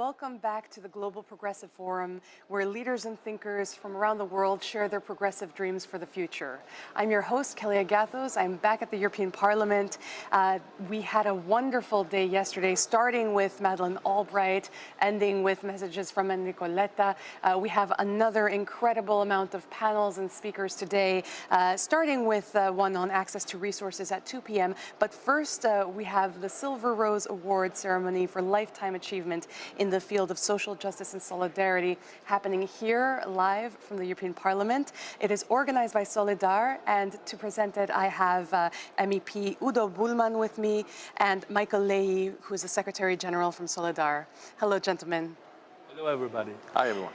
welcome back to the Global Progressive Forum, where leaders and thinkers from around the world share their progressive dreams for the future. I'm your host, Kelly Agathos. I'm back at the European Parliament. We had a wonderful day yesterday, starting with Madeleine Albright, ending with messages from Enrico Letta. We have another incredible amount of panels and speakers today, starting with one on access to resources at 2 p.m. But first, we have the Silver Rose Award ceremony for lifetime achievement in the field of social justice and solidarity, happening here live from the European Parliament. It is organized by Solidar, and to present it, I have MEP Udo Bullmann with me and Michael Leahy, who is the Secretary General from Solidar. Hello, gentlemen. Hello, everybody. Hi, everyone.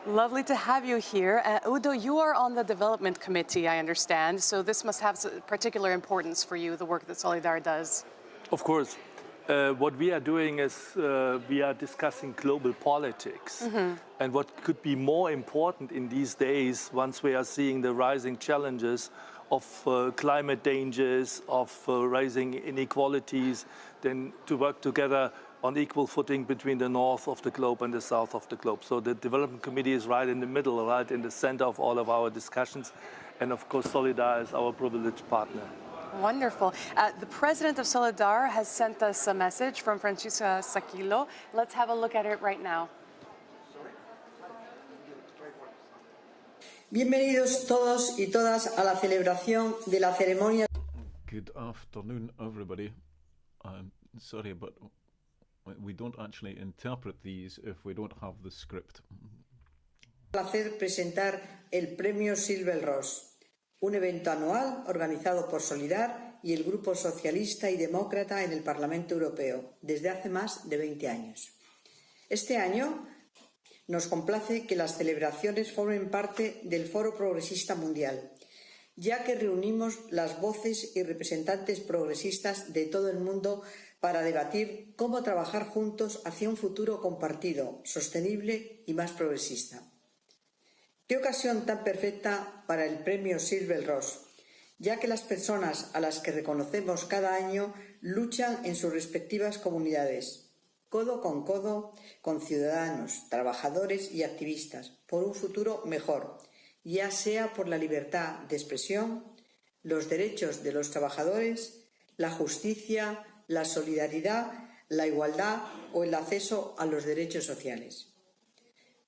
Lovely to have you here. Udo, you are on the Development Committee, I understand, so this must have particular importance for you, the work that Solidar does. Of course. What we are doing is we are discussing global politics. And what could be more important in these days, once we are seeing the rising challenges of climate dangers, of rising inequalities, than to work together on equal footing between the north of the globe and the south of the globe. So the Development Committee is right in the middle, right in the center of all of our discussions. And of course, Solidar is our privileged partner. Wonderful. The president of Solidar has sent us a message from Francisca Saquillo. Let's have a look at it right now. Bienvenidos todos y todas a la celebración de la ceremonia. Good afternoon, everybody. I'm sorry, but we don't actually interpret these if we don't have the script. Placer presentar el Premio Silver Rose, un evento anual organizado por Solidar y el Grupo Socialista y Demócrata en el Parlamento Europeo desde hace más de 20 años. Este año nos complace que las celebraciones formen parte del Foro Progresista Mundial, ya que reunimos las voces y representantes progresistas de todo el mundo para debatir cómo trabajar juntos hacia un futuro compartido, sostenible y más progresista. Qué ocasión tan perfecta para el premio Silver Rose, ya que las personas a las que reconocemos cada año luchan en sus respectivas comunidades, codo con ciudadanos, trabajadores y activistas, por un futuro mejor, ya sea por la libertad de expresión, los derechos de los trabajadores, la justicia, la solidaridad, la igualdad o el acceso a los derechos sociales.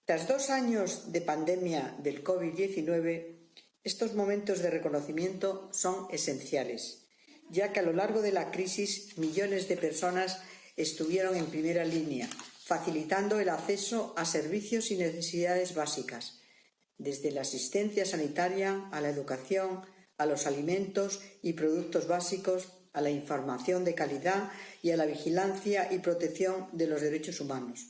Tras 2 años de pandemia del COVID-19, estos momentos de reconocimiento son esenciales, ya que a lo largo de la crisis millones de personas estuvieron en primera línea, facilitando el acceso a servicios y necesidades básicas, desde la asistencia sanitaria a la educación, a los alimentos y productos básicos, a la información de calidad y a la vigilancia y protección de los derechos humanos.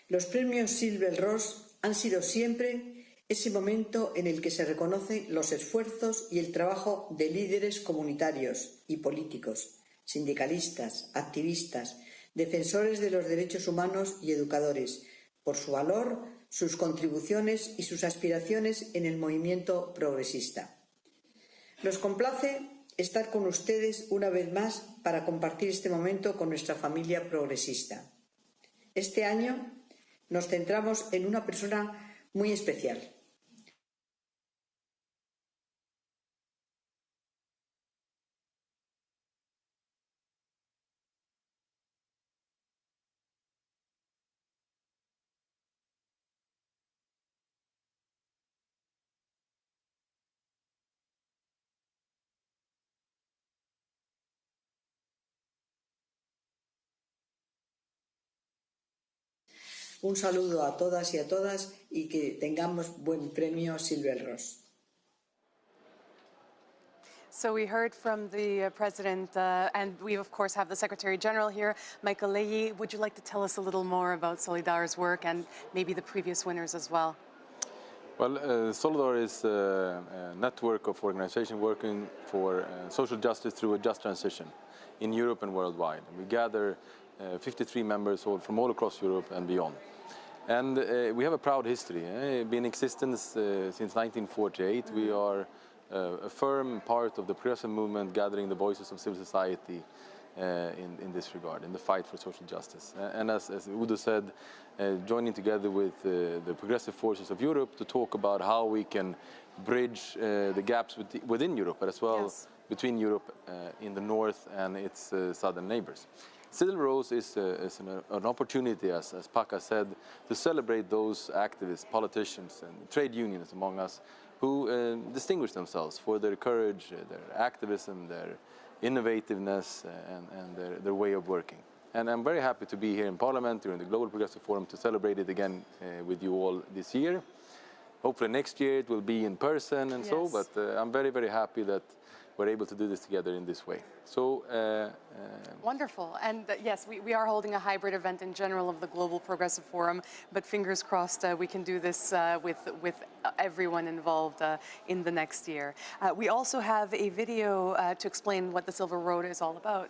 Los premios Silver Rose han sido siempre ese momento en el que se reconocen los esfuerzos y el trabajo de líderes comunitarios y políticos, sindicalistas, activistas, defensores de los derechos humanos y educadores, por su valor, sus contribuciones y sus aspiraciones en el movimiento progresista. Nos complace estar con ustedes una vez más para compartir este momento con nuestra familia progresista. Este año nos centramos en una persona muy especial. Un saludo a todas y a todas y que tengamos buen premio Silver Rose. So we heard from the President, and we of course have the Secretary General here, Michael Leahy. Would you like to tell us a little more about Solidar's work and maybe the previous winners as well? Well, Solidar is a network of organizations working for social justice through a just transition in Europe and worldwide. We gather 53 members from all across Europe and beyond. And we have a proud history. Been in existence since 1948. We are a firm part of the progressive movement, gathering the voices of civil society in this regard, in the fight for social justice. And as Udo said, joining together with the progressive forces of Europe to talk about how we can bridge the gaps within Europe, but as well Yes. between Europe in the north and its southern neighbors. Silver Rose is an opportunity, as Paka said, to celebrate those activists, politicians, and trade unions among us who distinguish themselves for their courage, their activism, their innovativeness, and their way of working. And I'm very happy to be here in Parliament during the Global Progressive Forum to celebrate it again with you all this year. Hopefully next year it will be in person and so, Yes. but I'm very, very happy that we're able to do this together in this way. So, Wonderful. And yes, we are holding a hybrid event in general of the Global Progressive Forum, but fingers crossed we can do this with everyone involved in the next year. We also have a video to explain what the Silver Road is all about,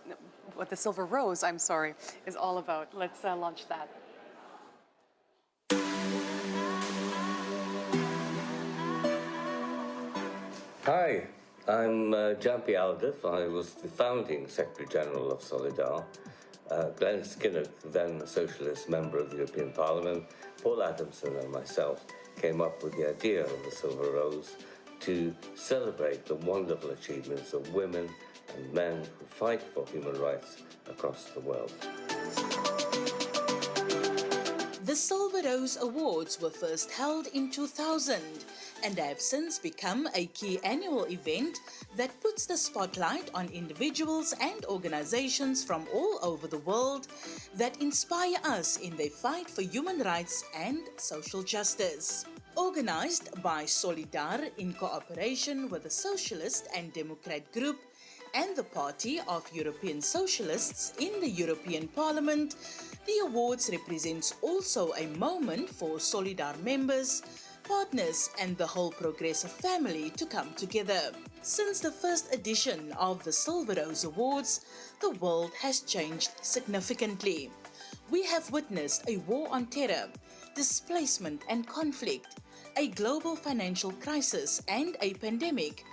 what the Silver Rose, I'm sorry, is all about. Let's launch that. Hi, I'm Jampi Aldif. I was the founding Secretary General of Solidar. Glenn Skinner, then a Socialist member of the European Parliament, Paul Adamson and myself came up with the idea of the Silver Rose to celebrate the wonderful achievements of women and men who fight for human rights across the world. The Silver Rose Awards were first held in 2000 and have since become a key annual event that puts the spotlight on individuals and organizations from all over the world that inspire us in their fight for human rights and social justice. Organized by Solidar in cooperation with the Socialist and Democrat Group and the Party of European Socialists in the European Parliament, the awards represents also a moment for Solidar members, partners and the whole progressive family to come together. Since the first edition of the Silver Rose Awards, the world has changed significantly. We have witnessed a war on terror, displacement and conflict, a global financial crisis and a pandemic,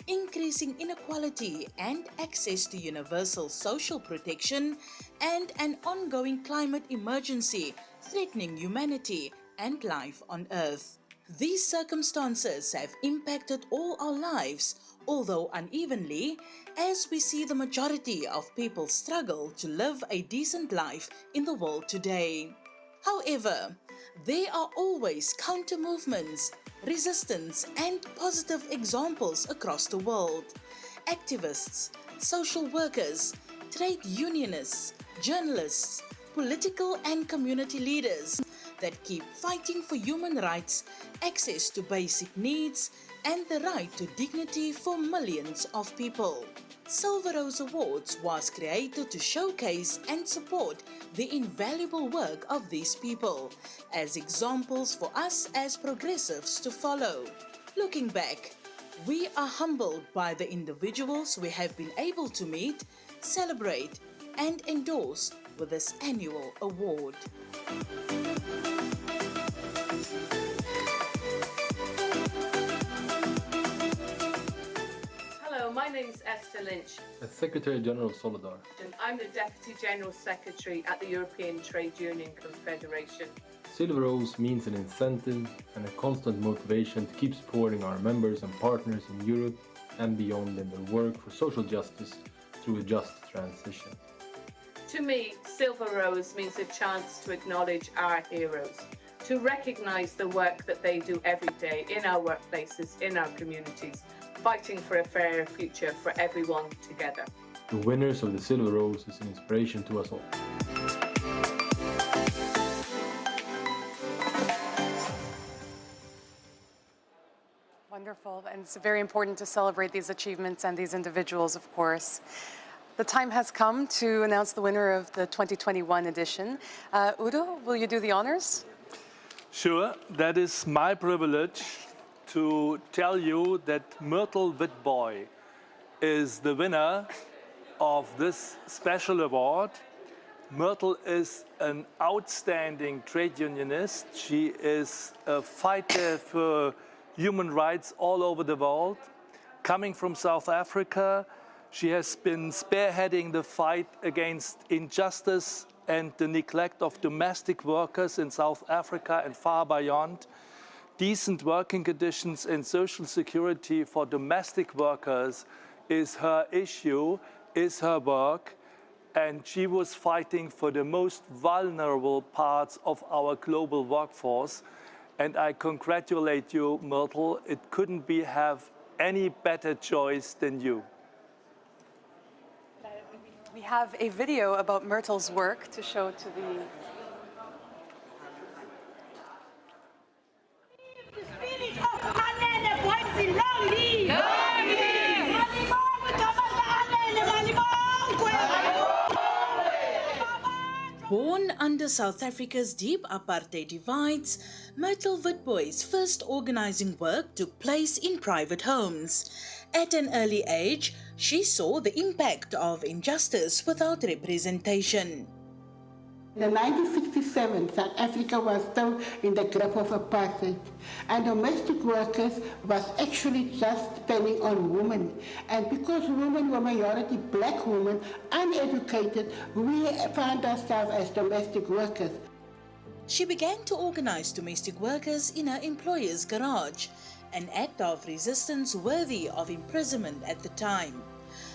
increasing inequality and access to universal social protection, and an ongoing climate emergency threatening humanity and life on Earth. These circumstances have impacted all our lives, although unevenly, as we see the majority of people struggle to live a decent life in the world today. However, there are always counter-movements, resistance and positive examples across the world. Activists, social workers, trade unionists, journalists, political and community leaders that keep fighting for human rights, access to basic needs, and the right to dignity for millions of people. Silver Rose Awards was created to showcase and support the invaluable work of these people as examples for us as progressives to follow. Looking back, we are humbled by the individuals we have been able to meet, celebrate, and endorse with this annual award. Hello, my name is Esther Lynch, as Secretary General of Solidar. and I'm the Deputy General Secretary at the European Trade Union Confederation. Silver Rose means an incentive and a constant motivation to keep supporting our members and partners in Europe and beyond in their work for social justice through a just transition. To me, Silver Rose means a chance to acknowledge our heroes, to recognise the work that they do every day in our workplaces, in our communities, fighting for a fairer future for everyone together. The winners of the Silver Rose is an inspiration to us all. Wonderful, and it's very important to celebrate these achievements and these individuals, of course. The time has come to announce the winner of the 2021 edition. Udo, will you do the honors? Sure, that is my privilege to tell you that Myrtle Witbooi is the winner of this special award. Myrtle is an outstanding trade unionist. She is a fighter for human rights all over the world, coming from South Africa, She has been spearheading the fight against injustice and the neglect of domestic workers in South Africa and far beyond. Decent working conditions and social security for domestic workers is her issue, is her work, and she was fighting for the most vulnerable parts of our global workforce. And I congratulate you, Myrtle. It couldn't have any better choice than you. We have a video about Myrtle's work to show to the... The spirit of Anene Boysilongi! Born under South Africa's deep apartheid divides, Myrtle Witboy's first organizing work took place in private homes. At an early age, she saw the impact of injustice without representation. In 1967, South Africa was still in the grip of apartheid, and domestic workers was actually just depending on women. And because women were majority black women, uneducated, we found ourselves as domestic workers. She began to organize domestic workers in her employer's garage, an act of resistance worthy of imprisonment at the time.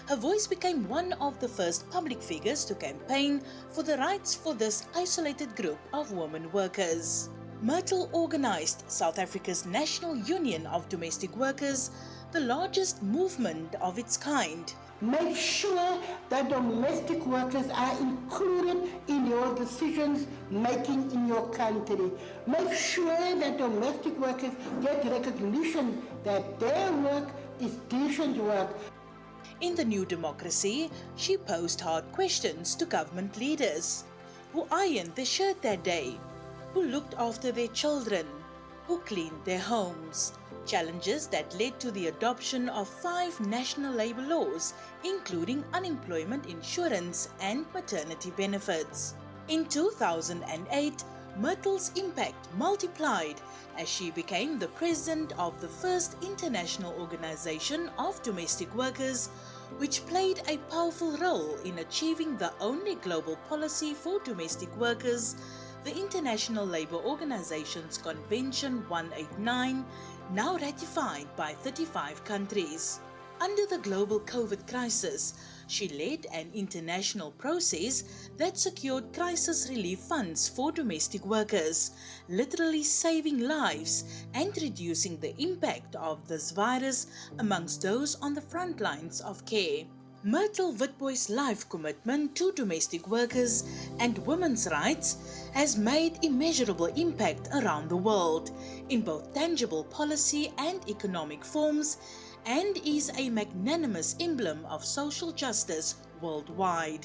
Her voice became one of the first public figures to campaign for the rights for this isolated group of women workers. Myrtle organized South Africa's National Union of Domestic Workers, the largest movement of its kind. Make sure that domestic workers are included in your decisions making in your country. Make sure that domestic workers get recognition that their work is decent work. In the New Democracy, she posed hard questions to government leaders. Who ironed their shirt that day? Who looked after their children? Who cleaned their homes? Challenges that led to the adoption of 5 national labor laws, including unemployment insurance and maternity benefits. In 2008, Myrtle's impact multiplied as she became the president of the first international organization of domestic workers, which played a powerful role in achieving the only global policy for domestic workers, the International Labour Organization's Convention 189, now ratified by 35 countries. Under the global COVID crisis, she led an international process that secured crisis relief funds for domestic workers, literally saving lives and reducing the impact of this virus amongst those on the front lines of care. Myrtle Witboy's life commitment to domestic workers and women's rights has made immeasurable impact around the world, in both tangible policy and economic forms, and is a magnanimous emblem of social justice worldwide.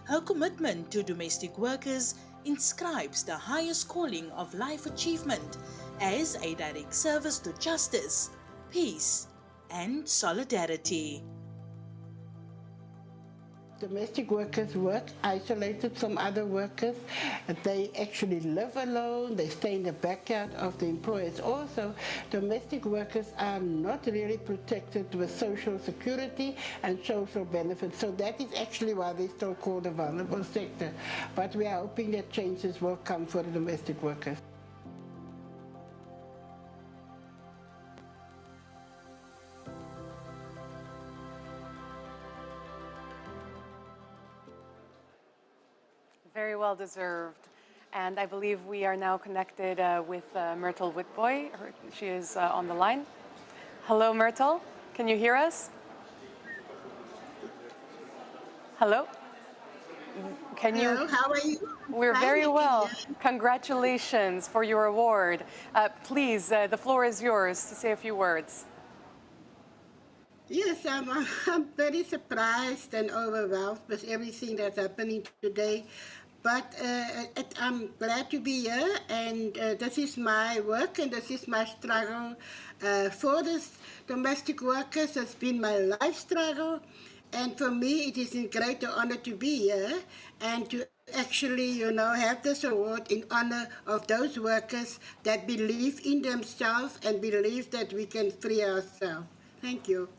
Her commitment to domestic workers inscribes the highest calling of life achievement as a direct service to justice, peace, and solidarity. Domestic workers work isolated from other workers. They actually live alone. They stay in the backyard of the employers. Also, domestic workers are not really protected with social security and social benefits. So that is actually why they still called a vulnerable sector. But we are hoping that changes will come for the domestic workers. Very well deserved. And I believe we are now connected with Myrtle Witboy. She is on the line. Hello, Myrtle. Can you hear us? Hello? Can you? Hello, how are you? We're very well. Congratulations for your award. Please, the floor is yours to say a few words. Yes, I'm very surprised and overwhelmed with everything that's happening today. But I'm glad to be here, and this is my work and this is my struggle for the domestic workers. It's been my life struggle, and for me it is a great honor to be here and to actually, have this award in honor of those workers that believe in themselves and believe that we can free ourselves. Thank you.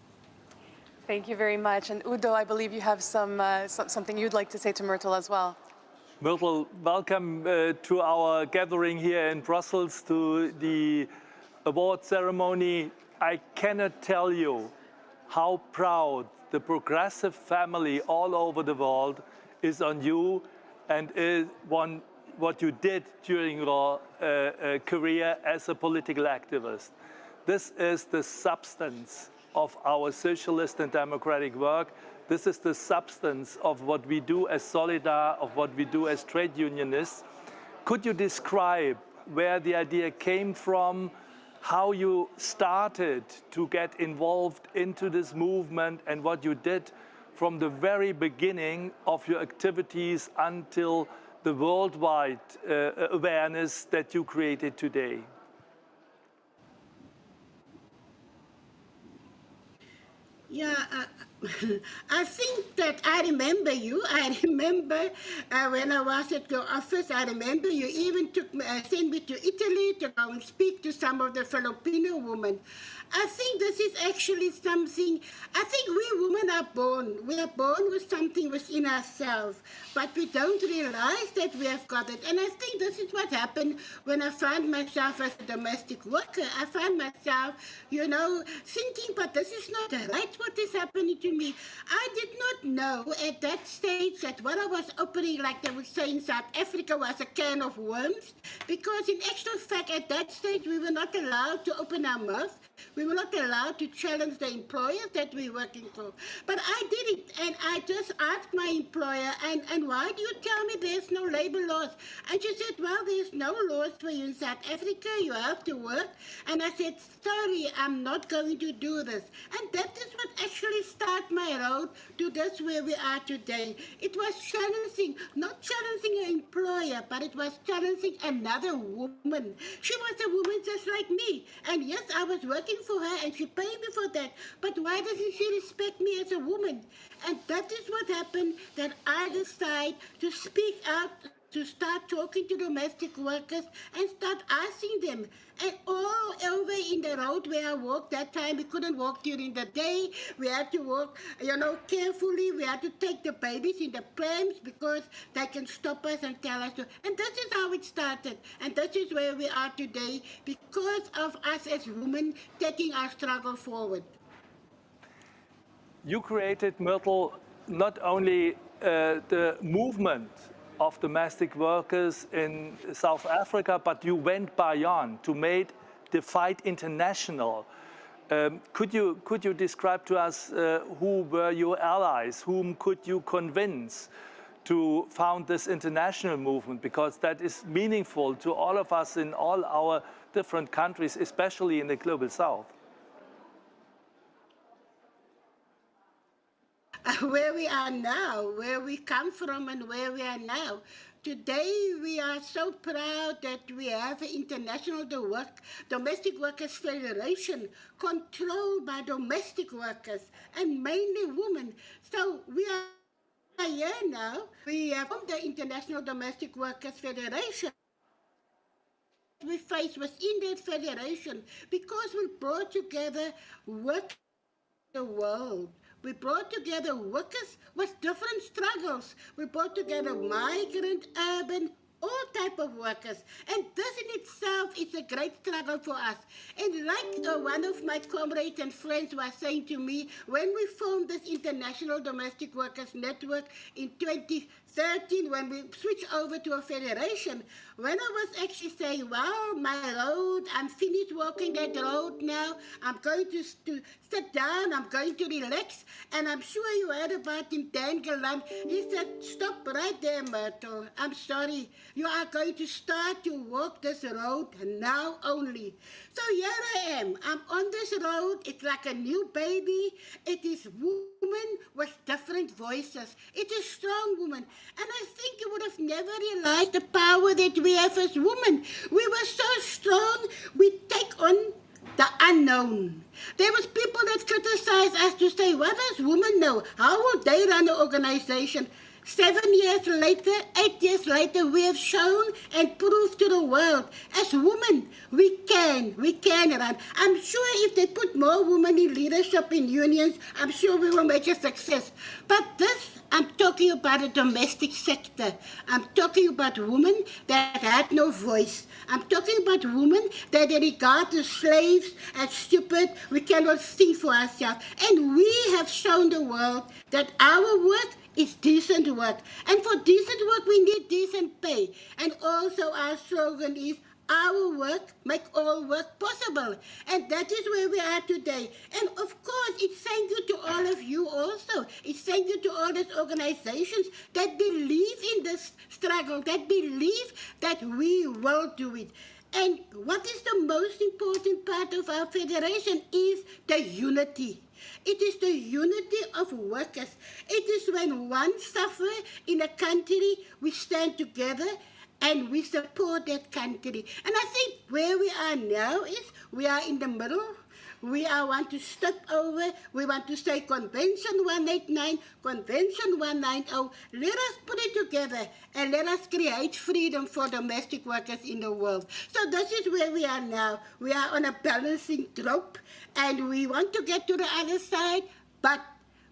Thank you very much. And Udo, I believe you have something you'd like to say to Myrtle as well. Myrtle, welcome to our gathering here in Brussels, to the award ceremony. I cannot tell you how proud the progressive family all over the world is on you and is on what you did during your career as a political activist. This is the substance of our socialist and democratic work. This is the substance of what we do as Solidar, of what we do as trade unionists. Could you describe where the idea came from, how you started to get involved into this movement, and what you did from the very beginning of your activities until the worldwide awareness that you created today? Yeah, I think that I remember you. I remember when I was at your office, I remember you even sent me to Italy to go and speak to some of the Filipino women. I think this is actually something, I think we women are born. We are born with something within ourselves, but we don't realize that we have got it. And I think this is what happened when I found myself as a domestic worker. I found myself, thinking, but this is not right what is happening to me. I did not know at that stage that what I was opening, like they would say in South Africa, was a can of worms, because in actual fact at that stage we were not allowed to open our mouth. We were not allowed to challenge the employers that we're working for. But I did it, and I just asked my employer, and why do you tell me there's no labor laws? And she said, well, there's no laws for you in South Africa, you have to work. And I said, sorry, I'm not going to do this. And that is what actually started my road to this where we are today. It was challenging, not challenging an employer, but it was challenging another woman. She was a woman just like me. And yes, I was working for her and she paid me for that. But why doesn't she respect me as a woman? And that is what happened, that I decided to speak out, to start talking to domestic workers and start asking them. And all over in the road where I walked that time, we couldn't walk during the day. We had to walk, carefully. We had to take the babies in the prams because they can stop us and tell us to. And that is how it started. And that is where we are today because of us as women taking our struggle forward. You created, Myrtle, not only the movement of domestic workers in South Africa, but you went beyond to make the fight international. Could you describe to us who were your allies? Whom could you convince to found this international movement? Because that is meaningful to all of us in all our different countries, especially in the Global South. Where we are now, where we come from and where we are now. Today, we are so proud that we have an international domestic workers federation controlled by domestic workers and mainly women. So we are here now. We have the International Domestic Workers Federation. We face within that federation because we brought together work the world. We brought together workers with different struggles. We brought together migrant, urban, all type of workers. And this in itself is a great struggle for us. And like one of my comrades and friends was saying to me, when we formed this International Domestic Workers Network in 2013, when we switched over to a federation, when I was actually saying, well, my road, I'm finished walking that road now, I'm going to sit down, I'm going to relax, and I'm sure you heard about him, Dan Galan. He said, stop right there, Myrtle. I'm sorry. You are going to start to walk this road now only. So here I am. I'm on this road. It's like a new baby. It is women with different voices. It is strong women. And I think you would have never realized the power that we have as women. We were so strong, we take on the unknown. There was people that criticized us to say, what does women know? How will they run an organization? 7 years later, 8 years later, we have shown and proved to the world, as women, we can run. I'm sure if they put more women in leadership in unions, I'm sure we will make a success. But this, I'm talking about the domestic sector. I'm talking about women that had no voice. I'm talking about women that they regard the slaves as stupid. We cannot think for ourselves. And we have shown the world that our work is decent work. And for decent work, we need decent pay. And also our slogan is, our work make all work possible. And that is where we are today. And of course, it's thank you to all of you also. It's thank you to all these organizations that believe in this struggle, that believe that we will do it. And what is the most important part of our federation is the unity. It is the unity of workers. It is when one suffers in a country, we stand together and we support that country. And I think where we are now is we are in the middle. We want to step over. We want to say Convention 189, Convention 190. Let us put it together and let us create freedom for domestic workers in the world. So this is where we are now. We are on a balancing rope and we want to get to the other side, but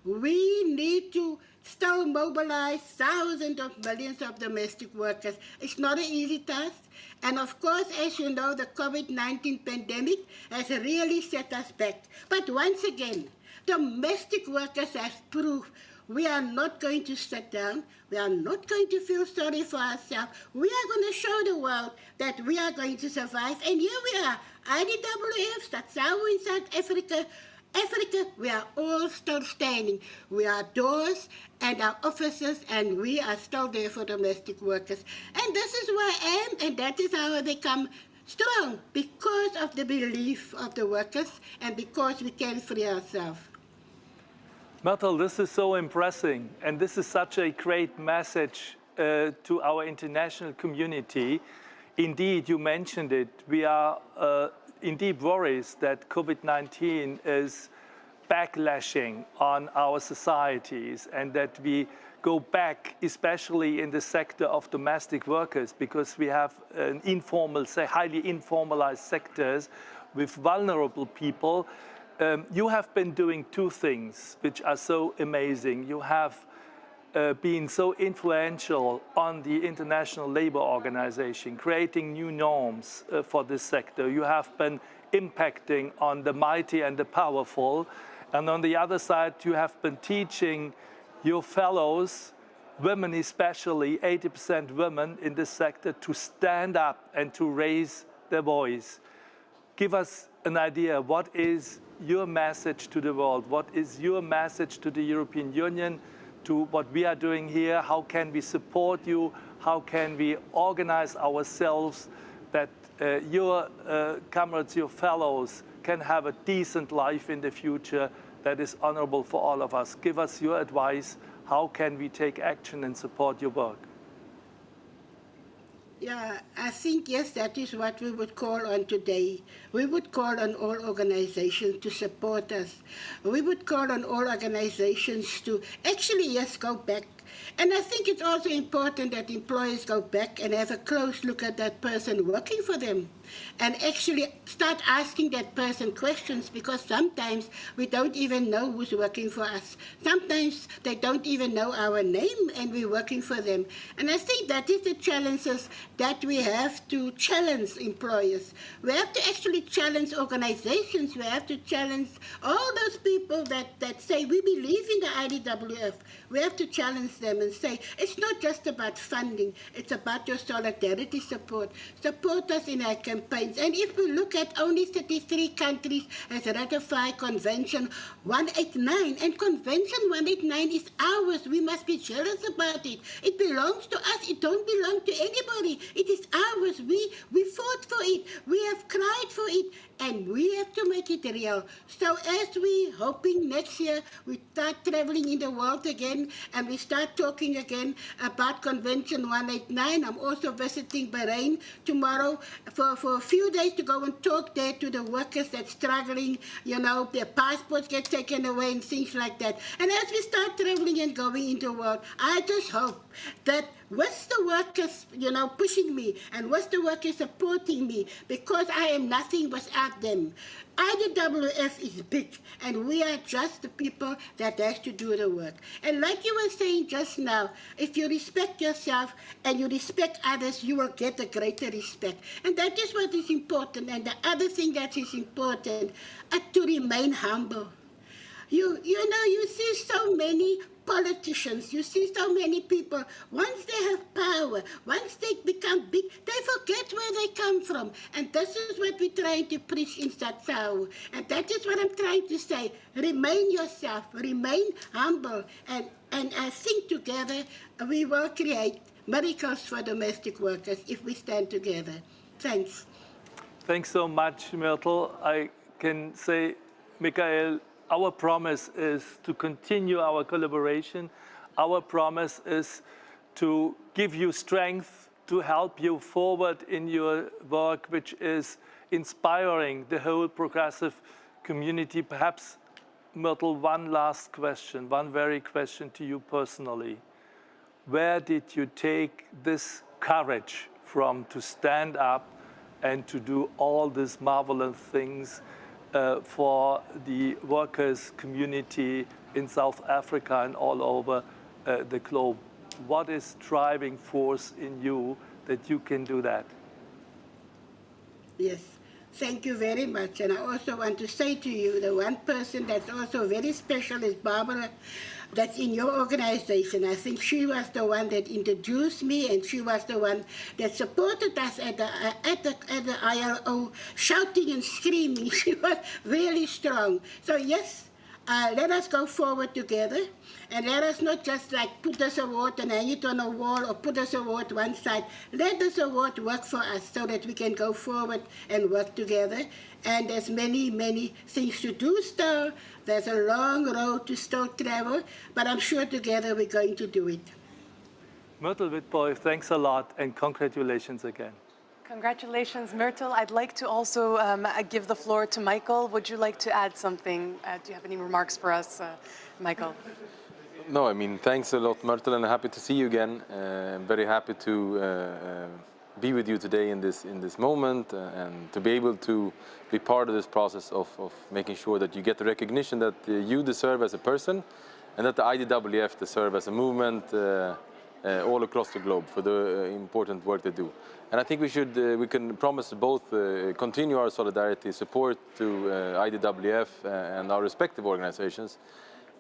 we need to still mobilize thousands of millions of domestic workers. It's not an easy task. And of course, as you know, the COVID-19 pandemic has really set us back. But once again, domestic workers have proved we are not going to sit down. We are not going to feel sorry for ourselves. We are going to show the world that we are going to survive. And here we are, IDWF, SATSAWU in South Africa, we are all still standing. We are doors and our offices, and we are still there for domestic workers. And this is who I am, and that is how I become strong, because of the belief of the workers and because we can free ourselves. Myrtle, this is so impressive, and this is such a great message to our international community. Indeed, you mentioned it. We are indeed worried that COVID-19 is backlashing on our societies and that we go back, especially in the sector of domestic workers, because we have an informal, say highly informalized sectors with vulnerable people. You have been doing two things which are so amazing. You have been so influential on the International Labour Organization, creating new norms for this sector. You have been impacting on the mighty and the powerful. And on the other side, you have been teaching your fellows, women especially, 80% women in this sector, to stand up and to raise their voice. Give us an idea, what is your message to the world? What is your message to the European Union, to what we are doing here? How can we support you? How can we organize ourselves that your comrades, your fellows can have a decent life in the future that is honorable for all of us? Give us your advice. How can we take action and support your work? Yeah, I think, yes, that is what we would call on today. We would call on all organizations to support us. We would call on all organizations to actually, yes, go back. And I think it's also important that employers go back and have a close look at that person working for them and actually start asking that person questions, because sometimes we don't even know who's working for us. Sometimes they don't even know our name and we're working for them. And I think that is the challenges that we have to challenge employers. We have to actually challenge organizations. We have to challenge all those people that say we believe in the IDWF. We have to challenge them and say, it's not just about funding, it's about your solidarity support. Support us in our campaigns. And if we look at only 33 countries has ratified Convention 189, and Convention 189 is ours, we must be jealous about it. It belongs to us, it don't belong to anybody. It is ours, we fought for it, we have cried for it, and we have to make it real. So as we hoping next year we start traveling in the world again and we start talking again about Convention 189. I'm also visiting Bahrain tomorrow for for a few days to go and talk there to the workers that's struggling, their passports get taken away and things like that. And as we start traveling and going into the world, I just hope that with the workers, pushing me, and with the workers supporting me, because I am nothing without them. IDWF is big, and we are just the people that has to do the work. And like you were saying just now, if you respect yourself and you respect others, you will get a greater respect. And that is what is important. And the other thing that is important is to remain humble. You see so many politicians, you see so many people, once they have power, once they become big, they forget where they come from. And this is what we're trying to preach in Satsao. And that is what I'm trying to say. Remain yourself, remain humble, and I think together we will create miracles for domestic workers if we stand together. Thanks. Thanks so much, Myrtle. I can say, Michael, our promise is to continue our collaboration. Our promise is to give you strength, to help you forward in your work, which is inspiring the whole progressive community. Perhaps, Myrtle, one last question, one very question to you personally. Where did you take this courage from to stand up and to do all these marvelous things for the workers' community in South Africa and all over the globe? What is driving force in you that you can do that? Yes, thank you very much. And I also want to say to you, the one person that's also very special is Barbara, that's in your organization. I think she was the one that introduced me, and she was the one that supported us at the ILO, shouting and screaming. She was really strong. So yes, let us go forward together, and let us not just like put this award and hang it on a wall or put this award one side. Let this award work for us so that we can go forward and work together. And there's many, many things to do still. There's a long road to still travel, but I'm sure together we're going to do it. Myrtle Witbooi, thanks a lot and congratulations again. Congratulations, Myrtle. I'd like to also give the floor to Michael. Would you like to add something? Do you have any remarks for us, Michael? No, I mean, thanks a lot, Myrtle, and happy to see you again. I'm very happy to be with you today in this moment and to be able to be part of this process of making sure that you get the recognition that you deserve as a person and that the IDWF deserve as a movement all across the globe for the important work they do. And I think we can promise both continue our solidarity, support to IDWF and our respective organizations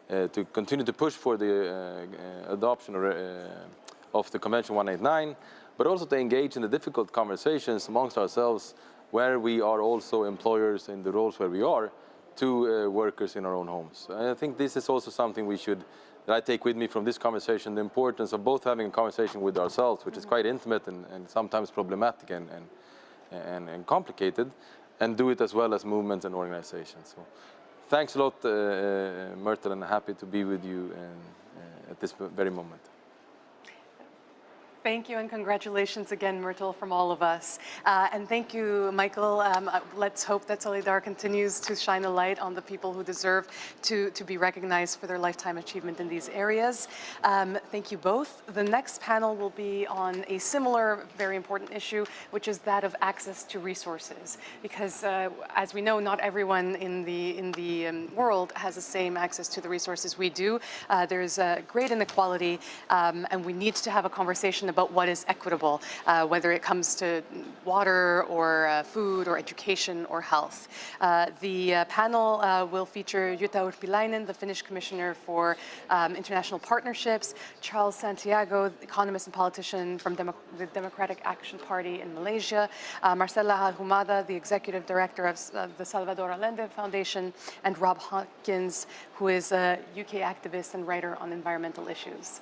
to continue to push for the adoption of the Convention 189, but also to engage in the difficult conversations amongst ourselves where we are also employers in the roles where we are to workers in our own homes. And I think this is also something that I take with me from this conversation, the importance of both having a conversation with ourselves, which is quite intimate and sometimes problematic and complicated, and do it as well as movements and organizations. So thanks a lot, Myrtle, and happy to be with you at this very moment. Thank you and congratulations again, Myrtle, from all of us. And thank you, Michael. Let's hope that Solidar continues to shine a light on the people who deserve to be recognized for their lifetime achievement in these areas. Thank you both. The next panel will be on a similar, very important issue, which is that of access to resources. Because as we know, not everyone in the world has the same access to the resources we do. There's great inequality, and we need to have a conversation about what is equitable, whether it comes to water or food or education or health. The panel will feature Jutta Urpilainen, the Finnish Commissioner for International Partnerships, Charles Santiago, economist and politician from the Democratic Action Party in Malaysia, Marcela Alhumada, the Executive Director of the Salvador Allende Foundation, and Rob Hopkins, who is a UK activist and writer on environmental issues.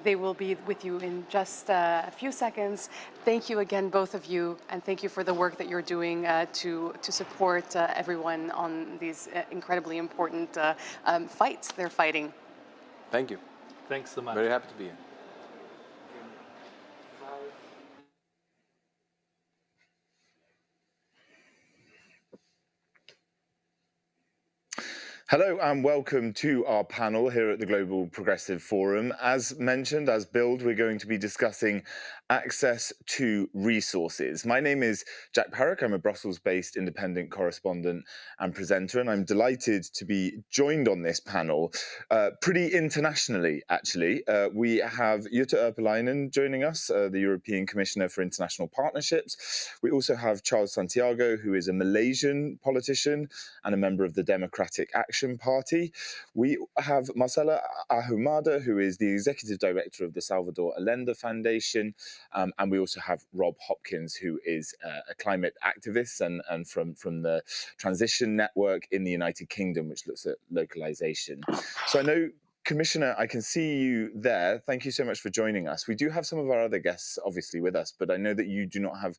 They will be with you in just a few seconds. Thank you again, both of you, and thank you for the work that you're doing to support everyone on these incredibly important fights they're fighting. Thank you. Thanks so much. Very happy to be here. Hello and welcome to our panel here at the Global Progressive Forum. As mentioned, as billed, we're going to be discussing access to resources. My name is Jack Parrock. I'm a Brussels-based independent correspondent and presenter, and I'm delighted to be joined on this panel pretty internationally, actually. We have Jutta Urpilainen joining us, the European Commissioner for International Partnerships. We also have Charles Santiago, who is a Malaysian politician and a member of the Democratic Action Party. We have Marcela Ahumada, who is the Executive Director of the Salvador Allende Foundation. And we also have Rob Hopkins, who is a climate activist and from the Transition Network in the United Kingdom, which looks at localization. So I know, Commissioner, I can see you there. Thank you so much for joining us. We do have some of our other guests, obviously, with us, but I know that you do not have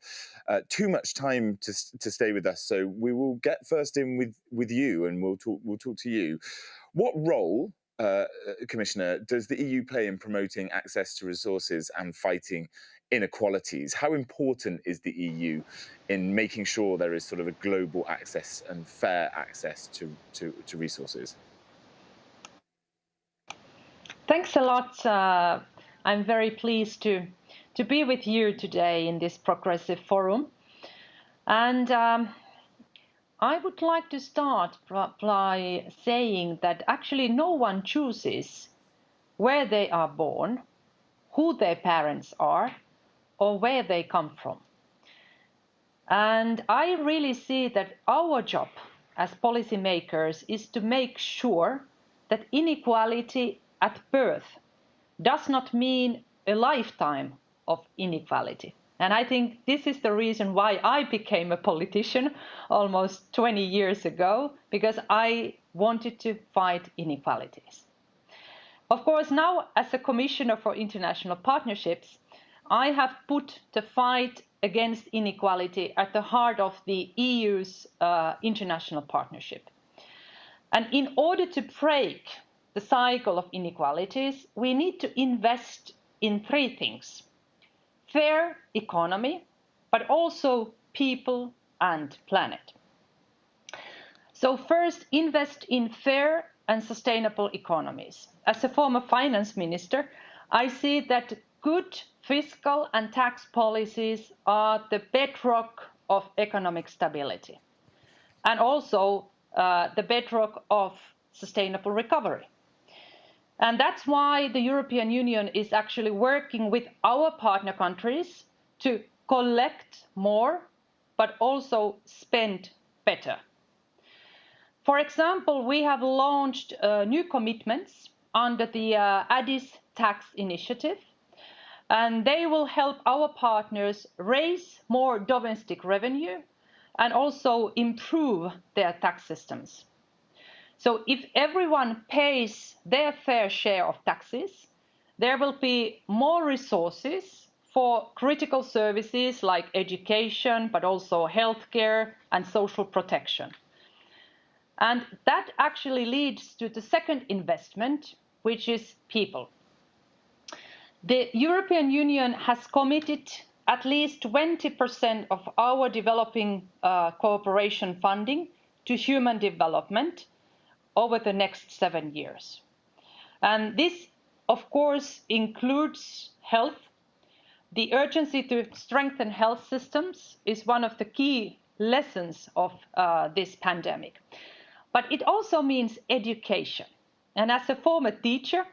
too much time to stay with us. So we will get first in with you, and we'll talk to you. What role, Commissioner, does the EU play in promoting access to resources and fighting inequalities? How important is the EU in making sure there is sort of a global access and fair access to resources? Thanks a lot. I'm very pleased to be with you today in this Progressive Forum. And I would like to start by saying that actually no one chooses where they are born, who their parents are, or where they come from. And I really see that our job as policymakers is to make sure that inequality at birth does not mean a lifetime of inequality. And I think this is the reason why I became a politician almost 20 years ago, because I wanted to fight inequalities. Of course, now as a Commissioner for International Partnerships, I have put the fight against inequality at the heart of the EU's international partnership. And in order to break the cycle of inequalities, we need to invest in three things: fair economy, but also people and planet. So first, invest in fair and sustainable economies. As a former finance minister, I see that good fiscal and tax policies are the bedrock of economic stability, and also the bedrock of sustainable recovery. And that's why the European Union is actually working with our partner countries to collect more, but also spend better. For example, we have launched new commitments under the Addis Tax Initiative, and they will help our partners raise more domestic revenue and also improve their tax systems. So if everyone pays their fair share of taxes, there will be more resources for critical services like education, but also healthcare and social protection. And that actually leads to the second investment, which is people. The European Union has committed at least 20% of our developing cooperation funding to human development over the next 7 years. And this, of course, includes health. The urgency to strengthen health systems is one of the key lessons of this pandemic. But it also means education. And as a former teacher,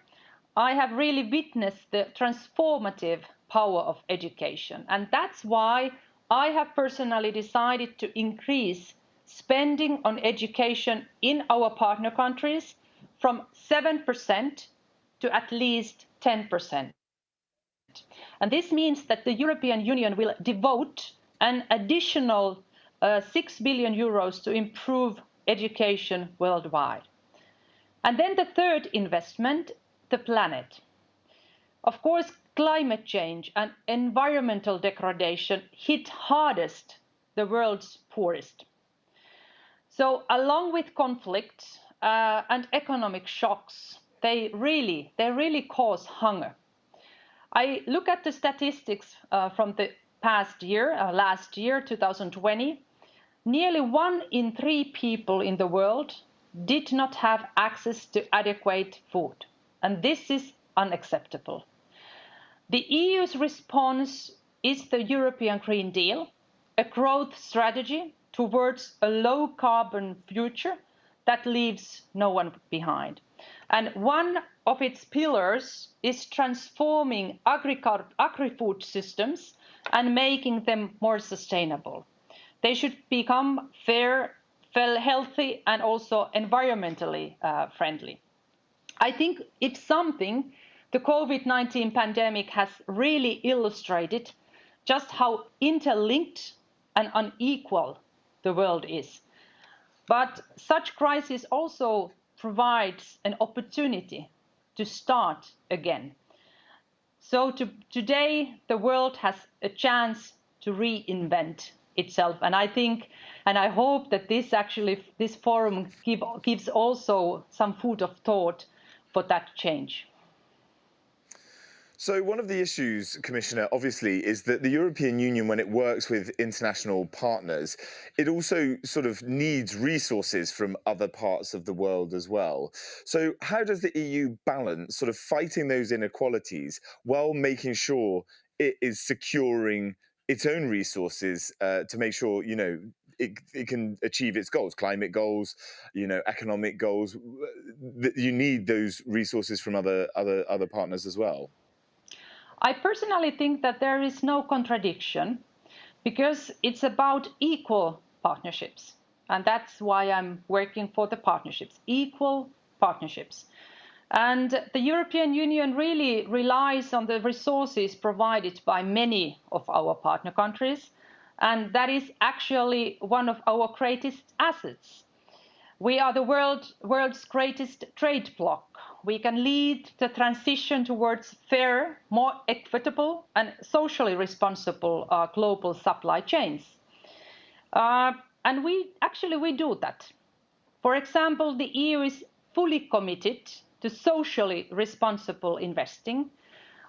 I have really witnessed the transformative power of education. And that's why I have personally decided to increase spending on education in our partner countries from 7% to at least 10%. And this means that the European Union will devote an additional 6 billion euros to improve education worldwide. And then the third investment, the planet. Of course, climate change and environmental degradation hit hardest the world's poorest. So along with conflict and economic shocks, they really cause hunger. I look at the statistics from the past year, last year, 2020. Nearly 1 in 3 people in the world did not have access to adequate food, and this is unacceptable. The EU's response is the European Green Deal, a growth strategy towards a low-carbon future that leaves no one behind. And one of its pillars is transforming agri-food systems and making them more sustainable. They should become fair, healthy, and also environmentally friendly. I think it's something the COVID-19 pandemic has really illustrated just how interlinked and unequal the world is. But such crisis also provides an opportunity to start again. So today, the world has a chance to reinvent itself. And I think, and I hope that this forum gives also some food of thought for that change. So one of the issues, Commissioner, obviously, is that the European Union, when it works with international partners, it also sort of needs resources from other parts of the world as well. So how does the EU balance sort of fighting those inequalities while making sure it is securing its own resources to make sure, you know, it can achieve its goals, climate goals, you know, economic goals? You need those resources from other partners as well. I personally think that there is no contradiction because it's about equal partnerships. And that's why I'm working for the partnerships, equal partnerships. And the European Union really relies on the resources provided by many of our partner countries. And that is actually one of our greatest assets. We are the world's greatest trade bloc. We can lead the transition towards fair, more equitable and socially responsible global supply chains. And we do that. For example, the EU is fully committed to socially responsible investing.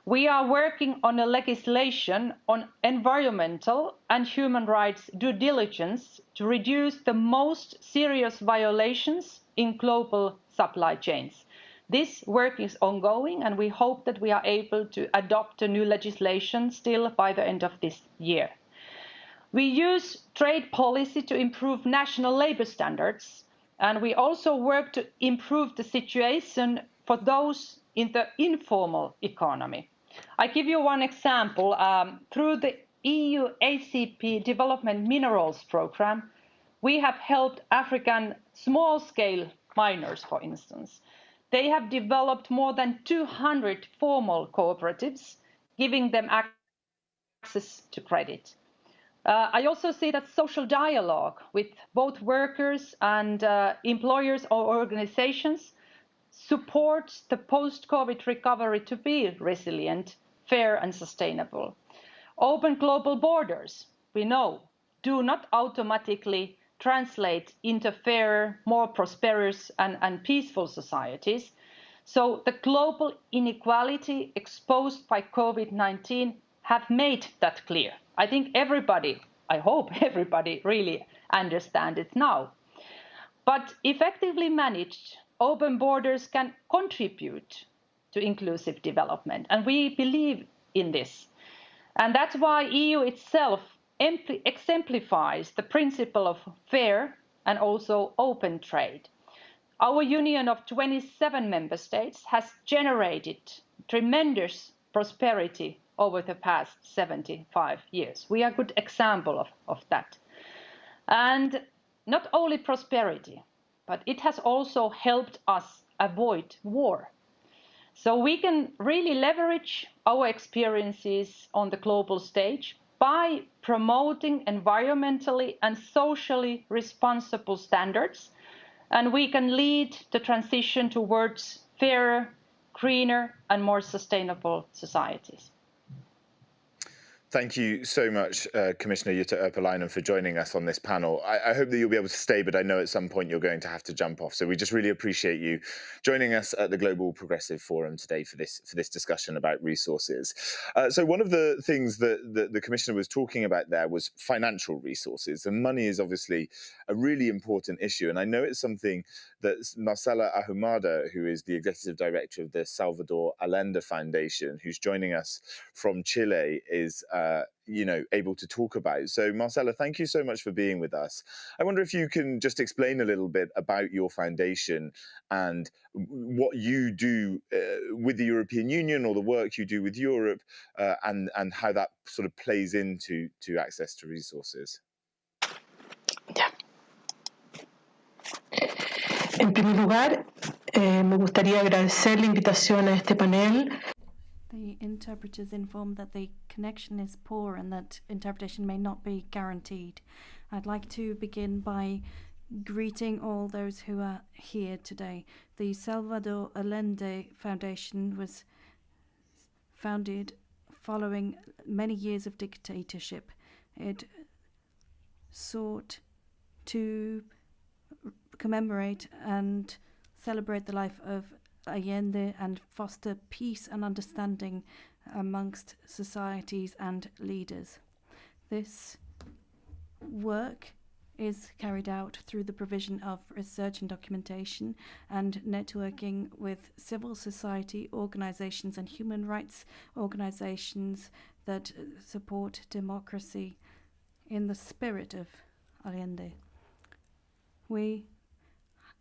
We are working on a legislation on environmental and human rights due diligence to reduce the most serious violations in global supply chains. This work is ongoing, and we hope that we are able to adopt a new legislation still by the end of this year. We use trade policy to improve national labour standards, and we also work to improve the situation for those in the informal economy. I give you one example. Through the EU ACP Development Minerals Programme, we have helped African small-scale miners, for instance. They have developed more than 200 formal cooperatives, giving them access to credit. I also see that social dialogue with both workers and employers or organizations supports the post-COVID recovery to be resilient, fair and sustainable. Open global borders, we know, do not automatically translate into fairer, more prosperous and peaceful societies. So the global inequality exposed by COVID-19 have made that clear. I think I hope everybody really understands it now. But effectively managed, open borders can contribute to inclusive development, and we believe in this. And that's why EU itself exemplifies the principle of fair and also open trade. Our union of 27 member states has generated tremendous prosperity over the past 75 years. We are a good example of that. And not only prosperity, but it has also helped us avoid war. So we can really leverage our experiences on the global stage by promoting environmentally and socially responsible standards, and we can lead the transition towards fairer, greener and more sustainable societies. Thank you so much, Commissioner Jutta Urpilainen, for joining us on this panel. I hope that you'll be able to stay, but I know at some point you're going to have to jump off. So we just really appreciate you joining us at the Global Progressive Forum today for this discussion about resources. So one of the things that the Commissioner was talking about there was financial resources. And money is obviously a really important issue. And I know it's something that Marcela Ahumada, who is the Executive Director of the Salvador Allende Foundation, who's joining us from Chile, is able to talk about. So Marcela, thank you so much for being with us. I wonder if you can just explain a little bit about your foundation and what you do with the European Union, or the work you do with Europe, and how that sort of plays into access to resources. En primer lugar, me gustaría agradecer la invitación a este panel. The interpreters inform that the connection is poor and that interpretation may not be guaranteed. I'd like to begin by greeting all those who are here today. The Salvador Allende Foundation was founded following many years of dictatorship. It sought to commemorate and celebrate the life of Allende and foster peace and understanding amongst societies and leaders. This work is carried out through the provision of research and documentation and networking with civil society organizations and human rights organizations that support democracy in the spirit of Allende. We,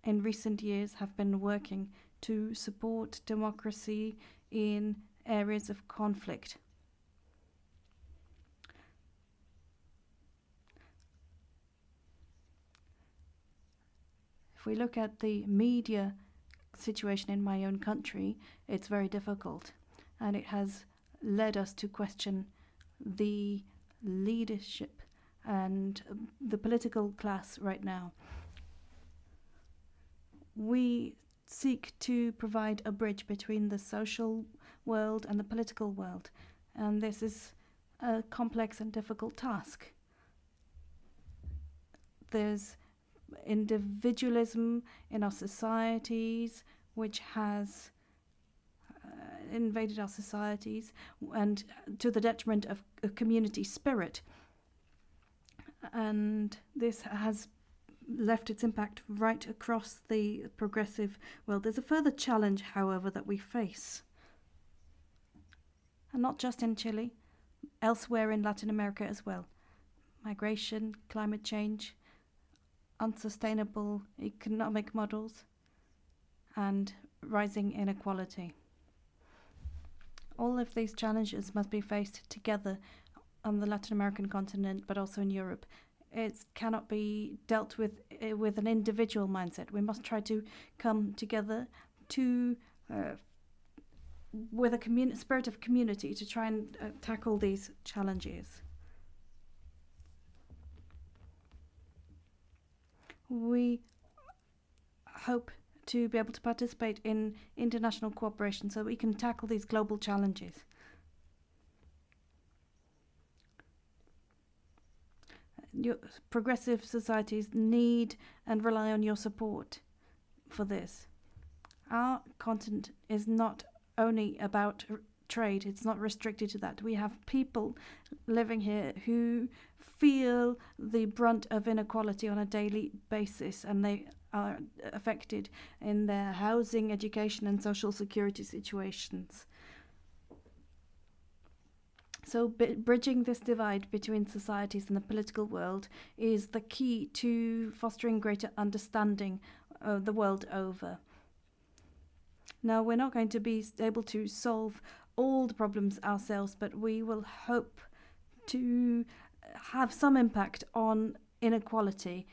in recent years, have been working to support democracy in areas of conflict. If we look at the media situation in my own country, it's very difficult, and it has led us to question the leadership and the political class right now. We seek to provide a bridge between the social world and the political world, and this is a complex and difficult task. There's individualism in our societies which has invaded our societies, and to the detriment of a community spirit, and this has left its impact right across the progressive world. There's a further challenge, however, that we face, and not just in Chile, elsewhere in Latin America as well. Migration, climate change, unsustainable economic models, and rising inequality. All of these challenges must be faced together on the Latin American continent, but also in Europe. It cannot be dealt with an individual mindset. We must try to come together to with a spirit of community to try and tackle these challenges. We hope to be able to participate in international cooperation so we can tackle these global challenges. Progressive societies need and rely on your support for this. Our continent is not only about trade, it's not restricted to that. We have people living here who feel the brunt of inequality on a daily basis, and they are affected in their housing, education, and social security situations. So bridging this divide between societies and the political world is the key to fostering greater understanding the world over. Now, we're not going to be able to solve all the problems ourselves, but we will hope to have some impact on inequality.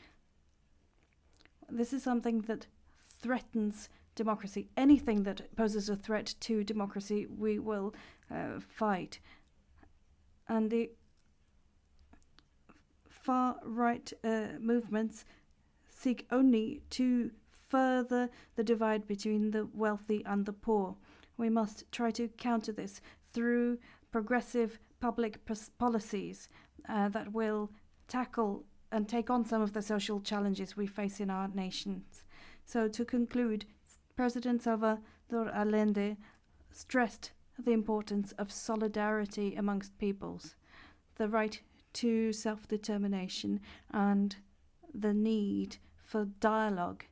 This is something that threatens democracy. Anything that poses a threat to democracy, we will fight. And the far-right movements seek only to further the divide between the wealthy and the poor. We must try to counter this through progressive public policies that will tackle and take on some of the social challenges we face in our nations. So to conclude, President Salvador Allende stressed the importance of solidarity amongst peoples, the right to self-determination, and the need for dialogue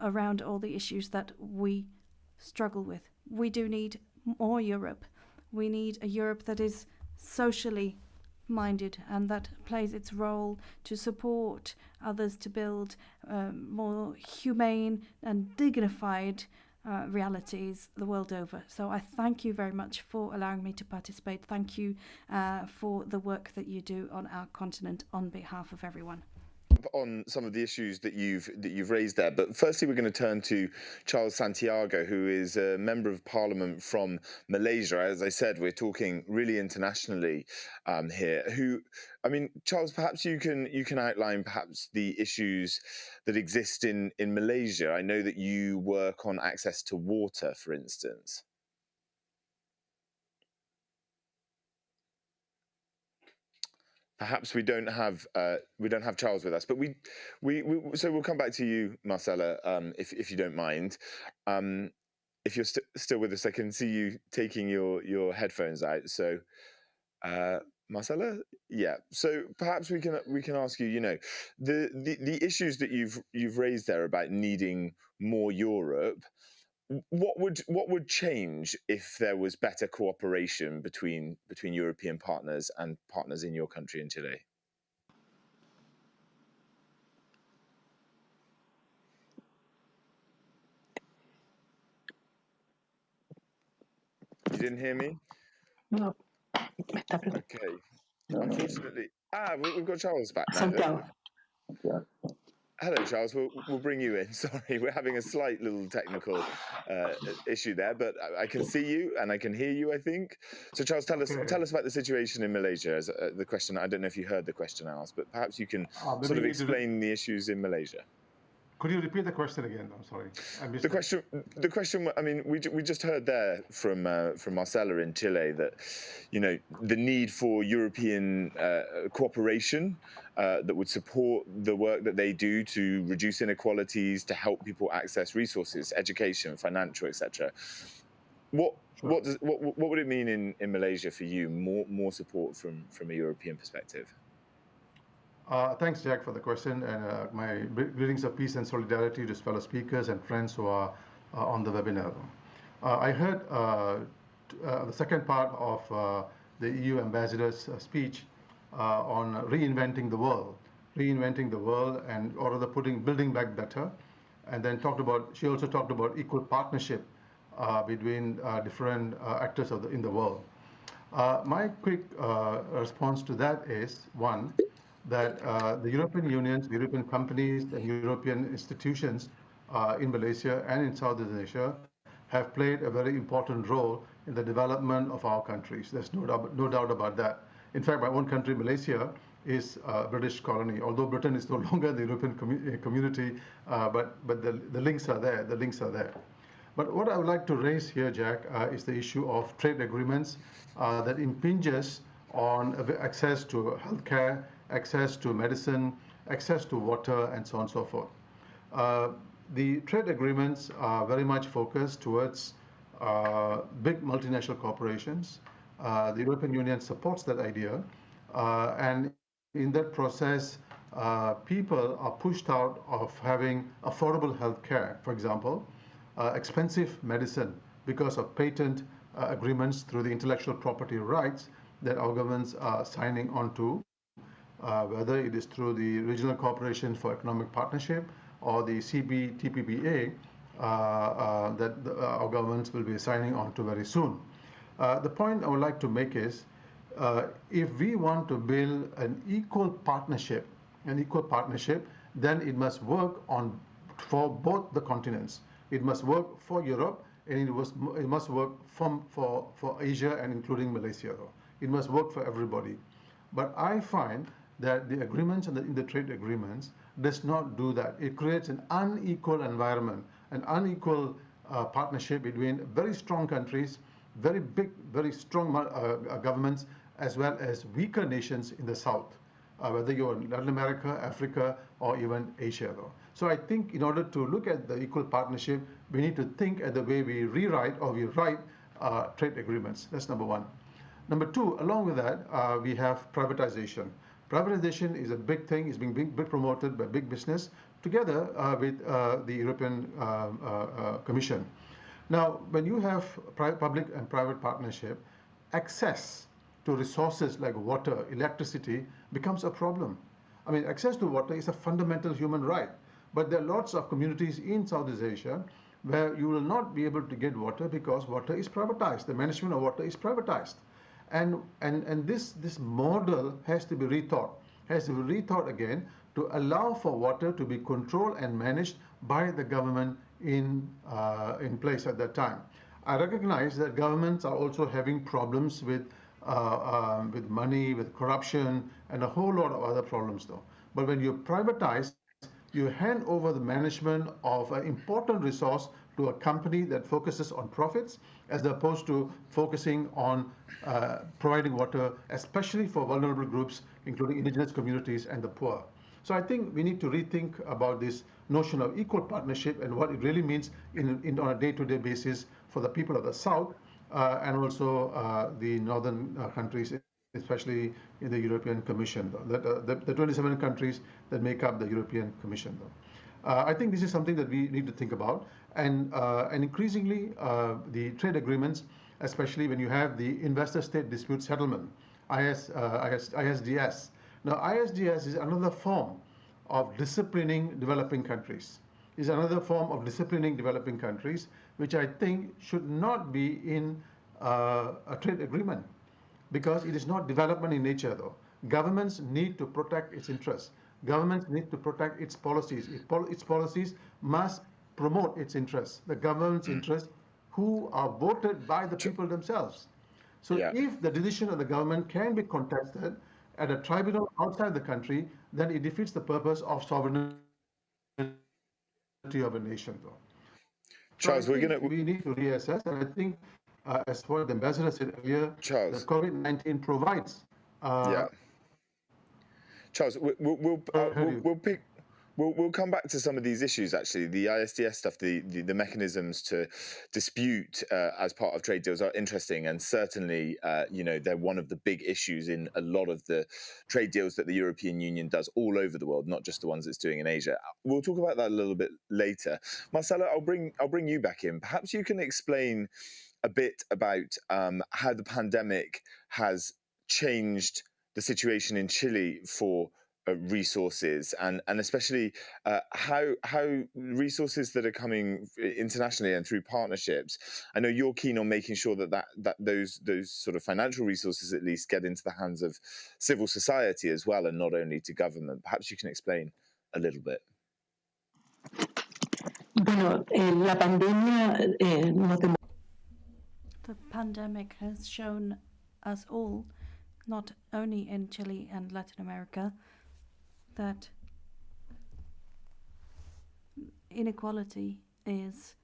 around all the issues that we struggle with. We do need more Europe. We need a Europe that is socially minded and that plays its role to support others to build more humane and dignified realities the world over. So I thank you very much for allowing me to participate. Thank you for the work that you do on our continent on behalf of everyone. On some of the issues that you've raised there, but firstly we're going to turn to Charles Santiago, who is a member of parliament from Malaysia. As I said, we're talking really internationally here. Charles, perhaps you can outline perhaps the issues that exist in Malaysia. I know that you work on access to water, for instance. Perhaps we don't have Charles with us, but so we'll come back to you, Marcela, if you don't mind. If you're still with us, I can see you taking your headphones out. So, Marcela, yeah. So perhaps we can ask you. You know, the issues that you've raised there about needing more Europe. What would change if there was better cooperation between European partners and partners in your country, in Chile? You didn't hear me? No. Okay. No. Unfortunately, we've got Charles back now. Santiago. Hello, Charles. We'll bring you in. Sorry, we're having a slight little technical issue there, but I can see you and I can hear you, I think. So, Charles, tell us about the situation in Malaysia. As the question, I don't know if you heard the question asked, but perhaps you can sort of explain the issues in Malaysia. Could you repeat the question again? I'm sorry. I missed The question. I mean, we just heard there from Marcela in Chile that, you know, the need for European cooperation that would support the work that they do to reduce inequalities, to help people access resources, education, financial, etc. What would it mean in Malaysia for you? More support from a European perspective. Thanks, Jack, for the question, and my greetings of peace and solidarity to fellow speakers and friends who are on the webinar. I heard the second part of the EU ambassador's speech on reinventing the world, and or rather building back better, and then she also talked about equal partnership between different actors in the world. My quick response to that is, one, that the European Union, European companies, and European institutions in Malaysia and in Southeast Asia have played a very important role in the development of our countries. There's no doubt about that. In fact, my own country, Malaysia, is a British colony. Although Britain is no longer the European community, but the links are there. The links are there. But what I would like to raise here, Jack, is the issue of trade agreements that impinges on access to healthcare, access to medicine, access to water, and so on and so forth. The trade agreements are very much focused towards big multinational corporations. The European Union supports that idea, and in that process, people are pushed out of having affordable health care, for example, expensive medicine because of patent agreements through the intellectual property rights that our governments are signing on to, whether it is through the Regional Cooperation for Economic Partnership or the CPTPPA that our governments will be signing on to very soon. The point I would like to make is, if we want to build an equal partnership, then it must work for both the continents. It must work for Europe, and it must work for Asia and including Malaysia. It must work for everybody. But I find that the agreements and in the trade agreements does not do that. It creates an unequal environment, an unequal partnership between very strong countries very big, very strong governments as well as weaker nations in the south, whether you're in Latin America, Africa, or even Asia, though. So I think in order to look at the equal partnership, we need to think at the way we rewrite or we write trade agreements. That's number one. Number two, along with that, we have privatization. Privatization is a big thing. It's being big promoted by big business together with the European Commission. Now, when you have public and private partnership, access to resources like water, electricity becomes a problem. I mean, access to water is a fundamental human right, but there are lots of communities in Southeast Asia where you will not be able to get water because water is privatized. The management of water is privatized. And this model has to be rethought again to allow for water to be controlled and managed by the government in place at that time. I recognize that governments are also having problems with money, with corruption, and a whole lot of other problems, though. But when you privatize, you hand over the management of an important resource to a company that focuses on profits, as opposed to focusing on providing water, especially for vulnerable groups, including indigenous communities and the poor. So I think we need to rethink about this notion of equal partnership and what it really means on a day-to-day basis for the people of the South and also the northern countries, especially in the European Commission, the 27 countries that make up the European Commission. I think this is something that we need to think about. And increasingly, the trade agreements, especially when you have the investor-state dispute settlement, ISDS. Now, ISDS is another form of disciplining developing countries. Is another form of disciplining developing countries, which I think should not be in a trade agreement, because it is not development in nature, though. Governments need to protect its interests. Governments need to protect its policies. Its policies must promote its interests, the government's interests, who are voted by the people themselves. So if the decision of the government can be contested at a tribunal outside the country, then it defeats the purpose of sovereignty of a nation, though. Charles, so we need to reassess, and I think, as what the ambassador said earlier, that COVID-19 provides. Charles, we'll come back to some of these issues, actually. The ISDS stuff, the mechanisms to dispute as part of trade deals are interesting, and certainly, they're one of the big issues in a lot of the trade deals that the European Union does all over the world, not just the ones it's doing in Asia. We'll talk about that a little bit later. Marcelo, I'll bring you back in. Perhaps you can explain a bit about how the pandemic has changed the situation in Chile for resources, and especially how resources that are coming internationally and through partnerships. I know you're keen on making sure that those sort of financial resources at least get into the hands of civil society as well, and not only to government. Perhaps you can explain a little bit. The pandemic has shown us all, not only in Chile and Latin America, that inequality is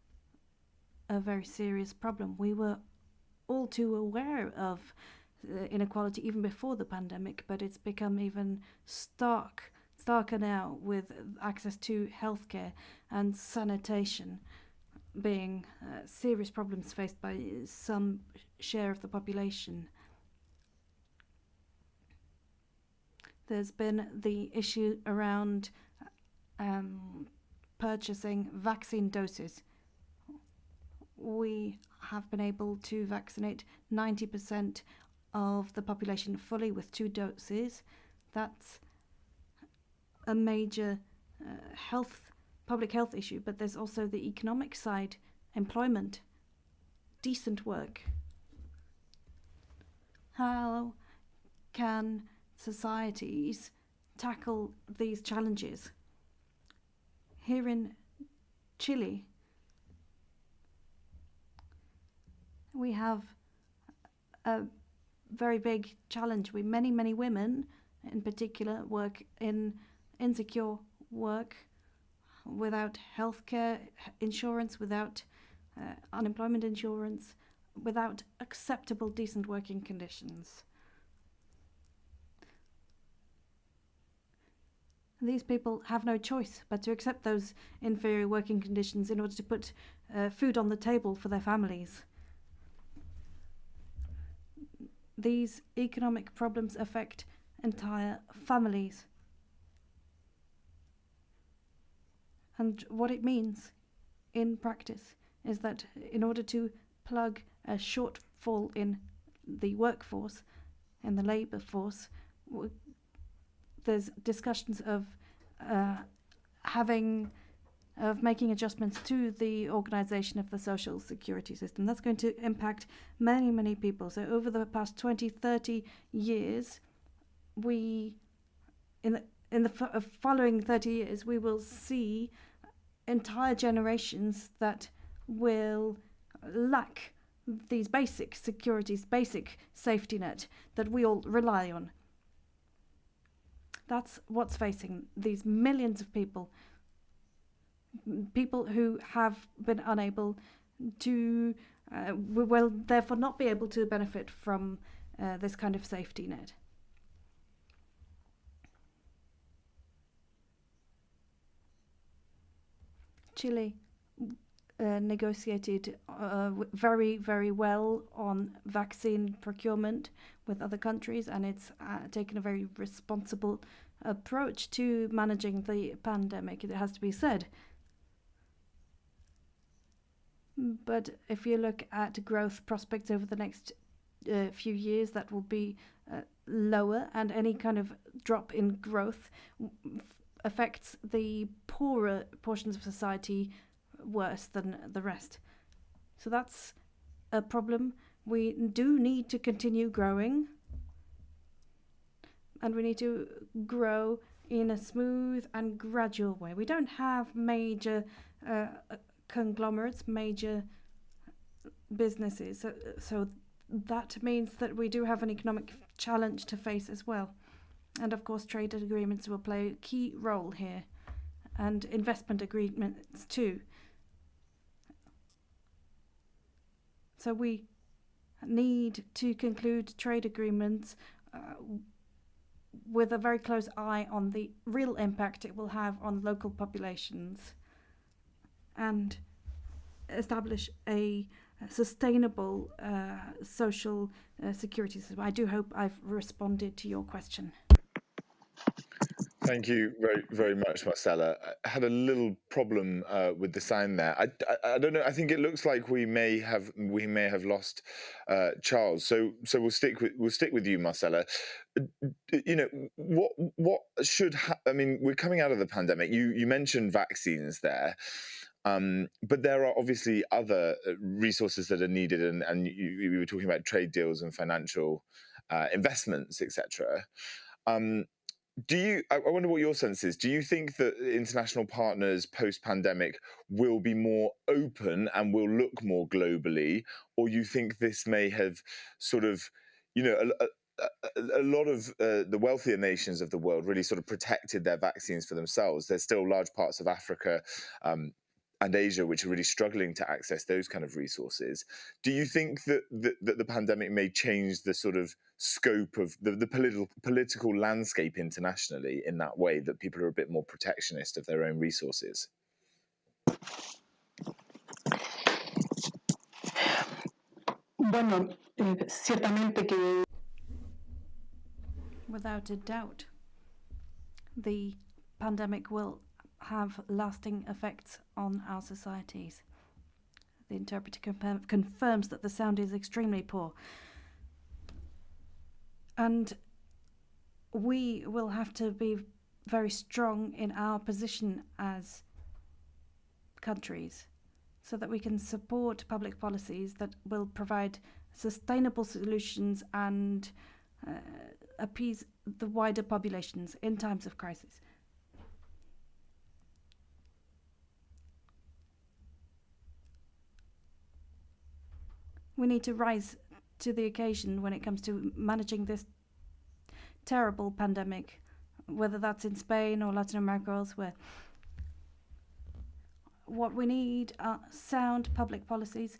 a very serious problem. We were all too aware of inequality even before the pandemic, but it's become even starker now, with access to healthcare and sanitation being serious problems faced by some share of the population. There's been the issue around purchasing vaccine doses. We have been able to vaccinate 90% of the population fully with 2 doses. That's a major public health issue, but there's also the economic side, employment, decent work. How can societies tackle these challenges? Here in Chile, we have a very big challenge. Many women in particular work in insecure work, without healthcare insurance, without unemployment insurance, without acceptable, decent working conditions. These people have no choice but to accept those inferior working conditions in order to put food on the table for their families. These economic problems affect entire families. And what it means in practice is that in order to plug a shortfall in the workforce, in the labour force, there's discussions of making adjustments to the organisation of the social security system. That's going to impact many, many people. So over the past 20, 30 years, in the following 30 years, we will see entire generations that will lack these basic securities, basic safety net that we all rely on. That's what's facing these millions of people who have been unable to, will therefore not be able to benefit from this kind of safety net. Chile negotiated very, very well on vaccine procurement with other countries, and it's taken a very responsible approach to managing the pandemic, it has to be said. But if you look at growth prospects over the next few years, that will be lower, and any kind of drop in growth affects the poorer portions of society worse than the rest. So that's a problem. We do need to continue growing, and we need to grow in a smooth and gradual way. We don't have major conglomerates, major businesses, so that means that we do have an economic challenge to face as well. And of course, trade agreements will play a key role here, and investment agreements too. So we need to conclude trade agreements with a very close eye on the real impact it will have on local populations, and establish a sustainable social security system. I do hope I've responded to your question. Thank you very, very much, Marcela. I had a little problem with the sound there. I don't know. I think it looks like we may have lost Charles. So we'll stick with you, Marcela. You know, what should I mean, we're coming out of the pandemic. You mentioned vaccines there. But there are obviously other resources that are needed, and we were talking about trade deals and financial investments, etc. I wonder what your sense is. Do you think that international partners post-pandemic will be more open and will look more globally, or you think this may have sort of, you know, a lot of the wealthier nations of the world really sort of protected their vaccines for themselves? There's still large parts of Africa and Asia which are really struggling to access those kind of resources. Do you think that the pandemic may change the sort of scope of the political landscape internationally in that way, that people are a bit more protectionist of their own resources? Bueno, ciertamente que... Without a doubt, the pandemic will have lasting effects on our societies. The interpreter confirms that the sound is extremely poor. And we will have to be very strong in our position as countries so that we can support public policies that will provide sustainable solutions and appease the wider populations in times of crisis. We need to rise to the occasion when it comes to managing this terrible pandemic, whether that's in Spain or Latin America or elsewhere. what we need are sound public policies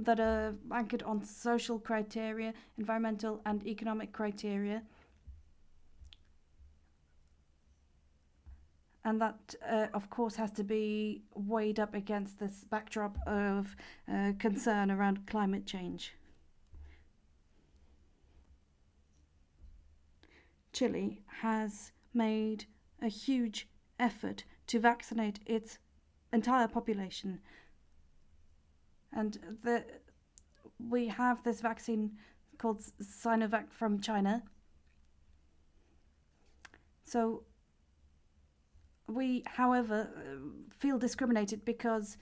that are anchored on social criteria, environmental and economic criteria. And that, of course, has to be weighed up against this backdrop of concern around climate change. Chile has made a huge effort to vaccinate its entire population. And we have this vaccine called Sinovac from China. So we, however, feel discriminated because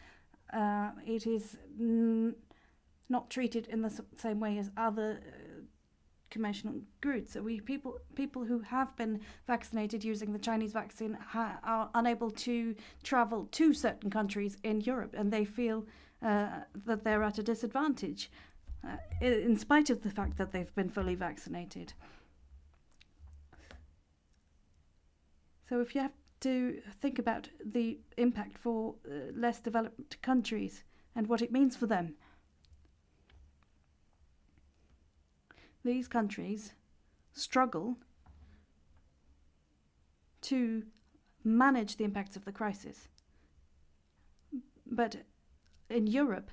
it is not treated in the same way as other conventional groups. So people who have been vaccinated using the Chinese vaccine are unable to travel to certain countries in Europe, and they feel that they're at a disadvantage in spite of the fact that they've been fully vaccinated. So if you have to think about the impact for less developed countries and what it means for them, these countries struggle to manage the impacts of the crisis. But in Europe,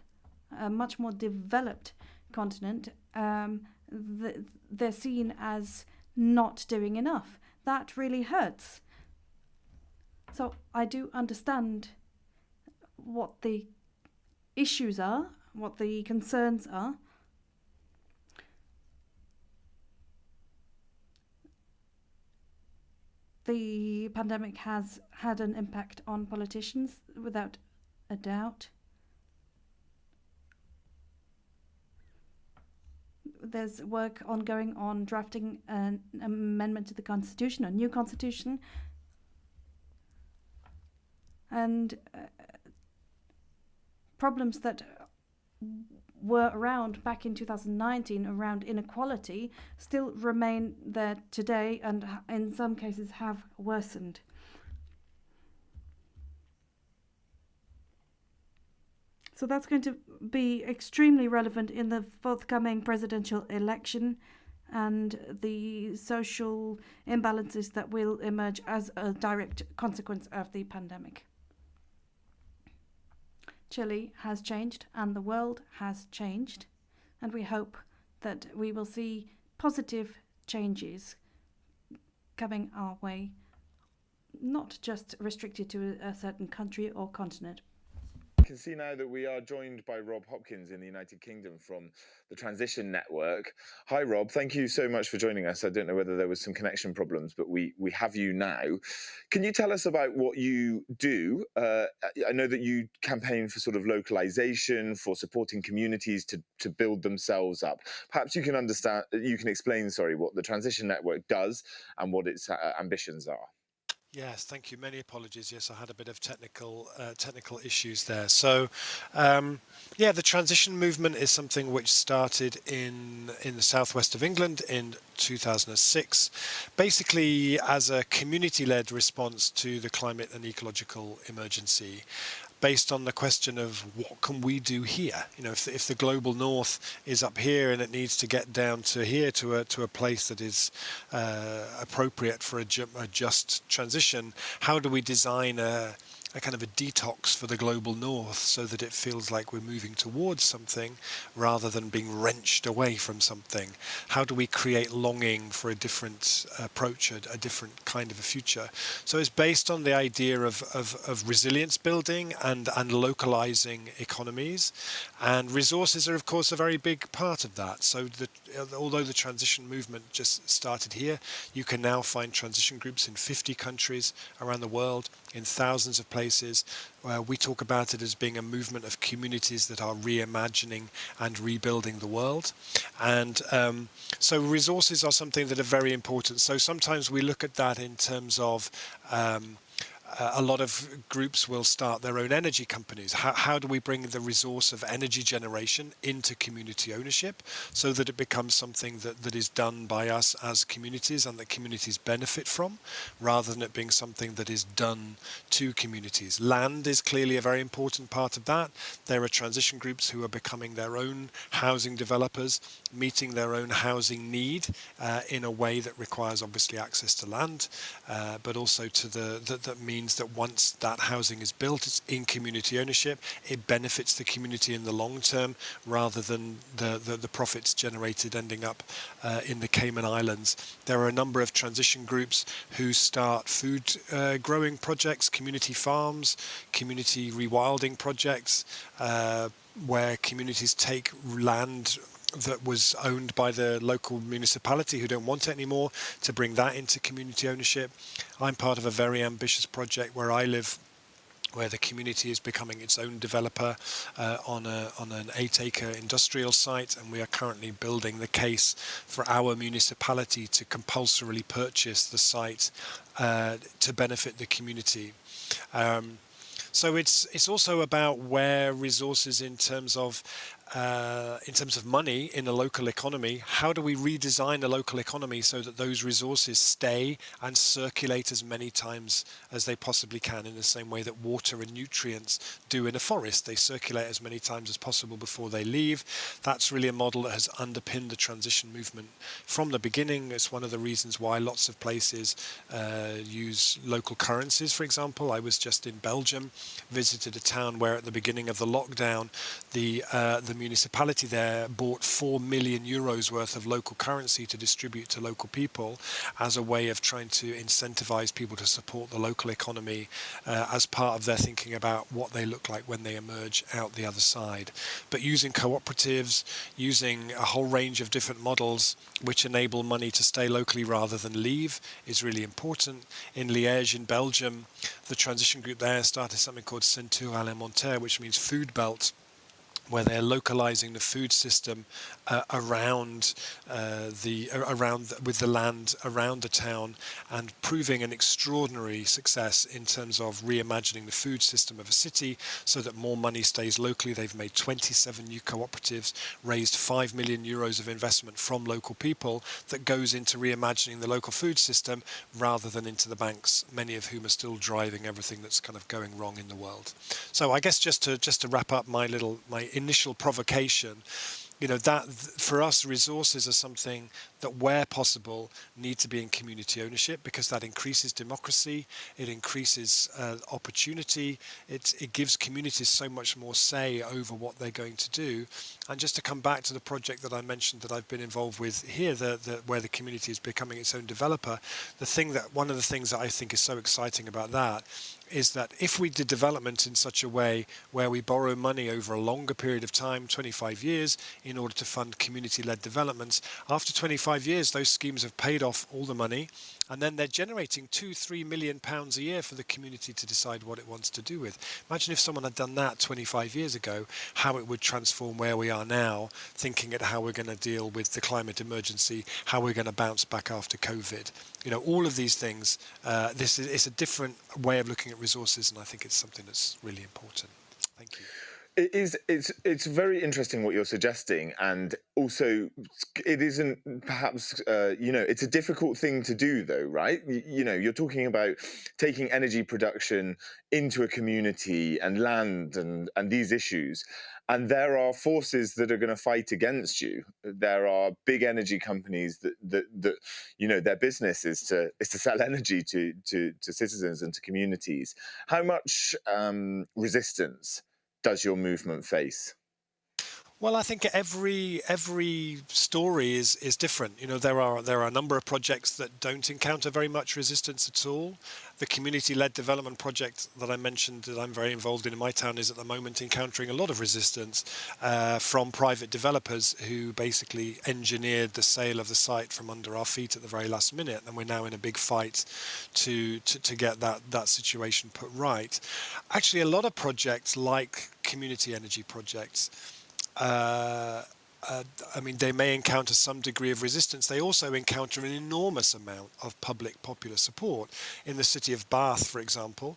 a much more developed continent, they're seen as not doing enough. That really hurts. So I do understand what the issues are, what the concerns are. The pandemic has had an impact on politicians, without a doubt. There's work ongoing on drafting an amendment to the constitution, a new constitution. And problems that were around back in 2019 around inequality still remain there today, and in some cases have worsened. So that's going to be extremely relevant in the forthcoming presidential election and the social imbalances that will emerge as a direct consequence of the pandemic. Chile has changed and the world has changed, and we hope that we will see positive changes coming our way, not just restricted to a certain country or continent. I can see now that we are joined by Rob Hopkins in the United Kingdom from the Transition Network. Hi, Rob. Thank you so much for joining us. I don't know whether there was some connection problems, but we have you now. Can you tell us about what you do? I know that you campaign for sort of localization, for supporting communities to build themselves up. Perhaps you can explain, what the Transition Network does and what its ambitions are. Yes, thank you. Many apologies. Yes, I had a bit of technical issues there. So, the transition movement is something which started in the southwest of England in 2006, basically as a community-led response to the climate and ecological emergency, based on the question of what can we do here? You know, if the global north is up here and it needs to get down to here to a place that is appropriate for a just transition, how do we design a kind of a detox for the global north so that it feels like we're moving towards something rather than being wrenched away from something? How do we create longing for a different approach, a different kind of a future? So it's based on the idea of resilience building and localizing economies, and resources are of course a very big part of that. So although the transition movement just started here, you can now find transition groups in 50 countries around the world, in thousands of places. We talk about it as being a movement of communities that are reimagining and rebuilding the world. And so resources are something that are very important. So sometimes we look at that in terms of a lot of groups will start their own energy companies. How do we bring the resource of energy generation into community ownership so that it becomes something that is done by us as communities and that communities benefit from, rather than it being something that is done to communities? Land is clearly a very important part of that. There are transition groups who are becoming their own housing developers, meeting their own housing need in a way that requires obviously access to land, but also to that means that once that housing is built, it's in community ownership, it benefits the community in the long term, rather than the profits generated ending up in the Cayman Islands. There are a number of transition groups who start food growing projects, community farms, community rewilding projects, where communities take land that was owned by the local municipality who don't want it anymore to bring that into community ownership. I'm part of a very ambitious project where I live, where the community is becoming its own developer on an 8-acre industrial site, and we are currently building the case for our municipality to compulsorily purchase the site to benefit the community. So it's also about where resources in terms of money in a local economy, how do we redesign the local economy so that those resources stay and circulate as many times as they possibly can, in the same way that water and nutrients do in a forest. They circulate as many times as possible before they leave. That's really a model that has underpinned the transition movement from the beginning. It's one of the reasons why lots of places use local currencies, for example. I was just in Belgium, visited a town where at the beginning of the lockdown, the municipality there bought 4 million euros worth of local currency to distribute to local people as a way of trying to incentivize people to support the local economy as part of their thinking about what they look like when they emerge out the other side. But using cooperatives, using a whole range of different models which enable money to stay locally rather than leave is really important. In Liège in Belgium, the transition group there started something called Ceinture Alimentaire, which means food belt, where they're localizing the food system with the land around the town, and proving an extraordinary success in terms of reimagining the food system of a city so that more money stays locally. They've made 27 new cooperatives, raised 5 million euros of investment from local people that goes into reimagining the local food system rather than into the banks, many of whom are still driving everything that's kind of going wrong in the world. So I guess just to wrap up my initial provocation, that for us, resources are something that, where possible, need to be in community ownership, because that increases democracy, it increases opportunity, it gives communities so much more say over what they're going to do. And just to come back to the project that I mentioned that I've been involved with here, where the community is becoming its own developer, one of the things that I think is so exciting about that is that if we did development in such a way where we borrow money over a longer period of time, 25 years, in order to fund community-led developments, after 25 years, those schemes have paid off all the money, and then they're generating £2-3 million a year for the community to decide what it wants to do with. Imagine if someone had done that 25 years ago, how it would transform where we are now, thinking at how we're going to deal with the climate emergency, how we're going to bounce back after COVID. All of these things, it's a different way of looking at resources, and I think it's something that's really important. Thank you. It's very interesting what you're suggesting, and also it isn't perhaps it's a difficult thing to do, though, right? You're talking about taking energy production into a community and land and these issues, and there are forces that are going to fight against you. There are big energy companies that their business is to sell energy to citizens and to communities. How much resistance does your movement face? Well, I think every story is different. There are a number of projects that don't encounter very much resistance at all. The community-led development project that I mentioned that I'm very involved in my town is at the moment encountering a lot of resistance from private developers who basically engineered the sale of the site from under our feet at the very last minute, and we're now in a big fight to get that situation put right. Actually, a lot of projects like community energy projects I mean, they may encounter some degree of resistance. They also encounter an enormous amount of public popular support. In the city of Bath, for example,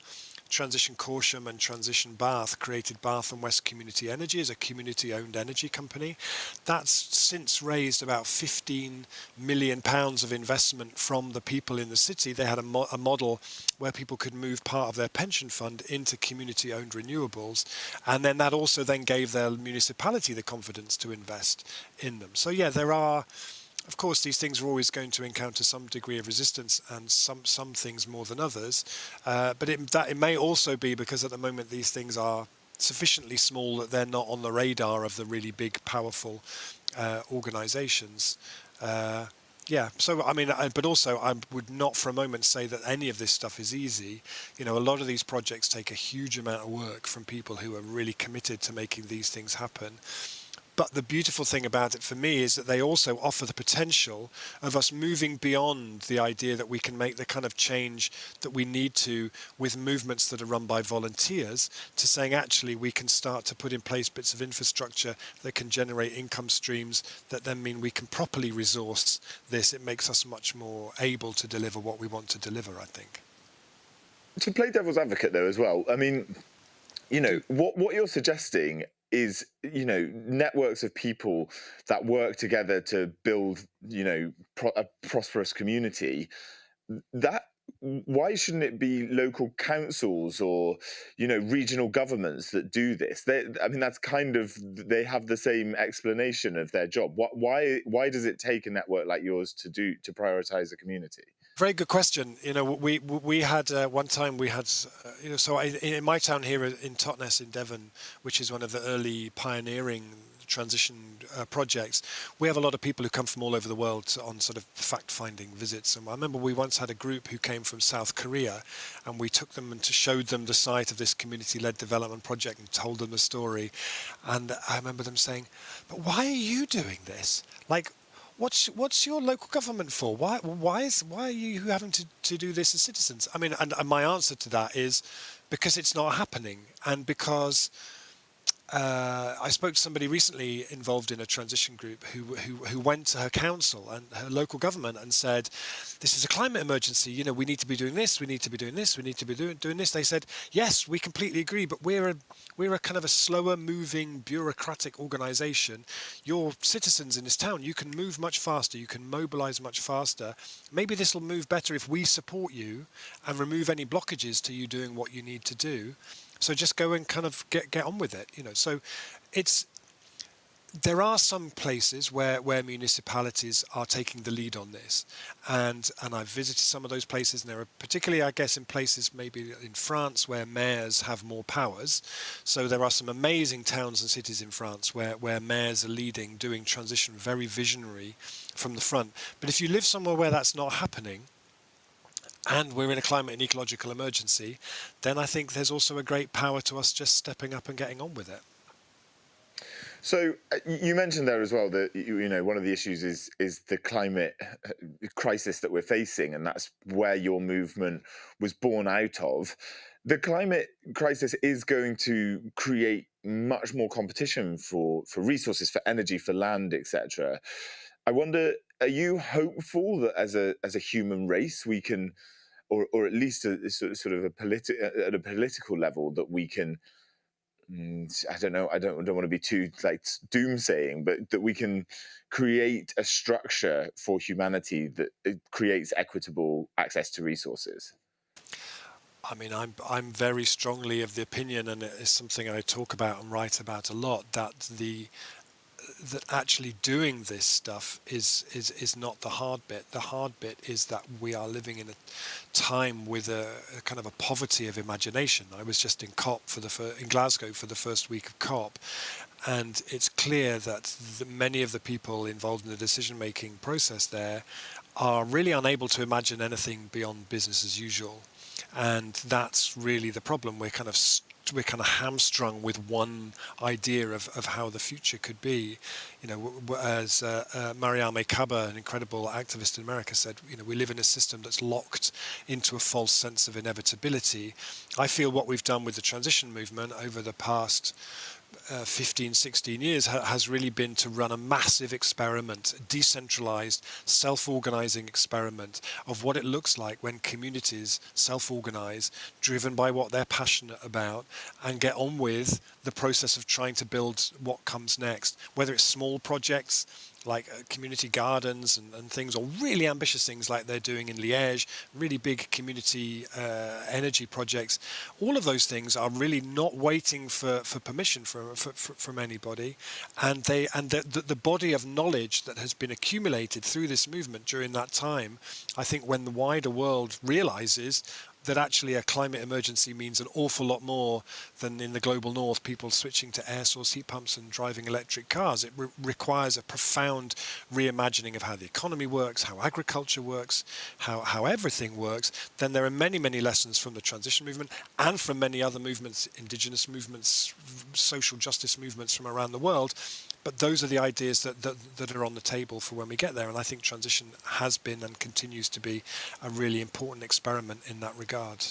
Transition Corsham and Transition Bath created Bath and West Community Energy as a community-owned energy company. That's since raised about £15 million of investment from the people in the city. They had a model where people could move part of their pension fund into community-owned renewables, and then that also then gave their municipality the confidence to invest in them. So yeah, there are, of course, these things are always going to encounter some degree of resistance, and some things more than others. But it may also be because at the moment these things are sufficiently small that they're not on the radar of the really big, powerful organisations. Yeah, so I mean, but also I would not for a moment say that any of this stuff is easy. You know, a lot of these projects take a huge amount of work from people who are really committed to making these things happen. But the beautiful thing about it for me is that they also offer the potential of us moving beyond the idea that we can make the kind of change that we need to with movements that are run by volunteers, to saying actually we can start to put in place bits of infrastructure that can generate income streams that then mean we can properly resource this. It makes us much more able to deliver what we want to deliver, I think. To play devil's advocate though as well, I mean, you know, what you're suggesting is, you know, networks of people that work together to build, you know, a prosperous community. That, why shouldn't it be local councils or, you know, regional governments that do this? I mean, that's kind of, they have the same explanation of their job. Why does it take a network like yours to prioritise a community? Very good question. You know, we had one time we had, you know, so in my town here in Totnes in Devon, which is one of the early pioneering transition projects, we have a lot of people who come from all over the world on sort of fact-finding visits. And I remember we once had a group who came from South Korea, and we took them and showed them the site of this community-led development project and told them the story. And I remember them saying, "But why are you doing this? Like, what's your local government for? Why are you having to do this as citizens?" I mean, and my answer to that is because it's not happening, and because I spoke to somebody recently involved in a transition group who went to her council and her local government and said, "This is a climate emergency. You know, we need to be doing this. We need to be doing this. We need to be doing this." They said, "Yes, we completely agree, but we're a kind of a slower moving bureaucratic organisation. Your citizens in this town, you can move much faster. You can mobilise much faster. Maybe this will move better if we support you and remove any blockages to you doing what you need to do. So just go and kind of get on with it, you know." So there are some places where municipalities are taking the lead on this, and I've visited some of those places, and there are particularly, I guess, in places maybe in France where mayors have more powers. So there are some amazing towns and cities in France where mayors are leading, doing transition, very visionary from the front. But if you live somewhere where that's not happening, and we're in a climate and ecological emergency, then I think there's also a great power to us just stepping up and getting on with it. So you mentioned there as well that, you know, one of the issues is the climate crisis that we're facing, and that's where your movement was born out of. The climate crisis is going to create much more competition for resources, for energy, for land, etc. I wonder, are you hopeful that as a human race we can, or at least sort of at a political level, that we can, I don't know, I don't want to be too like doomsaying, but that we can create a structure for humanity that creates equitable access to resources? I mean, I'm very strongly of the opinion, and it's something I talk about and write about a lot, that actually doing this stuff is not the hard bit. The hard bit is that we are living in a time with a kind of a poverty of imagination. I was just in COP in Glasgow for the first week of COP, and it's clear that many of the people involved in the decision-making process there are really unable to imagine anything beyond business as usual, and that's really the problem. We're kind of hamstrung with one idea of how the future could be. You know, as Mariame Kaba, an incredible activist in America, said, you know, we live in a system that's locked into a false sense of inevitability. I feel what we've done with the transition movement over the past 15, 16 years has really been to run a massive experiment, decentralized, self-organizing experiment of what it looks like when communities self-organize, driven by what they're passionate about, and get on with the process of trying to build what comes next, whether it's small projects like community gardens and things, or really ambitious things like they're doing in Liège, really big community energy projects. All of those things are really not waiting for permission from anybody, and the body of knowledge that has been accumulated through this movement during that time, I think when the wider world realizes that actually a climate emergency means an awful lot more than in the global north, people switching to air source heat pumps and driving electric cars. It requires a profound reimagining of how the economy works, how agriculture works, how everything works. Then there are many, many lessons from the transition movement and from many other movements, indigenous movements, social justice movements from around the world. But those are the ideas that are on the table for when we get there. And I think transition has been and continues to be a really important experiment in that regard.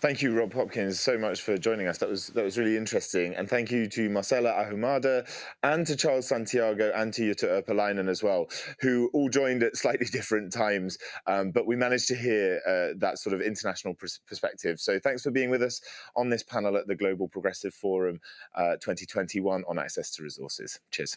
Thank you, Rob Hopkins, so much for joining us. That was really interesting. And thank you to Marcela Ahumada and to Charles Santiago and to Jutta Urpilainen as well, who all joined at slightly different times. But we managed to hear that sort of international perspective. So thanks for being with us on this panel at the Global Progressive Forum 2021 on access to resources. Cheers.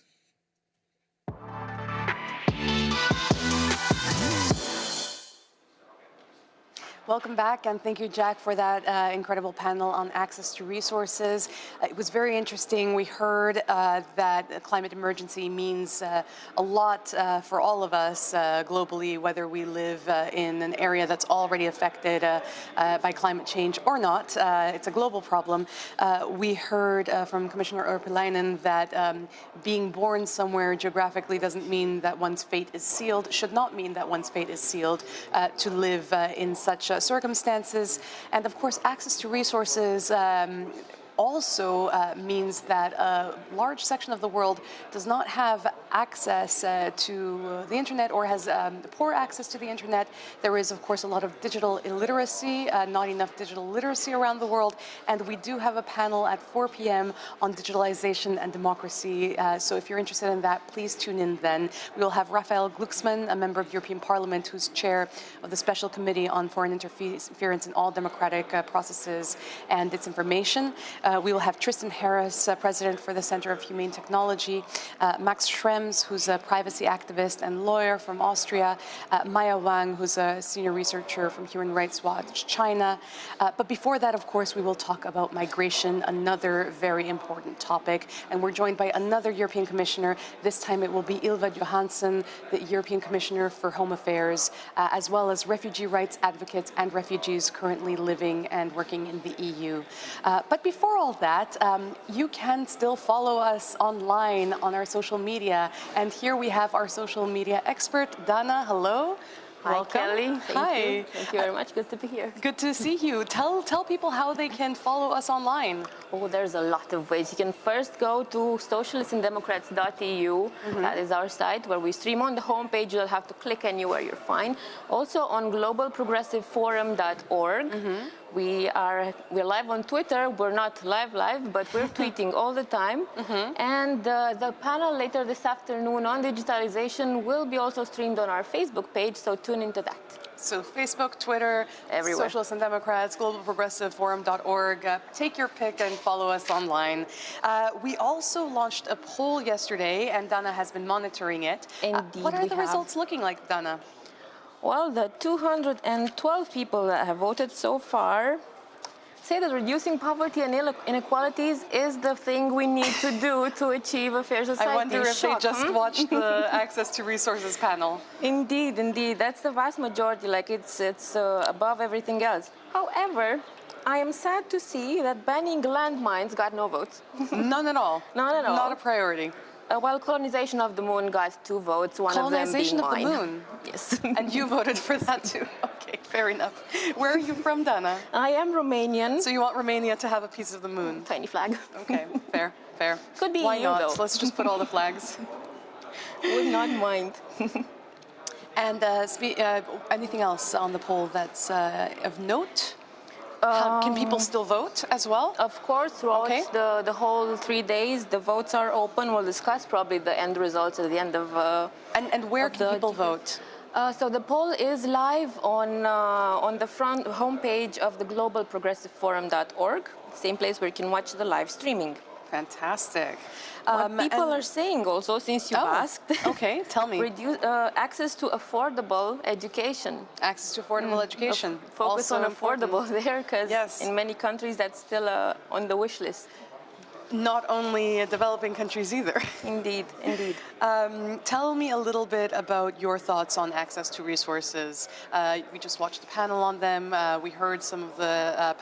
Welcome back, and thank you, Jack, for that incredible panel on access to resources. It was very interesting. We heard that a climate emergency means a lot for all of us globally, whether we live in an area that's already affected by climate change or not. It's a global problem. We heard from Commissioner Urpilainen that being born somewhere geographically doesn't mean that one's fate is sealed, should not mean that one's fate is sealed to live in such circumstances. And of course, access to resources also means that a large section of the world does not have access to the internet or has poor access to the internet. There is, of course, a lot of digital illiteracy, not enough digital literacy around the world. And we do have a panel at 4 p.m. on digitalization and democracy. So if you're interested in that, please tune in then. We will have Raphael Glucksmann, a member of the European Parliament, who's chair of the Special Committee on Foreign Interference in all democratic processes and its information. We will have Tristan Harris, president for the Center of Humane Technology, Max Schrems, who's a privacy activist and lawyer from Austria, Maya Wang, who's a senior researcher from Human Rights Watch China. But before that, of course, we will talk about migration, another very important topic. And we're joined by another European Commissioner. This time it will be Ylva Johansson, the European Commissioner for Home Affairs, as well as refugee rights advocates and refugees currently living and working in the EU. But before all that, you can still follow us online on our social media. And here we have our social media expert, Dana. Hello. Hi, Welcome. Kelly. Hi. Thank you very much. Good to be here. Good to see you. Tell people how they can follow us online. Oh, there's a lot of ways. You can first go to socialistsandemocrats.eu. That is our site where we stream on the homepage. You'll have to click anywhere, you're fine. Also on globalprogressiveforum.org. We're live on Twitter. We're not live, but we're tweeting all the time. And the panel later this afternoon on digitalization will be also streamed on our Facebook page, so tune into that. So Facebook, Twitter, everywhere. Socialists and Democrats, globalprogressiveforum.org. Take your pick and follow us online. We also launched a poll yesterday, and Dana has been monitoring it. Indeed, what are the results looking like, Dana? Well, the 212 people that have voted so far say that reducing poverty and inequalities is the thing we need to do to achieve a fair society. I wonder if they just watched the Access to Resources panel. Indeed. That's the vast majority. Like it's above everything else. However, I am sad to see that banning landmines got no votes. None at all. None at all. Not a priority. Well, colonization of the moon got 2 votes, one of them being mine. Colonization of the moon? Yes. And you voted for that too? Okay, fair enough. Where are you from, Dana? I am Romanian. So you want Romania to have a piece of the moon? Tiny flag. Okay, fair. Could be Why EU, not? though. Let's just put all the flags. Would not mind. And anything else on the poll that's of note? Can people still vote as well? Of course, throughout Okay. the whole 3 days, the votes are open. We'll discuss probably the end results at the end of. And where can people vote? So the poll is live on the front homepage of the globalprogressiveforum.org, same place where you can watch the live streaming. Fantastic. What people are saying also, since you asked. Okay, tell me. Reduce access to affordable education. Access to affordable education. Focus Also on affordable important. there, because Yes. in many countries that's still on the wish list. Not only developing countries either. Indeed, indeed. Tell me a little bit about your thoughts on access to resources. We just watched the panel on them. We heard some of the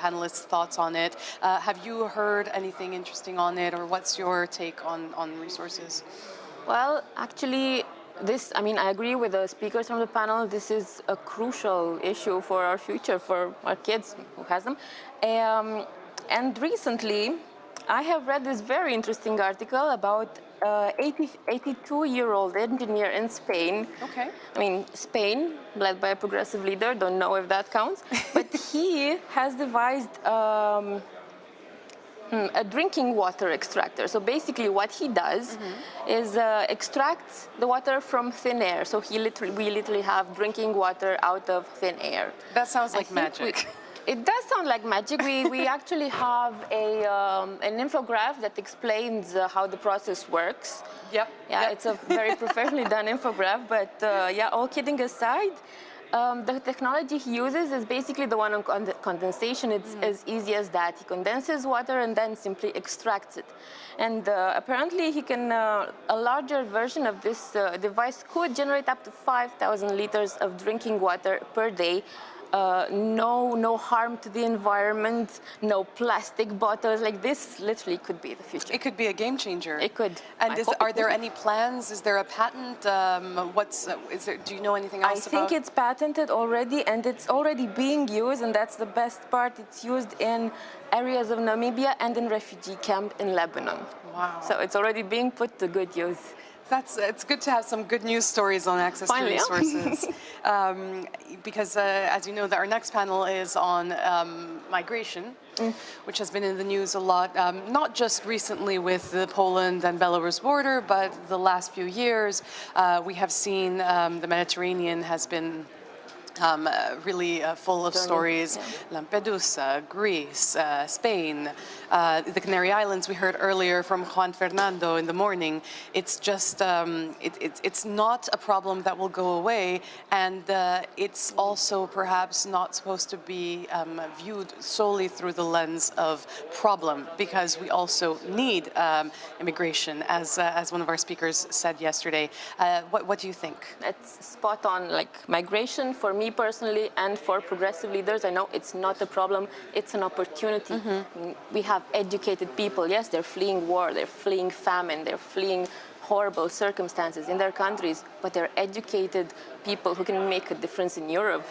panelists' thoughts on it. Have you heard anything interesting on it, or what's your take on resources? Well, actually, I agree with the speakers from the panel. This is a crucial issue for our future, for our kids who has them. And recently, I have read this very interesting article about 82-year-old engineer in Spain. Okay. I mean, Spain, led by a progressive leader, don't know if that counts, but he has devised a drinking water extractor. So basically what he does is extracts the water from thin air. So we literally have drinking water out of thin air. That sounds like magic. It does sound like magic. We actually have an infographic that explains how the process works. Yep. Yeah, it's a very professionally done infographic, but all kidding aside, the technology he uses is basically the one on condensation. It's as easy as that. He condenses water and then simply extracts it. And apparently he can, a larger version of this device could generate up to 5,000 liters of drinking water per day. No harm to the environment, no plastic bottles. Like this literally could be the future. It could be a game changer. It could. And are there any plans? Is there a patent? Do you know anything else I think about? it's patented already, and it's already being used, and that's the best part. It's used in areas of Namibia and in refugee camp in Lebanon. Wow. So it's already being put to good use. It's good to have some good news stories on access Finally, to resources. Because, as you know, our next panel is on migration, which has been in the news a lot, not just recently with the Poland and Belarus border, but the last few years. We have seen the Mediterranean has been really full of stories. Lampedusa, Greece, Spain, the Canary Islands we heard earlier from Juan Fernando in the morning. It's just, it's not a problem that will go away, and it's also perhaps not supposed to be viewed solely through the lens of problem, because we also need immigration, as one of our speakers said yesterday. What do you think? It's spot on. Like migration, for me personally and for progressive leaders, I know it's not a problem, it's an opportunity. We have educated people. Yes, they're fleeing war, they're fleeing famine, they're fleeing horrible circumstances in their countries, but they're educated people who can make a difference in Europe.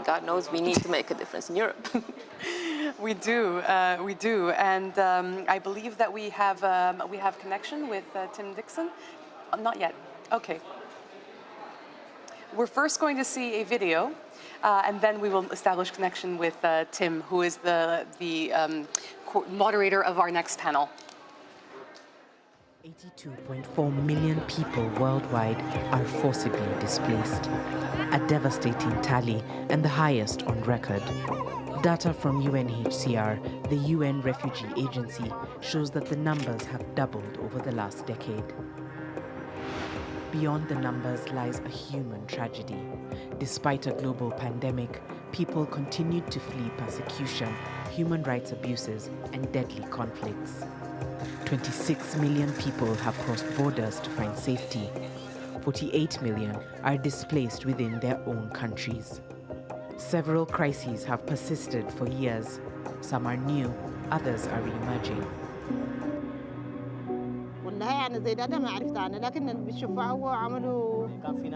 God knows we need to make a difference in Europe. We do, and I believe that we have connection with Tim Dixon. Not yet. Okay. We're first going to see a video, and then we will establish connection with Tim, who is the moderator of our next panel. 82.4 million people worldwide are forcibly displaced, a devastating tally and the highest on record. Data from UNHCR, the UN Refugee Agency, shows that the numbers have doubled over the last decade. Beyond the numbers lies a human tragedy. Despite a global pandemic, people continued to flee persecution, human rights abuses, and deadly conflicts. 26 million people have crossed borders to find safety. 48 million are displaced within their own countries. Several crises have persisted for years. Some are new, others are emerging. والله أنا زي ده ما عرفت عنه لكن بشوفه هو عملوا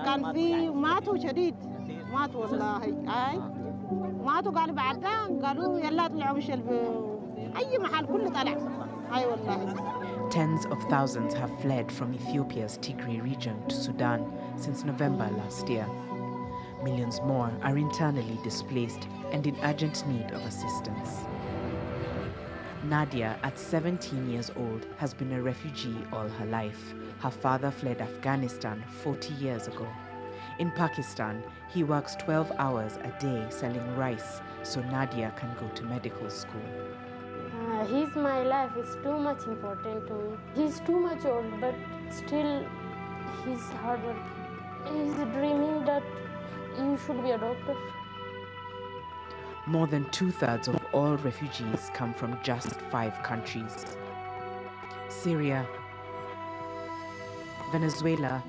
كان في ماتوا شديد ماتوا والله أي ماتوا قالوا بعد ده قالوا يلا طلعوا مش أي محل كله طلع أي والله. Tens of thousands have fled from Ethiopia's Tigray region to Sudan since November last year. Millions more are internally displaced and in urgent need of assistance. Nadia, at 17 years old, has been a refugee all her life. Her father fled Afghanistan 40 years ago. In Pakistan, he works 12 hours a day selling rice so Nadia can go to medical school. He's my life. It's too much important to me. He's too much old, but still he's hard work. He's dreaming that you should be a doctor. More than 2/3 of all refugees come from just 5 countries: Syria, Venezuela,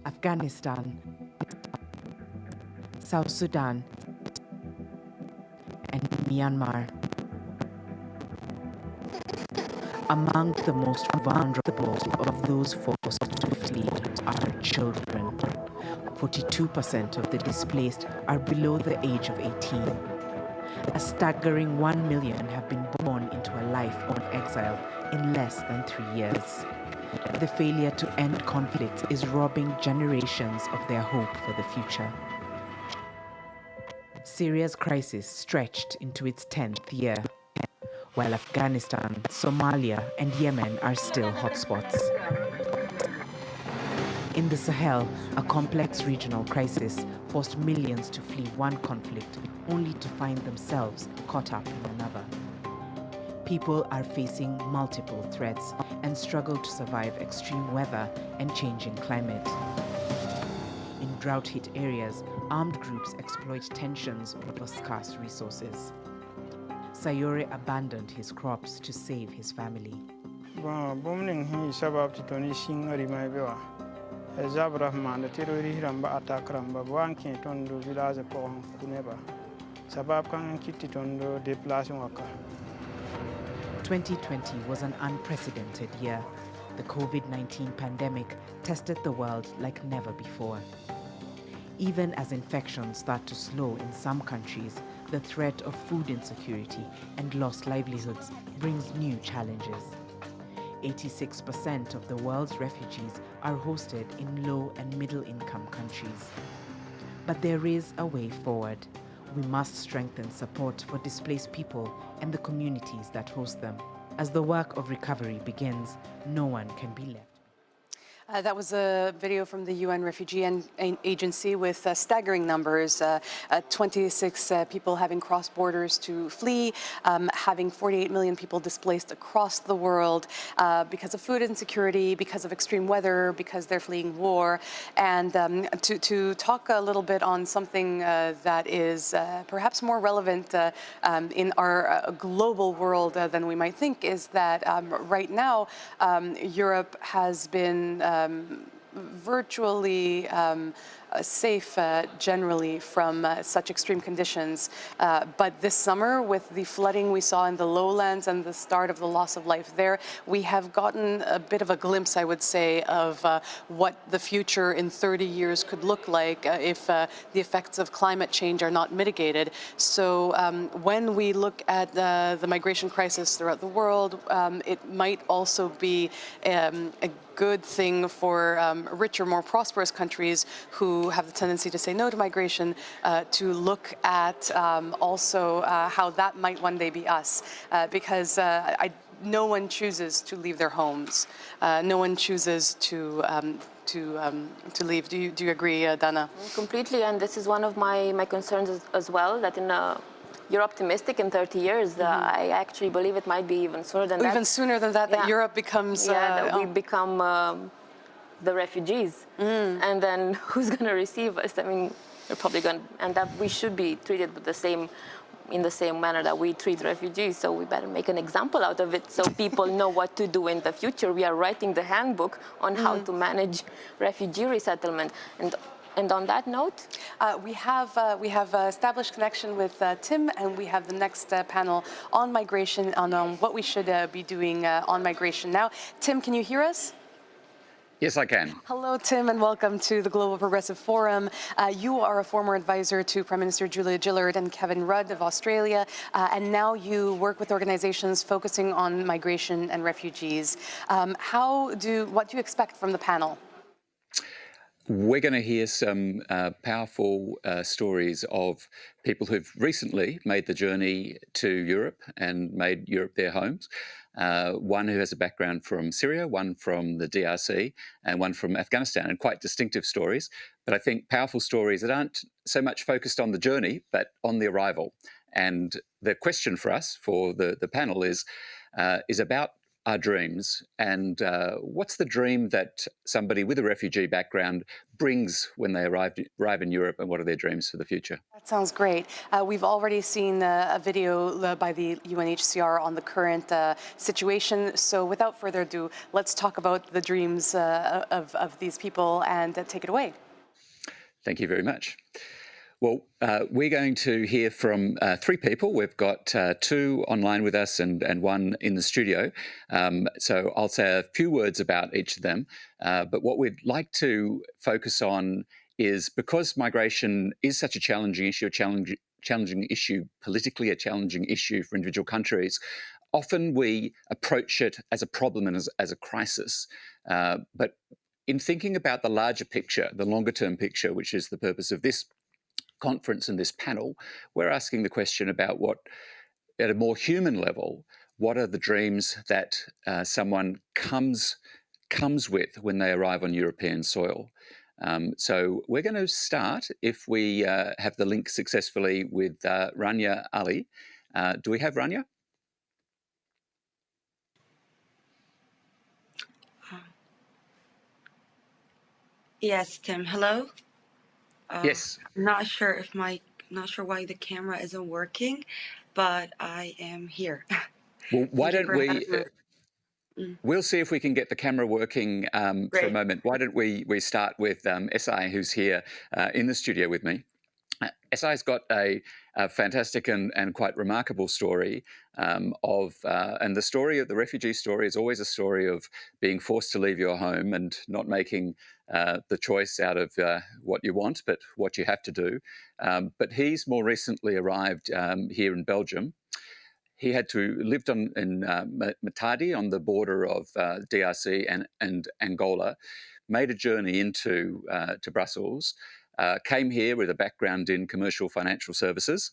Afghanistan, South Sudan, and Myanmar. Among the most vulnerable of those forced to flee are children. 42% of the displaced are below the age of 18. A staggering 1 million have been born into a life of exile in less than 3 years. The failure to end conflict is robbing generations of their hope for the future. Syria's crisis stretched into its 10th year, while Afghanistan, Somalia, and Yemen are still hotspots. In the Sahel, a complex regional crisis forced millions to flee one conflict, only to find themselves caught up in another. People are facing multiple threats and struggle to survive extreme weather and changing climate. In drought-hit areas, armed groups exploit tensions over scarce resources. Sayore abandoned his crops to save his family. Zabrahman, the terrorist Ramba attack Ramba, Wanki Tondo, Village Pong, Kuneba. Sabab Kang Kitty Tondo, de Plaswaka. 2020 was an unprecedented year. The COVID-19 pandemic tested the world like never before. Even as infections start to slow in some countries, the threat of food insecurity and lost livelihoods brings new challenges. 86% of the world's refugees are hosted in low and middle-income countries. But there is a way forward. We must strengthen support for displaced people and the communities that host them. As the work of recovery begins, no one can be left. That was a video from the UN Refugee Agency with staggering numbers, 26 people having crossed borders to flee, having 48 million people displaced across the world because of food insecurity, because of extreme weather, because they're fleeing war. And to talk a little bit on something that is perhaps more relevant in our global world than we might think is that right now Europe has been virtually safe generally from such extreme conditions. But this summer, with the flooding we saw in the lowlands and the start of the loss of life there, we have gotten a bit of a glimpse, I would say, of what the future in 30 years could look like if the effects of climate change are not mitigated. So when we look at the migration crisis throughout the world, it might also be a good thing for richer, more prosperous countries who have the tendency to say no to migration to look at also how that might one day be us, because no one chooses to leave their homes. No one chooses to leave. Do you agree, Dana? Completely, and this is one of my concerns as well, that you're optimistic in 30 years. I actually believe it might be even sooner than that. Even sooner than that, that Europe becomes... that we become the refugees. And then who's going to receive us? I mean, we're probably going to... And that we should be treated with in the same manner that we treat refugees. So we better make an example out of it so people know what to do in the future. We are writing the handbook on how to manage refugee resettlement. And on that note, we have established connection with Tim, and we have the next panel on migration, on what we should be doing on migration now. Tim, can you hear us? Yes, I can. Hello, Tim, and welcome to the Global Progressive Forum. You are a former advisor to Prime Minister Julia Gillard and Kevin Rudd of Australia, and now you work with organizations focusing on migration and refugees. What do you expect from the panel? we're going to hear some powerful stories of people who've recently made the journey to Europe and made Europe their homes. One who has a background from Syria, one from the DRC, and one from Afghanistan, and quite distinctive stories. But I think powerful stories that aren't so much focused on the journey, but on the arrival. And the question for us, for the panel, is about our dreams. And what's the dream that somebody with a refugee background brings when they arrive in Europe, and what are their dreams for the future? That sounds great. We've already seen a video by the UNHCR on the current situation. So without further ado, let's talk about the dreams of these people and take it away. Thank you very much. Well, we're going to hear from three people. We've got two online with us and one in the studio. So I'll say a few words about each of them. But what we'd like to focus on is, because migration is such a challenging issue, challenging issue politically, a challenging issue for individual countries, often we approach it as a problem and as a crisis. But in thinking about the larger picture, the longer term picture, which is the purpose of this conference and this panel, we're asking the question about what, at a more human level, what are the dreams that someone comes with when they arrive on European soil. So we're going to start, if we have the link successfully, with Rania Ali. Do we have Rania? Yes, Tim. Hello. Yes. Not sure why the camera isn't working, but I am here. Well, why Thank you don't for we? having me. We'll see if we can get the camera working for a Great. moment. Why don't we start with SI, who's here in the studio with me. SI's got a fantastic and quite remarkable story and the story of the refugee story is always a story of being forced to leave your home and not making the choice out of what you want, but what you have to do. But he's more recently arrived here in Belgium. He had to lived in Matadi on the border of DRC and Angola, made a journey into to Brussels, came here with a background in commercial financial services.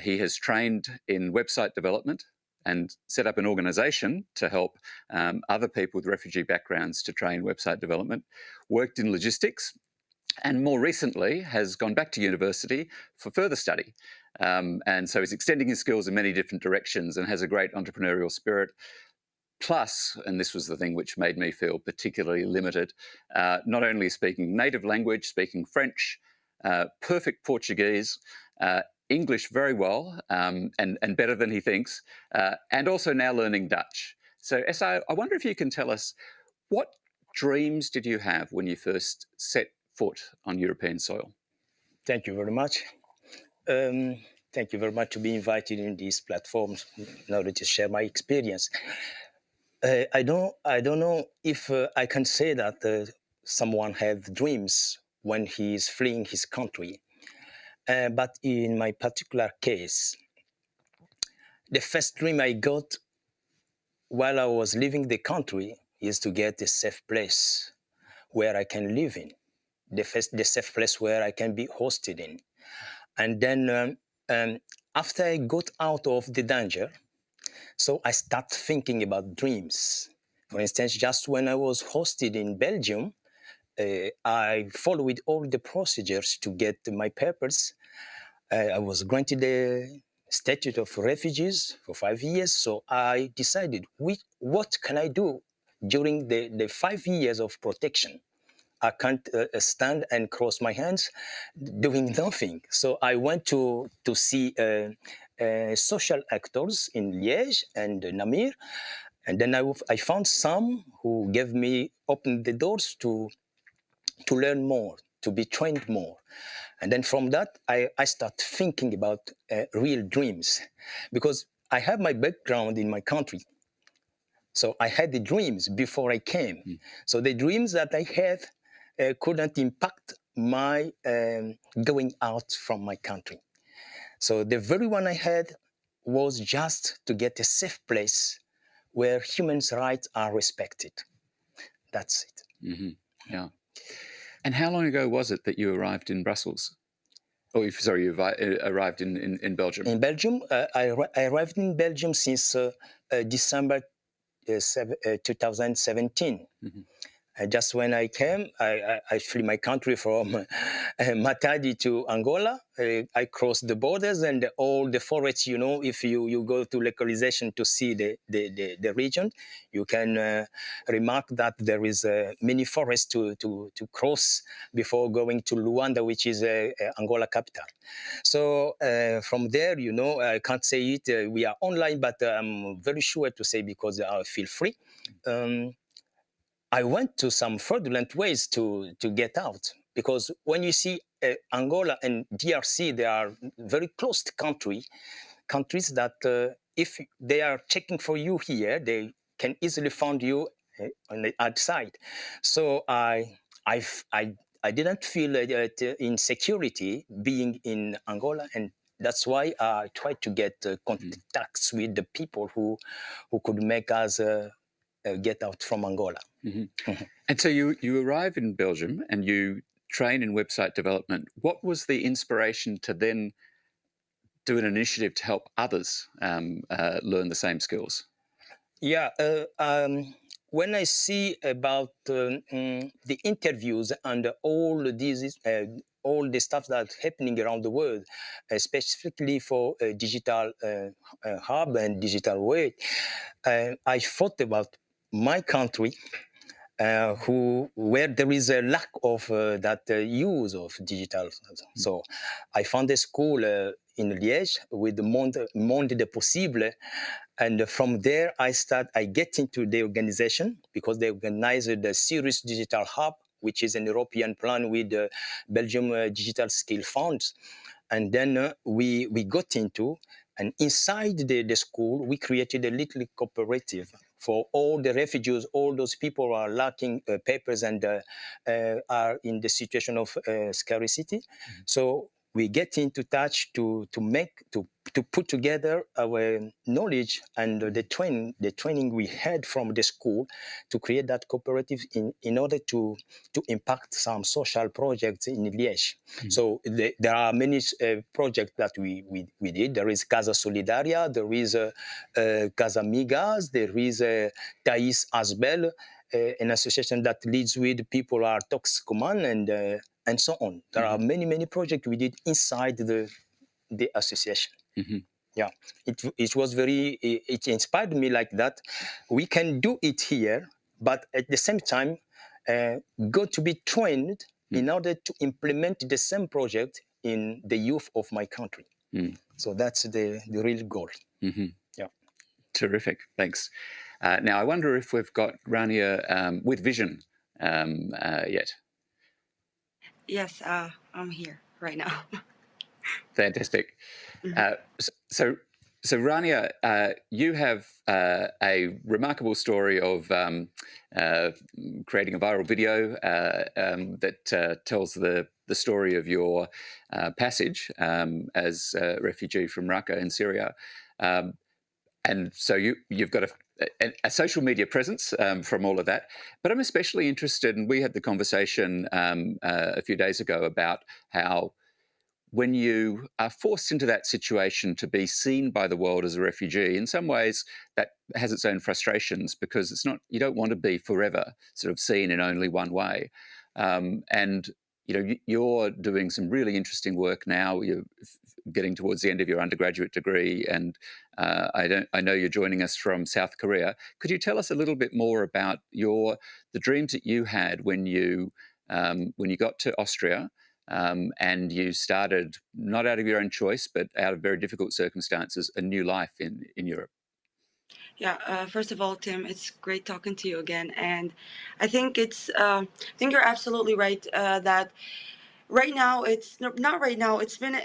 He has trained in website development and set up an organisation to help other people with refugee backgrounds to train website development, worked in logistics, and more recently has gone back to university for further study. And so he's extending his skills in many different directions and has a great entrepreneurial spirit. Plus, and this was the thing which made me feel particularly limited, not only speaking native language, speaking French, perfect Portuguese, English very well, and better than he thinks, and also now learning Dutch. So, SI, I wonder if you can tell us, what dreams did you have when you first set foot on European soil? Thank you very much. Thank you very much to be invited in these platforms in order to share my experience. I don't know if I can say that someone has dreams when he is fleeing his country. But in my particular case, the first dream I got while I was leaving the country is to get a safe place where I can live in, the safe place where I can be hosted in. And then after I got out of the danger, so I start thinking about dreams. For instance, just when I was hosted in Belgium, I followed all the procedures to get my papers. I was granted a statute of refugees for 5 years. So I decided, what can I do during the 5 years of protection? I can't stand and cross my hands doing nothing. So I went to see social actors in Liège and Namur. And then I found some who opened the doors to learn more, to be trained more. And then from that, I start thinking about real dreams, because I have my background in my country. So I had the dreams before I came. So the dreams that I had couldn't impact my going out from my country. So the very one I had was just to get a safe place where human rights are respected. That's it. Mm-hmm. Yeah. And how long ago was it that you arrived in Brussels? Oh, sorry, you arrived in Belgium. In Belgium, I arrived in Belgium since December 2017. Just when I came, I flew my country from Matadi to Angola. I crossed the borders and all the forests, you know, if you go to localization to see the region, you can remark that there is many forests to cross before going to Luanda, which is Angola capital. So from there, you know, I can't say it, we are online, but I'm very sure to say because I feel free. I went to some fraudulent ways to get out, because when you see Angola and DRC, they are very close countries that if they are checking for you here, they can easily find you on the outside. So I didn't feel insecurity being in Angola, and that's why I tried to get contacts with the people who could make us get out from Angola. And so you arrive in Belgium and you train in website development. What was the inspiration to then do an initiative to help others learn the same skills? Yeah, when I see about the interviews and all the stuff that's happening around the world, specifically for digital hub and digital way, I thought about my country, where there is a lack of that use of digital. So I found a school in Liège with the Monde des Possibles. And from there, I get into the organization because they organized the Cirrus Digital Hub, which is an European plan with the Belgium Digital Skill Funds. And then we got into, and inside the school, we created a little cooperative for all the refugees, all those people who are lacking papers and are in the situation of scarcity. So we get into touch to put together our knowledge and the training we had from the school to create that cooperative in order to impact some social projects in Liège. So there are many projects that we did. There is Casa Solidaria, there is Casa Migas, there is Thais Asbel, an association that leads with people who are toxicoman and so on. There are many projects we did inside the association. Yeah, it was it inspired me like that. We can do it here, but at the same time, got to be trained in order to implement the same project in the youth of my country. So that's the real goal. Yeah. Terrific, thanks. Now, I wonder if we've got Rania with Vision yet. Yes, I'm here right now. Fantastic. So Rania, you have a remarkable story of creating a viral video that tells the story of your passage as a refugee from Raqqa in Syria. And so you've got a social media presence from all of that. But I'm especially interested, and we had the conversation a few days ago about how when you are forced into that situation to be seen by the world as a refugee, in some ways that has its own frustrations, because it's not, you don't want to be forever sort of seen in only one way. And you know, you're doing some really interesting work now. You're getting towards the end of your undergraduate degree, and I know you're joining us from South Korea. Could you tell us a little bit more about the dreams that you had when you got to Austria? And you started, not out of your own choice, but out of very difficult circumstances, a new life in Europe. Yeah, first of all, Tim, it's great talking to you again. And I think I think you're absolutely right that right now, not right now, it's been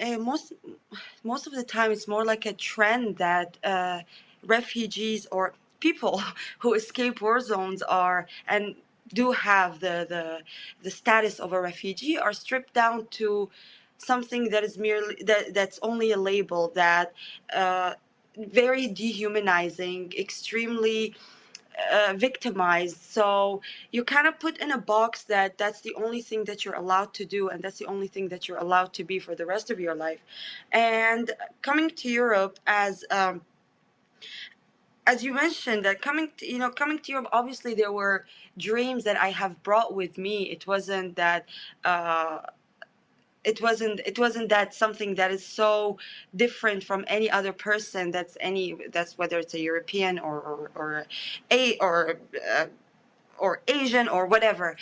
most of the time, it's more like a trend that refugees or people who escape war zones and do have the status of a refugee are stripped down to something that is merely that's only a label that very dehumanizing, extremely victimized. So you kind of put in a box that that's the only thing that you're allowed to do, and that's the only thing that you're allowed to be for the rest of your life. And coming to Europe, as you mentioned, that coming to Europe, obviously there were dreams that I have brought with me. It wasn't that. It wasn't that something that is so different from any other person that's whether it's a European or Asian or whatever.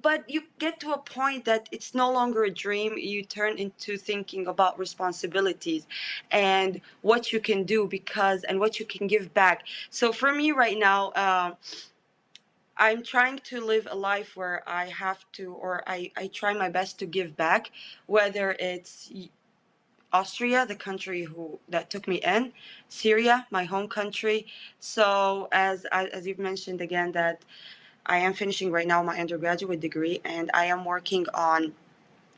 But you get to a point that it's no longer a dream. You turn into thinking about responsibilities and what you can do and what you can give back. So for me right now, I'm trying to live a life where I have to, or I try my best to give back, whether it's Austria, the country that took me in, Syria, my home country. So as you've mentioned again, that I am finishing right now my undergraduate degree, and I am working on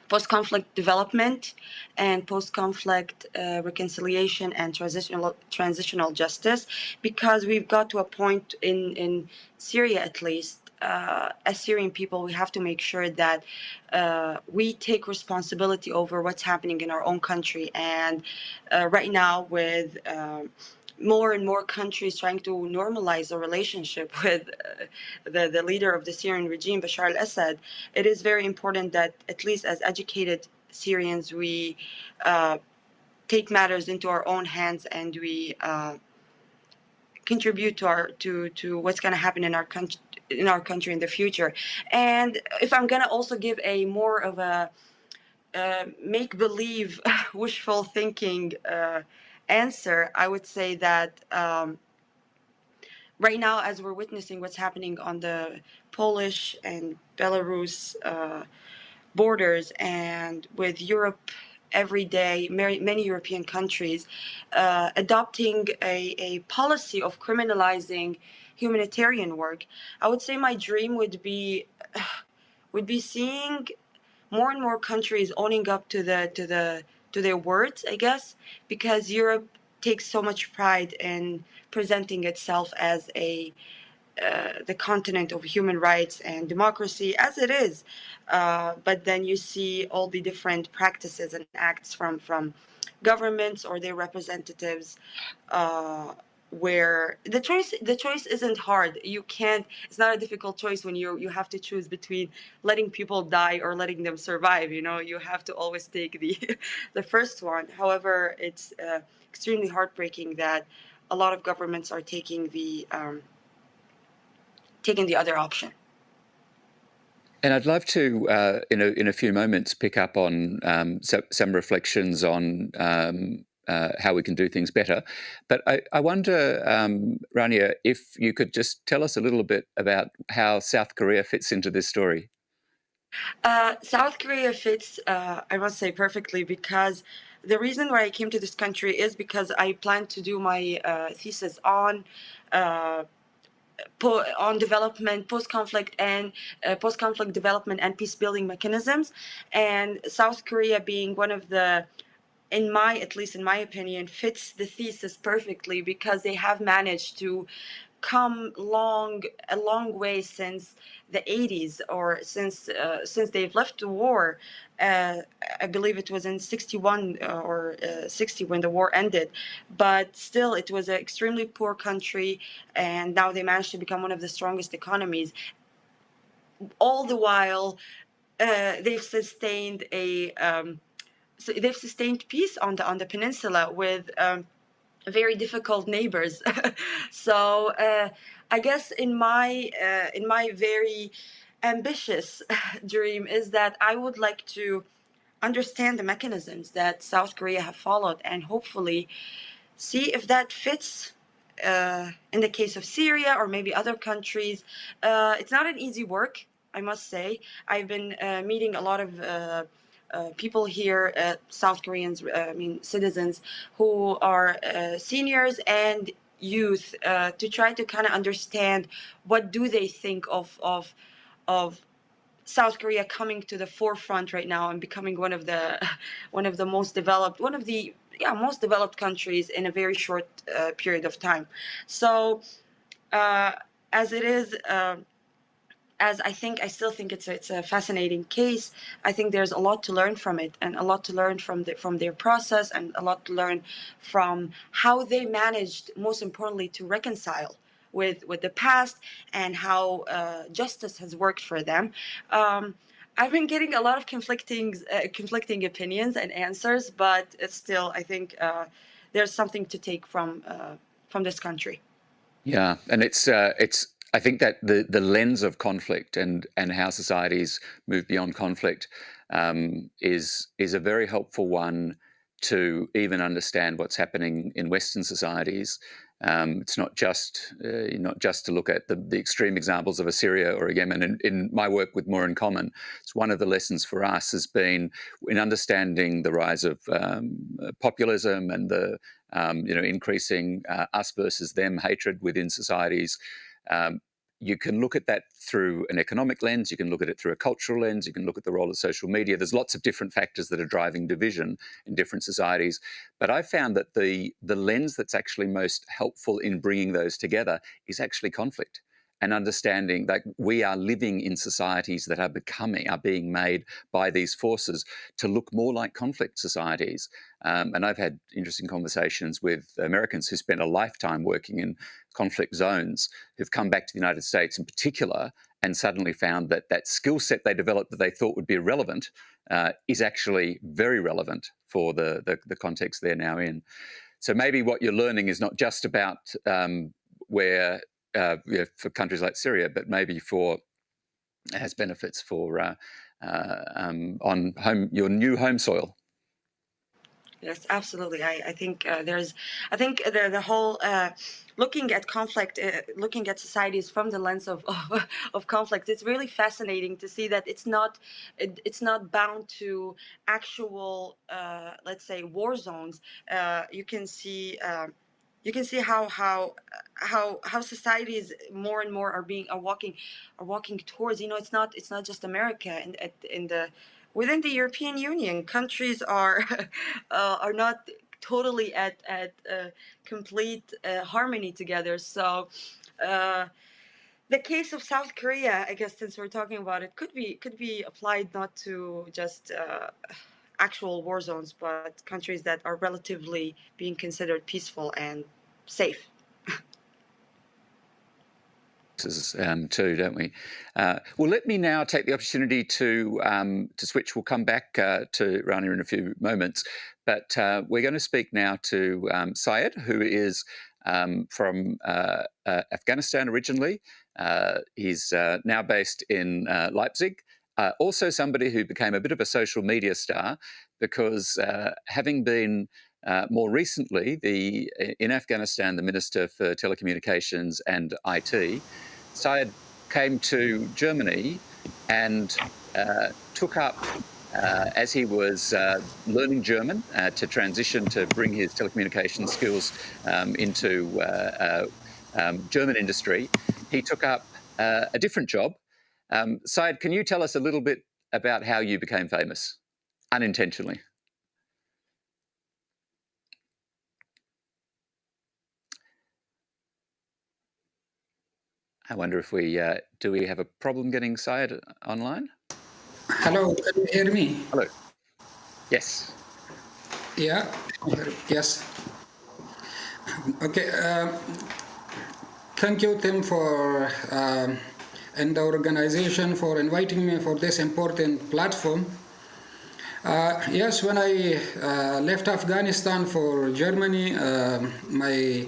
post-conflict development and post-conflict reconciliation and transitional justice, because we've got to a point in Syria, at least, as Syrian people, we have to make sure that we take responsibility over what's happening in our own country. And right now, with more and more countries trying to normalize a relationship with the leader of the Syrian regime, Bashar al-Assad, it is very important that, at least as educated Syrians, we take matters into our own hands, and we contribute to what's going to happen in our country in the future. And if I'm going to also give a more of a make-believe, wishful thinking answer, I would say that right now, as we're witnessing what's happening on the Polish and Belarus borders, and with Europe every day, many European countries adopting a policy of criminalizing humanitarian work, I would say my dream would be seeing more and more countries owning up to their words, I guess, because Europe takes so much pride in presenting itself as the continent of human rights and democracy, as it is. But then you see all the different practices and acts from governments or their representatives, where the choice isn't hard. It's not a difficult choice when you have to choose between letting people die or letting them survive. You have to always take the first one. However, it's extremely heartbreaking that a lot of governments are taking the other option. And I'd love to, in a few moments, pick up on some reflections on how we can do things better. But I wonder, Rania, if you could just tell us a little bit about how South Korea fits into this story. South Korea fits, I must say, perfectly, because the reason why I came to this country is because I plan to do my thesis on development, post-conflict development and peace-building mechanisms. And South Korea being one of the, at least in my opinion, fits the thesis perfectly, because they have managed to come a long way since the 80s, or since they've left the war. I believe it was in 61 or 60 when the war ended, but still it was an extremely poor country, and now they managed to become one of the strongest economies. All the while, they've sustained peace on the peninsula with very difficult neighbors. So I guess in my very ambitious dream is that I would like to understand the mechanisms that South Korea have followed, and hopefully see if that fits in the case of Syria or maybe other countries. It's not an easy work, I must say. I've been meeting a lot of people here, South Koreans, citizens who are seniors and youth, to try to kind of understand what do they think of South Korea coming to the forefront right now and becoming one of the most developed, most developed countries in a very short period of time. So as it is, as I still think it's a fascinating case. I think there's a lot to learn from it, and a lot to learn from their process, and a lot to learn from how they managed, most importantly, to reconcile with the past, and how justice has worked for them. I've been getting a lot of conflicting opinions and answers, but it's still, I think there's something to take from this country. Yeah, and it's I think that the lens of conflict and how societies move beyond conflict is a very helpful one to even understand what's happening in Western societies. It's not just to look at the extreme examples of a Syria or a Yemen. In my work with More in Common, it's one of the lessons for us has been in understanding the rise of populism and the increasing us versus them hatred within societies. You can look at that through an economic lens, you can look at it through a cultural lens, you can look at the role of social media. There's lots of different factors that are driving division in different societies. But I found that the lens that's actually most helpful in bringing those together is actually conflict and understanding that we are living in societies that are being made by these forces to look more like conflict societies. And I've had interesting conversations with Americans who spent a lifetime working in conflict zones, who've come back to the United States in particular and suddenly found that that skill set they developed that they thought would be irrelevant is actually very relevant for the context they're now in. So maybe what you're learning is not just about where for countries like Syria, but maybe has benefits for on your new home soil. Yes, absolutely. I think the whole looking at conflict, looking at societies from the lens of conflict, it's really fascinating to see that it's not bound to actual, let's say, war zones. You can see how societies more and more are walking towards. It's not just America within the European Union. Countries are not totally at complete harmony together. So the case of South Korea, I guess, since we're talking about it, could be applied not to just actual war zones, but countries that are relatively being considered peaceful and safe. Too, don't we? Well, let me now take the opportunity to switch. We'll come back to Rania in a few moments, but we're going to speak now to Syed, who is from Afghanistan originally. He's now based in Leipzig. Also somebody who became a bit of a social media star because having been more recently in Afghanistan the Minister for Telecommunications and IT, Syed came to Germany and took up, as he was learning German to transition to bring his telecommunications skills into German industry, he took up a different job. Syed, can you tell us a little bit about how you became famous, unintentionally? I wonder if do we have a problem getting Syed online? Hello, can you hear me? Hello. Yes. Yeah, yes. Okay, thank you, Tim, and the organization for inviting me for this important platform. Yes, when I left Afghanistan for Germany, my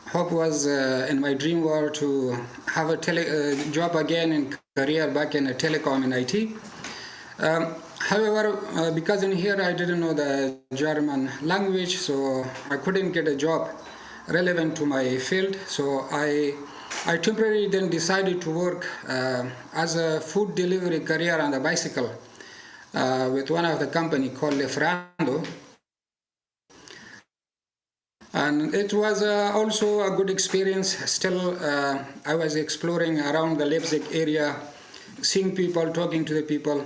hope was in my dream was to have a job again in career back in telecom and IT. However, because in here I didn't know the German language, so I couldn't get a job relevant to my field. So I temporarily then decided to work as a food delivery career on the bicycle with one of the company called Lefrando. And it was also a good experience. Still, I was exploring around the Leipzig area seeing people, talking to the people.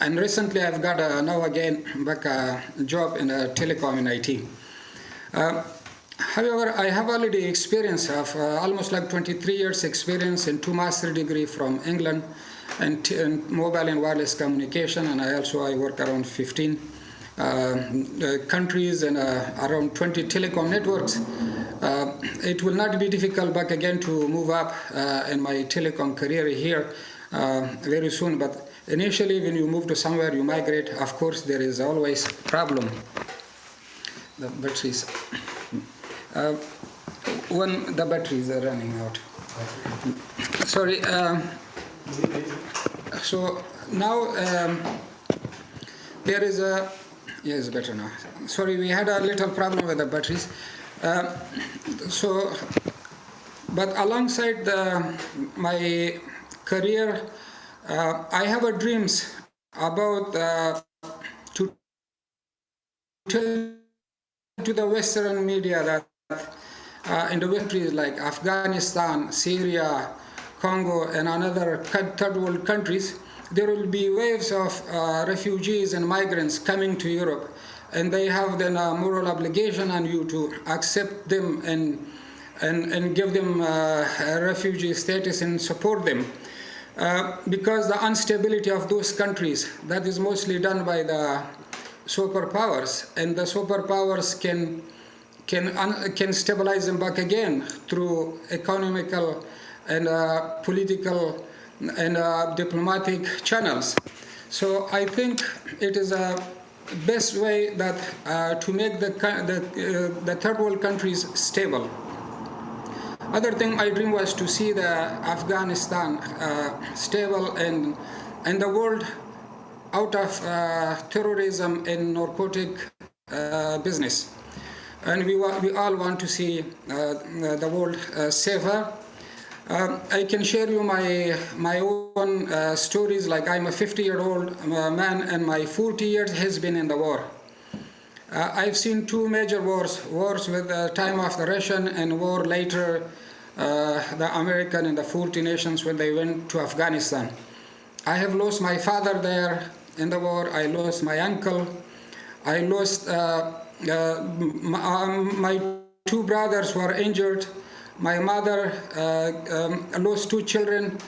And recently I've got now again back a job in a telecom in IT. However, I have already experience of almost like 23 years experience in 2 master degree from England and mobile and wireless communication, and I work around 15 countries and around 20 telecom networks. It will not be difficult back again to move up in my telecom career here very soon, but initially when you move to somewhere, you migrate, of course there is always problem. The batteries. When the batteries are running out. Sorry. So now there is a, yes, better now. Sorry, we had a little problem with the batteries. But alongside my career, I have a dreams about to tell to the Western media that in the countries like Afghanistan, Syria, Congo, and another third world countries, there will be waves of refugees and migrants coming to Europe, and they have then a moral obligation on you to accept them and give them a refugee status and support them. Because the instability of those countries, that is mostly done by the superpowers, and the superpowers can stabilize them back again through economical and political and diplomatic channels. So I think it is a best way that to make the third world countries stable. Other thing my dream was to see the Afghanistan stable and the world out of terrorism and narcotic business. And we all want to see the world safer. I can share you my own stories. Like I'm a 50-year-old man, and my 40 years has been in the war. I've seen 2 major wars with the time of the Russian, and war later the American and the 40 nations when they went to Afghanistan. I have lost my father there in the war. I lost my uncle. I lost my 2 brothers were injured. My mother lost 2 children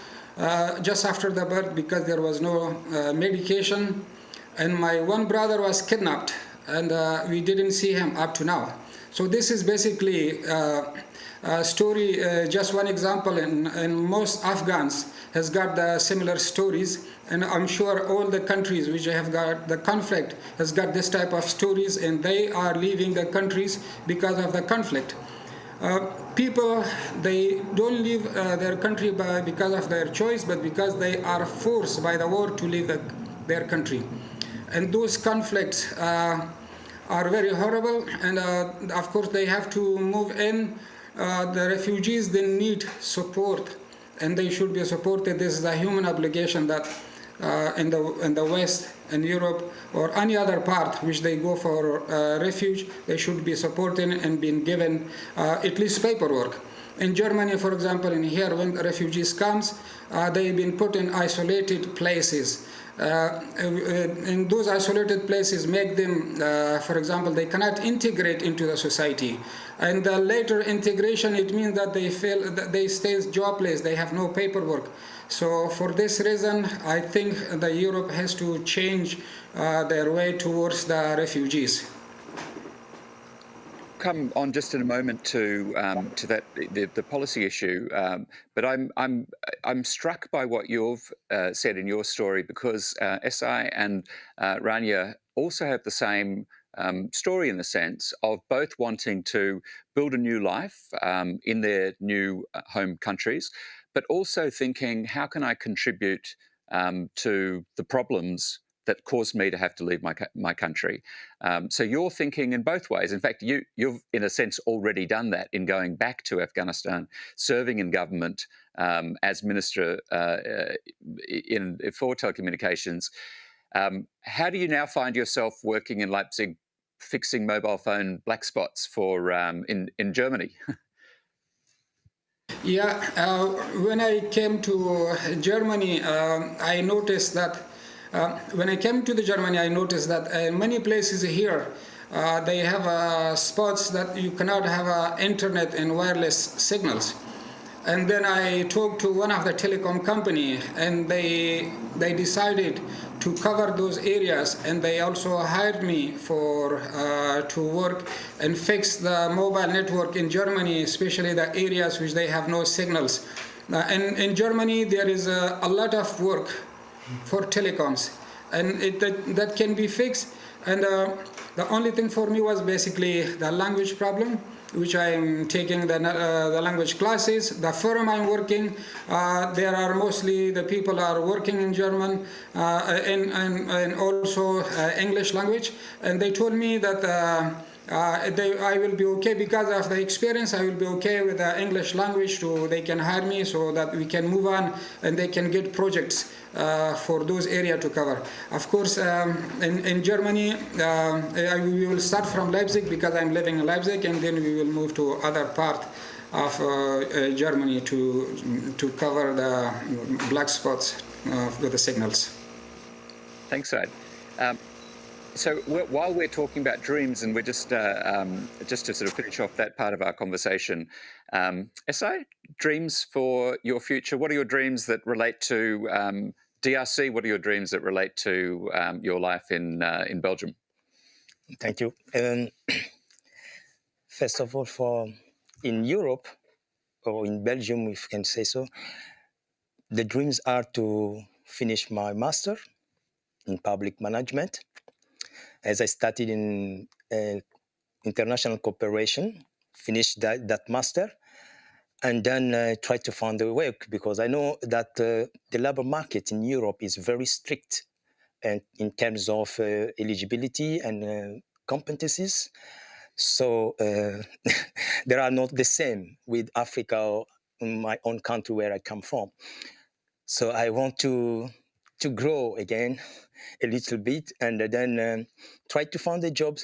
just after the birth because there was no medication. And my 1 brother was kidnapped, and we didn't see him up to now. So this is basically a story, just one example, and most Afghans has got the similar stories. And I'm sure all the countries which have got the conflict has got this type of stories, and they are leaving the countries because of the conflict. People, they don't leave their country because of their choice, but because they are forced by the war to leave their country. And those conflicts are very horrible, and of course they have to move in. The refugees, they need support, and they should be supported. This is a human obligation that in the West, in Europe, or any other part which they go for refuge, they should be supported and being given at least paperwork. In Germany, for example, in here, when refugees comes, they've been put in isolated places. In those isolated places make them, for example, they cannot integrate into the society. And the later integration, it means that they feel that they stay jobless, they have no paperwork. So for this reason, I think that Europe has to change their way towards the refugees. Come on just in a moment to that the policy issue, but I'm struck by what you've said in your story, because Esai and Rania also have the same story in the sense of both wanting to build a new life in their new home countries, but also thinking, how can I contribute to the problems that caused me to have to leave my country. So you're thinking in both ways. In fact, you've in a sense already done that in going back to Afghanistan, serving in government as Minister for Telecommunications. How do you now find yourself working in Leipzig, fixing mobile phone black spots for in Germany? Yeah, when I came to Germany, I noticed that when I came to Germany, I noticed that many places here they have spots that you cannot have internet and wireless signals. And then I talked to one of the telecom company, and they decided to cover those areas, and they also hired me for to work and fix the mobile network in Germany, especially the areas which they have no signals. And in Germany, there is a lot of work for telecoms, and that can be fixed. And the only thing for me was basically the language problem, which I'm taking the language classes. The firm I'm working, there are mostly the people are working in German and also English language. And they told me that I will be okay because of the experience. I will be okay with the English language, so they can hire me so that we can move on and they can get projects for those areas to cover. Of course, in Germany, we will start from Leipzig because I'm living in Leipzig, and then we will move to other part of Germany to cover the black spots with the signals. Thanks, Said. So while we're talking about dreams, and we're just to sort of finish off that part of our conversation, SI, dreams for your future. What are your dreams that relate to DRC? What are your dreams that relate to your life in Belgium? Thank you. First of all, in Europe or in Belgium, if you can say so, the dreams are to finish my master in public management. As I studied in international cooperation, finished that master, and then try to find a work, because I know that the labor market in Europe is very strict and in terms of eligibility and competencies. So they are not the same with Africa or in my own country where I come from. So I want to grow again a little bit, and then try to find a job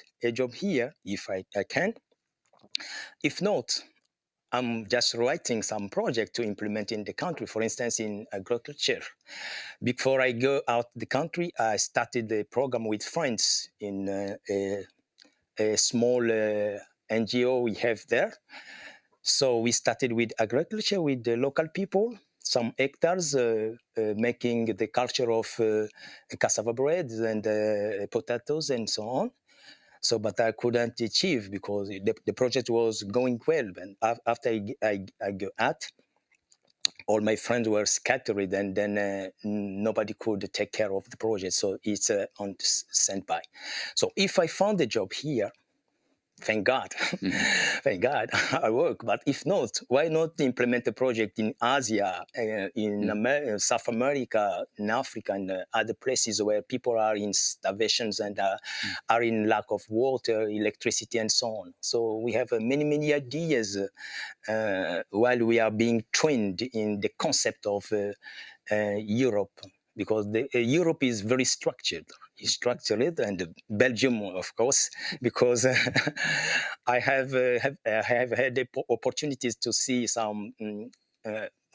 here if I can. If not, I'm just writing some project to implement in the country, for instance, in agriculture. Before I go out the country, I started a program with friends in a small NGO we have there. So we started with agriculture with the local people, some hectares, making the culture of cassava bread and potatoes and so on. So, but I couldn't achieve because the project was going well. And after I go out, all my friends were scattered, and then nobody could take care of the project. So it's on standby. So if I found a job here, thank God, thank God, I work. But if not, why not implement a project in Asia, in South America, in Africa, and other places where people are in starvations and are in lack of water, electricity, and so on. So we have many ideas while we are being trained in the concept of Europe, because Europe is very structured. And Belgium, of course, because I have had the opportunities to see some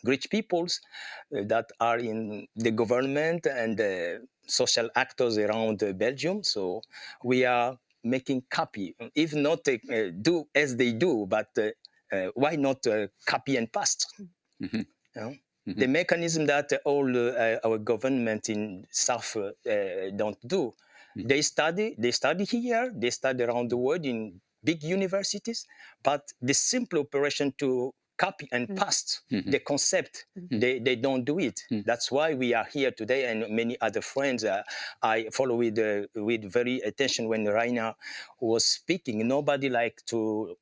rich peoples that are in the government and social actors around Belgium. So we are making copy, if not do as they do, but why not copy and paste? Mm-hmm. You know? Mm-hmm. The mechanism that all our government in South don't do. Mm-hmm. They study here, they study around the world in big universities, but the simple operation to copy and paste the concept, they don't do it. That's why we are here today, and many other friends I follow with very attention when Rainer was speaking. Nobody liked to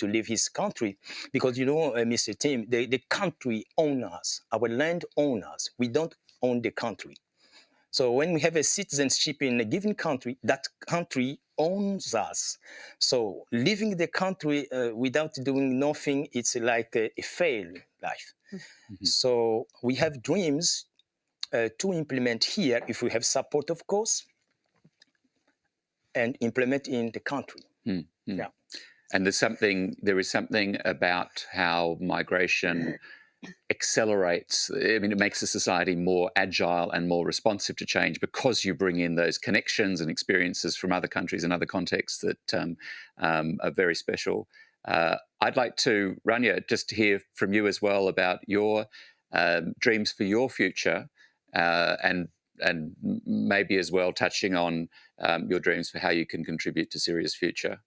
leave his country, because Mr. Tim, the country owns us, our land owns us. We don't own the country. So when we have a citizenship in a given country, that country owns us. So leaving the country without doing nothing, it's like a failed life. Mm-hmm. So we have dreams to implement here, if we have support, of course, and implement in the country. Mm-hmm. Yeah. And there is something about how migration accelerates. I mean, it makes the society more agile and more responsive to change because you bring in those connections and experiences from other countries and other contexts that are very special. I'd like to, Rania, just hear from you as well about your dreams for your future, and maybe as well touching on your dreams for how you can contribute to Syria's future.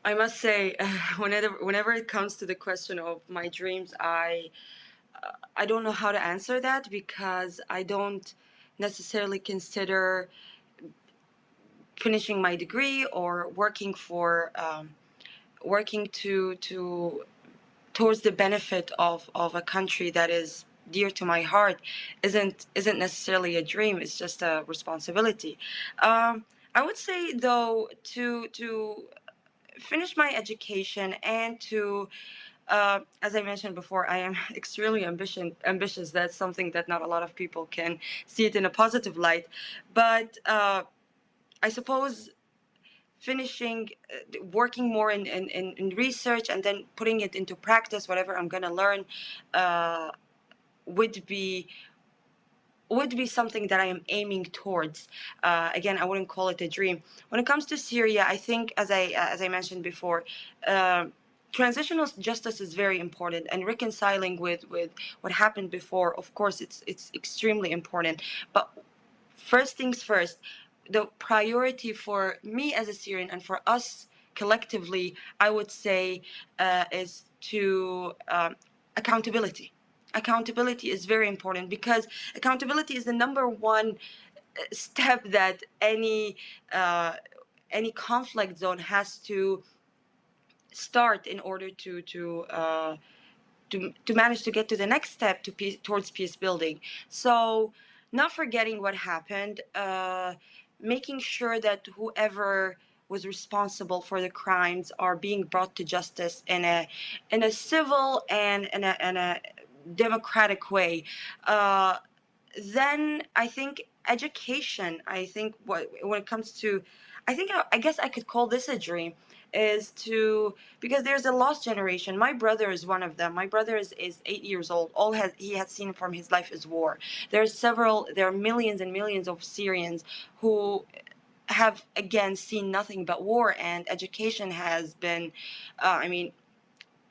I must say, whenever it comes to the question of my dreams, I don't know how to answer that, because I don't necessarily consider finishing my degree or working towards the benefit of a country that is dear to my heart isn't necessarily a dream. It's just a responsibility. I would say, though, to finish my education and to as I mentioned before, I am extremely ambitious. That's something that not a lot of people can see it in a positive light. But I suppose finishing, working more in research and then putting it into practice, whatever I'm going to learn, would be something that I am aiming towards. Again, I wouldn't call it a dream. When it comes to Syria, I think, as I mentioned before, transitional justice is very important, and reconciling with what happened before, of course, it's extremely important. But first things first, the priority for me as a Syrian and for us collectively, I would say, is to accountability. Accountability is very important, because accountability is the number one step that any conflict zone has to start in order to manage to get to the next step towards peace building. So, not forgetting what happened, making sure that whoever was responsible for the crimes are being brought to justice in a civil and in a democratic way. Then I think education. I think when it comes to, I guess I could call this a dream, is because there's a lost generation. My brother is one of them. My brother is 8 years old. All he has seen from his life is war. There are millions and millions of Syrians who have, again, seen nothing but war, and education has been,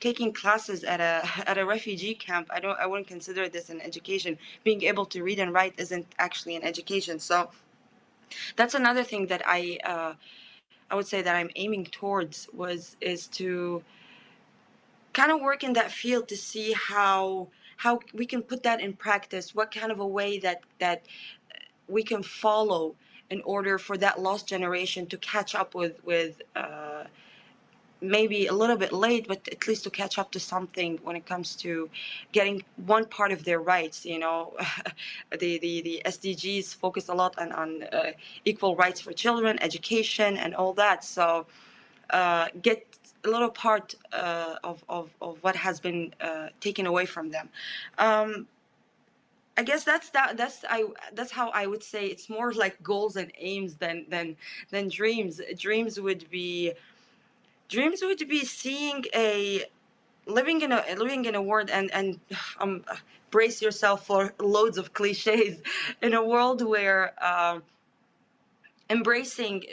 taking classes at a refugee camp. I wouldn't consider this an education. Being able to read and write isn't actually an education. So that's another thing that I would say that I'm aiming towards is to kind of work in that field to see how we can put that in practice, what kind of a way that we can follow in order for that lost generation to catch up with maybe a little bit late, but at least to catch up to something when it comes to getting one part of their rights. You know, the SDGs focus a lot on equal rights for children, education, and all that. So get a little part of what has been taken away from them. I guess that's how I would say it's more like goals and aims than dreams. Dreams would be seeing living in a world and brace yourself for loads of cliches, in a world where embracing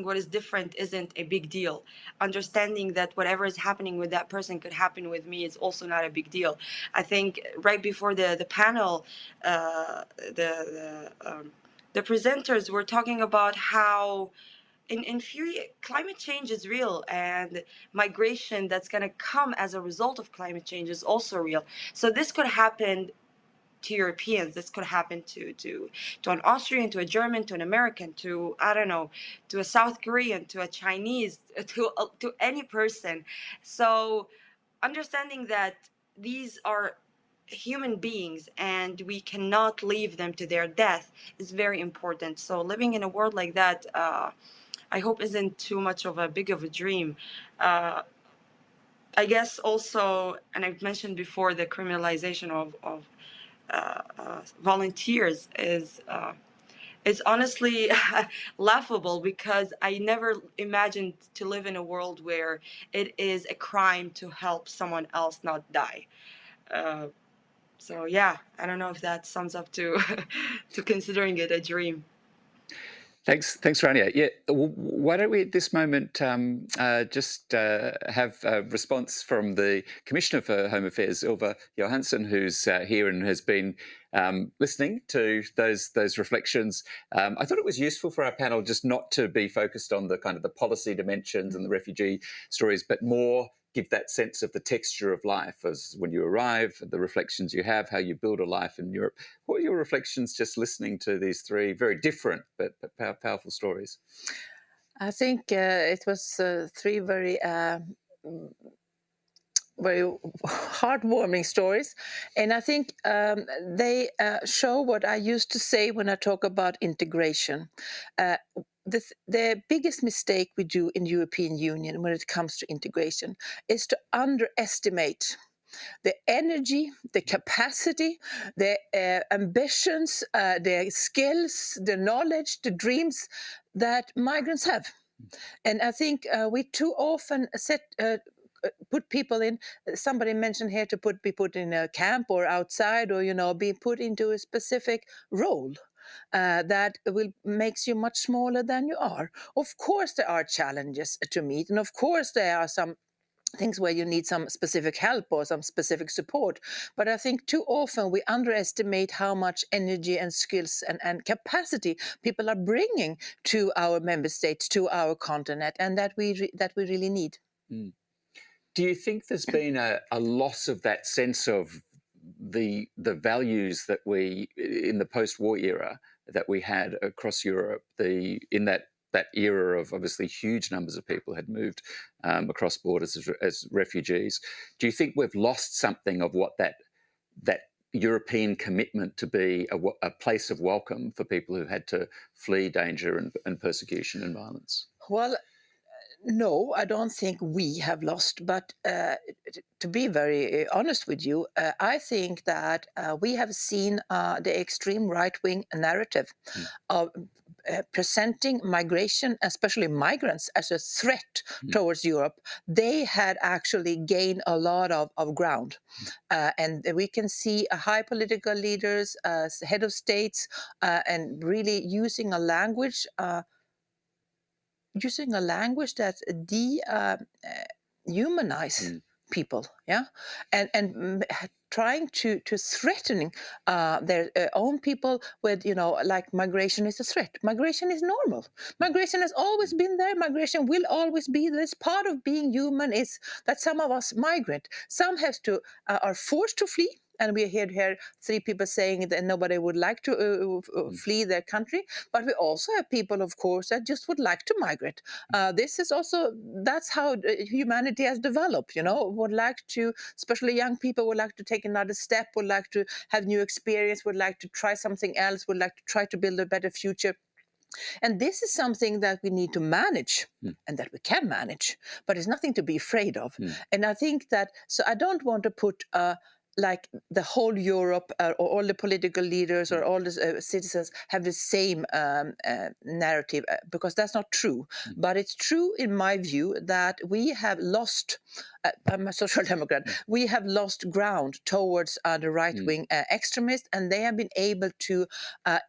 what is different isn't a big deal. Understanding that whatever is happening with that person could happen with me is also not a big deal. I think right before the panel, the presenters were talking about how in theory, climate change is real, and migration that's going to come as a result of climate change is also real. So this could happen to Europeans. This could happen to an Austrian, to a German, to an American, to, I don't know, to a South Korean, to a Chinese, to any person. So understanding that these are human beings and we cannot leave them to their death is very important. So living in a world like that, I hope isn't too much of a big of a dream. I guess also, and I've mentioned before, the criminalization of volunteers is it's honestly laughable because I never imagined to live in a world where it is a crime to help someone else not die. So yeah, I don't know if that sums up to to considering it a dream. Thanks, Rania. Yeah, why don't we at this moment just have a response from the Commissioner for Home Affairs, Ylva Johansson, who's here and has been listening to those reflections. I thought it was useful for our panel just not to be focused on the kind of the policy dimensions and the refugee stories, but more give that sense of the texture of life as when you arrive, the reflections you have, how you build a life in Europe. What are your reflections just listening to these three very different but powerful stories? I think it was three very heartwarming stories, and I think they show what I used to say when I talk about integration. The biggest mistake we do in the European Union when it comes to integration is to underestimate the energy, the capacity, the ambitions, the skills, the knowledge, the dreams that migrants have. And I think we too often put people in, somebody mentioned here, to be put in a camp or outside, or be put into a specific role that makes you much smaller than you are. Of course there are challenges to meet, and of course there are some things where you need some specific help or some specific support. But I think too often we underestimate how much energy and skills and capacity people are bringing to our member states, to our continent, and that we really need. Mm. Do you think there's been a loss of that sense of the values that we, in the post-war era, that we had across Europe, in that era of obviously huge numbers of people had moved across borders as refugees? Do you think we've lost something of what that European commitment to be a place of welcome for people who had to flee danger and persecution and violence? Well, no, I don't think we have lost, but to be very honest with you, I think that we have seen the extreme right-wing narrative of presenting migration, especially migrants, as a threat towards Europe. They had actually gained a lot of ground. And we can see high political leaders, head of states, and really using a language that humanize people, and trying to threatening their own people with, like migration is a threat. Migration is normal. Migration has always been there. Migration will always be. This part of being human is that some of us migrate. Some are forced to flee. And we heard here three people saying that nobody would like to flee their country. But we also have people, of course, that just would like to migrate. That's how humanity has developed, would like to, especially young people, would like to take another step, would like to have new experience, would like to try something else, would like to try to build a better future. And this is something that we need to manage and that we can manage, but it's nothing to be afraid of. And I think that, so I don't want to put like the whole Europe or all the political leaders or all the citizens have the same narrative, because that's not true. But it's true, in my view, that we have lost, I'm a social democrat, we have lost ground towards the right-wing extremists, and they have been able to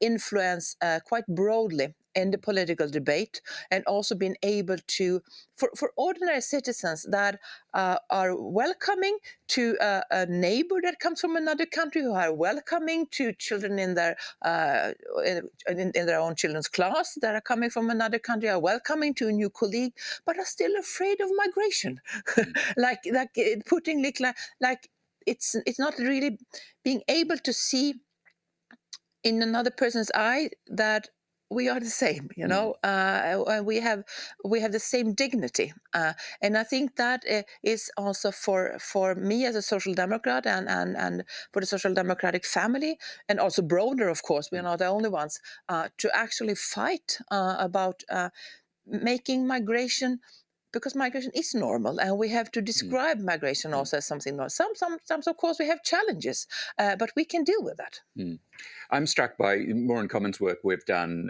influence quite broadly in the political debate, and also been able to, for ordinary citizens that are welcoming to a neighbor that comes from another country, who are welcoming to children in their own children's class that are coming from another country, are welcoming to a new colleague, but are still afraid of migration. like putting like it's not really being able to see in another person's eye that we are the same, we have the same dignity, and I think that is also for me as a social democrat and for the social democratic family, and also broader, of course, we are not the only ones, to actually fight about making migration because migration is normal, and we have to describe migration also as something normal. Sometimes, of course, we have challenges, but we can deal with that. I'm struck by More in Common's work. We've done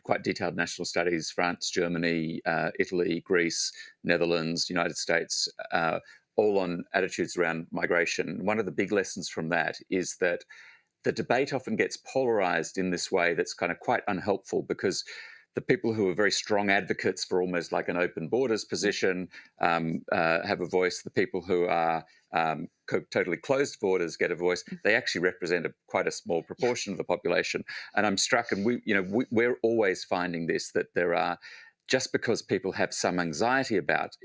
quite detailed national studies: France, Germany, Italy, Greece, Netherlands, United States, all on attitudes around migration. One of the big lessons from that is that the debate often gets polarized in this way that's kind of quite unhelpful, because the people who are very strong advocates for almost like an open borders position have a voice. The people who are totally closed borders get a voice. They actually represent quite a small proportion of the population. And I'm struck, and we're always finding this, that there are, just because people have some anxiety about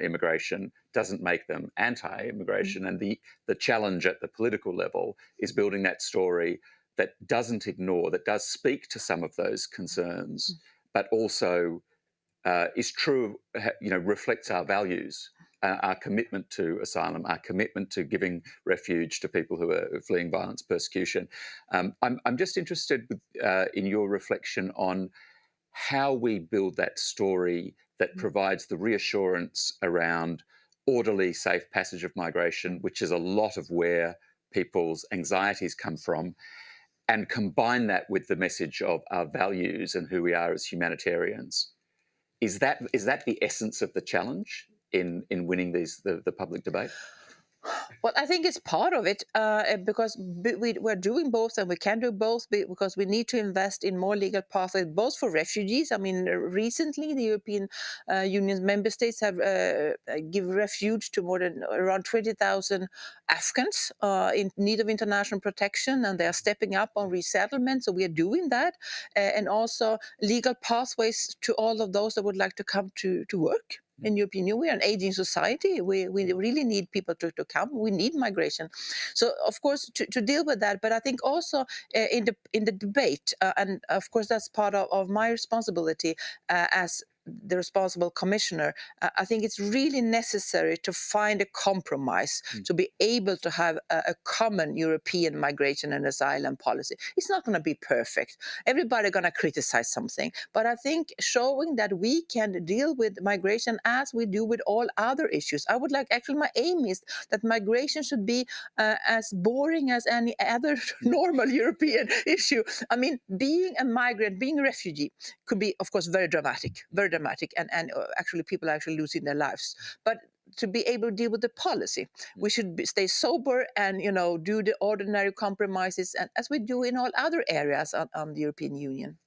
immigration doesn't make them anti-immigration. And the challenge at the political level is building that story that doesn't ignore, that does speak to some of those concerns, but also is true, reflects our values, our commitment to asylum, our commitment to giving refuge to people who are fleeing violence, persecution. I'm just interested in your reflection on how we build that story that provides the reassurance around orderly, safe passage of migration, which is a lot of where people's anxieties come from, and combine that with the message of our values and who we are as humanitarians. Is that the essence of the challenge in winning the public debate? Well, I think it's part of it because we're doing both, and we can do both because we need to invest in more legal pathways, both for refugees. I mean, recently the European Union's member states have given refuge to more than around 20,000 Afghans in need of international protection, and they are stepping up on resettlement. So we are doing that, and also legal pathways to all of those that would like to come to work. In European Union, we are an aging society. We really need people to come. We need migration. So, of course, to deal with that. But I think also in the debate, and of course that's part of my responsibility as the responsible commissioner, I think it's really necessary to find a compromise to be able to have a common European migration and asylum policy. It's not going to be perfect. Everybody's going to criticize something. But I think showing that we can deal with migration as we do with all other issues. I would like, actually, my aim is that migration should be as boring as any other normal European issue. I mean, being a migrant, being a refugee could be, of course, very dramatic, and actually people are actually losing their lives. But to be able to deal with the policy, we should stay sober and do the ordinary compromises, and as we do in all other areas on the European Union.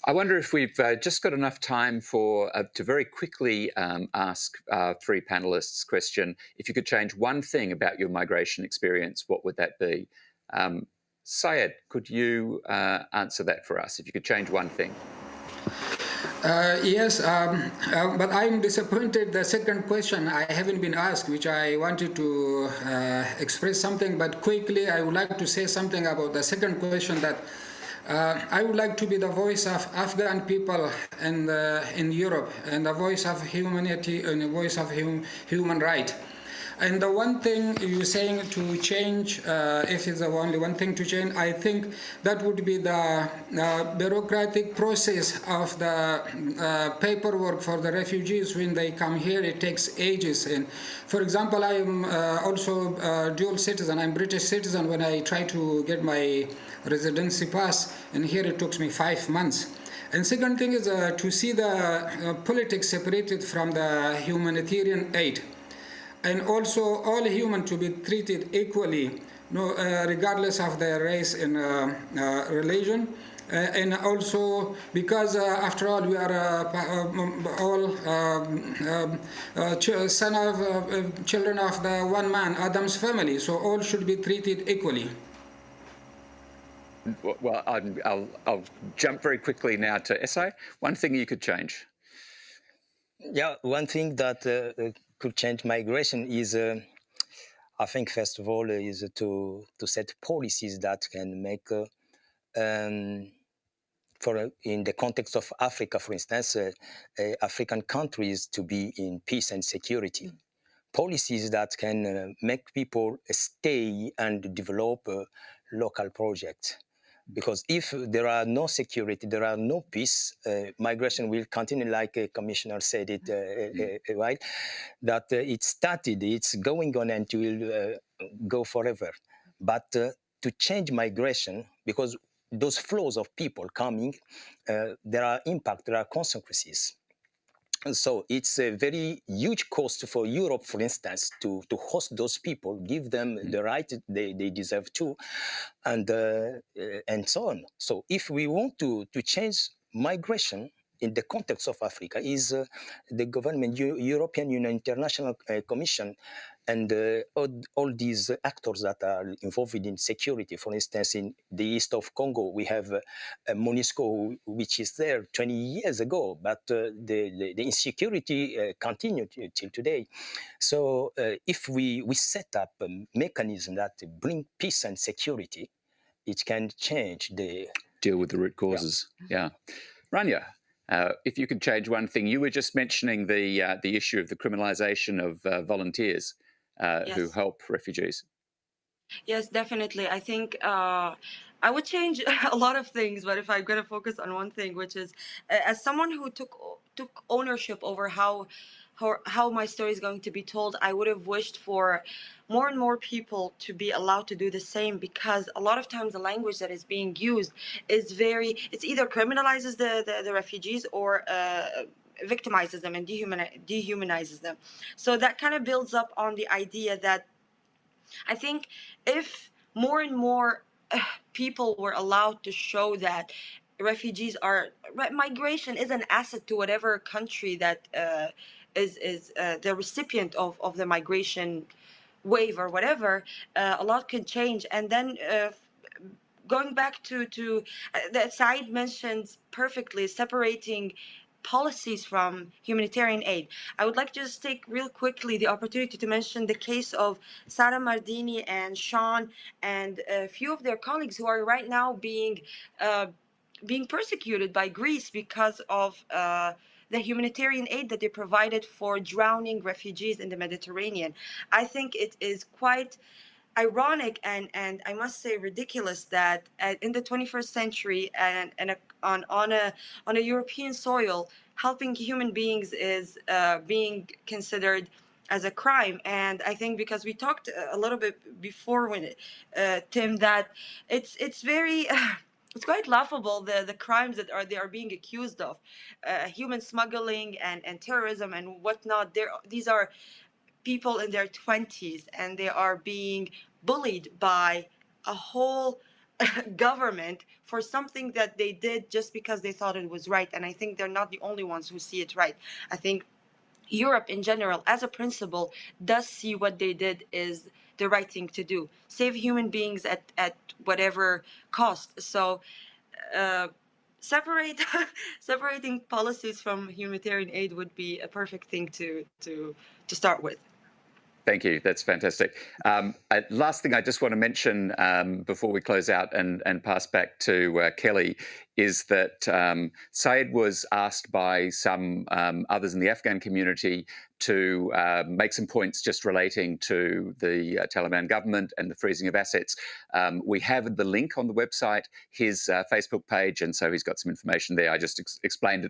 I wonder if we've just got enough time to very quickly ask our three panelists question. If you could change one thing about your migration experience, what would that be? Syed, could you answer that for us? If you could change one thing. Yes, but I'm disappointed. The second question I haven't been asked, which I wanted to express something, but quickly I would like to say something about the second question, that I would like to be the voice of Afghan people in Europe, and the voice of humanity and the voice of human rights. And the one thing you're saying to change, if it's the only one thing to change, I think that would be the bureaucratic process of the paperwork for the refugees when they come here. It takes ages. And for example, I am also a dual citizen. I'm British citizen. When I try to get my residency pass, and here it took me 5 months. And second thing is to see the politics separated from the humanitarian aid. And also all humans to be treated equally, regardless of their race and religion. And also because after all we are all children of the one man, Adam's family, so all should be treated equally. Well, I'll jump very quickly now to Esai. One thing you could change. Yeah, one thing that could change migration is, I think, first of all, is to set policies that can make, in the context of Africa, for instance, African countries to be in peace and security. Policies that can make people stay and develop local projects. because if there are no security, there are no peace, migration will continue, like a commissioner said it, right? That it started, it's going on, and it will go forever. But to change migration, because those flows of people coming, there are impact, there are consequences. So it's a very huge cost for Europe, for instance, to host those people, give them the right they deserve to, and so on. So if we want to change migration in the context of Africa, is the government, European Union, International Commission, and all these actors that are involved in security. For instance, in the east of Congo, we have MONUSCO, which is there 20 years ago, but the insecurity continued till today. So if we set up a mechanism that bring peace and security, it can change the... Deal with the root causes, yeah. Rania, if you could change one thing, you were just mentioning the issue of the criminalization of volunteers who help refugees. Yes, definitely. I think I would change a lot of things, but if I'm going to focus on one thing, which is as someone who took ownership over how my story is going to be told, I would have wished for more and more people to be allowed to do the same, because a lot of times the language that is being used is it's either criminalizes the refugees or victimizes them and dehumanizes them. So that kind of builds up on the idea that I think if more and more people were allowed to show that migration is an asset to whatever country that is the recipient of the migration wave or whatever, a lot can change. And then going back to that Said mentioned perfectly, separating policies from humanitarian aid. I would like to just take real quickly the opportunity to mention the case of Sara Mardini and Sean and a few of their colleagues who are right now being persecuted by Greece because of the humanitarian aid that they provided for drowning refugees in the Mediterranean. I think it is quite ironic and I must say ridiculous that in the 21st century and on a European soil, helping human beings is being considered as a crime. And I think because we talked a little bit before when Tim, that it's very it's quite laughable the crimes that they are being accused of, human smuggling and terrorism and whatnot. These are people in their 20s and they are being bullied by a whole government for something that they did just because they thought it was right. And I think they're not the only ones who see it right. I think Europe in general, as a principle, does see what they did is the right thing to do. Save human beings at whatever cost. So separating policies from humanitarian aid would be a perfect thing to start with. Thank you. That's fantastic. Last thing I just want to mention before we close out and pass back to Kelly is that Said was asked by some others in the Afghan community to make some points just relating to the Taliban government and the freezing of assets. We have the link on the website, his Facebook page, and so he's got some information there. I just explained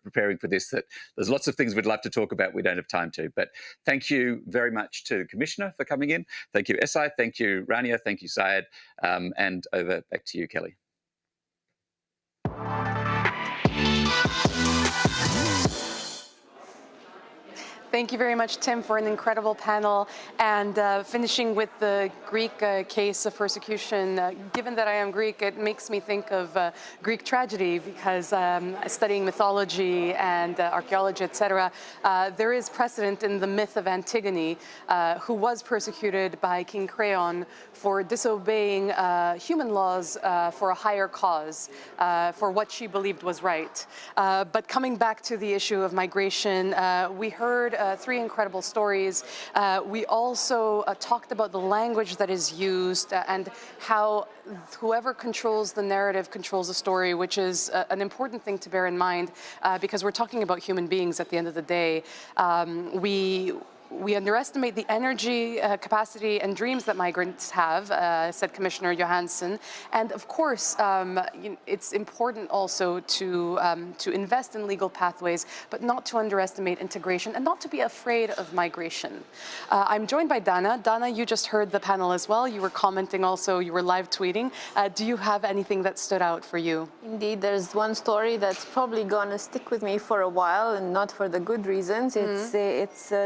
preparing for this that there's lots of things we'd love to talk about. We don't have time to, but thank you very much to the Commissioner for coming in. Thank you, Esai. Thank you, Rania. Thank you, Said. And over back to you, Kelly. Thank you very much, Tim, for an incredible panel. And finishing with the Greek case of persecution, given that I am Greek, it makes me think of Greek tragedy because studying mythology and archaeology, etc., there is precedent in the myth of Antigone, who was persecuted by King Creon for disobeying human laws for a higher cause, for what she believed was right. But coming back to the issue of migration, we heard three incredible stories. We also talked about the language that is used and how whoever controls the narrative controls the story, which is an important thing to bear in mind because we're talking about human beings at the end of the day. we underestimate the energy, capacity, and dreams that migrants have, said Commissioner Johansson. And of course, it's important also to invest in legal pathways, but not to underestimate integration and not to be afraid of migration. I'm joined by Dana. Dana, you just heard the panel as well. You were commenting also, you were live tweeting. Do you have anything that stood out for you? Indeed, there's one story that's probably going to stick with me for a while, and not for the good reasons. It's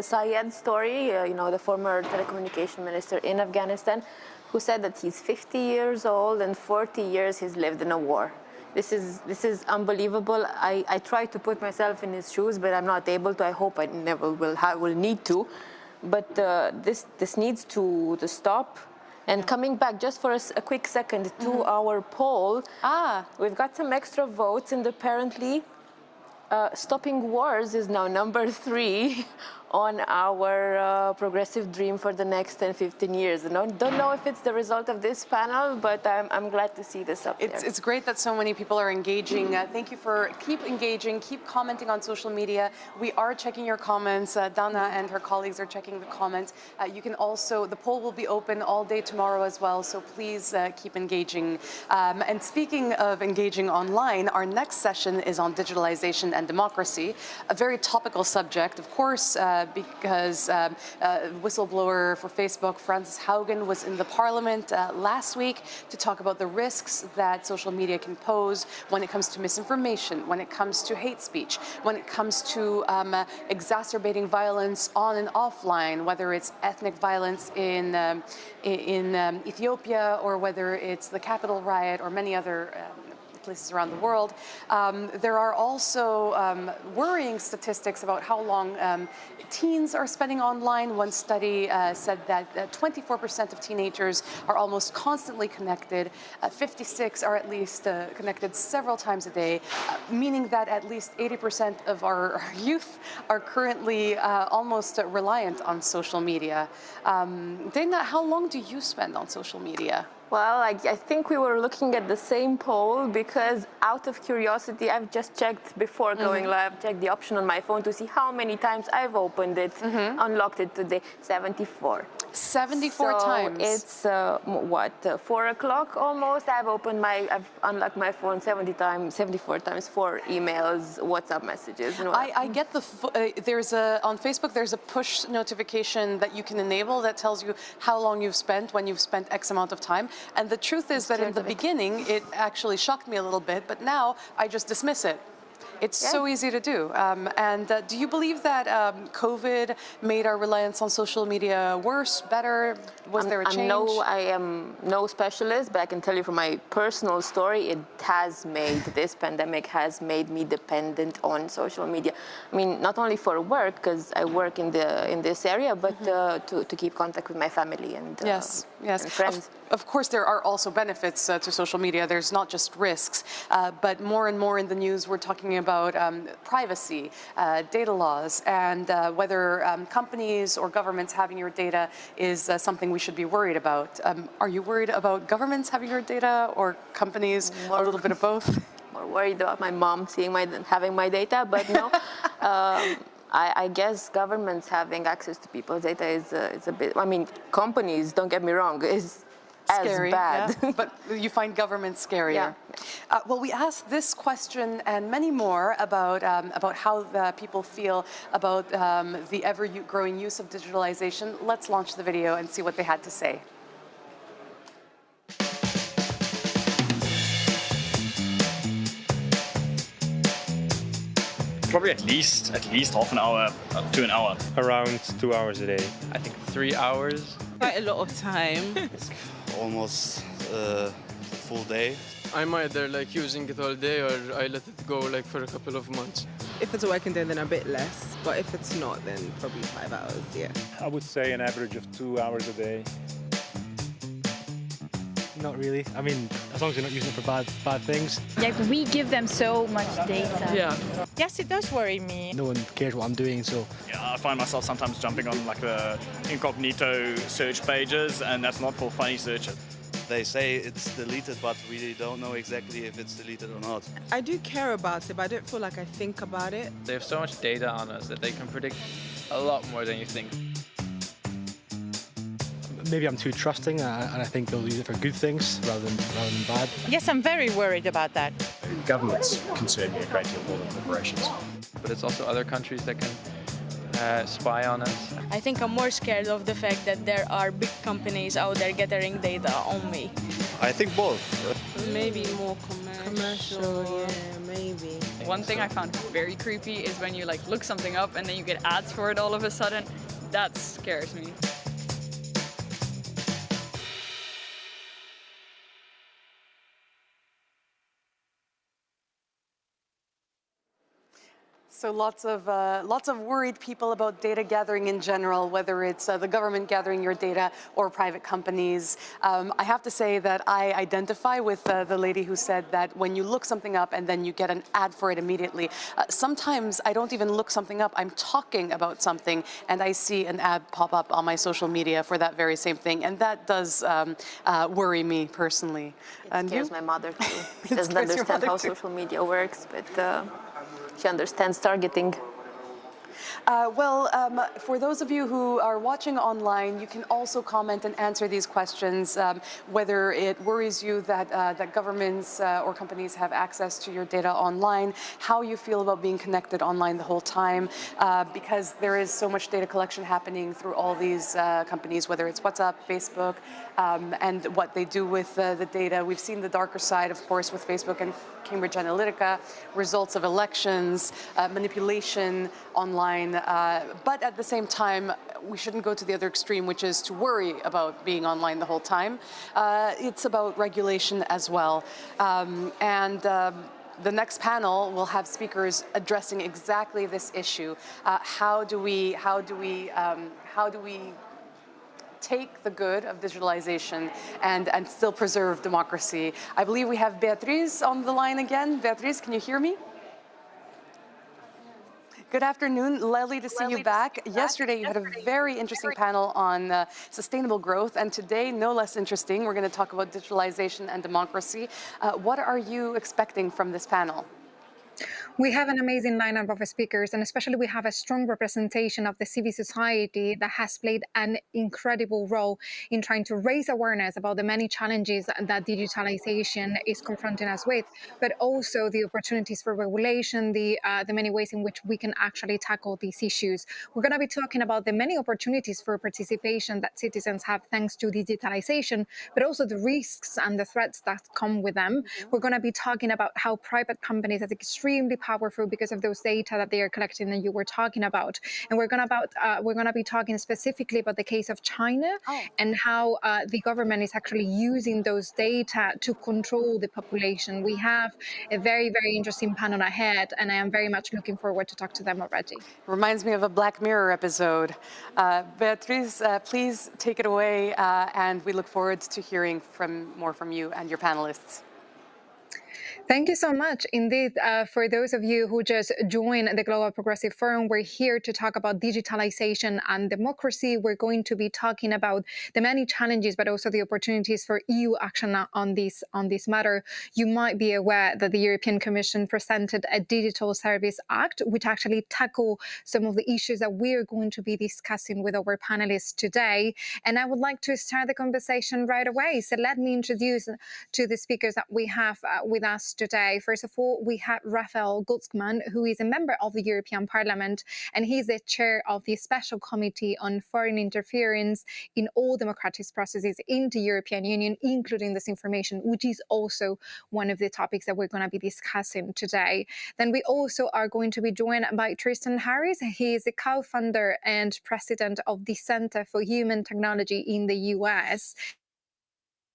Syed's story, the former telecommunication minister in Afghanistan, who said that he's 50 years old and 40 years he's lived in a war. This is unbelievable. I try to put myself in his shoes, but I'm not able to. I hope I never will need to. But this needs to stop. And coming back just for a quick second to our poll, we've got some extra votes, and apparently stopping wars is now number 3 on our progressive dream for the next 10, 15 years. Don't know if it's the result of this panel, but I'm glad to see this up there. It's great that so many people are engaging. Thank you for keep engaging, keep commenting on social media. We are checking your comments. Dana and her colleagues are checking the comments. You can also, the poll will be open all day tomorrow as well, so please keep engaging. And speaking of engaging online, our next session is on digitalization and democracy, a very topical subject, of course, because whistleblower for Facebook, Frances Haugen, was in the parliament last week to talk about the risks that social media can pose when it comes to misinformation, when it comes to hate speech, when it comes to exacerbating violence on and offline, whether it's ethnic violence in Ethiopia or whether it's the Capitol riot or many other places around the world. There are also worrying statistics about how long teens are spending online. One study said that 24% of teenagers are almost constantly connected. 56 are at least connected several times a day, meaning that at least 80% of our youth are currently almost reliant on social media. Dana, how long do you spend on social media? Well, I think we were looking at the same poll because out of curiosity, I've just checked before going live, checked the option on my phone to see how many times I've opened it, unlocked it today, 74. 74 times. It's 4 o'clock almost. I've unlocked my phone 74 times for emails, WhatsApp messages. I get on Facebook, there's a push notification that you can enable that tells you how long you've spent, when you've spent X amount of time. And the truth is that in the beginning, it actually shocked me a little bit, but now I just dismiss it. It's so easy to do. Do you believe that COVID made our reliance on social media worse, better? Was there a change? I am no specialist, but I can tell you from my personal story, this pandemic has made me dependent on social media. I mean, not only for work, because I work in this area, but to keep contact with my family and and friends. Of course, there are also benefits to social media. There's not just risks, but more and more in the news, we're talking about privacy, data laws, and whether companies or governments having your data is something we should be worried about. Are you worried about governments having your data or companies? A little bit of both? More worried about my mom having my data, but no. I guess governments having access to people's data is a bit. I mean, companies, don't get me wrong, is scary, as bad. Yeah. But you find government scarier. Yeah. Well, we asked this question and many more about how people feel about the ever-growing use of digitalization. Let's launch the video and see what they had to say. Probably at least half an hour up to an hour. Around 2 hours a day. I think 3 hours. Quite a lot of time. Almost a full day. I'm either using it all day or I let it go for a couple of months. If it's a working day, then a bit less. But if it's not, then probably 5 hours, yeah. I would say an average of 2 hours a day. Not really. I mean, as long as you're not using it for bad things. Yeah, we give them so much data. Yeah. Yes, it does worry me. No one cares what I'm doing, so. Yeah, I find myself sometimes jumping on the incognito search pages, and that's not for funny searches. They say it's deleted, but we don't know exactly if it's deleted or not. I do care about it, but I don't feel like I think about it. They have so much data on us that they can predict a lot more than you think. maybe I'm too trusting, and I think they'll use it for good things rather than bad. Yes, I'm very worried about that. Governments concern me a great deal more than corporations. But it's also other countries that can spy on us. I think I'm more scared of the fact that there are big companies out there gathering data on me. I think both. Maybe more commercial, yeah, maybe. One thing I found very creepy is when you like look something up and then you get ads for it all of a sudden. That scares me. So lots of worried people about data gathering in general, whether it's the government gathering your data or private companies. I have to say that I identify with the lady who said that when you look something up and then you get an ad for it immediately. Sometimes I don't even look something up. I'm talking about something and I see an ad pop up on my social media for that very same thing, and that does worry me personally. It scares my mother too. She doesn't understand how social media works, but she understands targeting. For those of you who are watching online, you can also comment and answer these questions, whether it worries you that, that governments or companies have access to your data online, how you feel about being connected online the whole time, because there is so much data collection happening through all these companies, whether it's WhatsApp, Facebook, and what they do with the data. We've seen the darker side, of course, with Facebook and Cambridge Analytica, results of elections, manipulation online, but at the same time, we shouldn't go to the other extreme, which is to worry about being online the whole time. It's about regulation as well. The next panel will have speakers addressing exactly this issue. How do we take the good of digitalization and still preserve democracy? I believe we have Beatriz on the line again. Beatriz, can you hear me? Good afternoon, lovely to see you back. Yesterday you had a very interesting panel on sustainable growth, and today, no less interesting, we're going to talk about digitalization and democracy. What are you expecting from this panel? We have an amazing lineup of speakers, and especially we have a strong representation of the civil society that has played an incredible role in trying to raise awareness about the many challenges that digitalization is confronting us with, but also the opportunities for regulation, the many ways in which we can actually tackle these issues. We're going to be talking about the many opportunities for participation that citizens have thanks to digitalization, but also the risks and the threats that come with them. We're going to be talking about how private companies are extremely powerful because of those data that they are collecting that you were talking about. And we're going to be talking specifically about the case of China and how the government is actually using those data to control the population. We have a very, very interesting panel ahead, and I am very much looking forward to talk to them already. Reminds me of a Black Mirror episode. Beatriz, please take it away, and we look forward to hearing more from you and your panelists. Thank you so much. Indeed, for those of you who just joined the Global Progressive Forum, we're here to talk about digitalization and democracy. We're going to be talking about the many challenges, but also the opportunities for EU action on this matter. You might be aware that the European Commission presented a Digital Service Act, which actually tackle some of the issues that we're going to be discussing with our panelists today. And I would like to start the conversation right away. So let me introduce to the speakers that we have with us today. First of all, we have Raphael Glucksmann, who is a member of the European Parliament, and he's the chair of the Special Committee on Foreign Interference in all democratic processes in the European Union, including disinformation, which is also one of the topics that we're going to be discussing today. Then we also are going to be joined by Tristan Harris. He is the co-founder and president of the Center for Human Technology in the US.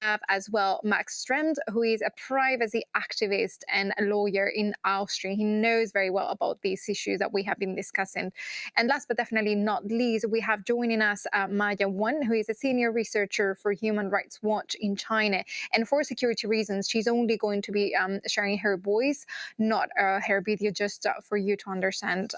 Have as well Max Stremt, who is a privacy activist and a lawyer in Austria. He knows very well about these issues that we have been discussing. And last but definitely not least, we have joining us Maya Wan, who is a senior researcher for Human Rights Watch in China. And for security reasons, she's only going to be sharing her voice, not her video, just for you to understand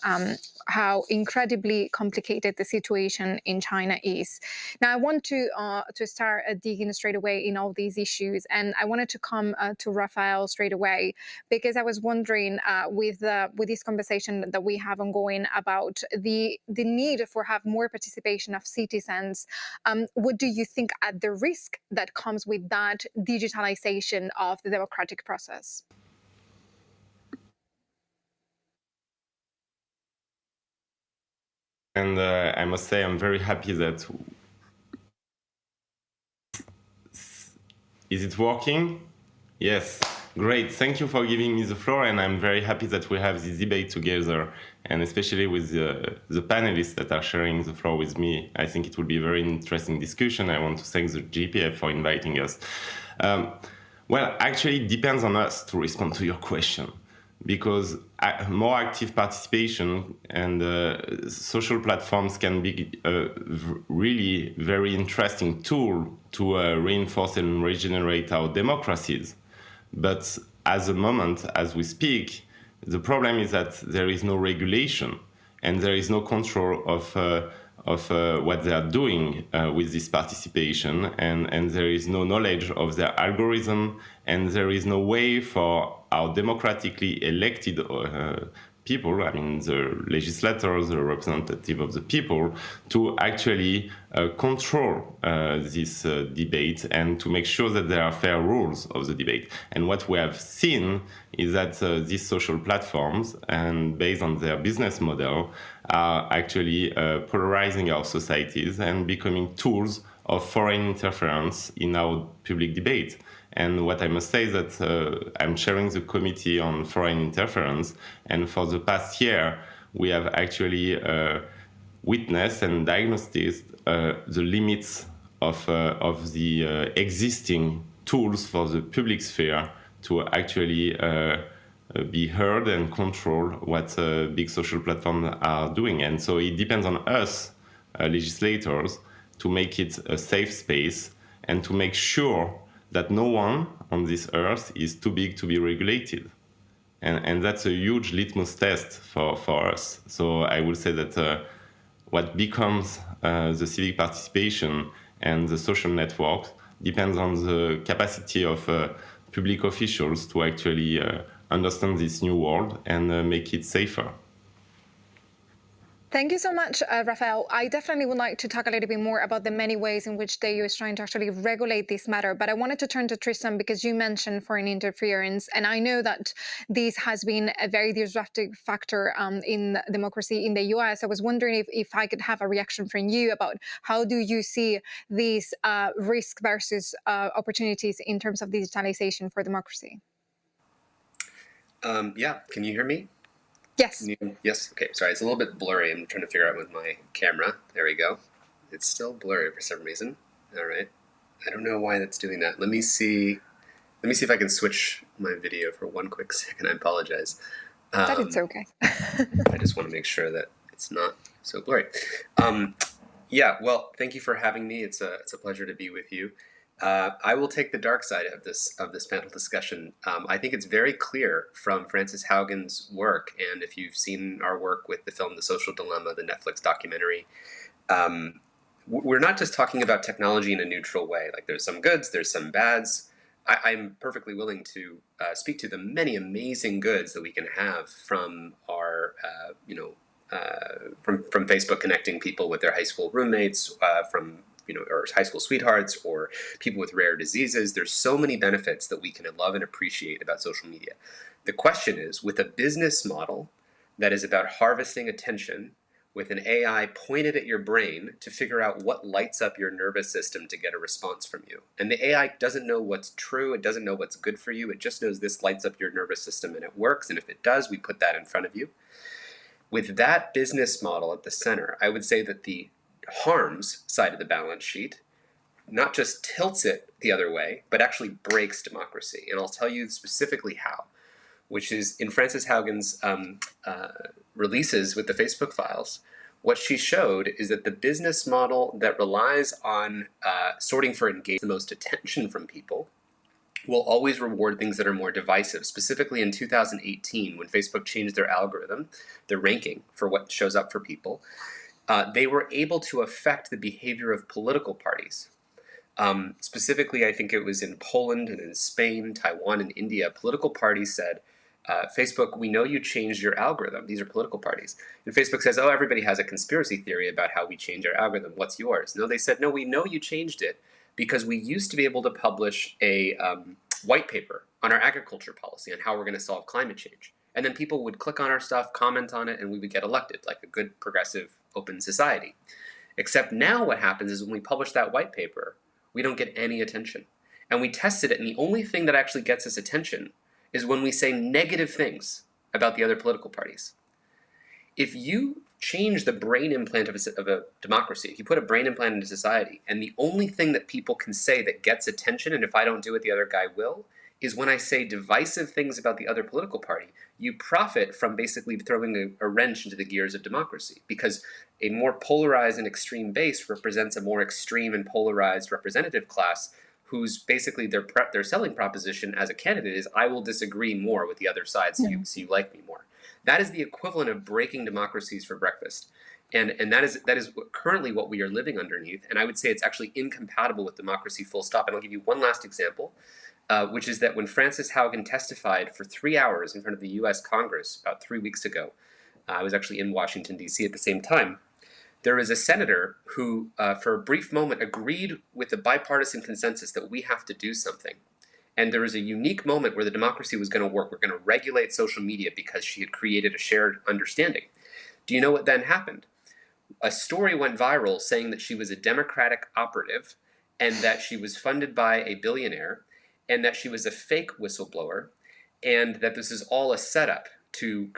how incredibly complicated the situation in China is. Now, I want to start digging straight away in all these issues. And I wanted to come to Rafael straight away, because I was wondering with this conversation that we have ongoing about the need for have more participation of citizens, what do you think at the risk that comes with that digitalization of the democratic process? And I must say I'm very happy that... Is it working? Yes, great. Thank you for giving me the floor, and I'm very happy that we have this debate together, and especially with the panelists that are sharing the floor with me. I think it will be a very interesting discussion. I want to thank the GPF for inviting us. Well, actually, it depends on us to respond to your question, because more active participation and social platforms can be a really very interesting tool to reinforce and regenerate our democracies. But at the moment, as we speak, the problem is that there is no regulation and there is no control of what they are doing with this participation, and there is no knowledge of their algorithm, and there is no way for our democratically elected people, I mean the legislators, the representative of the people, to actually control this debate and to make sure that there are fair rules of the debate. And what we have seen is that these social platforms, and based on their business model, are actually polarizing our societies and becoming tools of foreign interference in our public debate. And what I must say is that I'm chairing the Committee on Foreign Interference, and for the past year, we have actually witnessed and diagnosed the limits of the existing tools for the public sphere to actually be heard and control what big social platforms are doing. And so it depends on us, legislators, to make it a safe space and to make sure that no one on this earth is too big to be regulated. And that's a huge litmus test for us. So I would say that what becomes the civic participation and the social networks depends on the capacity of public officials to actually understand this new world and make it safer. Thank you so much, Rafael. I definitely would like to talk a little bit more about the many ways in which the EU is trying to actually regulate this matter. But I wanted to turn to Tristan because you mentioned foreign interference. And I know that this has been a very disruptive factor in democracy in the US. I was wondering if I could have a reaction from you about how do you see these risk versus opportunities in terms of digitalization for democracy? Yeah, can you hear me? Yes. Yes, okay, sorry, it's a little bit blurry. I'm trying to figure out with my camera. There we go. It's still blurry for some reason. All right. I don't know why that's doing that. Let me see if I can switch my video for one quick second. I apologize. That is okay. I just want to make sure that it's not so blurry. Yeah, well, thank you for having me. It's a pleasure to be with you. I will take the dark side of this panel discussion. I think it's very clear from Frances Haugen's work, and if you've seen our work with the film The Social Dilemma, the Netflix documentary, we're not just talking about technology in a neutral way. Like there's some goods, there's some bads. I'm perfectly willing to speak to the many amazing goods that we can have from our, from Facebook connecting people with their high school roommates, from or high school sweethearts, or people with rare diseases. There's so many benefits that we can love and appreciate about social media. The question is, with a business model that is about harvesting attention with an AI pointed at your brain to figure out what lights up your nervous system to get a response from you. And the AI doesn't know what's true, it doesn't know what's good for you, it just knows this lights up your nervous system and it works, and if it does, we put that in front of you. With that business model at the center, I would say that the harms side of the balance sheet not just tilts it the other way, but actually breaks democracy. And I'll tell you specifically how, which is in Frances Haugen's releases with the Facebook files. What she showed is that the business model that relies on sorting for engagement, the most attention from people, will always reward things that are more divisive. Specifically in 2018, when Facebook changed their algorithm, their ranking for what shows up for people, they were able to affect the behavior of political parties Specifically, I think it was in Poland and in Spain, Taiwan, and India, political parties said, Facebook, we know you changed your algorithm. These are political parties. And Facebook says, oh, everybody has a conspiracy theory about how we change our algorithm. What's yours? No, they said, no, we know you changed it because we used to be able to publish a white paper on our agriculture policy on how we're going to solve climate change. And then people would click on our stuff, comment on it, and we would get elected, like a good, progressive, open society. Except now what happens is when we publish that white paper, we don't get any attention. And we tested it, and the only thing that actually gets us attention is when we say negative things about the other political parties. If you change the brain implant of a democracy, if you put a brain implant into society, and the only thing that people can say that gets attention, and if I don't do it, the other guy will, is when I say divisive things about the other political party, you profit from basically throwing a wrench into the gears of democracy, because a more polarized and extreme base represents a more extreme and polarized representative class whose basically their selling proposition as a candidate is, I will disagree more with the other side so you like me more. That is the equivalent of breaking democracies for breakfast. And that is currently what we are living underneath. And I would say it's actually incompatible with democracy full stop. And I'll give you one last example, which is that when Frances Haugen testified for 3 hours in front of the US Congress about 3 weeks ago, I was actually in Washington, D.C. at the same time, there was a senator who, for a brief moment, agreed with the bipartisan consensus that we have to do something. And there was a unique moment where the democracy was going to work. We're going to regulate social media because she had created a shared understanding. Do you know what then happened? A story went viral saying that she was a Democratic operative and that she was funded by a billionaire and that she was a fake whistleblower and that this is all a setup to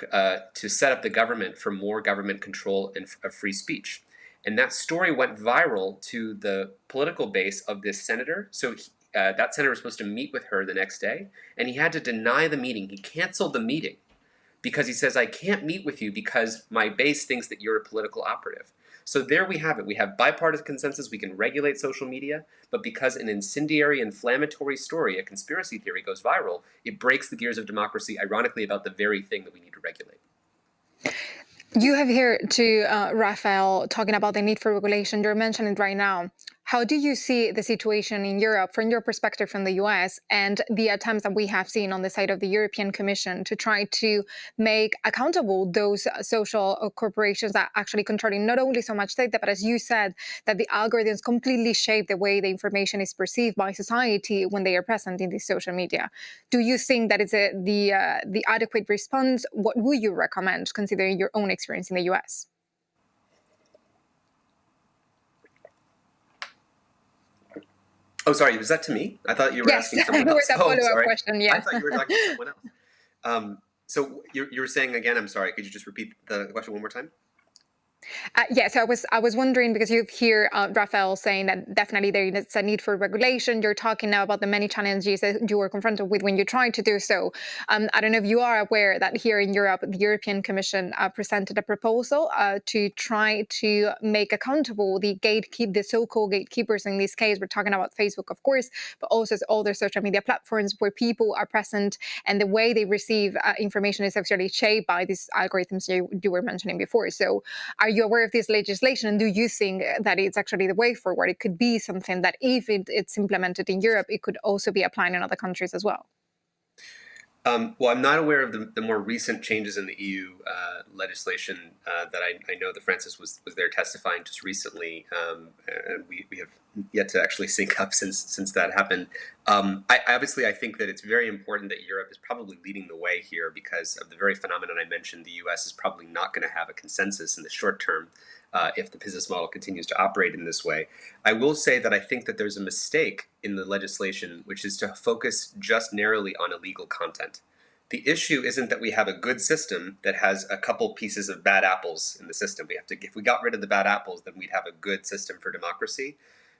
set up the government for more government control and of free speech. And that story went viral to the political base of this senator. So that senator was supposed to meet with her the next day, and he had to deny the meeting. He canceled the meeting because he says, I can't meet with you because my base thinks that you're a political operative. So there we have it. We have bipartisan consensus. We can regulate social media, but because an incendiary, inflammatory story, a conspiracy theory, goes viral, it breaks the gears of democracy, ironically, about the very thing that we need to regulate. You have here to Raphael talking about the need for regulation. You're mentioning it right now. How do you see the situation in Europe from your perspective from the US and the attempts that we have seen on the side of the European Commission to try to make accountable those social corporations that actually controlling not only so much data, but as you said, that the algorithms completely shape the way the information is perceived by society when they are present in these social media? Do you think that is the adequate response? What would you recommend considering your own experience in the US? Oh, sorry, was that to me? I thought you were asking someone else. Yes, that was a follow-up question, yeah. I thought you were talking to someone else. So you were saying again, I'm sorry, could you just repeat the question one more time? Yes, I was wondering, because you hear Raphael saying that definitely there is a need for regulation. You're talking now about the many challenges that you were confronted with when you tried to do so. I don't know if you are aware that here in Europe, the European Commission presented a proposal to try to make accountable the so-called gatekeepers. In this case, we're talking about Facebook, of course, but also other social media platforms where people are present and the way they receive information is actually shaped by these algorithms you were mentioning before. So are you aware of this legislation, and do you think that it's actually the way forward? It could be something that if it's implemented in Europe, it could also be applied in other countries as well. Well, I'm not aware of the more recent changes in the EU legislation that I know that Frances was there testifying just recently, and we have yet to actually sync up since that happened. I think that it's very important that Europe is probably leading the way here because of the very phenomenon I mentioned. The US is probably not going to have a consensus in the short term if the business model continues to operate in this way. I will say that I think that there's a mistake in the legislation, which is to focus just narrowly on illegal content. The issue isn't that we have a good system that has a couple pieces of bad apples in the system. If we got rid of the bad apples, then we'd have a good system for democracy.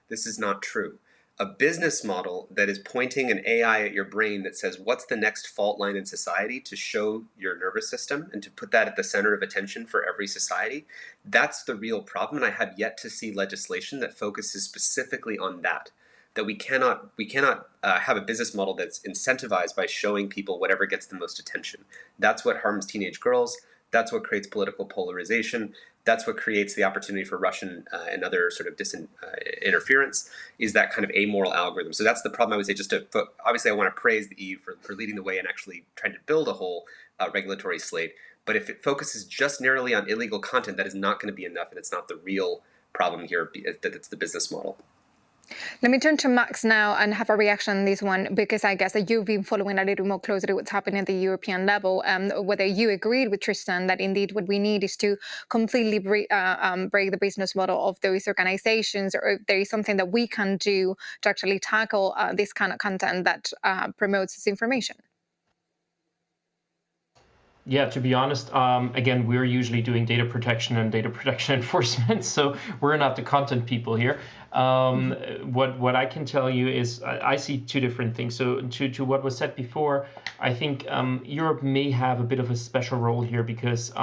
This is not true. A business model that is pointing an AI at your brain that says, what's the next fault line in society to show your nervous system and to put that at the center of attention for every society, that's the real problem. And I have yet to see legislation that focuses specifically on that we cannot have a business model that's incentivized by showing people whatever gets the most attention. That's what harms teenage girls. That's what creates political polarization. That's what creates the opportunity for Russian and other sort of interference, is that kind of amoral algorithm. So that's the problem, I would say. Obviously, I want to praise the EU for leading the way and actually trying to build a whole regulatory slate. But if it focuses just narrowly on illegal content, that is not going to be enough, and it's not the real problem here, that it's the business model. Let me turn to Max now and have a reaction on this one, because I guess that you've been following a little more closely what's happening at the European level, whether you agreed with Tristan that indeed what we need is to completely break the business model of those organizations, or if there is something that we can do to actually tackle this kind of content that promotes disinformation. Yeah, to be honest, again, we're usually doing data protection and data protection enforcement, so we're not the content people here. What I can tell you is I see two different things. So to what was said before, I think Europe may have a bit of a special role here because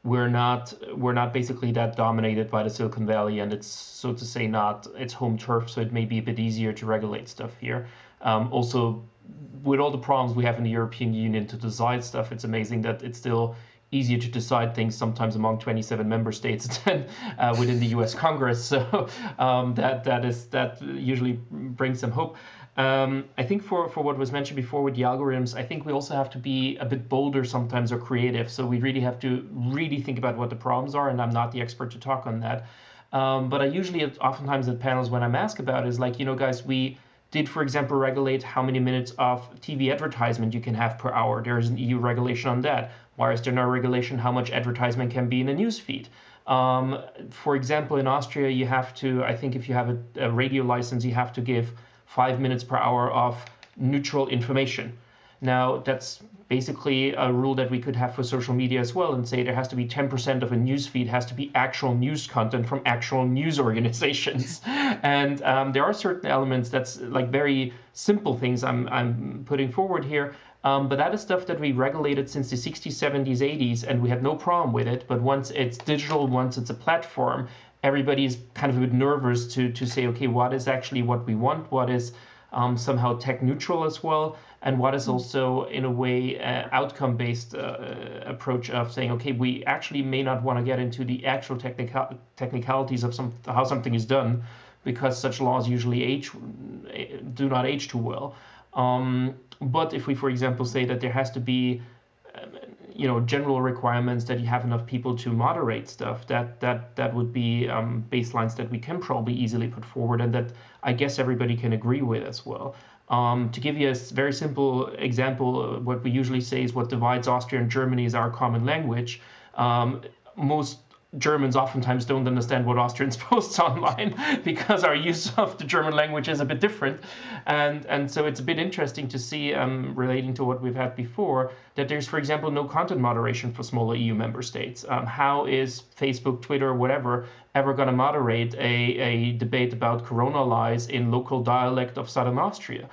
we're not basically that dominated by the Silicon Valley, and it's, so to say, not its home turf. So it may be a bit easier to regulate stuff here. Also, with all the problems we have in the European Union to decide stuff, it's amazing that it's still easier to decide things sometimes among 27 member states than within the US Congress. So that usually brings some hope. I think for what was mentioned before with the algorithms, I think we also have to be a bit bolder sometimes, or creative. So we really have to really think about what the problems are, and I'm not the expert to talk on that. But I usually, oftentimes at panels, when I'm asked about it, is like, guys, we did, for example, regulate how many minutes of TV advertisement you can have per hour. There is an EU regulation on that. Why is there no regulation how much advertisement can be in a news feed? For example, in Austria, you have to, I think if you have a radio license, you have to give 5 minutes per hour of neutral information. Now, that's basically a rule that we could have for social media as well, and say there has to be 10% of a news feed has to be actual news content from actual news organizations. And there are certain elements that's like very simple things I'm putting forward here. But that is stuff that we regulated since the 60s, 70s, 80s, and we had no problem with it. But once it's digital, once it's a platform, everybody's kind of a bit nervous to say, okay, what is actually what we want? What is somehow tech neutral as well? And what is also, in a way, outcome-based approach of saying, okay, we actually may not want to get into the actual technicalities of how something is done, because such laws usually do not age too well. But if we, for example, say that there has to be, general requirements that you have enough people to moderate stuff, that would be baselines that we can probably easily put forward, and that I guess everybody can agree with as well. To give you a very simple example, what we usually say is what divides Austria and Germany is our common language. Most Germans oftentimes don't understand what Austrians post online because our use of the German language is a bit different. And so it's a bit interesting to see, relating to what we've had before, that there's, for example, no content moderation for smaller EU member states. How is Facebook, Twitter, whatever, ever going to moderate a debate about corona lies in local dialect of southern Austria?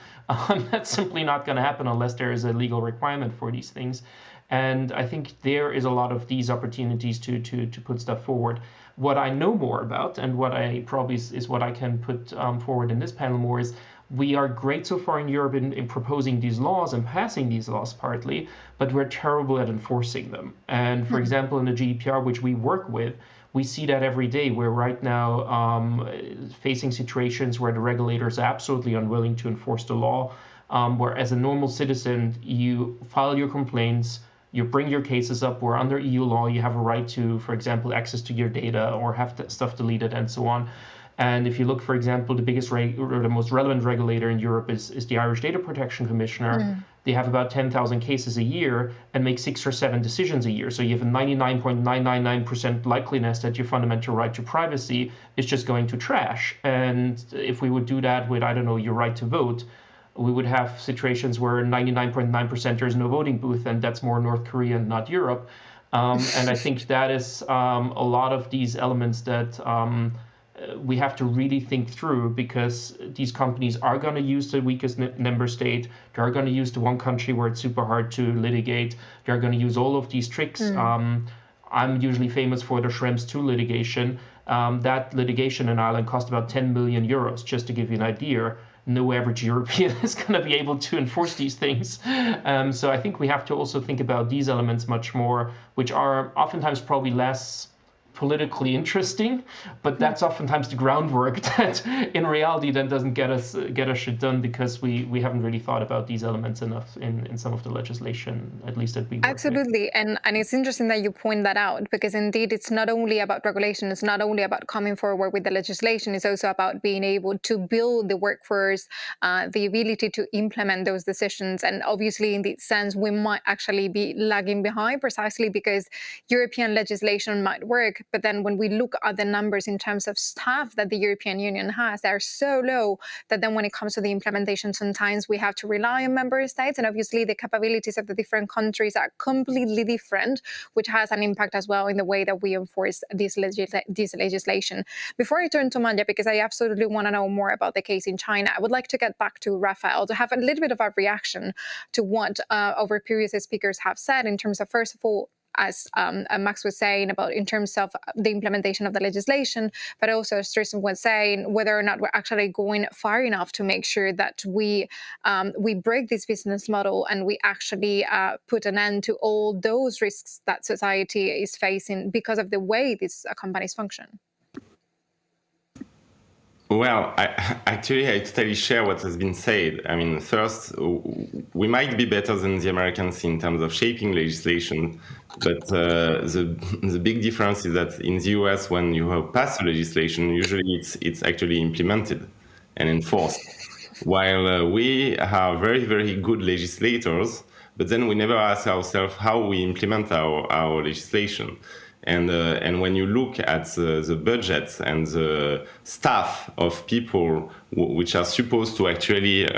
That's simply not going to happen unless there is a legal requirement for these things. And I think there is a lot of these opportunities to put stuff forward. What I know more about, and what I probably is what I can put forward in this panel more, is we are great so far in Europe in proposing these laws and passing these laws partly, but we're terrible at enforcing them. And for example, in the GDPR, which we work with, we see that every day. We're right now facing situations where the regulators are absolutely unwilling to enforce the law, where as a normal citizen, you file your complaints, you bring your cases up, where under EU law you have a right to, for example, access to your data or have stuff deleted and so on. And if you look, for example, the biggest or the most relevant regulator in Europe is the Irish Data Protection Commissioner. They have about 10,000 cases a year and make 6 or 7 decisions a year. So you have a 99.999% likeliness that your fundamental right to privacy is just going to trash. And if we would do that with, I don't know, your right to vote, we would have situations where 99.9% there is no voting booth, and that's more North Korea and not Europe. And I think that is a lot of these elements that we have to really think through, because these companies are going to use the weakest member state. They're going to use the one country where it's super hard to litigate. They're going to use all of these tricks. I'm usually famous for the Schrems II litigation. That litigation in Ireland cost about 10 million euros, just to give you an idea. No average European is going to be able to enforce these things. So I think we have to also think about these elements much more, which are oftentimes probably less politically interesting, but that's oftentimes the groundwork that in reality then doesn't get us shit done, because we haven't really thought about these elements enough in some of the legislation, at least that we work with. Absolutely, and it's interesting that you point that out, because indeed it's not only about regulation, it's not only about coming forward with the legislation, it's also about being able to build the workforce, the ability to implement those decisions. And obviously in this sense we might actually be lagging behind, precisely because European legislation might work, but then when we look at the numbers in terms of staff that the European Union has, they're so low that then when it comes to the implementation, sometimes we have to rely on member states, and obviously the capabilities of the different countries are completely different, which has an impact as well in the way that we enforce this legislation. Before I turn to Maya, because I absolutely want to know more about the case in China, I would like to get back to Raphael to have a little bit of a reaction to what our previous speakers have said in terms of, first of all, as Max was saying, about in terms of the implementation of the legislation, but also as Tristan was saying, whether or not we're actually going far enough to make sure that we break this business model and we actually put an end to all those risks that society is facing because of the way these companies function. Well, I totally share what has been said. I mean, first, we might be better than the Americans in terms of shaping legislation, but the big difference is that in the US, when you have passed legislation, usually it's actually implemented and enforced. While we are very, very good legislators, but then we never ask ourselves how we implement our legislation. And when you look at the budgets and the staff of people which are supposed to actually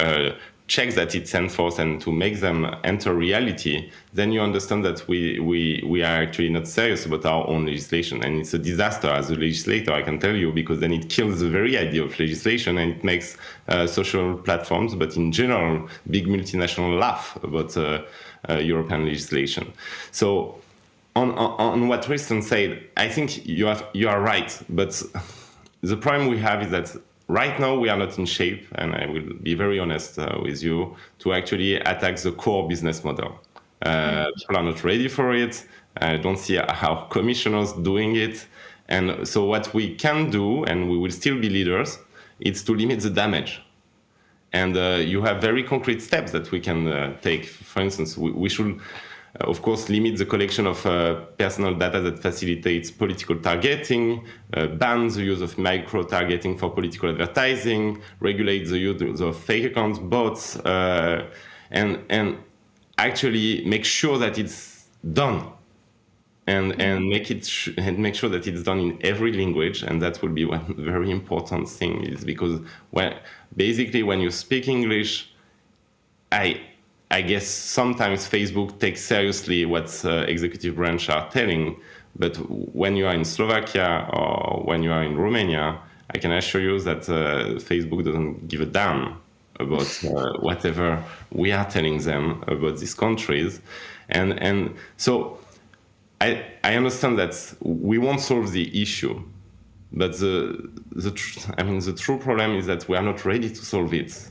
check that it's enforced and to make them enter reality, then you understand that we are actually not serious about our own legislation. And it's a disaster as a legislator, I can tell you, because then it kills the very idea of legislation, and it makes social platforms, but in general, big multinational laugh about European legislation. So, on what Tristan said, I think you are right, but the problem we have is that right now we are not in shape, and I will be very honest with you, to actually attack the core business model. People are not ready for it. I don't see our commissioners doing it. And so what we can do, and we will still be leaders, is to limit the damage. And you have very concrete steps that we can take. For instance, we should, of course, limit the collection of personal data that facilitates political targeting, ban the use of micro-targeting for political advertising, regulate the use of fake accounts, bots, and actually make sure that it's done, and make sure that it's done in every language. And that will be one very important thing, is because basically when you speak English, I guess sometimes Facebook takes seriously what executive branch are telling, but when you are in Slovakia or when you are in Romania, I can assure you that Facebook doesn't give a damn about whatever we are telling them about these countries. And so I understand that we won't solve the issue, but the true problem is that we are not ready to solve it.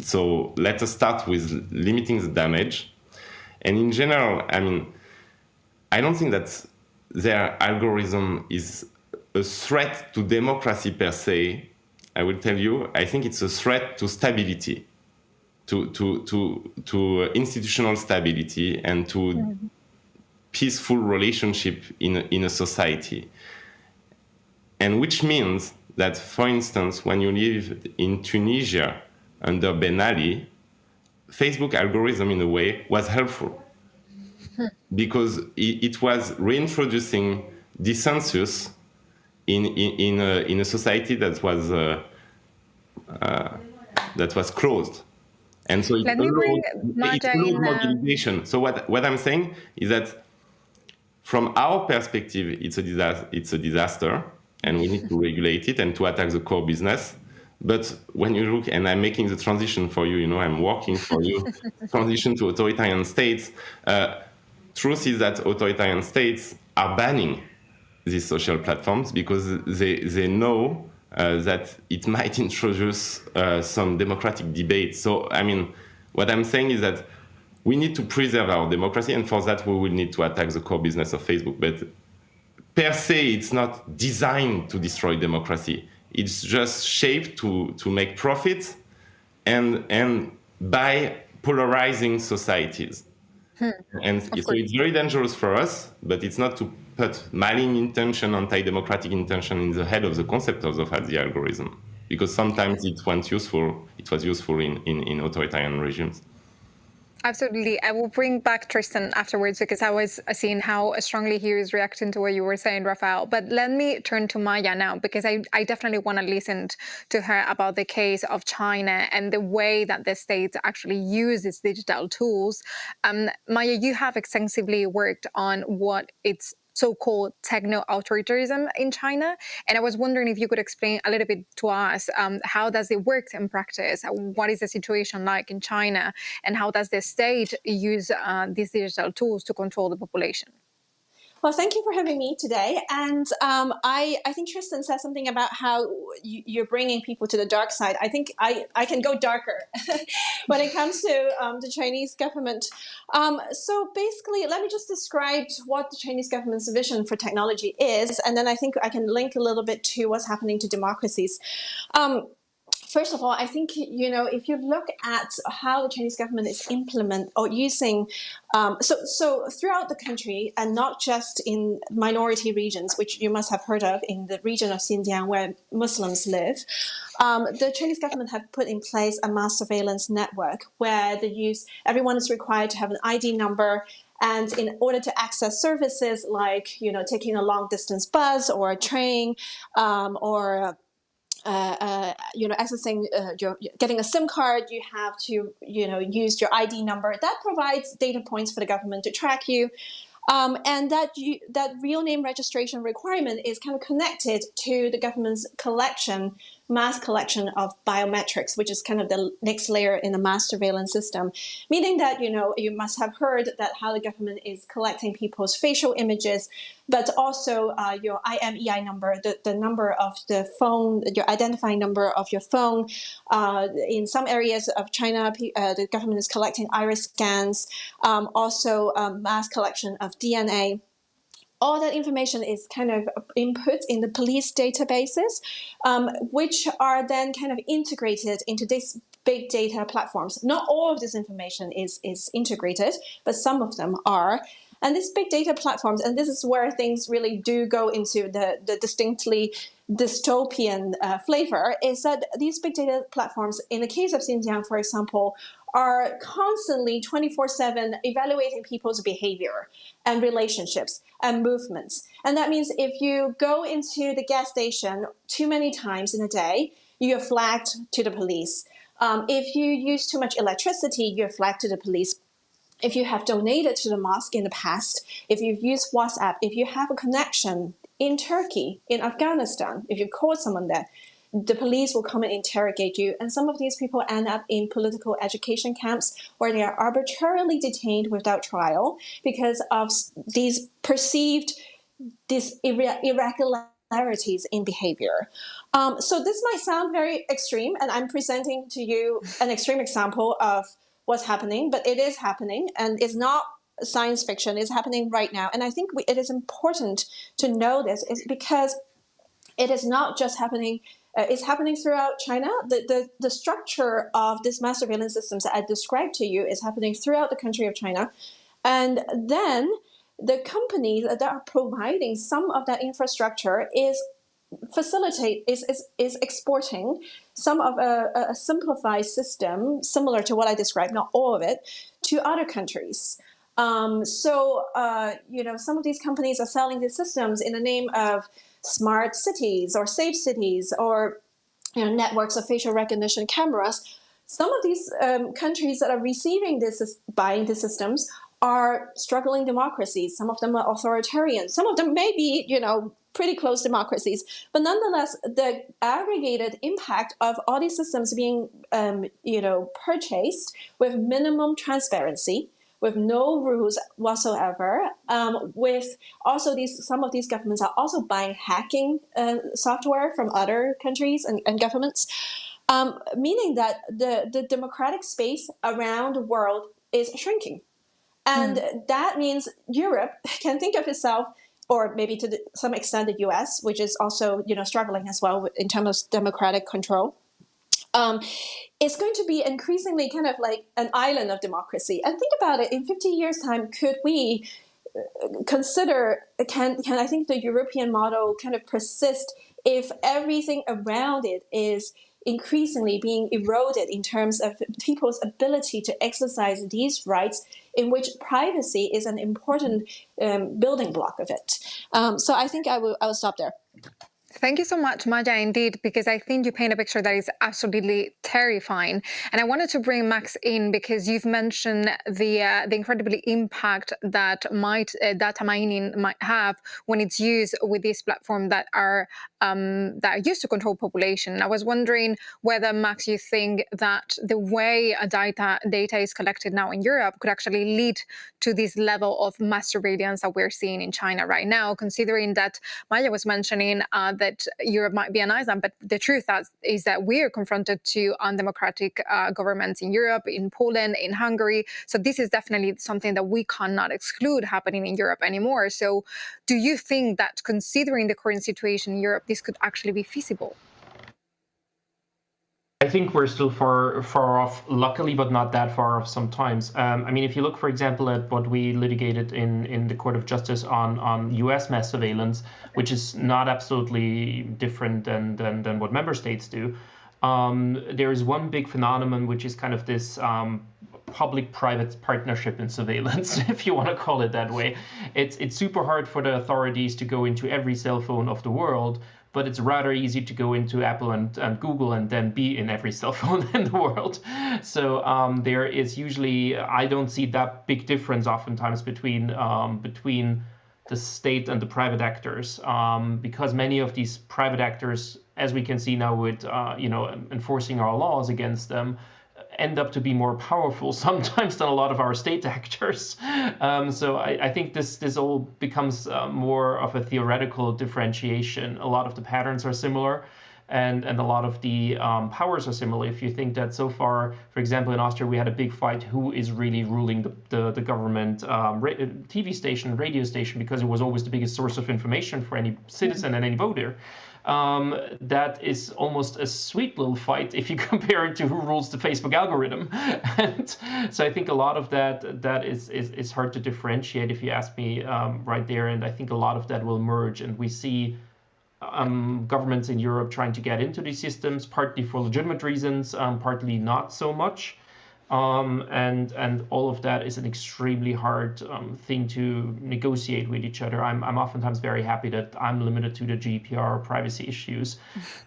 So let us start with limiting the damage. And in general, I mean, I don't think that their algorithm is a threat to democracy per se. I will tell you, I think it's a threat to stability, to institutional stability, and to peaceful relationship in a society. And which means that, for instance, when you live in Tunisia, under Ben Ali, Facebook algorithm in a way was helpful because it was reintroducing dissensus in a society that was closed, and so it allowed mobilization. So what I'm saying is that from our perspective, it's a disaster, and we need to regulate it and to attack the core business. But when you look, and I'm making the transition for you, I'm working for you, transition to authoritarian states. Truth is that authoritarian states are banning these social platforms because they know that it might introduce some democratic debate. So, I mean, what I'm saying is that we need to preserve our democracy, and for that we will need to attack the core business of Facebook. But per se, it's not designed to destroy democracy. It's just shaped to make profit and by polarizing societies. And so it's very dangerous for us, but it's not to put malign intention, anti-democratic intention in the head of the conceptors of the algorithm, because sometimes it was useful in authoritarian regimes. Absolutely. I will bring back Tristan afterwards because I was seeing how strongly he was reacting to what you were saying, Rafael. But let me turn to Maya now, because I definitely want to listen to her about the case of China and the way that the state actually uses digital tools. Maya, you have extensively worked on what it's so-called techno-authoritarianism in China. And I was wondering if you could explain a little bit to us, how does it work in practice? What is the situation like in China? And how does the state use these digital tools to control the population? Well, thank you for having me today. And I think Tristan said something about how you're bringing people to the dark side. I think I can go darker when it comes to the Chinese government. So basically, let me just describe what the Chinese government's vision for technology is. And then I think I can link a little bit to what's happening to democracies. First of all, I think, if you look at how the Chinese government is using, so throughout the country, and not just in minority regions, which you must have heard of, in the region of Xinjiang where Muslims live, the Chinese government have put in place a mass surveillance network where everyone is required to have an ID number. And in order to access services like, taking a long distance bus or a train, or accessing getting a SIM card, you have to, use your ID number. That provides data points for the government to track you. And that real name registration requirement is kind of connected to the government's mass collection of biometrics, which is kind of the next layer in the mass surveillance system. Meaning that, you must have heard that how the government is collecting people's facial images, but also your IMEI number, the number of the phone, your identifying number of your phone. In some areas of China, the government is collecting iris scans, also mass collection of DNA. All that information is kind of input in the police databases, which are then kind of integrated into these big data platforms. Not all of this information is integrated, but some of them are. And these big data platforms, and this is where things really do go into the distinctly dystopian flavor, is that these big data platforms, in the case of Xinjiang, for example, are constantly 24/7 evaluating people's behavior and relationships and movements. And that means if you go into the gas station too many times in a day, you're flagged to the police. If you use too much electricity, you're flagged to the police. If you have donated to the mosque in the past, if you've used WhatsApp, if you have a connection in Turkey, in Afghanistan, if you called someone there, the police will come and interrogate you. And some of these people end up in political education camps where they are arbitrarily detained without trial because of these perceived irregularities in behavior. So this might sound very extreme, and I'm presenting to you an extreme example of what's happening, but it is happening, and it's not science fiction. It's happening right now. And I think it is important to know this is because it is not just happening, it's happening throughout China. The structure of this mass surveillance systems that I described to you is happening throughout the country of China. And then the companies that are providing some of that infrastructure is exporting some of a simplified system similar to what I described, not all of it, to other countries. Some of these companies are selling these systems in the name of smart cities or safe cities or networks of facial recognition cameras. Some of these countries that are buying these systems are struggling democracies. Some of them are authoritarian. Some of them may be, pretty close democracies. But nonetheless, the aggregated impact of all these systems being, purchased with minimum transparency, with no rules whatsoever, with also some of these governments are also buying hacking software from other countries and governments, meaning that the democratic space around the world is shrinking. And that means Europe can think of itself, or maybe to some extent the US, which is also, struggling as well in terms of democratic control. It's going to be increasingly kind of like an island of democracy. And think about it, in 50 years' time, could we consider, can I think the European model kind of persist if everything around it is increasingly being eroded in terms of people's ability to exercise these rights, in which privacy is an important building block of it. So I think I will stop there. Thank you so much, Maya, indeed, because I think you paint a picture that is absolutely terrifying. And I wanted to bring Max in because you've mentioned the incredibly impact that data mining might have when it's used with these platforms that are used to control population. I was wondering whether, Max, you think that the way data is collected now in Europe could actually lead to this level of mass surveillance that we're seeing in China right now, considering that Maya was mentioning that Europe might be an island, but the truth is that we are confronted to undemocratic governments in Europe, in Poland, in Hungary. So this is definitely something that we cannot exclude happening in Europe anymore. So do you think that, considering the current situation in Europe, this could actually be feasible? I think we're still far off, luckily, but not that far off sometimes. I mean, if you look, for example, at what we litigated in the Court of Justice on US mass surveillance, which is not absolutely different than what member states do, there is one big phenomenon, which is kind of this public-private partnership in surveillance, if you want to call it that way. It's super hard for the authorities to go into every cell phone of the world, but it's rather easy to go into Apple and Google and then be in every cell phone in the world. So there is usually, I don't see that big difference oftentimes between the state and the private actors, because many of these private actors, as we can see now with enforcing our laws against them, end up to be more powerful sometimes than a lot of our state actors. So I think this all becomes more of a theoretical differentiation. A lot of the patterns are similar, and a lot of the powers are similar. If you think that so far, for example, in Austria, we had a big fight who is really ruling the government TV station, radio station, because it was always the biggest source of information for any citizen and any voter. That is almost a sweet little fight if you compare it to who rules the Facebook algorithm. And so I think a lot of that is hard to differentiate, if you ask me, right there. And I think a lot of that will merge, and we see governments in Europe trying to get into these systems, partly for legitimate reasons, partly not so much. And all of that is an extremely hard thing to negotiate with each other. I'm oftentimes very happy that I'm limited to the GDPR privacy issues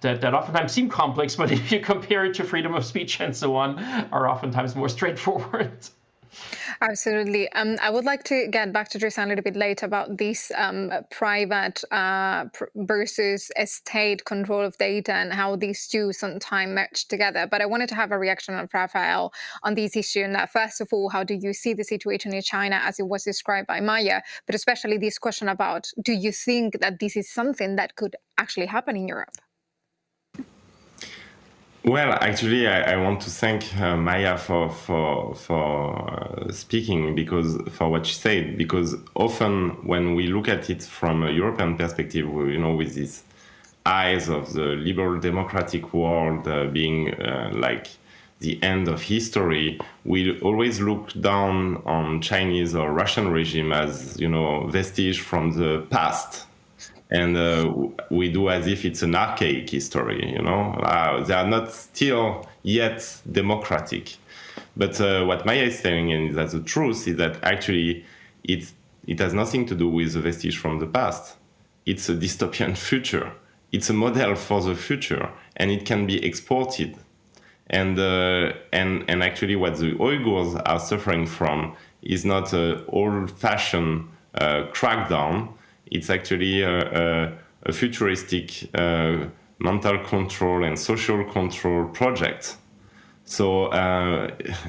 that oftentimes seem complex, but if you compare it to freedom of speech and so on, are oftentimes more straightforward. Absolutely. I would like to get back to Tristan a little bit later about this private versus state control of data and how these two sometimes merge together. But I wanted to have a reaction of Raphael on this issue. And first of all, how do you see the situation in China as it was described by Maya? But especially this question about, do you think that this is something that could actually happen in Europe? Well, actually, I want to thank Maya for speaking, because for what she said, because often when we look at it from a European perspective, with these eyes of the liberal democratic world being like the end of history, we always look down on Chinese or Russian regime as, vestige from the past. And we do as if it's an archaic history, They are not still yet democratic. But what Maya is saying, and that's the truth, is that actually it has nothing to do with the vestige from the past. It's a dystopian future. It's a model for the future, and it can be exported. And actually what the Uyghurs are suffering from is not an old-fashioned crackdown. It's actually a futuristic mental control and social control project. So,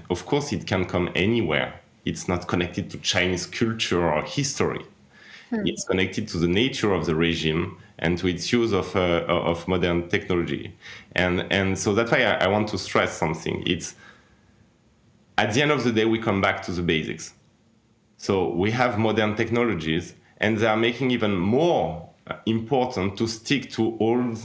of course, it can come anywhere. It's not connected to Chinese culture or history. It's connected to the nature of the regime and to its use of modern technology. And so that's why I want to stress something. It's, at the end of the day, we come back to the basics. So we have modern technologies, And they are making even more important to stick to old,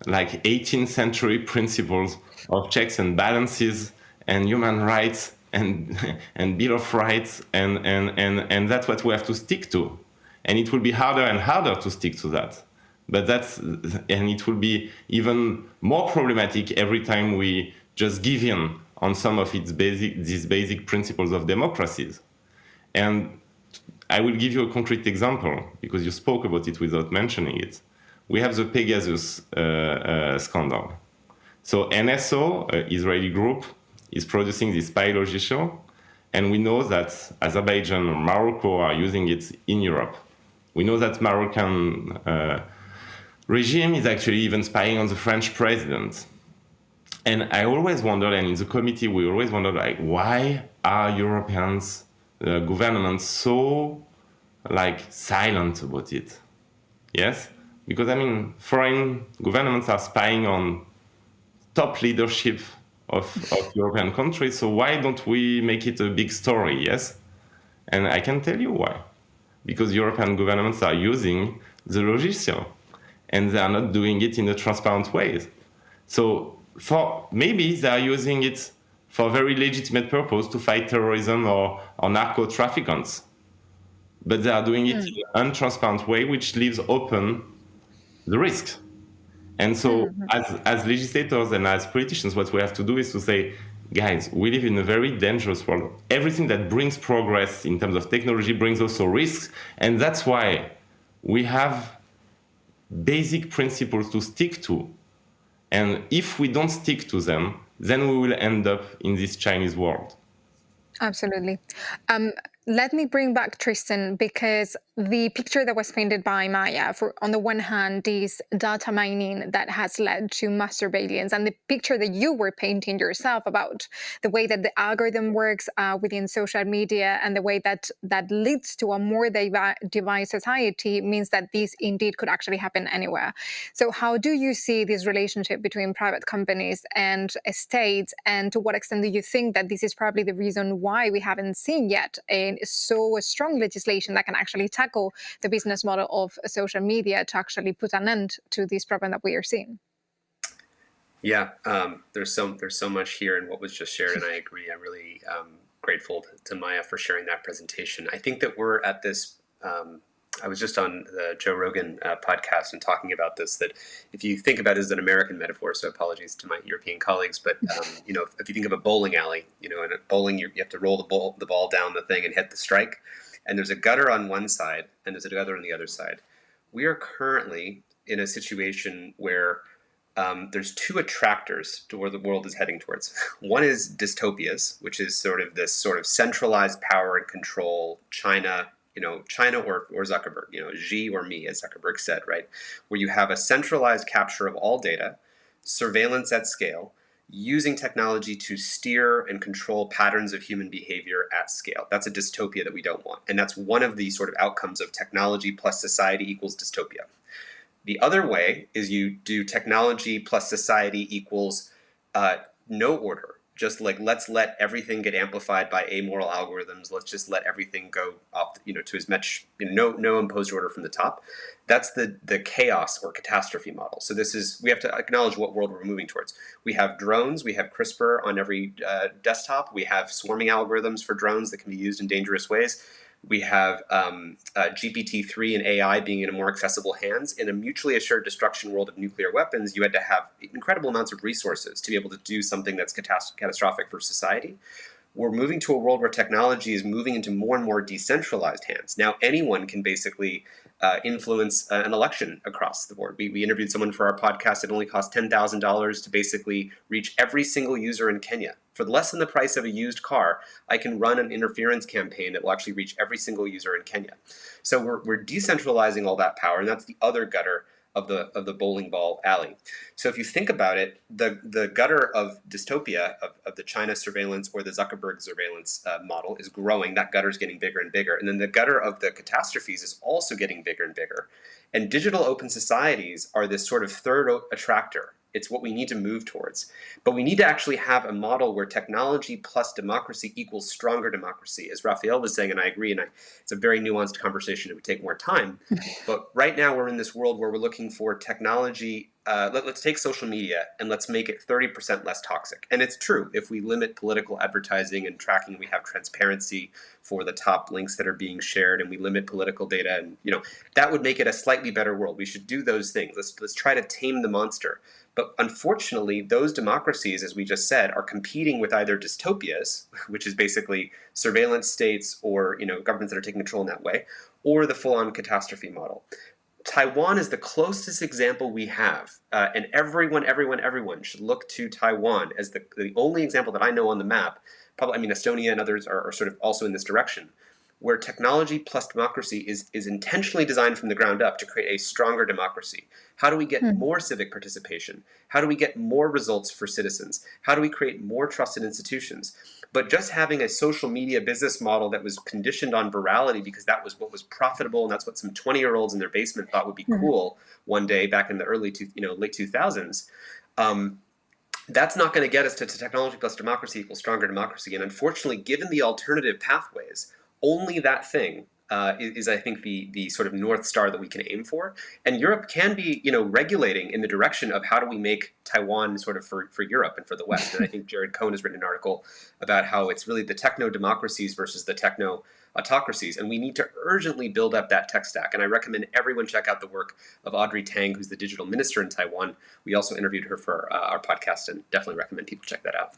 like 18th century principles of checks and balances and human rights and Bill of Rights, and that's what we have to stick to. And it will be harder and harder to stick to that. But and it will be even more problematic every time we just give in on some of these basic principles of democracies. And I will give you a concrete example, because you spoke about it without mentioning it. We have the Pegasus scandal. So NSO, Israeli group, is producing this spy logician, and we know that Azerbaijan or Morocco are using it in Europe. We know that Moroccan regime is actually even spying on the French president. And I always wondered, and in the committee we always wondered, like, why are Europeans, governments, so silent about it? Yes, because I mean, foreign governments are spying on top leadership of European countries. So why don't we make it a big story? Yes, and I can tell you why. Because European governments are using the logician, and they are not doing it in a transparent way. So maybe they are using it for a very legitimate purpose to fight terrorism or narco traffickers, but they are doing it in an untransparent way, which leaves open the risk. And so as legislators and as politicians, what we have to do is to say, guys, we live in a very dangerous world. Everything that brings progress in terms of technology brings also risks. And that's why we have basic principles to stick to. And if we don't stick to them, then we will end up in this Chinese world. Absolutely. Let me bring back Tristan, because the picture that was painted by Maya, on the one hand, is data mining that has led to mass surveillance, and the picture that you were painting yourself about the way that the algorithm works within social media and the way that leads to a more divided society means that this indeed could actually happen anywhere. So how do you see this relationship between private companies and states, and to what extent do you think that this is probably the reason why we haven't seen yet a strong legislation that can actually tackle the business model of social media to actually put an end to this problem that we are seeing? Yeah, there's so much here in what was just shared, and I agree. I'm really grateful to Maya for sharing that presentation. I think that we're at this. I was just on the Joe Rogan podcast and talking about this, that if you think about it as an American metaphor, so apologies to my European colleagues, but if you think of a bowling alley, in a bowling, you have to roll the ball down the thing and hit the strike, and there's a gutter on one side and there's a gutter on the other side. We are currently in a situation where there's two attractors to where the world is heading towards. One is dystopias, which is sort of this sort of centralized power and control, China or Zuckerberg, Xi or me, as Zuckerberg said, right? Where you have a centralized capture of all data, surveillance at scale, using technology to steer and control patterns of human behavior at scale. That's a dystopia that we don't want. And that's one of the sort of outcomes of technology plus society equals dystopia. The other way is you do technology plus society equals no order. Just like, let's let everything get amplified by amoral algorithms. Let's just let everything go off, to as much, no imposed order from the top. That's the chaos or catastrophe model. So we have to acknowledge what world we're moving towards. We have drones, we have CRISPR on every desktop. We have swarming algorithms for drones that can be used in dangerous ways. We have GPT-3 and AI being in more accessible hands. In a mutually assured destruction world of nuclear weapons, you had to have incredible amounts of resources to be able to do something that's catastrophic for society. We're moving to a world where technology is moving into more and more decentralized hands. Now anyone can basically influence an election across the board. We interviewed someone for our podcast. It only cost $10,000 to basically reach every single user in Kenya. For less than the price of a used car, I can run an interference campaign that will actually reach every single user in Kenya. So we're decentralizing all that power, and that's the other gutter of the bowling ball alley. So if you think about it, the gutter of dystopia of the China surveillance or the Zuckerberg surveillance model is growing. That gutter is getting bigger and bigger. And then the gutter of the catastrophes is also getting bigger and bigger. And digital open societies are this sort of third attractor It's what we need to move towards. But we need to actually have a model where technology plus democracy equals stronger democracy, as Raphael was saying, and I agree, and it's a very nuanced conversation. It would take more time. But right now we're in this world where we're looking for technology. Let's take social media and let's make it 30% less toxic. And it's true. If we limit political advertising and tracking, we have transparency for the top links that are being shared, and we limit political data, and that would make it a slightly better world. We should do those things. Let's try to tame the monster. But unfortunately, those democracies, as we just said, are competing with either dystopias, which is basically surveillance states or governments that are taking control in that way, or the full-on catastrophe model. Taiwan is the closest example we have, and everyone should look to Taiwan as the only example that I know on the map. Probably, Estonia and others are sort of also in this direction, where technology plus democracy is intentionally designed from the ground up to create a stronger democracy. How do we get more civic participation? How do we get more results for citizens? How do we create more trusted institutions? But just having a social media business model that was conditioned on virality because that was what was profitable, and that's what some 20-year-olds in their basement thought would be cool one day back in the late 2000s, that's not going to get us to technology plus democracy equals stronger democracy. And unfortunately, given the alternative pathways, only that thing is, I think, the sort of North Star that we can aim for. And Europe can be, regulating in the direction of how do we make Taiwan sort of for Europe and for the West. And I think Jared Cohn has written an article about how it's really the techno-democracies versus the techno-autocracies. And we need to urgently build up that tech stack. And I recommend everyone check out the work of Audrey Tang, who's the digital minister in Taiwan. We also interviewed her for our podcast, and definitely recommend people check that out.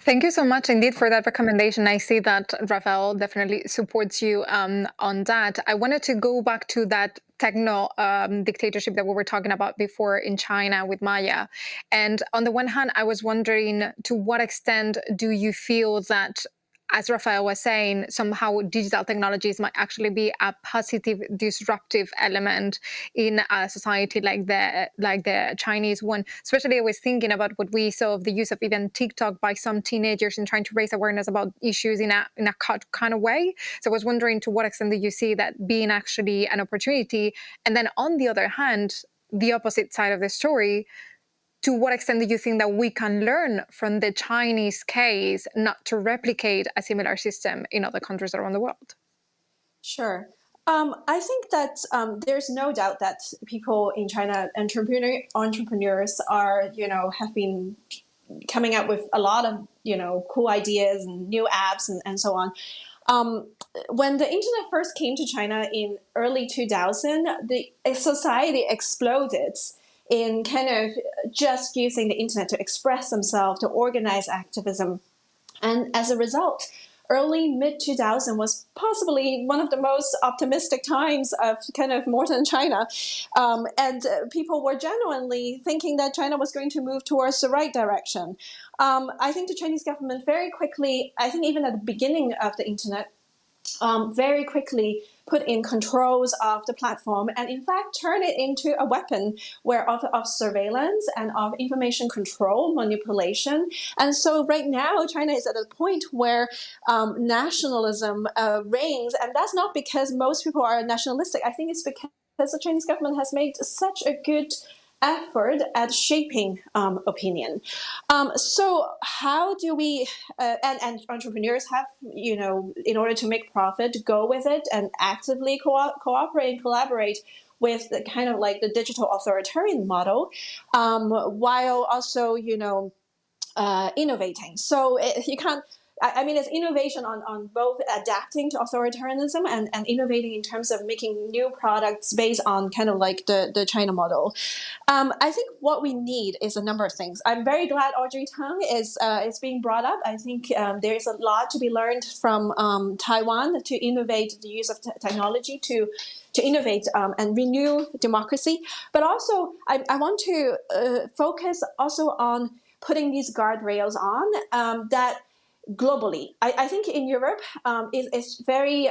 Thank you so much indeed for that recommendation. I see that Raphael definitely supports you on that. I wanted to go back to that techno dictatorship that we were talking about before in China with Maya. And on the one hand, I was wondering, to what extent do you feel that, as Raphael was saying, somehow digital technologies might actually be a positive disruptive element in a society like the Chinese one? Especially I was thinking about what we saw of the use of even TikTok by some teenagers in trying to raise awareness about issues in a kind of way. So I was wondering, to what extent do you see that being actually an opportunity? And then on the other hand, the opposite side of the story, to what extent do you think that we can learn from the Chinese case not to replicate a similar system in other countries around the world? Sure. I think that there's no doubt that people in China, entrepreneurs are, have been coming up with a lot of, cool ideas and new apps and so on. When the internet first came to China in early 2000, the society exploded in kind of just using the internet to express themselves, to organize activism. And as a result, early mid-2000 was possibly one of the most optimistic times of kind of modern China. And people were genuinely thinking that China was going to move towards the right direction. I think the Chinese government very quickly, I think even at the beginning of the internet, very quickly put in controls of the platform and in fact turn it into a weapon of surveillance and of information control, manipulation. And so right now, China is at a point where nationalism reigns. And that's not because most people are nationalistic. I think it's because the Chinese government has made such a good effort at shaping opinion. So how do we, and entrepreneurs have, in order to make profit, go with it and actively cooperate and collaborate with the kind of like the digital authoritarian model, while also, innovating. So you can't, it's innovation on both adapting to authoritarianism and innovating in terms of making new products based on kind of like the China model. I think what we need is a number of things. I'm very glad Audrey Tang is being brought up. I think there is a lot to be learned from Taiwan to innovate the use of technology to innovate and renew democracy. But also, I want to focus also on putting these guardrails on that globally. I think in Europe, it's very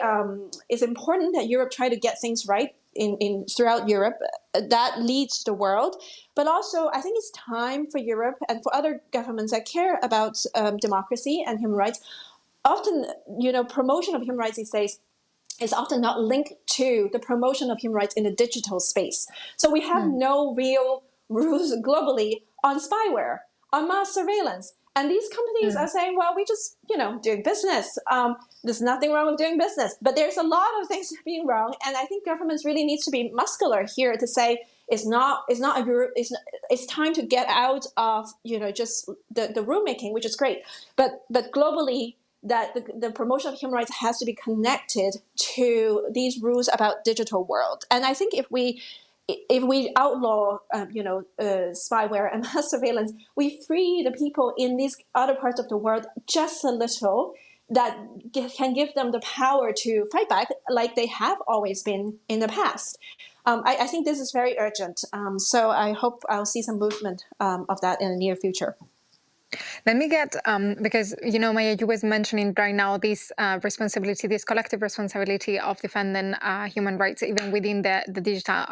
it's important that Europe try to get things right in throughout Europe. That leads the world. But also, I think it's time for Europe and for other governments that care about democracy and human rights. Often, promotion of human rights these days is often not linked to the promotion of human rights in the digital space. So we have no real rules globally on spyware, on mass surveillance. And these companies are saying, well, we just, doing business. There's nothing wrong with doing business. But there's a lot of things being wrong. And I think governments really needs to be muscular here to say it's time to get out of, just the rulemaking, which is great. But globally, that the promotion of human rights has to be connected to these rules about digital world. And I think if we outlaw, spyware and mass surveillance, we free the people in these other parts of the world just a little that can give them the power to fight back like they have always been in the past. I think this is very urgent. So I hope I'll see some movement of that in the near future. Let me get, because, Maya, you was mentioning right now this responsibility, this collective responsibility of defending human rights, even within the digital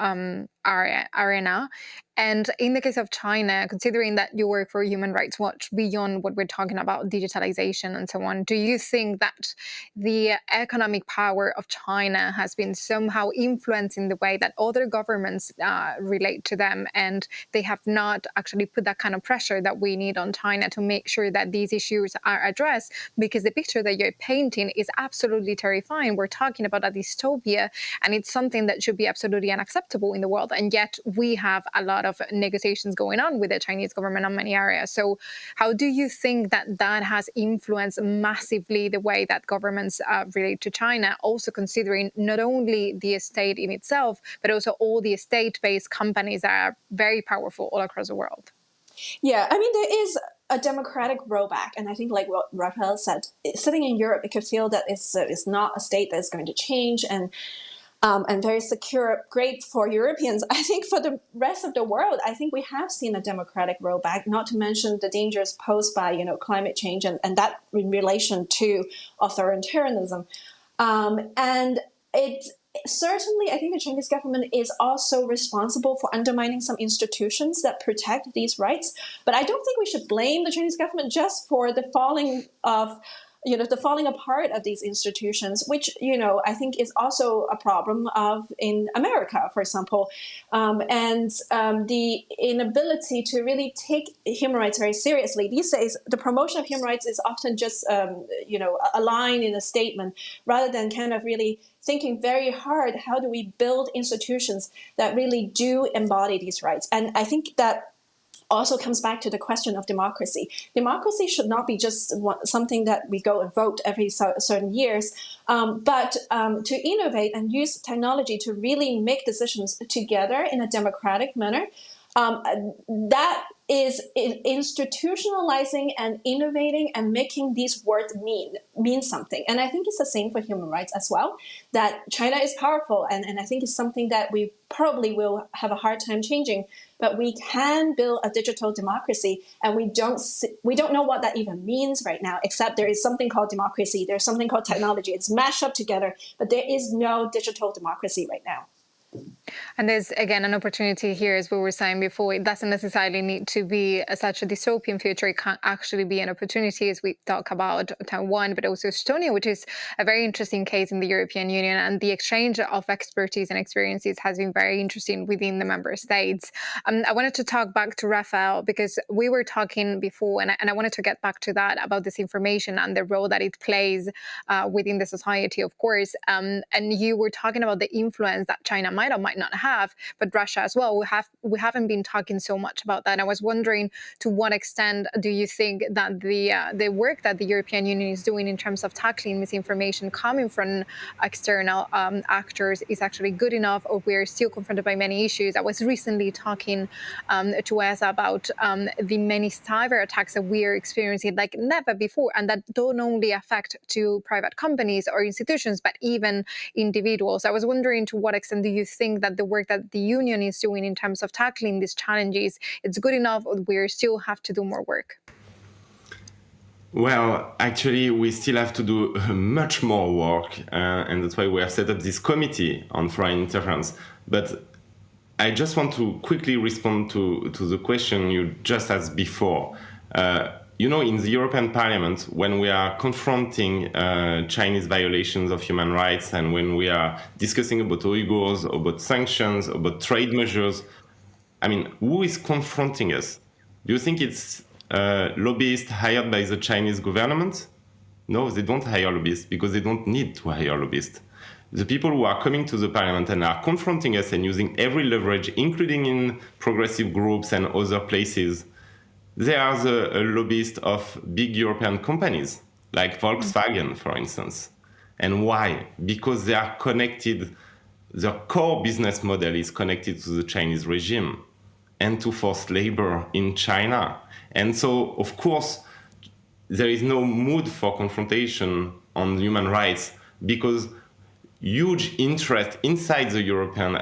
arena. And in the case of China, considering that you work for Human Rights Watch, beyond what we're talking about, digitalization and so on, do you think that the economic power of China has been somehow influencing the way that other governments relate to them, and they have not actually put that kind of pressure that we need on China to make sure that these issues are addressed? Because the picture that you're painting is absolutely terrifying. We're talking about a dystopia, and it's something that should be absolutely unacceptable in the world. And yet we have a lot of negotiations going on with the Chinese government on many areas. So how do you think that has influenced massively the way that governments relate to China, also considering not only the state in itself, but also all the state-based companies that are very powerful all across the world? Yeah, I mean, there is a democratic rollback. And I think, like what Raphael said, sitting in Europe, it could feel that it's not a state that's going to change, and very secure, great for Europeans. I think for the rest of the world, I think we have seen a democratic rollback, not to mention the dangers posed by, climate change and that in relation to authoritarianism. And it certainly, I think the Chinese government is also responsible for undermining some institutions that protect these rights. But I don't think we should blame the Chinese government just for the falling apart of these institutions, which, I think is also a problem in America, for example, and the inability to really take human rights very seriously. These days, the promotion of human rights is often just, a line in a statement, rather than kind of really thinking very hard, how do we build institutions that really do embody these rights? And I think that also comes back to the question of democracy. Democracy should not be just something that we go and vote every certain years, but to innovate and use technology to really make decisions together in a democratic manner. That is institutionalizing and innovating and making these words mean something. And I think it's the same for human rights as well, that China is powerful, and I think it's something that we probably will have a hard time changing, but we can build a digital democracy, and we don't know what that even means right now, except there is something called democracy, there's something called technology, it's mashed up together, but there is no digital democracy right now. And there's, again, an opportunity here, as we were saying before. It doesn't necessarily need to be such a dystopian future. It can actually be an opportunity, as we talk about Taiwan, but also Estonia, which is a very interesting case in the European Union. And the exchange of expertise and experiences has been very interesting within the member states. I wanted to talk back to Raphael, because we were talking before, and I wanted to get back to that, about disinformation and the role that it plays within the society, of course. And you were talking about the influence that China might or might not have, but Russia as well. We haven't been talking so much about that. I was wondering, to what extent do you think that the work that the European Union is doing in terms of tackling misinformation coming from external actors is actually good enough, or we're still confronted by many issues? I was recently talking to Esa about the many cyber attacks that we are experiencing like never before, and that don't only affect to private companies or institutions, but even individuals. I was wondering, to what extent do you think that the work that the Union is doing in terms of tackling these challenges, it's good enough, or we still have to do more work? Well, actually, we still have to do much more work, and that's why we have set up this committee on foreign interference. But I just want to quickly respond to the question you just asked before. In the European Parliament, when we are confronting Chinese violations of human rights, and when we are discussing about Uyghurs, about sanctions, about trade measures, who is confronting us? Do you think it's lobbyists hired by the Chinese government? No, they don't hire lobbyists because they don't need to hire lobbyists. The people who are coming to the parliament and are confronting us and using every leverage, including in progressive groups and other places, they are the lobbyists of big European companies, like Volkswagen, for instance. And why? Because they are connected, their core business model is connected to the Chinese regime and to forced labor in China. And so, of course, there is no mood for confrontation on human rights because huge interest inside the European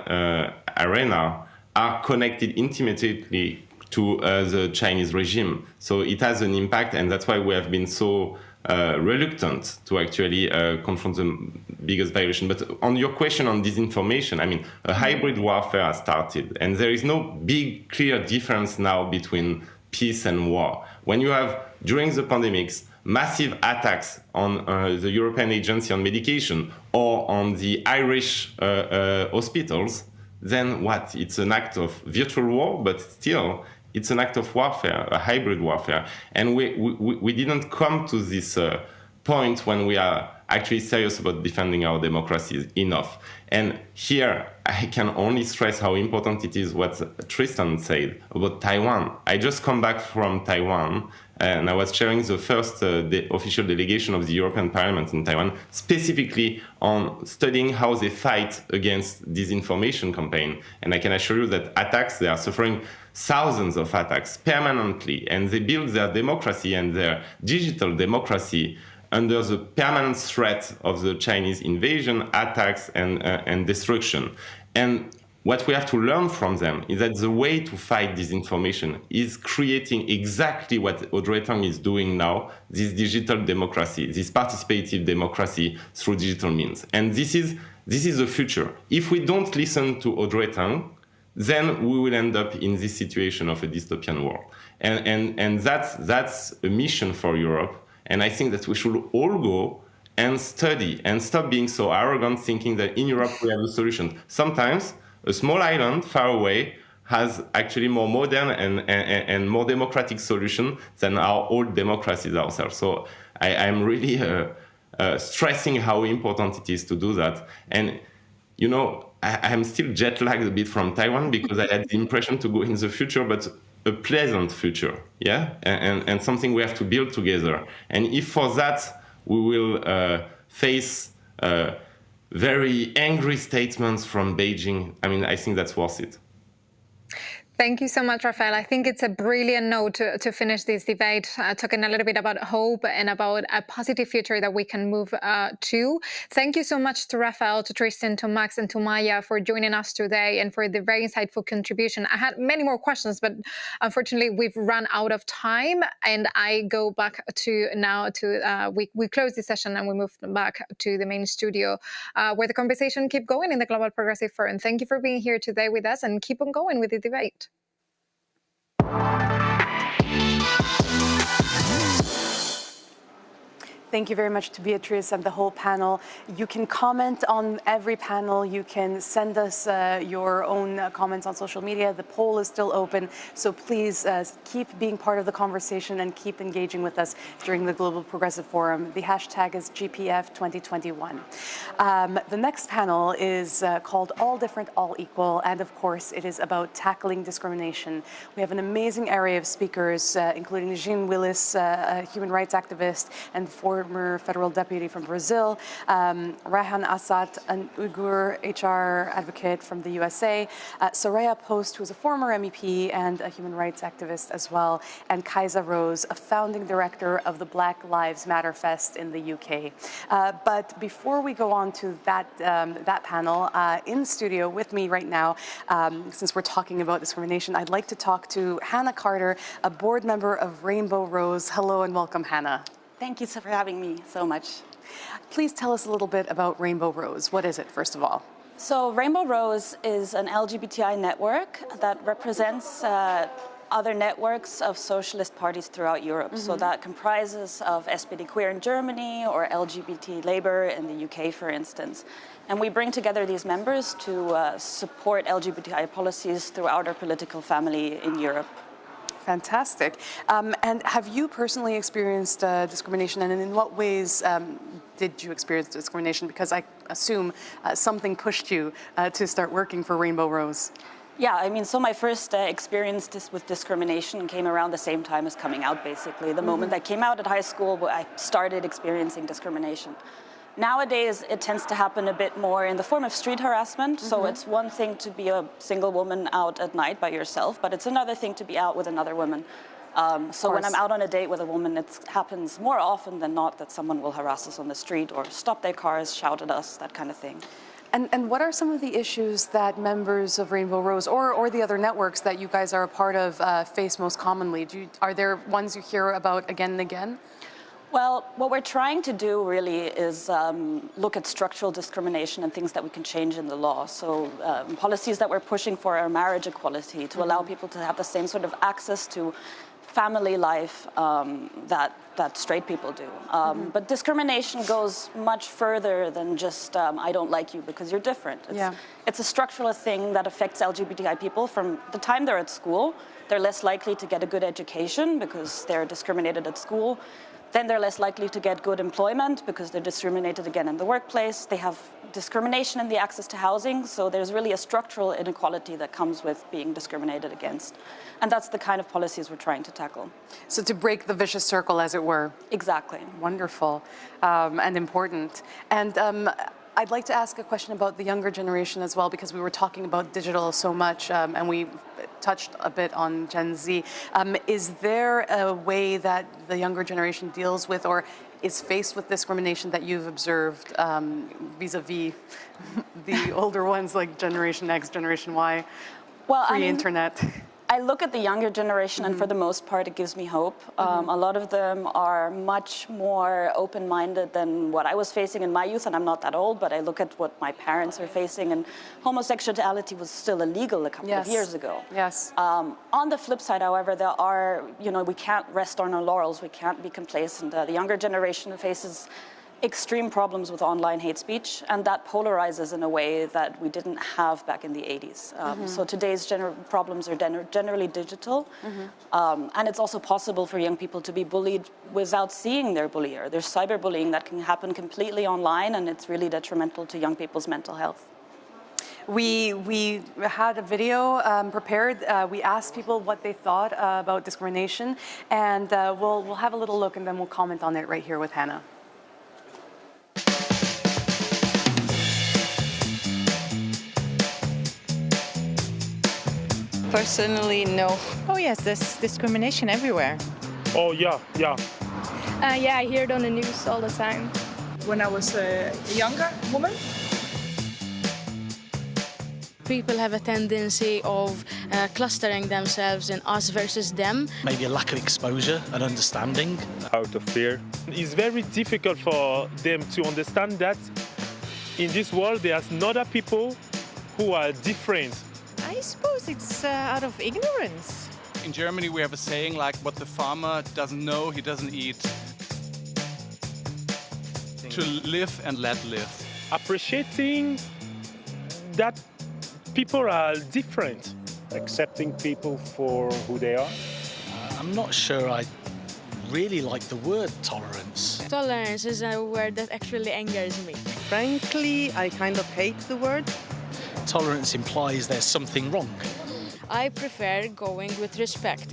arena are connected intimately to the Chinese regime. So it has an impact, and that's why we have been so reluctant to actually confront the biggest violation. But on your question on disinformation, I mean, a hybrid warfare has started, and there is no big, clear difference now between peace and war. When you have, during the pandemics, massive attacks on the European Agency on Medication or on the Irish hospitals, then what? It's an act of virtual war, but still, it's an act of warfare, a hybrid warfare. And we didn't come to this point when we are actually serious about defending our democracies enough. And here, I can only stress how important it is what Tristan said about Taiwan. I just come back from Taiwan, and I was chairing the first official delegation of the European Parliament in Taiwan, specifically on studying how they fight against disinformation campaign. And I can assure you that attacks, they are suffering thousands of attacks permanently, and they build their democracy and their digital democracy under the permanent threat of the Chinese invasion, attacks, and destruction. And what we have to learn from them is that the way to fight disinformation is creating exactly what Audrey Tang is doing now, this digital democracy, this participative democracy through digital means. And this is the future. If we don't listen to Audrey Tang, then we will end up in this situation of a dystopian world. And that's a mission for Europe. And I think that we should all go and study and stop being so arrogant, thinking that in Europe we have a solution. Sometimes a small island far away has actually more modern and more democratic solution than our old democracies ourselves. So I'm really stressing how important it is to do that. And, you know, I'm still jet lagged a bit from Taiwan because I had the impression to go in the future, but a pleasant future, yeah? And something we have to build together. And if for that we will face very angry statements from Beijing, I mean, I think that's worth it. Thank you so much, Rafael. I think it's a brilliant note to finish this debate, talking a little bit about hope and about a positive future that we can move to. Thank you so much to Rafael, to Tristan, to Max, and to Maya for joining us today and for the very insightful contribution. I had many more questions, but unfortunately, we've run out of time. And I go back to now to we close this session and we move back to the main studio where the conversation keep going in the Global Progressive Forum. Thank you for being here today with us and keep on going with the debate. Thank you very much to Beatrice and the whole panel. You can comment on every panel. You can send us your own comments on social media. The poll is still open, so please keep being part of the conversation and keep engaging with us during the Global Progressive Forum. The hashtag is GPF 2021. The next panel is called All Different, All Equal, and of course it is about tackling discrimination. We have an amazing array of speakers, including Jean Willis, a human rights activist and former federal deputy from Brazil, Rayhan Assad, an Uyghur HR advocate from the USA, Soraya Post, who's a former MEP and a human rights activist as well, and Kaisa Rose, a founding director of the Black Lives Matter Fest in the UK. But before we go on to that panel, in studio with me right now, since we're talking about discrimination, I'd like to talk to Hannah Carter, a board member of Rainbow Rose. Hello and welcome, Hannah. Thank you for having me so much. Please tell us a little bit about Rainbow Rose. What is it, first of all? So Rainbow Rose is an LGBTI network that represents other networks of socialist parties throughout Europe. Mm-hmm. So that comprises of SPD Queer in Germany or LGBT Labour in the UK, for instance. And we bring together these members to support LGBTI policies throughout our political family in Europe. Fantastic. And have you personally experienced discrimination, and in what ways did you experience discrimination? Because I assume something pushed you to start working for Rainbow Rose. Yeah, I mean, so my first experience with discrimination came around the same time as coming out, basically. The moment I came out at high school, I started experiencing discrimination. Nowadays, it tends to happen a bit more in the form of street harassment. So it's one thing to be a single woman out at night by yourself, but it's another thing to be out with another woman. So when I'm out on a date with a woman, it happens more often than not that someone will harass us on the street or stop their cars, shout at us, that kind of thing. And what are some of the issues that members of Rainbow Rose or the other networks that you guys are a part of face most commonly? Are there ones you hear about again and again? Well, what we're trying to do really is look at structural discrimination and things that we can change in the law. So policies that we're pushing for are marriage equality, to allow people to have the same sort of access to family life that straight people do. But discrimination goes much further than just I don't like you because you're different. It's a structural thing that affects LGBTI people from the time they're at school. They're less likely to get a good education because they're discriminated at school. Then they're less likely to get good employment because they're discriminated again in the workplace. They have discrimination in the access to housing. So there's really a structural inequality that comes with being discriminated against. And that's the kind of policies we're trying to tackle. So to break the vicious circle, as it were. Exactly. Wonderful and important. And I'd like to ask a question about the younger generation as well, because we were talking about digital so much and we touched a bit on Gen Z. Is there a way that the younger generation deals with or is faced with discrimination that you've observed vis-a-vis the older ones like Generation X, Generation Y, pre-internet? I look at the younger generation, and for the most part, it gives me hope. A lot of them are much more open-minded than what I was facing in my youth, and I'm not that old, but I look at what my parents are facing, and homosexuality was still illegal a couple of years ago. On the flip side, however, there are, we can't rest on our laurels, we can't be complacent. The younger generation faces extreme problems with online hate speech, and that polarizes in a way that we didn't have back in the 80s. So today's problems are generally digital, and it's also possible for young people to be bullied without seeing their bullier. There's cyberbullying that can happen completely online, and it's really detrimental to young people's mental health. We had a video prepared. We asked people what they thought about discrimination, and we'll have a little look, and then we'll comment on it right here with Hannah. Personally, no. Oh yes, there's discrimination everywhere. Oh yeah. Yeah, I hear it on the news all the time. When I was a younger woman. People have a tendency of clustering themselves in us versus them. Maybe a lack of exposure and understanding. Out of fear. It's very difficult for them to understand that in this world there's other people who are different. I suppose it's out of ignorance. In Germany, we have a saying like, what the farmer doesn't know, he doesn't eat. To live and let live. Appreciating that people are different. Accepting people for who they are. I'm not sure I really like the word tolerance. Tolerance is a word that actually angers me. Frankly, I kind of hate the word. Tolerance implies there's something wrong. I prefer going with respect.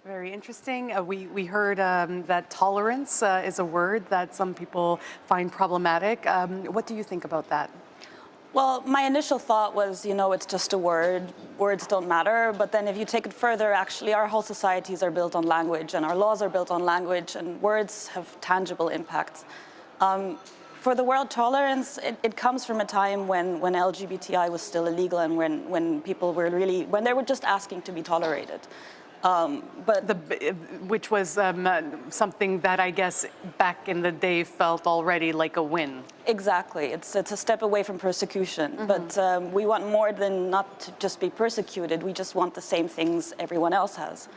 Very interesting. We heard that tolerance is a word that some people find problematic. What do you think about that? Well, my initial thought was, it's just a word. Words don't matter. But then if you take it further, actually, our whole societies are built on language, and our laws are built on language, and words have tangible impacts. For the word tolerance, it comes from a time when LGBTI was still illegal and when people were when they were just asking to be tolerated. Which was something that I guess back in the day felt already like a win. Exactly. It's a step away from persecution. But we want more than not to just be persecuted. We just want the same things everyone else has.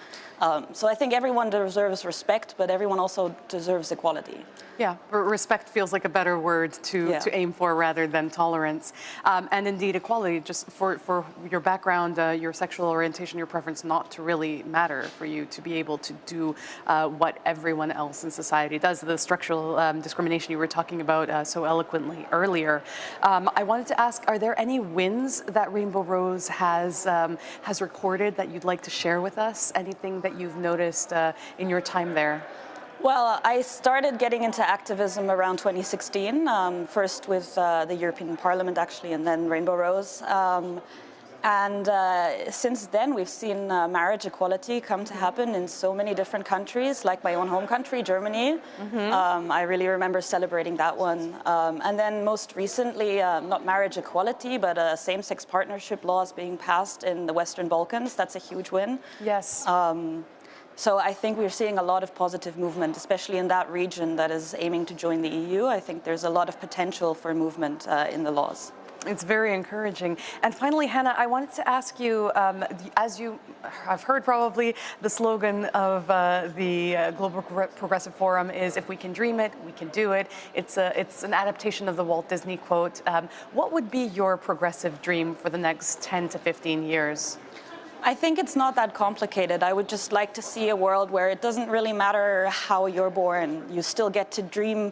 So I think everyone deserves respect, but everyone also deserves equality. Yeah, respect feels like a better word to aim for rather than tolerance. And indeed, equality, just for your background, your sexual orientation, your preference not to really matter, for you to be able to do what everyone else in society does. The structural discrimination you were talking about so eloquently earlier. I wanted to ask, are there any wins that Rainbow Rose has recorded that you'd like to share with us? Anything that you've noticed in your time there? Well, I started getting into activism around 2016, first with the European Parliament, actually, and then Rainbow Rose. Since then, we've seen marriage equality come to happen in so many different countries, like my own home country, Germany. I really remember celebrating that one. And then most recently, not marriage equality, but same-sex partnership laws being passed in the Western Balkans. That's a huge win. Yes. So I think we're seeing a lot of positive movement, especially in that region that is aiming to join the EU. I think there's a lot of potential for movement in the laws. It's very encouraging. And finally, Hannah, I wanted to ask you, as you have heard probably, the slogan of the Global Progressive Forum is, if we can dream it, we can do it. It's an adaptation of the Walt Disney quote. What would be your progressive dream for the next 10 to 15 years? I think it's not that complicated. I would just like to see a world where it doesn't really matter how you're born. You still get to dream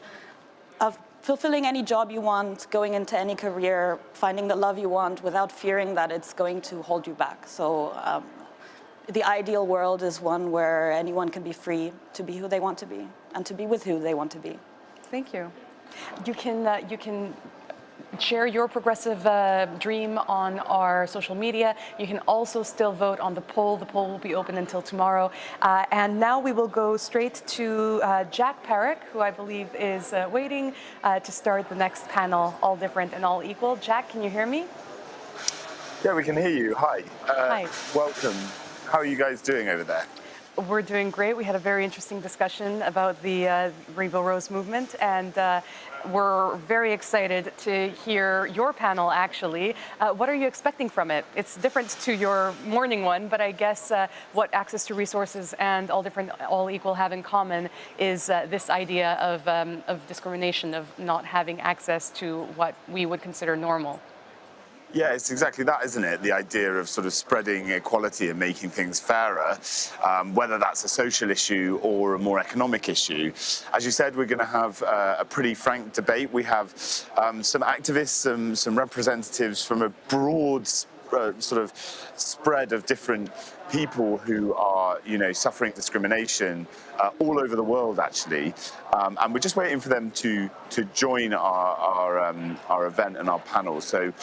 of fulfilling any job you want, going into any career, finding the love you want without fearing that it's going to hold you back. So the ideal world is one where anyone can be free to be who they want to be and to be with who they want to be. Thank you. You can share your progressive dream on our social media. You can also still vote on the poll. The poll will be open until tomorrow. And now we will go straight to Jack Perrick, who I believe is waiting to start the next panel, All Different and All Equal. Jack, can you hear me? Yeah, we can hear you. Hi. Hi. Welcome. How are you guys doing over there? We're doing great. We had a very interesting discussion about the Rainbow Rose movement, and we're very excited to hear your panel, actually. What are you expecting from it? It's different to your morning one, but I guess what Access to Resources and All Different, All Equal have in common is this idea of discrimination, of not having access to what we would consider normal. Yeah, it's exactly that, isn't it? The idea of sort of spreading equality and making things fairer, whether that's a social issue or a more economic issue. As you said, we're going to have a pretty frank debate. We have some activists, some representatives from a broad sort of spread of different people who are, suffering discrimination all over the world, actually. And we're just waiting for them to join our event and our panel. So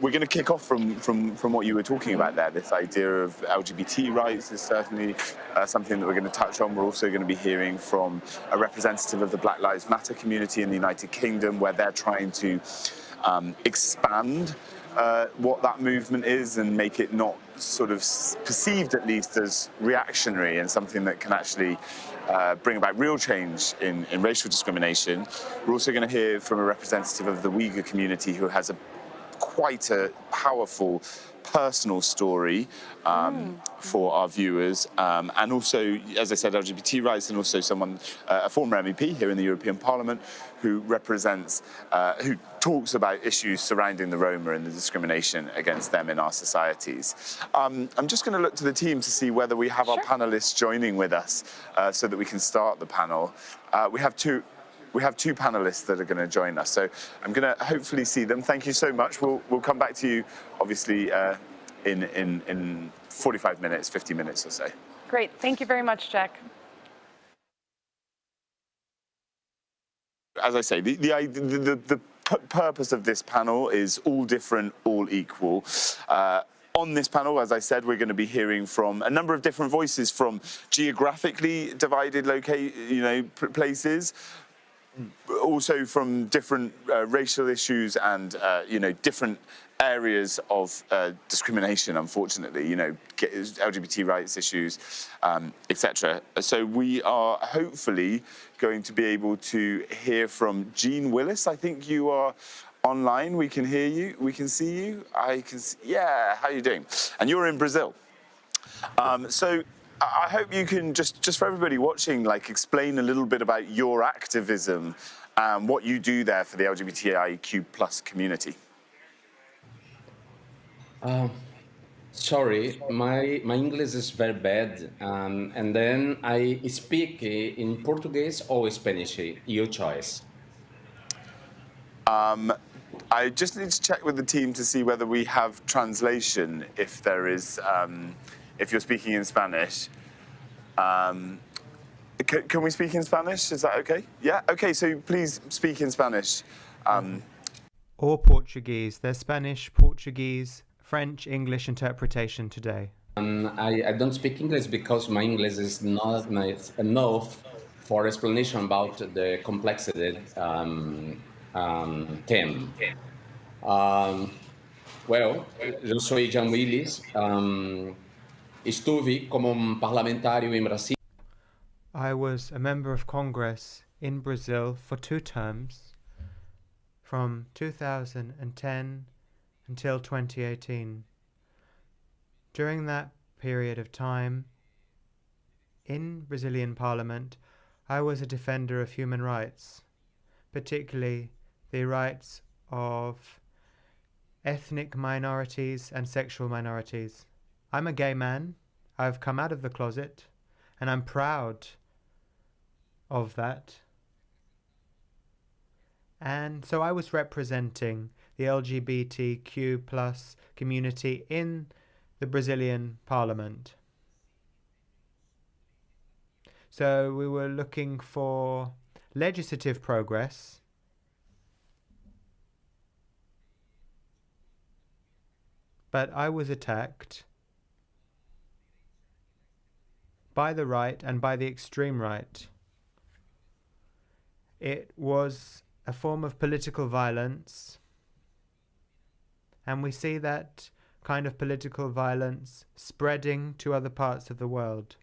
we're going to kick off from what you were talking about there. This idea of LGBT rights is certainly something that we're going to touch on. We're also going to be hearing from a representative of the Black Lives Matter community in the United Kingdom, where they're trying to expand what that movement is and make it not sort of perceived, at least, as reactionary and something that can actually bring about real change in racial discrimination. We're also going to hear from a representative of the Uyghur community who has quite a powerful personal story for our viewers, and also, as I said, LGBT rights, and also someone, a former MEP here in the European Parliament, who represents, who talks about issues surrounding the Roma and the discrimination against them in our societies. I'm just going to look to the team to see whether we have our panelists joining with us so that we can start the panel. We have two panelists that are going to join us, so I'm going to hopefully see them. Thank you so much. We'll come back to you, obviously, in 45 minutes, 50 minutes or so. Great. Thank you very much, Jack. As I say, the purpose of this panel is all different, all equal. On this panel, as I said, we're going to be hearing from a number of different voices from geographically divided places, also from different racial issues and different areas of discrimination, unfortunately, LGBT rights issues, etc. So we are hopefully going to be able to hear from Jean Willis. I think you are online. We can hear you. We can see you. Yeah, how are you doing? And you're in Brazil. So I hope you can, just for everybody watching, explain a little bit about your activism and what you do there for the LGBTIQ plus community. Sorry, my English is very bad, and then I speak in Portuguese or Spanish, your choice. I just need to check with the team to see whether we have translation, if there is, if you're speaking in Spanish. Can we speak in Spanish? Is that okay? Yeah? Okay, so please speak in Spanish. Or Portuguese. There's Spanish, Portuguese, French, English interpretation today. I don't speak English because my English is not nice enough for explanation about the complexity theme. Well, yo soy Jean Willis. Estuve como parlamentario en Brasil. I was a member of Congress in Brazil for 2 terms, from 2010 until 2018. During that period of time, in Brazilian Parliament, I was a defender of human rights, particularly the rights of ethnic minorities and sexual minorities. I'm a gay man. I've come out of the closet, and I'm proud of that. And so I was representing the LGBTQ plus community in the Brazilian Parliament. So we were looking for legislative progress, but I was attacked by the right and by the extreme right. It was a form of political violence, and we see that kind of political violence spreading to other parts of the world.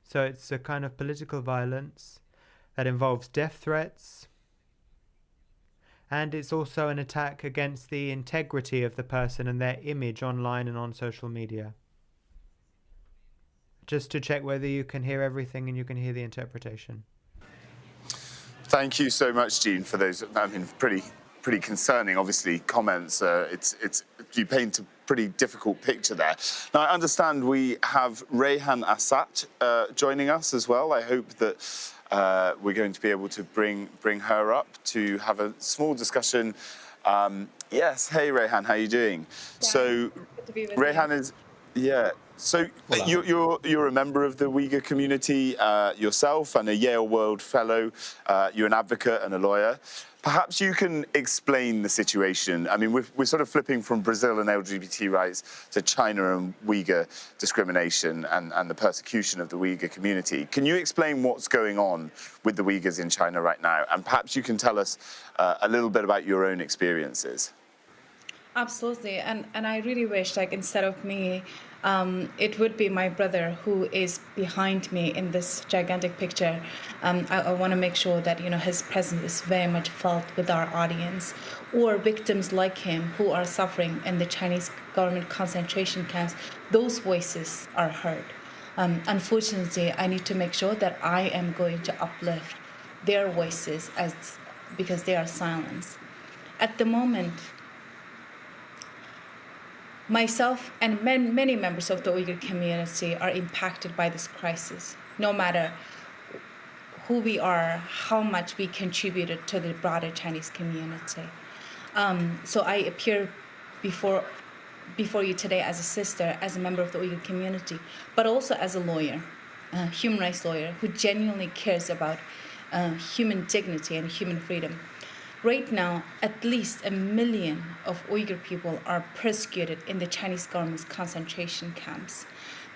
So it's a kind of political violence that involves death threats, and it's also an attack against the integrity of the person and their image online and on social media. Just to check whether you can hear everything and you can hear the interpretation. Thank you so much, Jean, for those, pretty concerning, obviously, comments. You paint a pretty difficult picture there. Now, I understand we have Rayhan Assat joining us as well. I hope that we're going to be able to bring her up to have a small discussion. Yes, hey Rayhan, how are you doing? Yeah, so, good to be with Rayhan you. is, yeah. So you're a member of the Uyghur community yourself and a Yale World Fellow. You're an advocate and a lawyer. Perhaps you can explain the situation. I mean, we're sort of flipping from Brazil and LGBT rights to China and Uyghur discrimination and the persecution of the Uyghur community. Can you explain what's going on with the Uyghurs in China right now? And perhaps you can tell us a little bit about your own experiences. Absolutely, and I really wish, instead of me, it would be my brother who is behind me in this gigantic picture. I want to make sure that his presence is very much felt with our audience, or victims like him who are suffering in the Chinese government concentration camps. Those voices are heard. Unfortunately, I need to make sure that I am going to uplift their voices because they are silenced. At the moment, myself and many members of the Uyghur community are impacted by this crisis, no matter who we are, how much we contributed to the broader Chinese community. So I appear before you today as a sister, as a member of the Uyghur community, but also as a lawyer, a human rights lawyer who genuinely cares about human dignity and human freedom. Right now, at least 1 million of Uyghur people are persecuted in the Chinese government's concentration camps.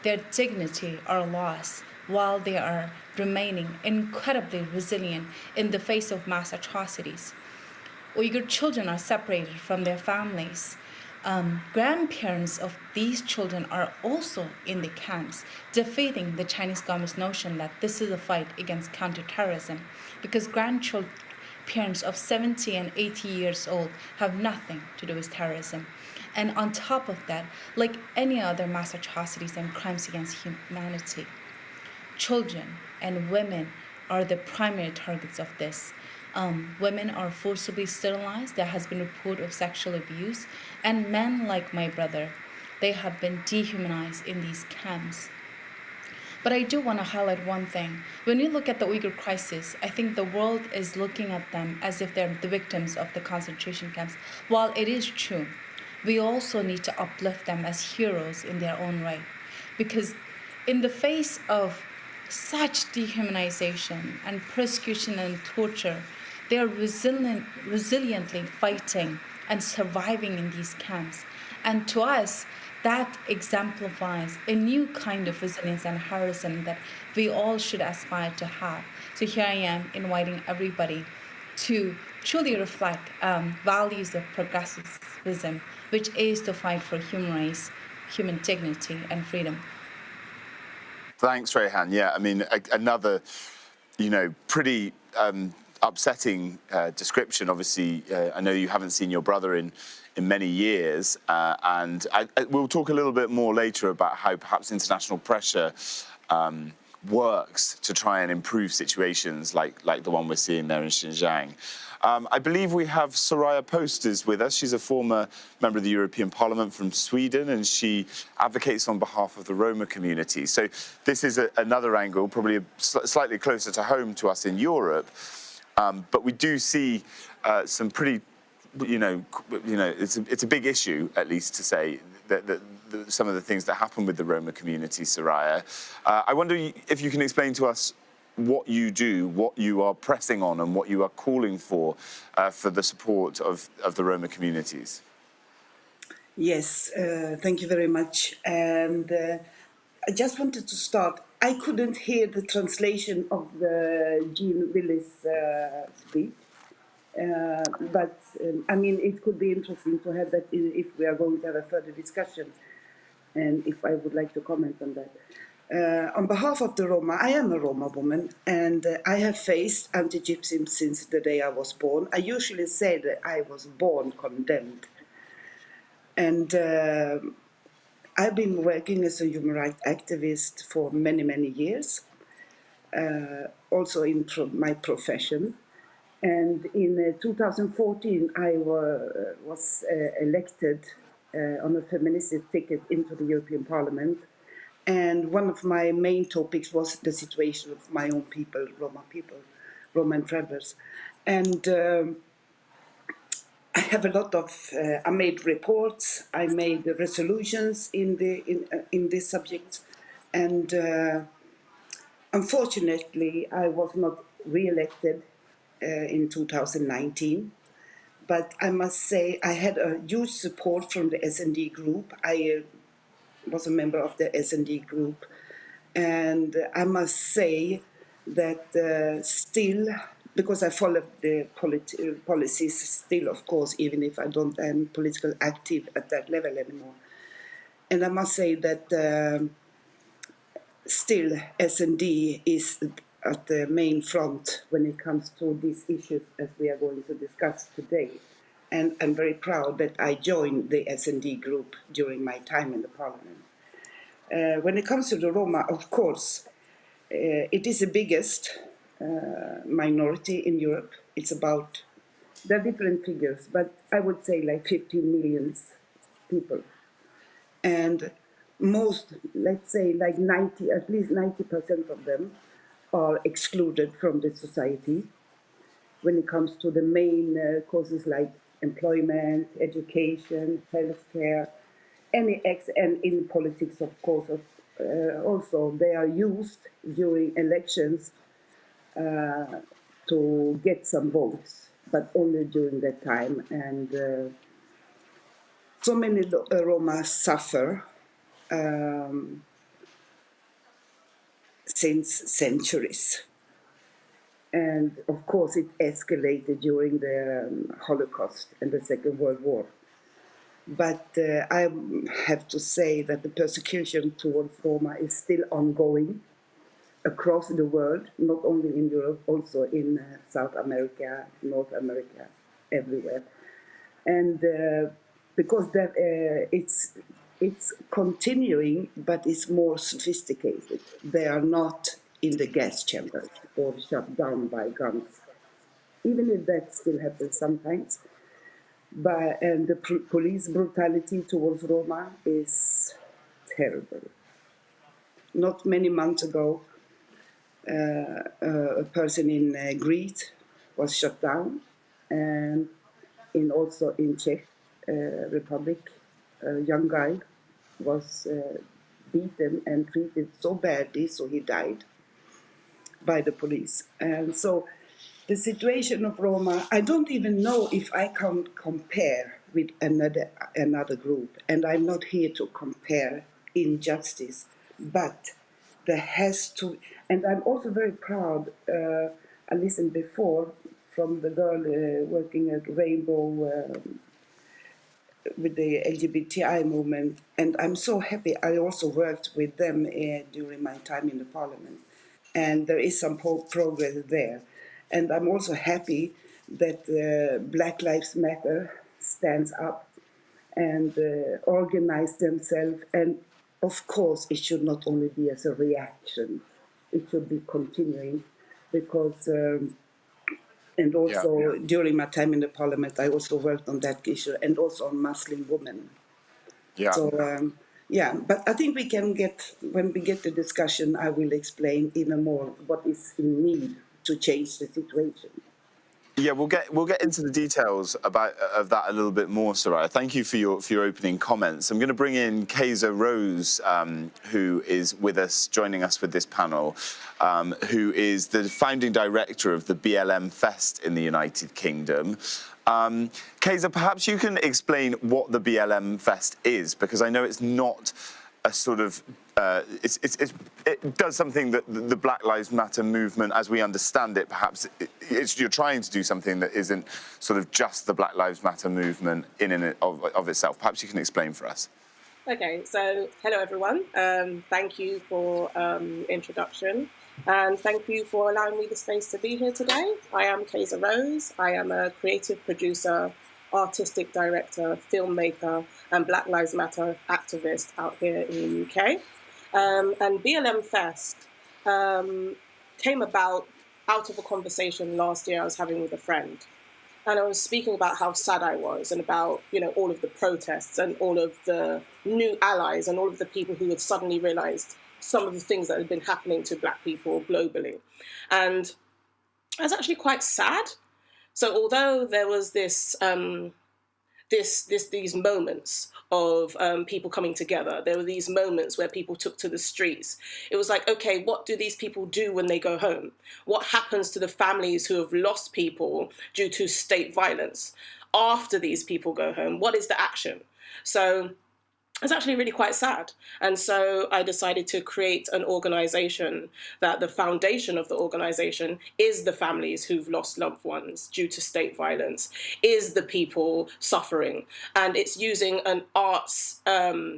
Their dignity are lost while they are remaining incredibly resilient in the face of mass atrocities. Uyghur children are separated from their families. Grandparents of these children are also in the camps, defeating the Chinese government's notion that this is a fight against counterterrorism, because grandparents of 70 and 80 years old have nothing to do with terrorism. And on top of that, like any other mass atrocities and crimes against humanity, children and women are the primary targets of this. Women are forcibly sterilized. There has been report of sexual abuse. And men like my brother, they have been dehumanized in these camps. But I do want to highlight one thing. When you look at the Uyghur crisis, I think the world is looking at them as if they're the victims of the concentration camps. While it is true, we also need to uplift them as heroes in their own right. Because in the face of such dehumanization and persecution and torture, they are resiliently fighting and surviving in these camps. And to us, that exemplifies a new kind of resilience and heroism that we all should aspire to have. So here I am inviting everybody to truly reflect values of progressivism, which is to fight for human rights, human dignity, and freedom. Thanks, Rayhan. Yeah, I mean, another, pretty upsetting description. Obviously, I know you haven't seen your brother in many years, and we'll talk a little bit more later about how perhaps international pressure works to try and improve situations like the one we're seeing there in Xinjiang. I believe we have Soraya Post is with us. She's a former member of the European Parliament from Sweden, and she advocates on behalf of the Roma community. So this is another angle, probably slightly closer to home to us in Europe. But we do see some pretty, it's a big issue, at least to say, that some of the things that happen with the Roma community, Soraya. I wonder if you can explain to us what you do, what you are pressing on, and what you are calling for the support of the Roma communities. Yes, thank you very much. And I just wanted to start. I couldn't hear the translation of the Jean Willis speech, but I mean, it could be interesting to have that if we are going to have a further discussion, and if I would like to comment on that. On behalf of the Roma, I am a Roma woman, and I have faced anti-Gypsyism since the day I was born. I usually say that I was born condemned. And I've been working as a human rights activist for many, many years, also in my profession. And in 2014, I was elected on a feminist ticket into the European Parliament. And one of my main topics was the situation of my own people, Roma and Travers. And I have a lot of, I made reports, I made resolutions in this subject. And unfortunately, I was not re-elected in 2019. But I must say I had a huge support from the S&D group. I was a member of the S&D group, and I must say that still, because I follow the policies still, of course, even if I don't am politically active at that level anymore. And I must say that still S&D is at the main front when it comes to these issues as we are going to discuss today. And I'm very proud that I joined the S&D group during my time in the parliament. When it comes to the Roma, of course, it is the biggest minority in Europe. It's about, there are different figures, but I would say like 15 million people. And most, let's say like at least 90% of them are excluded from the society when it comes to the main causes like employment, education, healthcare, and in politics, of course. Also, they are used during elections to get some votes, but only during that time. And so many Roma suffer. since centuries. And of course, it escalated during the Holocaust and the Second World War. But I have to say that the persecution towards Roma is still ongoing across the world, not only in Europe, also in South America, North America, everywhere. And because that it's continuing, but it's more sophisticated. They are not in the gas chambers or shut down by guns, even if that still happens sometimes. And the police brutality towards Roma is terrible. Not many months ago, a person in Greece was shut down, and also in Czech Republic, a young guy was beaten and treated so badly, so he died by the police. And so the situation of Roma, I don't even know if I can compare with another group, and I'm not here to compare injustice, but there has to, and I'm also very proud, I listened before from the girl working at Rainbow with the LGBTI movement, and I'm so happy. I also worked with them during my time in the parliament, and there is some progress there. And I'm also happy that Black Lives Matter stands up and organize themselves. And of course, it should not only be as a reaction, it should be continuing, because and also during my time in the parliament, I also worked on that issue, and also on Muslim women. Yeah. So, but I think we can when we get the discussion, I will explain even more what is in need to change the situation. Yeah, we'll get into the details of that a little bit more, Soraya. Thank you for your opening comments. I'm going to bring in Kaiser Rose, who is with us, joining us with this panel, who is the founding director of the BLM Fest in the United Kingdom. Kaiser, perhaps you can explain what the BLM Fest is, because I know it's not a sort of it does something that the Black Lives Matter movement, as we understand it, perhaps you're trying to do something that isn't sort of just the Black Lives Matter movement in and of itself. Perhaps you can explain for us. Okay, so hello everyone. Thank you for introduction, and thank you for allowing me the space to be here today. I am Kaiser Rose. I am a creative producer, artistic director, filmmaker, and Black Lives Matter activist out here in the UK. And BLM Fest came about out of a conversation last year I was having with a friend. And I was speaking about how sad I was, and about, all of the protests and all of the new allies and all of the people who had suddenly realized some of the things that had been happening to Black people globally. And I was actually quite sad. So although there was these moments of people coming together, there were these moments where people took to the streets. It was like, okay, what do these people do when they go home? What happens to the families who have lost people due to state violence after these people go home? What is the action? So it's actually really quite sad. And so I decided to create an organization that the foundation of the organization is the families who've lost loved ones due to state violence, is the people suffering. And it's using an arts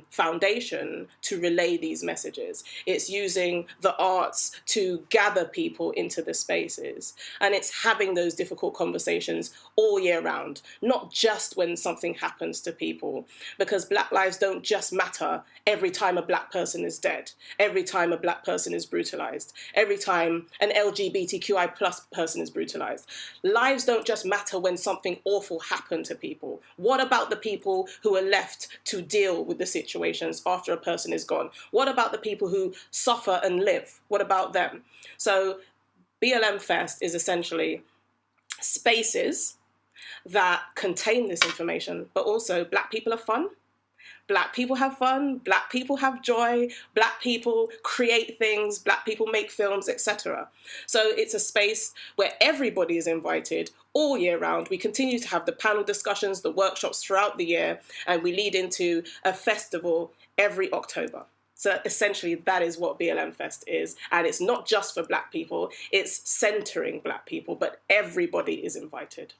foundation to relay these messages. It's using the arts to gather people into the spaces. And it's having those difficult conversations all year round, not just when something happens to people, because Black lives don't just matter every time a Black person is dead, every time a Black person is brutalized, every time an LGBTQI plus person is brutalized. Lives don't just matter when something awful happened to people. What about the people who are left to deal with the situations after a person is gone? What about the people who suffer and live? What about them? So BLM Fest is essentially spaces that contain this information, but also Black people are fun. Black people have fun, Black people have joy, Black people create things, Black people make films, etc. So it's a space where everybody is invited all year round. We continue to have the panel discussions, the workshops throughout the year, and we lead into a festival every October. So essentially, that is what BLM Fest is. And it's not just for Black people, it's centering Black people, but everybody is invited.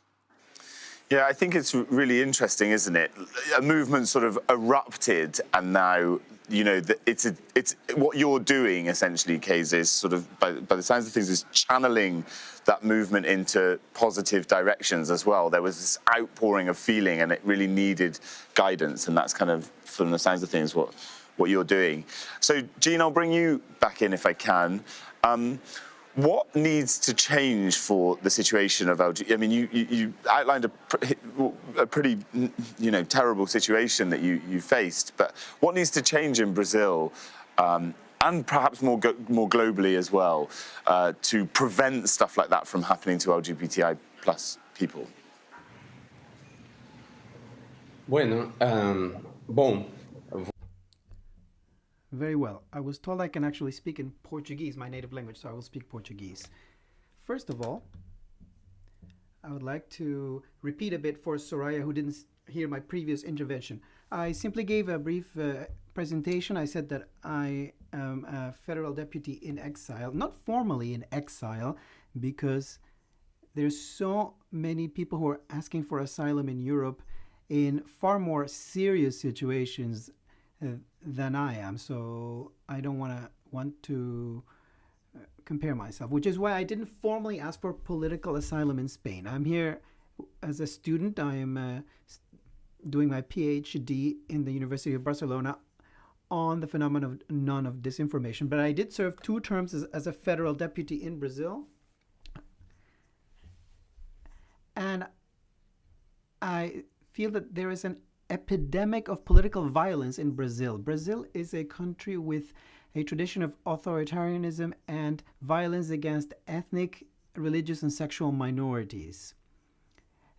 Yeah, I think it's really interesting, isn't it? A movement sort of erupted, and now, you know, it's what you're doing essentially, Kayser, is sort of, by the sounds of things, is channeling that movement into positive directions as well. There was this outpouring of feeling, and it really needed guidance, and that's kind of, from the sounds of things, what you're doing. So, Jean, I'll bring you back in if I can. What needs to change for the situation of LGBT? I mean, you outlined a pretty, you know, terrible situation that you faced, but what needs to change in Brazil, and perhaps more globally as well, to prevent stuff like that from happening to LGBTI plus people? Bueno, bom. Very well. I was told I can actually speak in Portuguese, my native language, so I will speak Portuguese. First of all, I would like to repeat a bit for Soraya, who didn't hear my previous intervention. I simply gave a brief presentation. I said that I am a federal deputy in exile, not formally in exile, because there's so many people who are asking for asylum in Europe in far more serious situations than I am, so I don't want to compare myself, which is why I didn't formally ask for political asylum in Spain. I'm here as a student. I am doing my PhD in the University of Barcelona on the phenomenon of disinformation, but I did serve 2 terms as a federal deputy in Brazil, and I feel that there is an epidemic of political violence in Brazil. Brazil is a country with a tradition of authoritarianism and violence against ethnic, religious, and sexual minorities.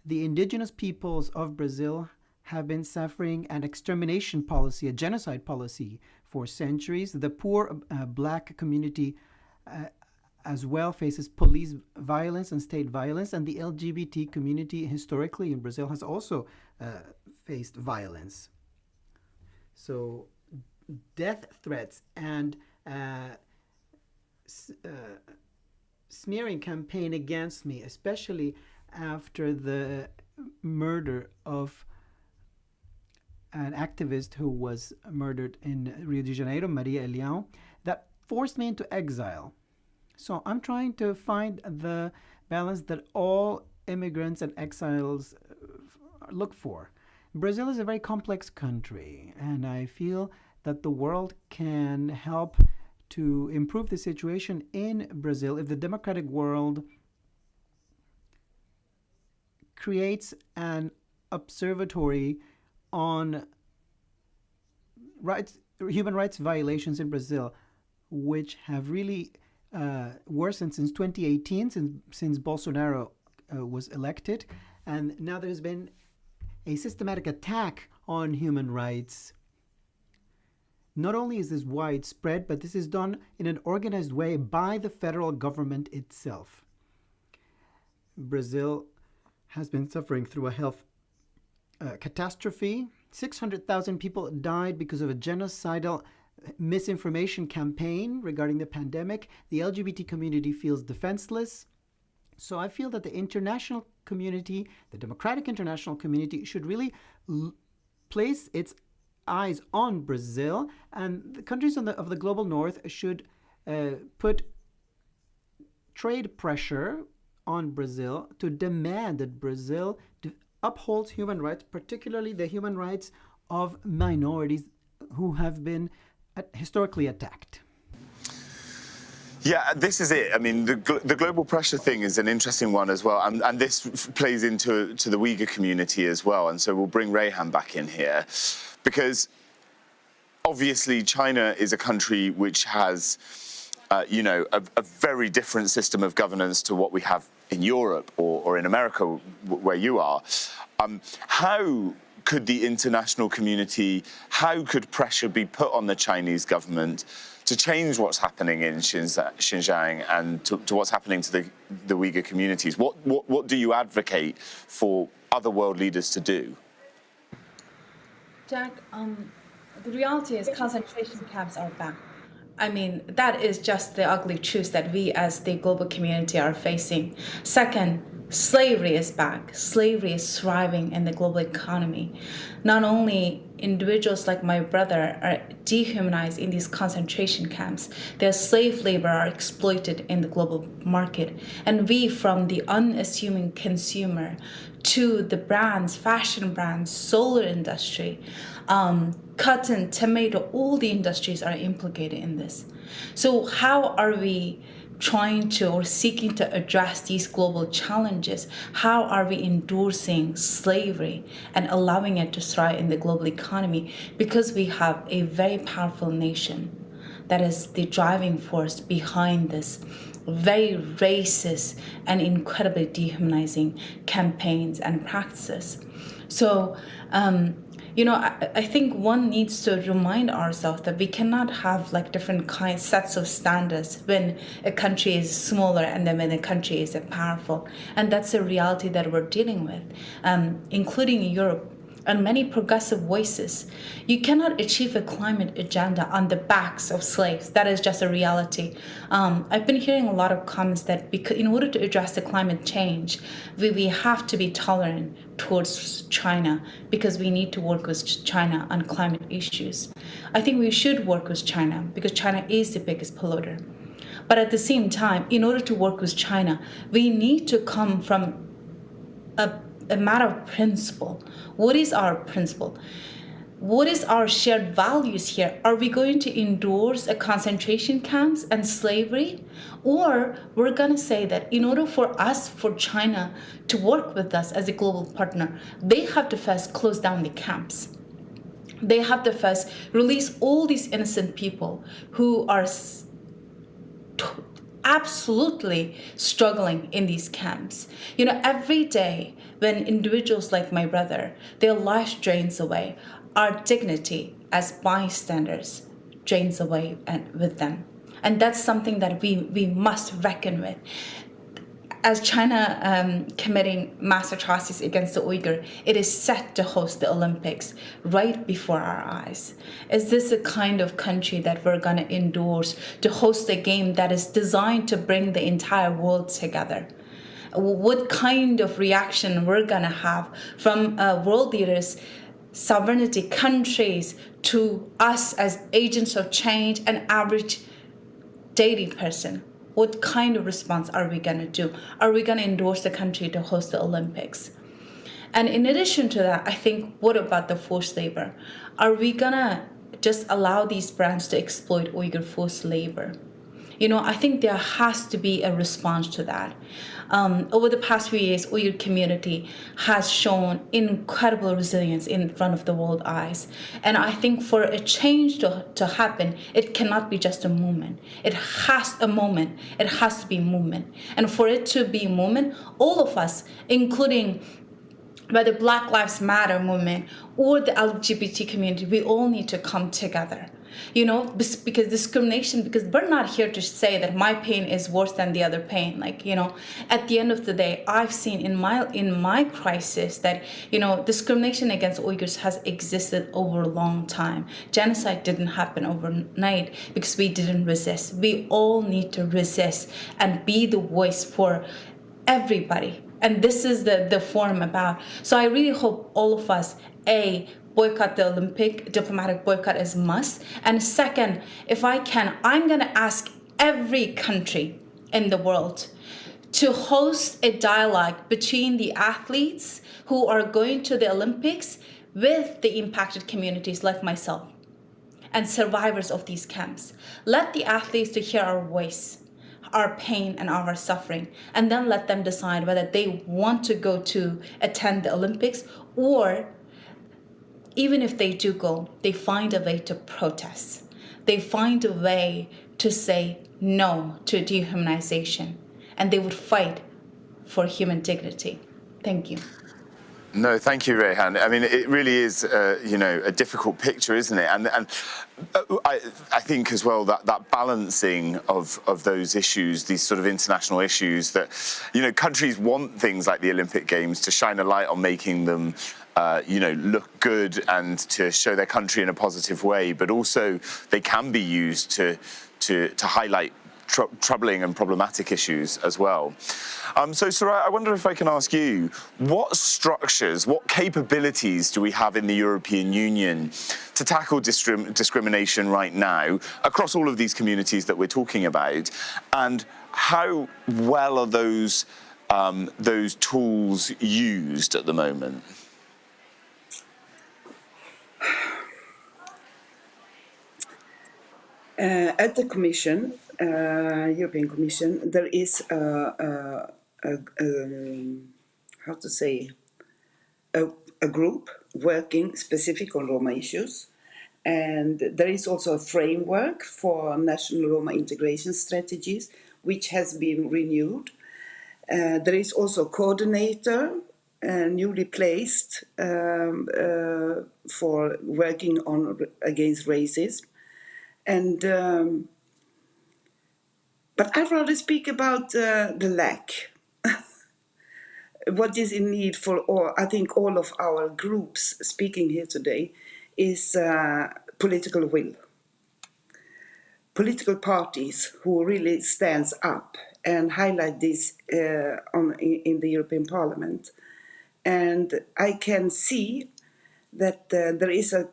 The indigenous peoples of Brazil have been suffering an extermination policy, a genocide policy, for centuries. The poor Black community as well faces police violence and state violence, and the LGBT community historically in Brazil has also faced violence. So death threats and smearing campaign against me, especially after the murder of an activist who was murdered in Rio de Janeiro, Maria Elião, that forced me into exile. So I'm trying to find the balance that all immigrants and exiles look for. Brazil is a very complex country, and I feel that the world can help to improve the situation in Brazil if the democratic world creates an observatory on human rights violations in Brazil, which have really worsened since 2018, since Bolsonaro was elected, and now there's been a systematic attack on human rights. Not only is this widespread, but this is done in an organized way by the federal government itself. Brazil has been suffering through a health catastrophe. 600,000 people died because of a genocidal misinformation campaign regarding the pandemic. The LGBT community feels defenseless. So I feel that the international community, the democratic international community, should really place its eyes on Brazil, and the countries of the global north should put trade pressure on Brazil to demand that Brazil upholds human rights, particularly the human rights of minorities who have been historically attacked. Yeah, this is it. I mean, the global pressure thing is an interesting one as well, and this plays into the Uyghur community as well. And so we'll bring Rayhan back in here, because obviously China is a country which has, you know, a very different system of governance to what we have in Europe or in America, where you are. How could the international community, how could pressure be put on the Chinese government to change what's happening in Xinjiang and to what's happening to the Uyghur communities? What do you advocate for other world leaders to do? Jack, The reality is concentration camps are back. I mean, that is just the ugly truth that we as the global community are facing. Second, slavery is back. Slavery is thriving in the global economy. Not only individuals like my brother are dehumanized in these concentration camps, their slave labor are exploited in the global market. And we, from the unassuming consumer to the brands, fashion brands, solar industry, cotton, tomato, all the industries are implicated in this. So how are we trying to or seeking to address these global challenges? How are we endorsing slavery and allowing it to thrive in the global economy? Because we have a very powerful nation that is the driving force behind this very racist and incredibly dehumanizing campaigns and practices. So, I think one needs to remind ourselves that we cannot have like different sets of standards when a country is smaller and then when a country is powerful. And that's a reality that we're dealing with, including Europe and many progressive voices. You cannot achieve a climate agenda on the backs of slaves. That is just a reality. I've been hearing a lot of comments that because in order to address the climate change, we have to be tolerant towards China because we need to work with China on climate issues. I think we should work with China because China is the biggest polluter. But at the same time, in order to work with China, we need to come from a matter of principle. What is our principle? What is our shared values here? Are we going to endorse a concentration camps and slavery? Or we're going to say that in order for us, for China to work with us as a global partner, they have to first close down the camps. They have to first release all these innocent people who are absolutely struggling in these camps. Every day when individuals like my brother, their life drains away, our dignity as bystanders drains away with them. And that's something that we must reckon with. As China committing mass atrocities against the Uyghur, it is set to host the Olympics right before our eyes. Is this the kind of country that we're going to endorse to host a game that is designed to bring the entire world together? What kind of reaction we're going to have from world leaders, sovereignty countries, to us as agents of change, an average daily person? What kind of response are we going to do? Are we going to endorse the country to host the Olympics? And in addition to that, I think, what about the forced labor? Are we going to just allow these brands to exploit Uyghur forced labor? I think there has to be a response to that. Over the past few years, Uyghur community has shown incredible resilience in front of the world eyes. And I think for a change to happen, it cannot be just a movement. It has to be movement. And for it to be movement, all of us, including whether Black Lives Matter movement or the LGBT community, we all need to come together. Because discrimination, because we're not here to say that my pain is worse than the other pain. At the end of the day, I've seen in my crisis that, discrimination against Uyghurs has existed over a long time. Genocide didn't happen overnight because we didn't resist. We all need to resist and be the voice for everybody. And this is the forum about. So I really hope all of us, boycott the Olympic, diplomatic boycott is must. And second, if I can, I'm going to ask every country in the world to host a dialogue between the athletes who are going to the Olympics with the impacted communities like myself and survivors of these camps. Let the athletes to hear our voice, our pain and our suffering, and then let them decide whether they want to go to attend the Olympics, or even if they do go, they find a way to protest. They find a way to say no to dehumanization, and they would fight for human dignity. Thank you. No, thank you, Rehan. I mean, it really is, a difficult picture, isn't it? And I think as well that balancing of those issues, these sort of international issues, that countries want things like the Olympic Games to shine a light on making them look good and to show their country in a positive way, but also they can be used to highlight troubling and problematic issues as well. So, Soraya, I wonder if I can ask you, what structures, what capabilities do we have in the European Union to tackle discrimination right now across all of these communities that we're talking about? And how well are those tools used at the moment? At the Commission, European Commission, there is a group working specific on Roma issues, and there is also a framework for national Roma integration strategies, which has been renewed. There is also a coordinator newly placed for working against racism. And but I'd rather speak about the lack. What is in need for all, I think all of our groups speaking here today, is political will. Political parties who really stands up and highlight this in the European Parliament. And I can see that there is a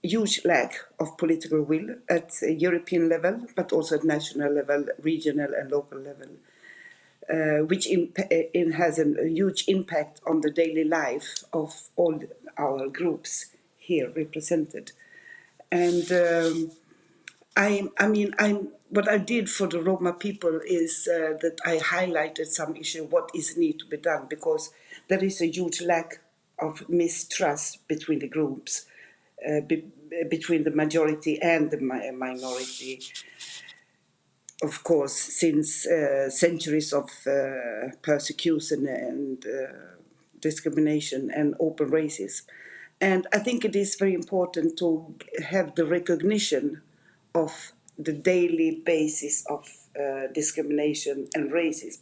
huge lack of political will at European level, but also at national level, regional and local level, which has a huge impact on the daily life of all our groups here represented. And what I did for the Roma people is that I highlighted some issue, what is need to be done, because there is a huge lack of mistrust between the groups. Between the majority and the minority, of course, since centuries of persecution and discrimination and open racism. And I think it is very important to have the recognition of the daily basis of discrimination and racism,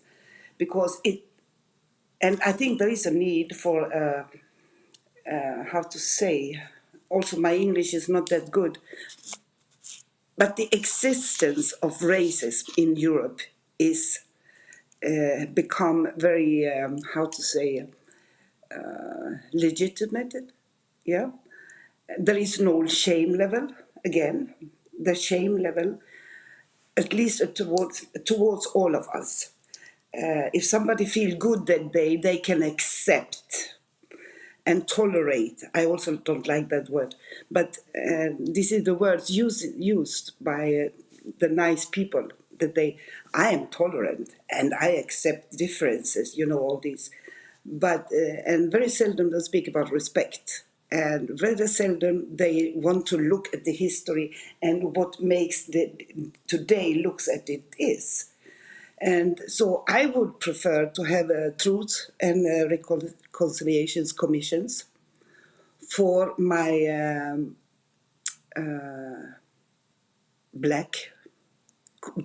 because and I think there is a need for, also my English is not that good, but the existence of racism in Europe is become very, legitimated, yeah? There is no shame level, again, the shame level, at least towards all of us. If somebody feels good that day, they can accept and tolerate. I also don't like that word, but this is the words used by the nice people, that I am tolerant and I accept differences, all these. But, and very seldom they speak about respect. And very seldom they want to look at the history and what makes today looks at it is. And so I would prefer to have a truth and reconciliations commissions for my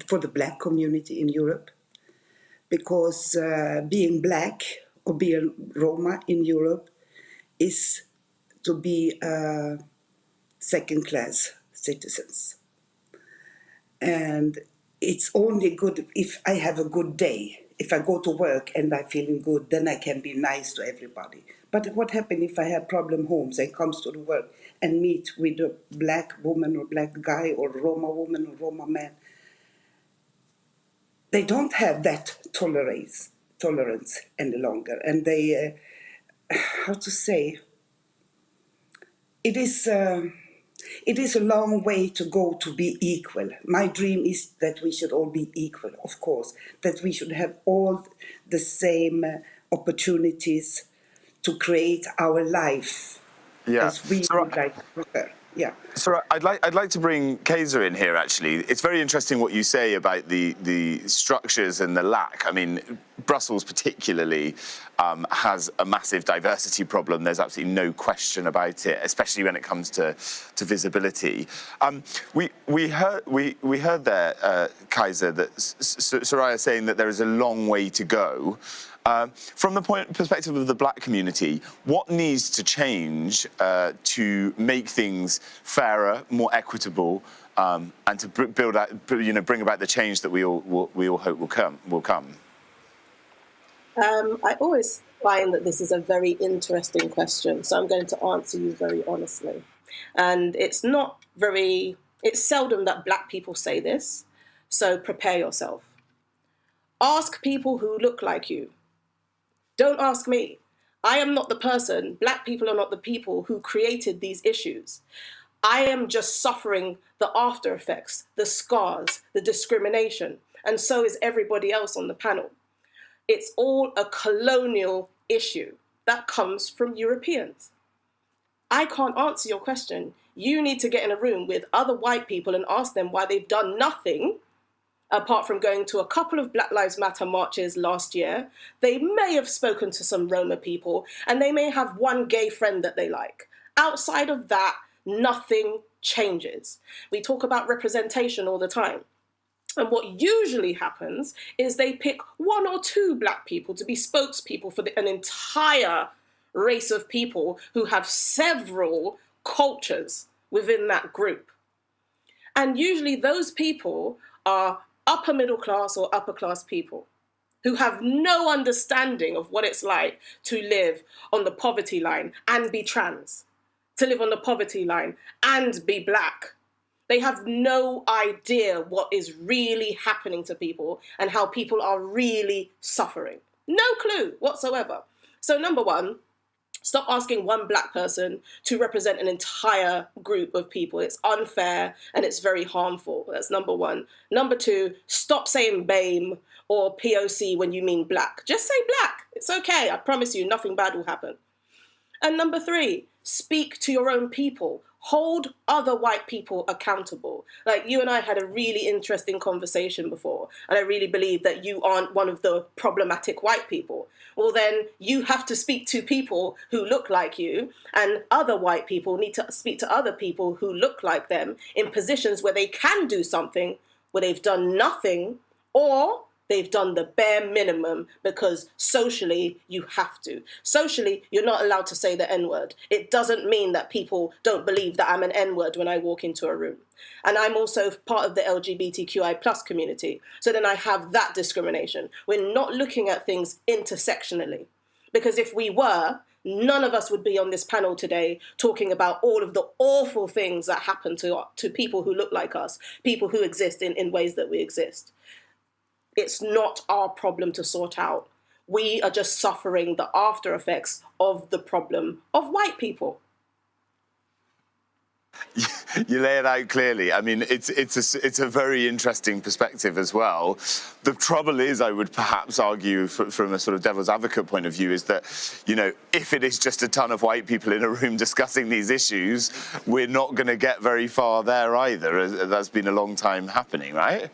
for the black community in Europe, because being black or being Roma in Europe is to be second-class citizens. And it's only good if I have a good day. If I go to work and I'm feeling good, then I can be nice to everybody. But what happens if I have problem homes and comes to the work and meet with a black woman or black guy or Roma woman or Roma man? They don't have that tolerance any longer. And they, it is a long way to go to be equal. My dream is that we should all be equal, of course, that we should have all the same opportunities to create our life as we would like to prefer. Yeah. So I'd like to bring Kaiser in here, actually. It's very interesting what you say about the structures and the lack. I mean, Brussels particularly has a massive diversity problem. There's absolutely no question about it, especially when it comes to visibility. We heard there, Kaiser, that Soraya saying that there is a long way to go. From the perspective of the black community, what needs to change to make things fairer, more equitable, and to bring about the change that we all hope will come? I always find that this is a very interesting question, so I'm going to answer you very honestly. And it's seldom that black people say this, so prepare yourself. Ask people who look like you. Don't ask me. I am not the person, black people are not the people who created these issues. I am just suffering the after effects, the scars, the discrimination, and so is everybody else on the panel. It's all a colonial issue that comes from Europeans. I can't answer your question. You need to get in a room with other white people and ask them why they've done nothing apart from going to a couple of Black Lives Matter marches last year. They may have spoken to some Roma people, and they may have one gay friend that they like. Outside of that, nothing changes. We talk about representation all the time. And what usually happens is they pick one or two black people to be spokespeople for an entire race of people who have several cultures within that group. And usually those people are upper middle class or upper class people who have no understanding of what it's like to live on the poverty line and be trans, to live on the poverty line and be black. They have no idea what is really happening to people and how people are really suffering. No clue whatsoever. So number one, stop asking one black person to represent an entire group of people. It's unfair and it's very harmful. That's number one. Number two, stop saying BAME or POC when you mean black. Just say black. It's okay. I promise you nothing bad will happen. And number three, speak to your own people. Hold other white people accountable. Like you and I had a really interesting conversation before, and I really believe that you aren't one of the problematic white people. Well, then you have to speak to people who look like you, and other white people need to speak to other people who look like them in positions where they can do something, where they've done nothing, or they've done the bare minimum because socially you have to. Socially, you're not allowed to say the N-word. It doesn't mean that people don't believe that I'm an N-word when I walk into a room. And I'm also part of the LGBTQI plus community. So then I have that discrimination. We're not looking at things intersectionally. Because if we were, none of us would be on this panel today talking about all of the awful things that happen to people who look like us, people who exist in ways that we exist. It's not our problem to sort out. We are just suffering the after effects of the problem of white people. You lay it out clearly. I mean, it's a very interesting perspective as well. The trouble is, I would perhaps argue from a sort of devil's advocate point of view, is that, you know, if it is just a ton of white people in a room discussing these issues, we're not going to get very far there either. That's been a long time happening, right?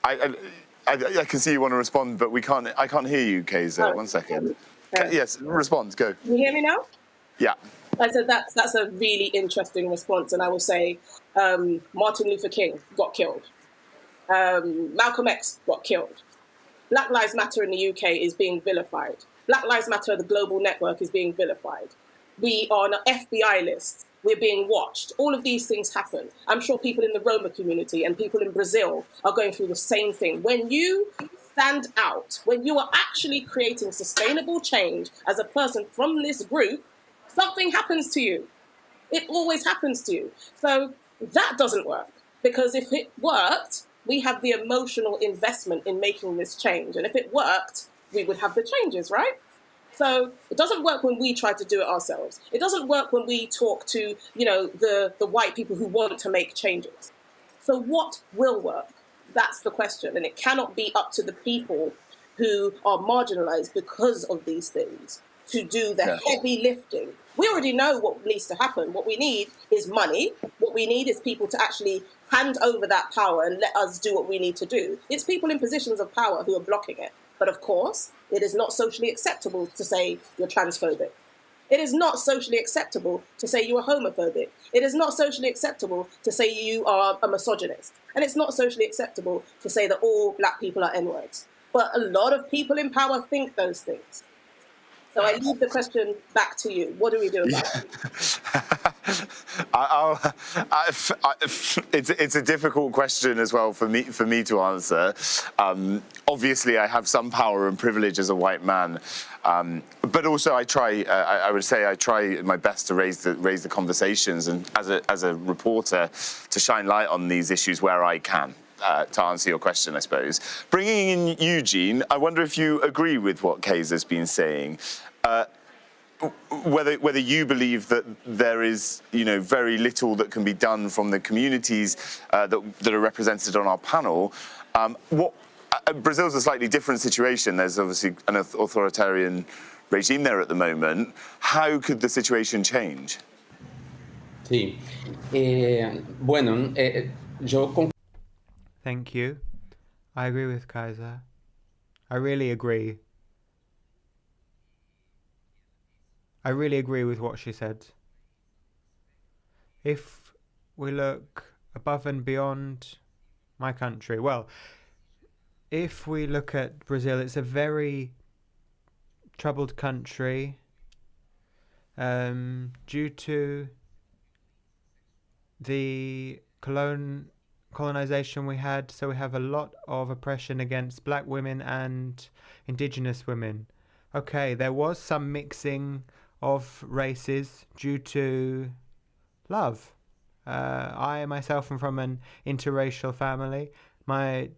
I can see you want to respond, but I can't hear you, Kaiser. Oh, 1 second. Yes, respond. Go. Can you hear me now? Yeah. I said that's a really interesting response, and I will say Martin Luther King got killed. Malcolm X got killed. Black Lives Matter in the UK is being vilified. Black Lives Matter, the global network, is being vilified. We are on an FBI list. We're being watched. All of these things happen. I'm sure people in the Roma community and people in Brazil are going through the same thing. When you stand out, when you are actually creating sustainable change as a person from this group, something happens to you. It always happens to you. So that doesn't work, because if it worked, we have the emotional investment in making this change. And if it worked, we would have the changes, right? So it doesn't work when we try to do it ourselves. It doesn't work when we talk to, you know, the white people who want to make changes. So what will work? That's the question. And it cannot be up to the people who are marginalized because of these things to do the heavy lifting. We already know what needs to happen. What we need is money. What we need is people to actually hand over that power and let us do what we need to do. It's people in positions of power who are blocking it. But of course, it is not socially acceptable to say you're transphobic. It is not socially acceptable to say you are homophobic. It is not socially acceptable to say you are a misogynist. And it's not socially acceptable to say that all black people are N-words. But a lot of people in power think those things. So I leave the question back to you. What do we do about it? It's a difficult question as well for me to answer. Obviously, I have some power and privilege as a white man, but also I would say I try my best to raise the conversations, and as a reporter, to shine light on these issues where I can. To answer your question, I suppose. Bringing in Eugene, I wonder if you agree with what Kayser's been saying. Whether you believe that there is, very little that can be done from the communities that are represented on our panel. Brazil's a slightly different situation. There's obviously an authoritarian regime there at the moment. How could the situation change? Sí. Bueno, yo Thank you. I agree with Kaiser. I really agree. I really agree with what she said. If we look above and beyond my country, well, if we look at Brazil, it's a very troubled country due to the colonization we had. So we have a lot of oppression against black women and indigenous women. Okay, there was some mixing of races due to love. I myself am from an interracial family. My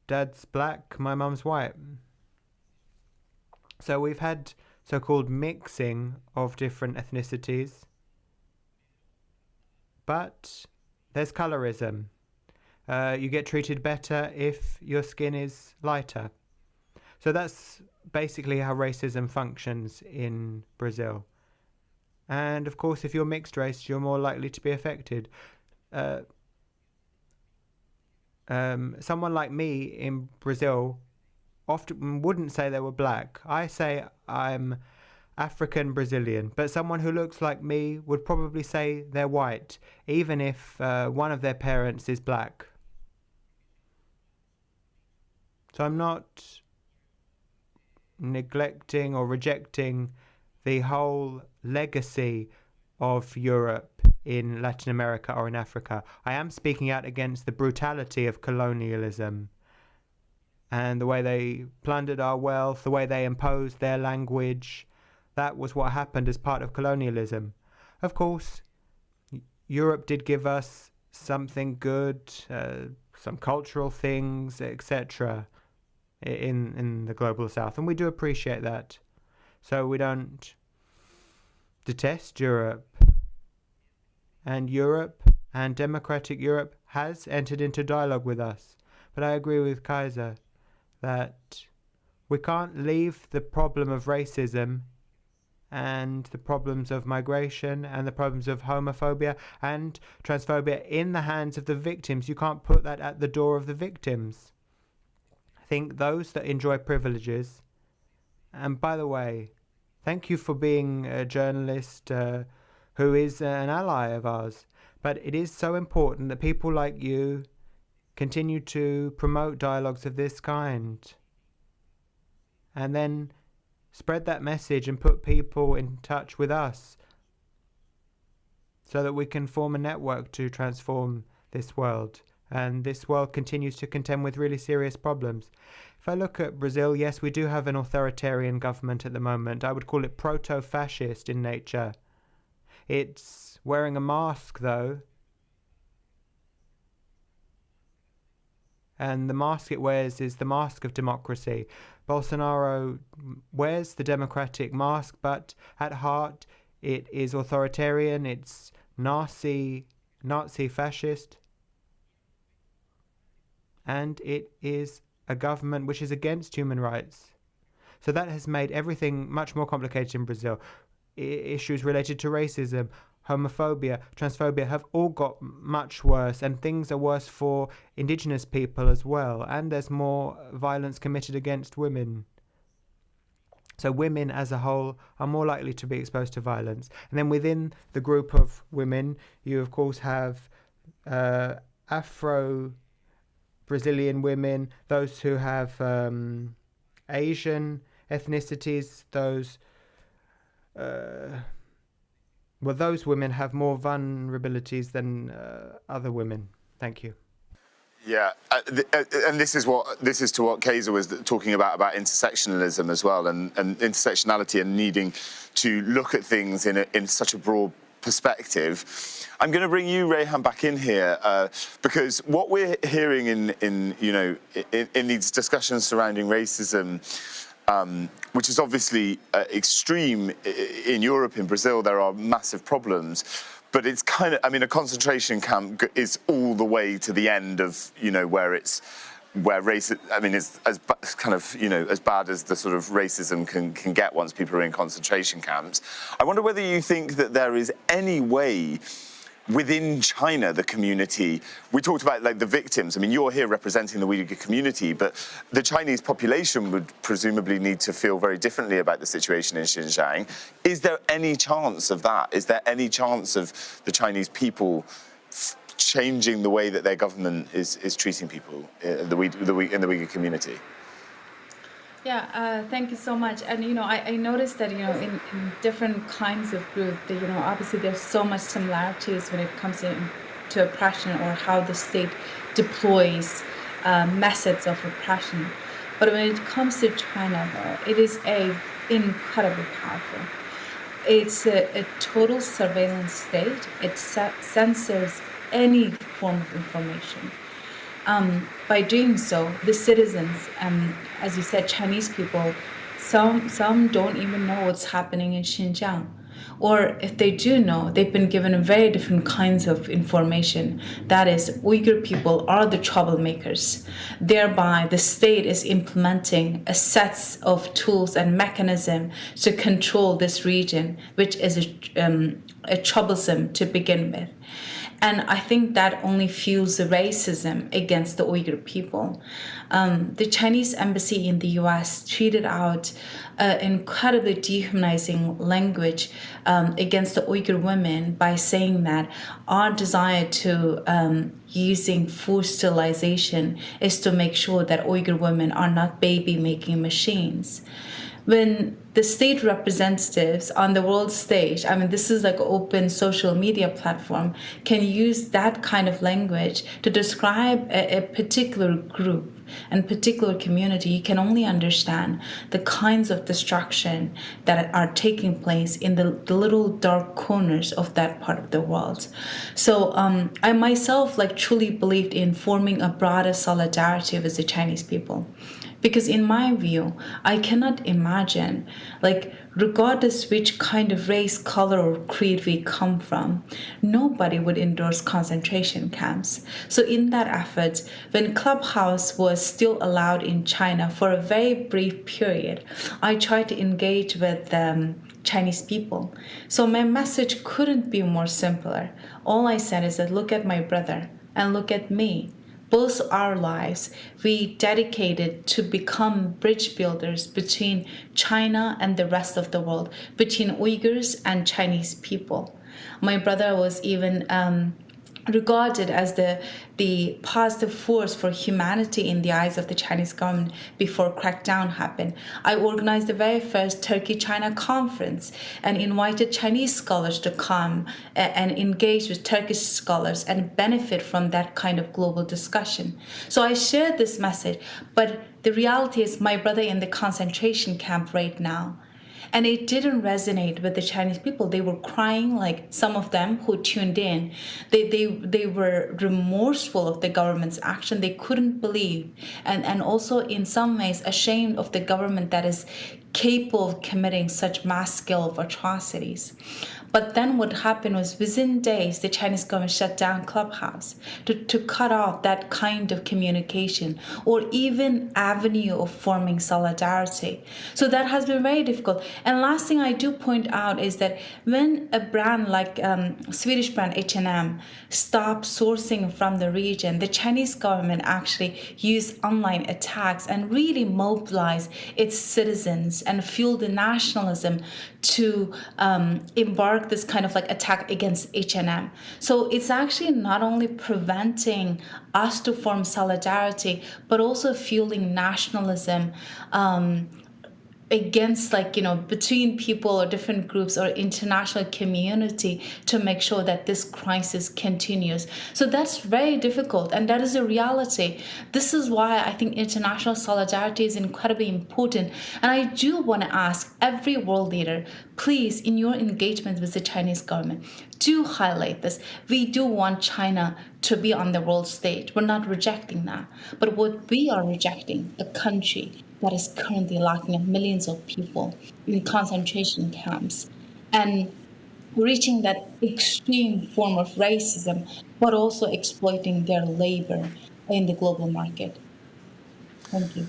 dad's black, my mum's white. So we've had so-called mixing of different ethnicities. But there's colorism. You get treated better if your skin is lighter. So that's basically how racism functions in Brazil. And of course, if you're mixed race, you're more likely to be affected. Someone like me in Brazil often wouldn't say they were black. I say I'm African Brazilian, but someone who looks like me would probably say they're white, even if one of their parents is black. So I'm not neglecting or rejecting the whole legacy of Europe in Latin America or in Africa. I am speaking out against the brutality of colonialism and the way they plundered our wealth, the way they imposed their language. That was what happened as part of colonialism. Of course, Europe did give us something good, some cultural things, etc. in the global south, and we do appreciate that. So we don't detest Europe. And Europe and democratic Europe has entered into dialogue with us. But I agree with Kaiser that we can't leave the problem of racism and the problems of migration and the problems of homophobia and transphobia in the hands of the victims. You can't put that at the door of the victims. I think those that enjoy privileges, and by the way, thank you for being a journalist who is an ally of ours, but it is so important that people like you continue to promote dialogues of this kind and then spread that message and put people in touch with us so that we can form a network to transform this world. And this world continues to contend with really serious problems. If I look at Brazil, yes, we do have an authoritarian government at the moment. I would call it proto-fascist in nature. It's wearing a mask, though. And the mask it wears is the mask of democracy. Bolsonaro wears the democratic mask, but at heart it is authoritarian, it's Nazi fascist, and it is a government which is against human rights. So that has made everything much more complicated in Brazil. Issues related to racism, homophobia, transphobia have all got much worse, and things are worse for indigenous people as well, and there's more violence committed against women. So women as a whole are more likely to be exposed to violence. And then within the group of women, you of course have Afro-Brazilian women, those who have Asian ethnicities, those women have more vulnerabilities than other women. Thank you. Yeah, and this is to what Kaiser was talking about intersectionalism as well, and intersectionality, and needing to look at things in such a broad perspective. I'm going to bring you, Rayhan, back in here because what we're hearing in these discussions surrounding racism, which is obviously extreme in Europe, in Brazil, there are massive problems. But it's kind of, a concentration camp is all the way to the end of, where race, it's as bad as the sort of racism can get once people are in concentration camps. I wonder whether you think that there is any way within China, the community, we talked about the victims. You're here representing the Uyghur community, but the Chinese population would presumably need to feel very differently about the situation in Xinjiang. Is there any chance of that? Is there any chance of the Chinese people changing the way that their government is treating people in the Uyghur community? Yeah, thank you so much. And I noticed that in different kinds of groups, obviously there's so much similarities when it comes to oppression or how the state deploys methods of oppression. But when it comes to China, it is incredibly powerful. It's a total surveillance state. It censors any form of information. By doing so, the citizens, as you said, Chinese people, some don't even know what's happening in Xinjiang. Or if they do know, they've been given very different kinds of information. That is, Uyghur people are the troublemakers. Thereby, the state is implementing a set of tools and mechanisms to control this region, which is a troublesome to begin with. And I think that only fuels the racism against the Uyghur people. The Chinese embassy in the US tweeted out incredibly dehumanizing language against the Uyghur women by saying that our desire to using forced sterilization is to make sure that Uyghur women are not baby-making machines. When the state representatives on the world stage, this is like an open social media platform, can use that kind of language to describe a particular group and particular community, you can only understand the kinds of destruction that are taking place in the little dark corners of that part of the world. So I myself truly believed in forming a broader solidarity with the Chinese people. Because in my view, I cannot imagine, regardless which kind of race, color, or creed we come from, nobody would endorse concentration camps. So in that effort, when Clubhouse was still allowed in China for a very brief period, I tried to engage with Chinese people. So my message couldn't be more simpler. All I said is that look at my brother and look at me. Both our lives, we dedicated to become bridge builders between China and the rest of the world, between Uyghurs and Chinese people. My brother was even regarded as the positive force for humanity in the eyes of the Chinese government before crackdown happened. I organized the very first Turkey-China conference and invited Chinese scholars to come and engage with Turkish scholars and benefit from that kind of global discussion. So I shared this message, but the reality is my brother in the concentration camp right now. And it didn't resonate with the Chinese people. They were crying, some of them who tuned in. They were remorseful of the government's action. They couldn't believe. And also in some ways ashamed of the government that is capable of committing such mass scale of atrocities. But then what happened was within days, the Chinese government shut down Clubhouse to cut off that kind of communication or even avenue of forming solidarity. So that has been very difficult. And last thing I do point out is that when a brand like Swedish brand H&M stopped sourcing from the region, the Chinese government actually used online attacks and really mobilized its citizens and fueled the nationalism to embark this kind of like attack against H&M. So it's actually not only preventing us to form solidarity, but also fueling nationalism against, like, you know, between people or different groups or international community to make sure that this crisis continues. So that's very difficult, and that is a reality. This is why I think international solidarity is incredibly important. And I do want to ask every world leader, please, in your engagement with the Chinese government, do highlight this. We do want China to be on the world stage. We're not rejecting that. But what we are rejecting, a country that is currently locking millions of people in concentration camps and reaching that extreme form of racism, but also exploiting their labor in the global market. Thank you.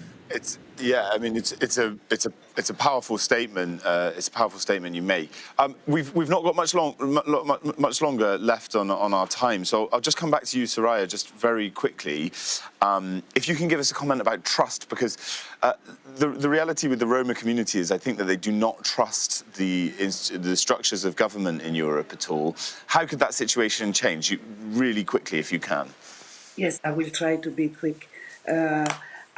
I mean, it's a powerful statement. It's a powerful statement you make. We've not got much longer left on our time, so I'll just come back to you, Soraya, just very quickly. If you can give us a comment about trust, because the reality with the Roma community is I think that they do not trust the structures of government in Europe at all. How could that situation change? Really quickly, if you can. Yes, I will try to be quick.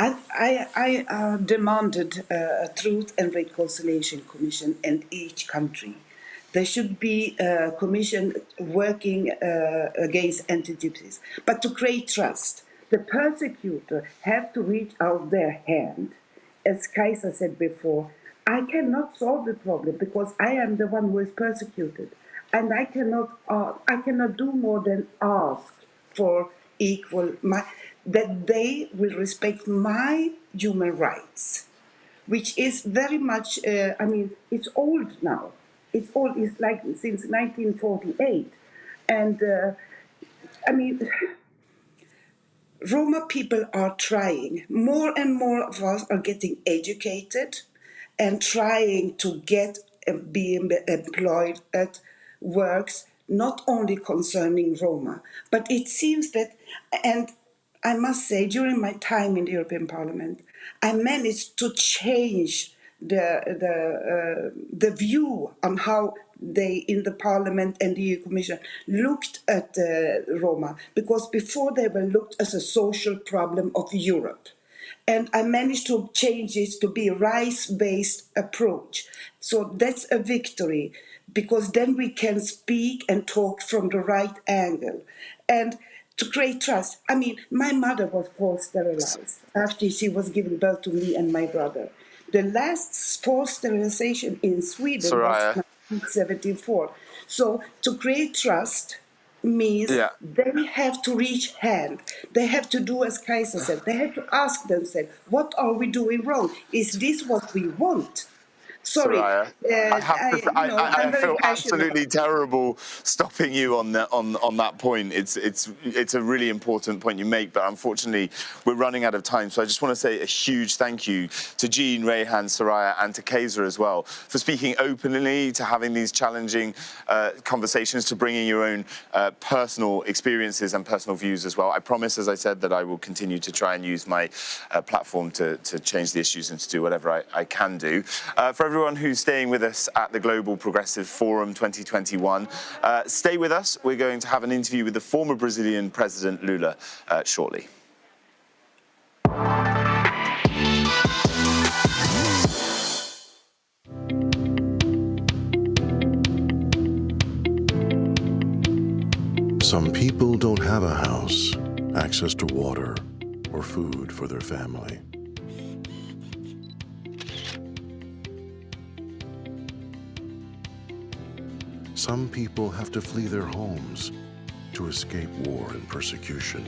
I demanded a Truth and Reconciliation Commission in each country. There should be a commission working against anti-Gypsies. But to create trust, the persecutor have to reach out their hand. As Kajsa said before, I cannot solve the problem because I am the one who is persecuted. And I cannot do more than ask for equal... that they will respect my human rights, which is very much, I mean, it's old now. It's old, it's like since 1948. And, I mean, Roma people are trying. More and more of us are getting educated and trying to be employed at works, not only concerning Roma, but it seems that, and I must say, during my time in the European Parliament, I managed to change the view on how they in the Parliament and the EU Commission looked at Roma, because before they were looked as a social problem of Europe. And I managed to change it to be a rights-based approach. So that's a victory, because then we can speak and talk from the right angle. And to create trust. I mean, my mother was forced sterilized after she was giving birth to me and my brother. The last forced sterilization in Sweden was 1974. So to create trust means they have to reach hand. They have to do as Kajsa said. They have to ask themselves, what are we doing wrong? Is this what we want? Sorry, Soraya, I feel absolutely terrible stopping you on that point. It's a really important point you make, but unfortunately we're running out of time. So I just want to say a huge thank you to Jean, Rayhan, Soraya, and to Kajsa as well for speaking openly, to having these challenging conversations, to bringing your own personal experiences and personal views as well. I promise, as I said, that I will continue to try and use my platform to change the issues and to do whatever I can do. For everyone who's staying with us at the Global Progressive Forum 2021, stay with us. We're going to have an interview with the former Brazilian President Lula shortly. Some people don't have a house, access to water, or food for their family. Some people have to flee their homes to escape war and persecution.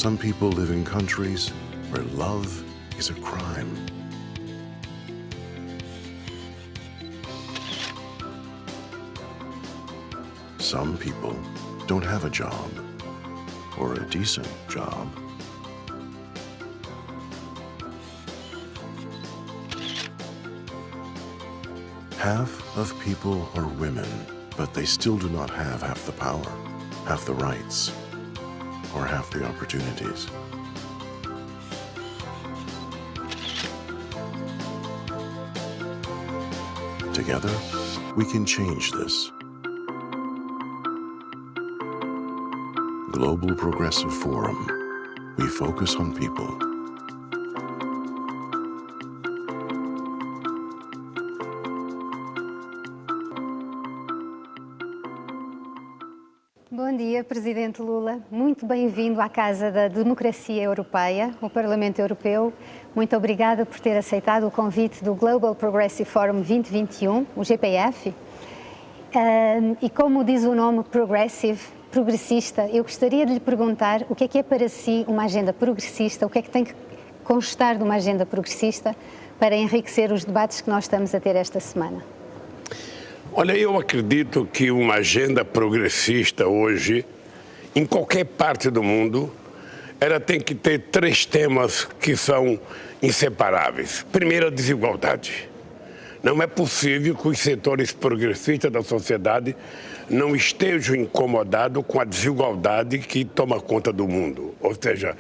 Some people live in countries where love is a crime. Some people don't have a job or a decent job. Half of people are women, but they still do not have half the power, half the rights, or half the opportunities. Together, we can change this. Global Progressive Forum. We focus on people. Bom dia, Presidente Lula. Muito bem-vindo à Casa da Democracia Europeia, o Parlamento Europeu. Muito obrigada por ter aceitado o convite do Global Progressive Forum 2021, o GPF. E como diz o nome progressista, eu gostaria de lhe perguntar o que é para si uma agenda progressista, o que é que tem que constar de uma agenda progressista para enriquecer os debates que nós estamos a ter esta semana. Olha, eu acredito que uma agenda progressista hoje, em qualquer parte do mundo, ela tem que ter 3 temas que são inseparáveis. Primeiro, a desigualdade. Não é possível que os setores progressistas da sociedade não estejam incomodados com a desigualdade que toma conta do mundo. Ou seja,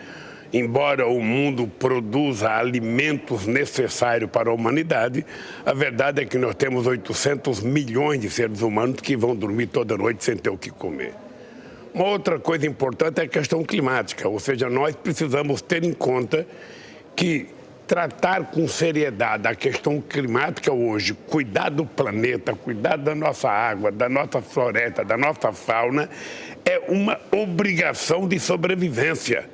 embora o mundo produza alimentos necessários para a humanidade, a verdade é que nós temos 800 milhões de seres humanos que vão dormir toda noite sem ter o que comer. Uma outra coisa importante é a questão climática, ou seja, nós precisamos ter em conta que tratar com seriedade a questão climática hoje, cuidar do planeta, cuidar da nossa água, da nossa floresta, da nossa fauna, é uma obrigação de sobrevivência.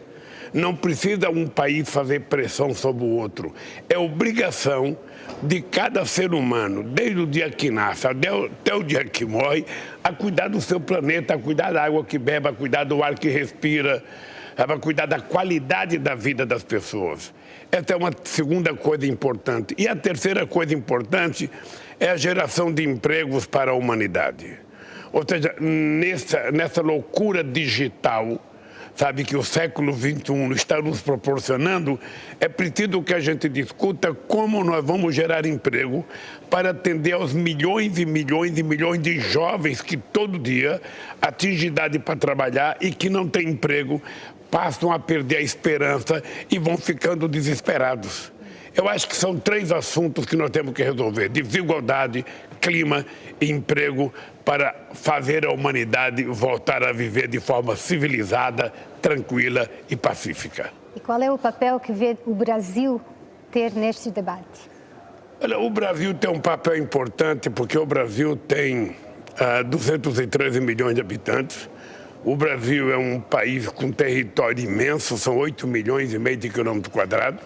Não precisa um país fazer pressão sobre o outro. É obrigação de cada ser humano, desde o dia que nasce até o dia que morre, a cuidar do seu planeta, a cuidar da água que bebe, a cuidar do ar que respira, a cuidar da qualidade da vida das pessoas. Essa é uma segunda coisa importante. E a terceira coisa importante é a geração de empregos para a humanidade. Ou seja, nessa loucura digital, sabe, que o século XXI está nos proporcionando, é preciso que a gente discuta como nós vamos gerar emprego para atender aos milhões e milhões e milhões de jovens que todo dia atingem idade para trabalhar e que não têm emprego, passam a perder a esperança e vão ficando desesperados. Eu acho que são 3 assuntos que nós temos que resolver: desigualdade, clima e emprego, para fazer a humanidade voltar a viver de forma civilizada, tranquila e pacífica. E qual é o papel que vê o Brasil ter neste debate? Olha, o Brasil tem um papel importante porque o Brasil tem 213 milhões de habitantes. O Brasil é um país com território imenso, são 8 milhões e meio de quilômetros quadrados.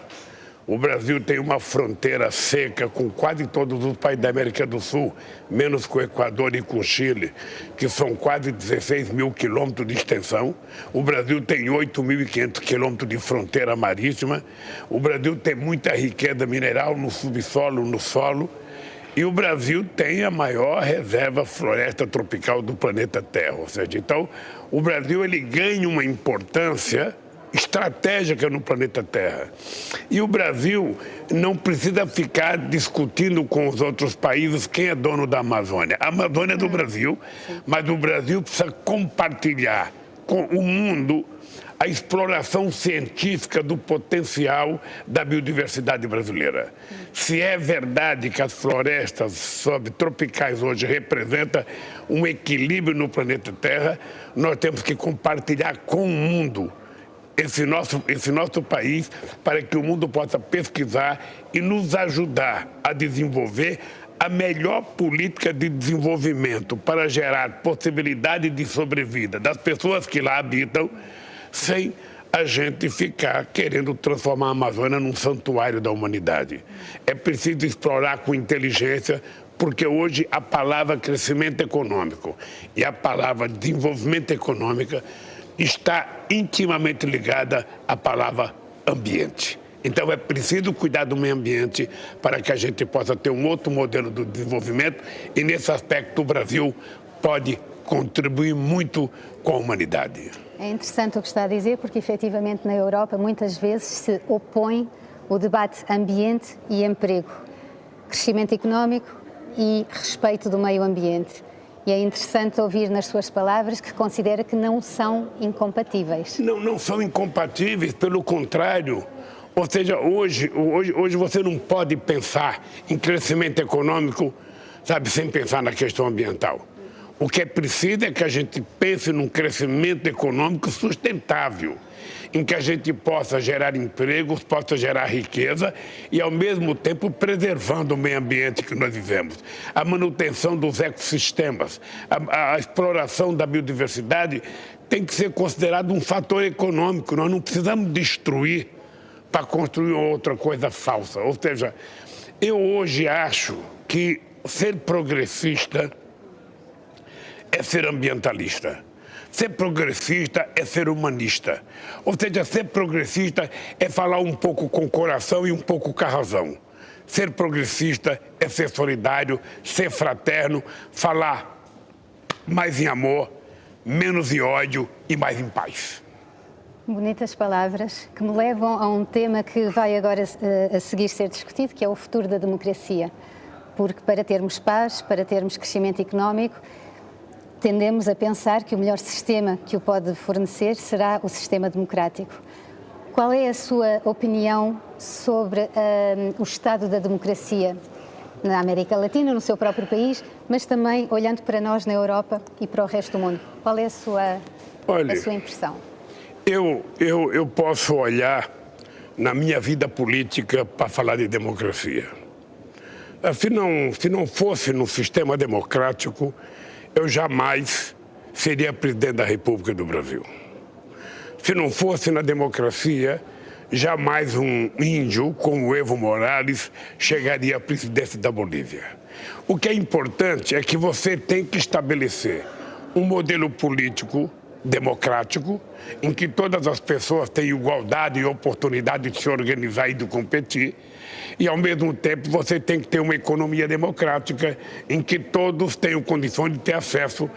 O Brasil tem uma fronteira seca com quase todos os países da América do Sul, menos com o Equador e com o Chile, que são quase 16 mil quilômetros de extensão. O Brasil tem 8.500 quilômetros de fronteira marítima. O Brasil tem muita riqueza mineral no subsolo, no solo. E o Brasil tem a maior reserva floresta tropical do planeta Terra. Ou seja, então, o Brasil ele ganha uma importância estratégica no planeta Terra. E o Brasil não precisa ficar discutindo com os outros países quem é dono da Amazônia. A Amazônia é do Brasil, mas o Brasil precisa compartilhar com o mundo a exploração científica do potencial da biodiversidade brasileira. Se é verdade que as florestas subtropicais hoje representam um equilíbrio no planeta Terra, nós temos que compartilhar com o mundo esse nosso país, para que o mundo possa pesquisar e nos ajudar a desenvolver a melhor política de desenvolvimento para gerar possibilidade de sobrevida das pessoas que lá habitam, sem a gente ficar querendo transformar a Amazônia num santuário da humanidade. É preciso explorar com inteligência, porque hoje a palavra crescimento econômico e a palavra desenvolvimento econômico está intimamente ligada à palavra ambiente. Então é preciso cuidar do meio ambiente para que a gente possa ter um outro modelo de desenvolvimento e nesse aspecto o Brasil pode contribuir muito com a humanidade. É interessante o que está a dizer, porque efetivamente na Europa muitas vezes se opõe o debate ambiente e emprego, crescimento económico e respeito do meio ambiente. E é interessante ouvir nas suas palavras que considera que não são incompatíveis. Não são incompatíveis, pelo contrário. Ou seja, hoje você não pode pensar em crescimento econômico, sabe, sem pensar na questão ambiental. O que é preciso é que a gente pense num crescimento econômico sustentável, em que a gente possa gerar empregos, possa gerar riqueza e, ao mesmo tempo, preservando o meio ambiente que nós vivemos. A manutenção dos ecossistemas, a exploração da biodiversidade tem que ser considerado um fator econômico. Nós não precisamos destruir para construir outra coisa falsa. Ou seja, eu hoje acho que ser progressista é ser ambientalista. Ser progressista é ser humanista. Ou seja, ser progressista é falar um pouco com o coração e um pouco com a razão. Ser progressista é ser solidário, ser fraterno, falar mais em amor, menos em ódio e mais em paz. Bonitas palavras que me levam a um tema que vai agora a seguir ser discutido, que é o futuro da democracia. Porque para termos paz, para termos crescimento económico, tendemos a pensar que o melhor sistema que o pode fornecer será o sistema democrático. Qual é a sua opinião sobre o estado da democracia na América Latina, no seu próprio país, mas também olhando para nós na Europa e para o resto do mundo? Qual é a sua impressão? Eu posso olhar na minha vida política para falar de democracia. Se não fosse no sistema democrático, eu jamais seria presidente da República do Brasil. Se não fosse na democracia, jamais um índio como Evo Morales chegaria à presidência da Bolívia. O que é importante é que você tem que estabelecer um modelo político democrático, em que todas as pessoas têm igualdade e oportunidade de se organizar e de competir, e ao mesmo tempo você tem que ter uma economia democrática em que todos tenham condições de ter acesso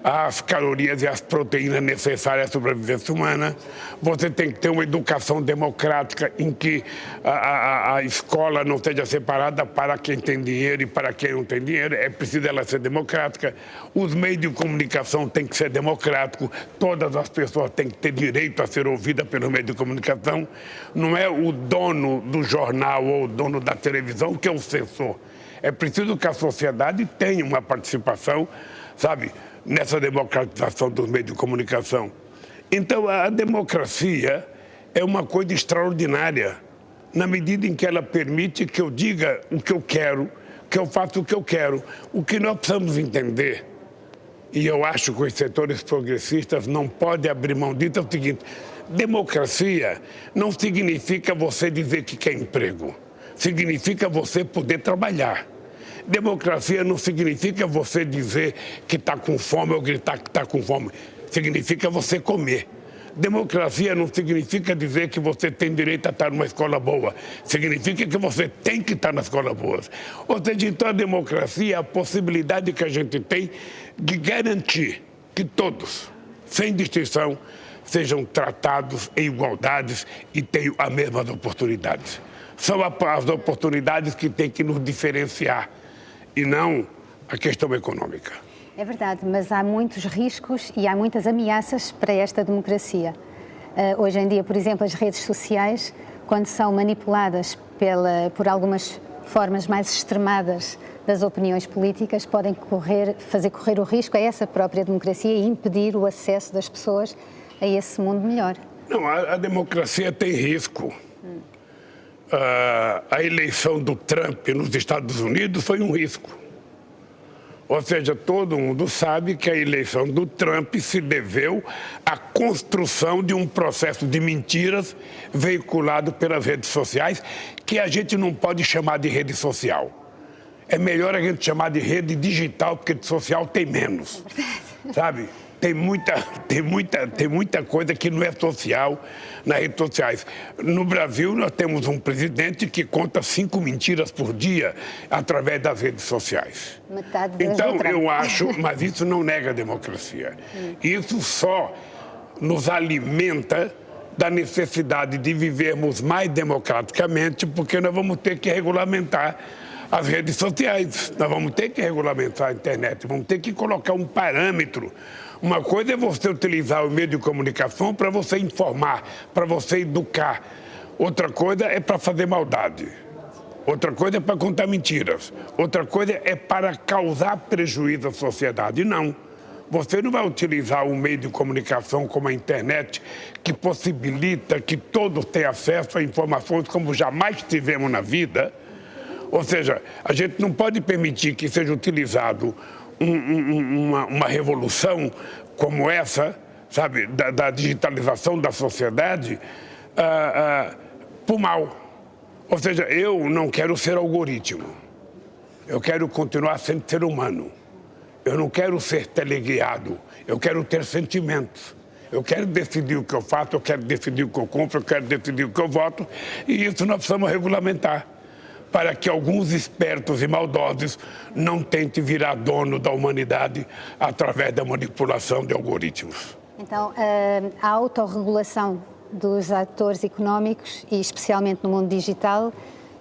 às calorias e às proteínas necessárias à sobrevivência humana. Você tem que ter uma educação democrática em que a escola não seja separada para quem tem dinheiro e para quem não tem dinheiro. É preciso ela ser democrática. Os meios de comunicação têm que ser democráticos. Todas as pessoas têm que ter direito a ser ouvidas pelo meio de comunicação. Não é o dono do jornal ou o dono da televisão que é o censor. É preciso que a sociedade tenha uma participação, sabe, nessa democratização dos meios de comunicação. Então, a democracia é uma coisa extraordinária, na medida em que ela permite que eu diga o que eu quero, que eu faça o que eu quero. O que nós precisamos entender, e eu acho que os setores progressistas não podem abrir mão disso, é o seguinte: democracia não significa você dizer que quer emprego, significa você poder trabalhar. Democracia não significa você dizer que está com fome ou gritar que está com fome. Significa você comer. Democracia não significa dizer que você tem direito a estar numa escola boa. Significa que você tem que estar na escola boa. Ou seja, então a democracia é a possibilidade que a gente tem de garantir que todos, sem distinção, sejam tratados em igualdades e tenham as mesmas oportunidades. São as oportunidades que têm que nos diferenciar e não a questão econômica. É verdade, mas há muitos riscos e há muitas ameaças para esta democracia. Hoje em dia, por exemplo, as redes sociais, quando são manipuladas por algumas formas mais extremadas das opiniões políticas, podem fazer correr o risco a essa própria democracia e impedir o acesso das pessoas a esse mundo melhor. Não, a democracia tem risco. A eleição do Trump nos Estados Unidos foi um risco. Ou seja, todo mundo sabe que a eleição do Trump se deveu à construção de um processo de mentiras veiculado pelas redes sociais, que a gente não pode chamar de rede social. É melhor a gente chamar de rede digital, porque de social tem menos, sabe? tem muita coisa que não é social nas redes sociais. No Brasil, nós temos um presidente que conta 5 mentiras por dia através das redes sociais. Metade das Então, outras. eu acho, mas isso não nega a democracia. Isso só nos alimenta da necessidade de vivermos mais democraticamente, porque nós vamos ter que regulamentar as redes sociais, nós vamos ter que regulamentar a internet, vamos ter que colocar um parâmetro. Uma coisa é você utilizar o meio de comunicação para você informar, para você educar. Outra coisa é para fazer maldade. Outra coisa é para contar mentiras. Outra coisa é para causar prejuízo à sociedade. Não. Você não vai utilizar um meio de comunicação como a internet, que possibilita que todos tenham acesso a informações como jamais tivemos na vida. Ou seja, a gente não pode permitir que seja utilizado uma revolução como essa, sabe, da digitalização da sociedade, por mal. Ou seja, eu não quero ser algoritmo. Eu quero continuar sendo ser humano. Eu não quero ser teleguiado, eu quero ter sentimentos. Eu quero decidir o que eu faço, eu quero decidir o que eu compro, eu quero decidir o que eu voto, e isso nós precisamos regulamentar, para que alguns espertos e maldosos não tentem virar dono da humanidade através da manipulação de algoritmos. Então, a autorregulação dos atores económicos, e especialmente no mundo digital,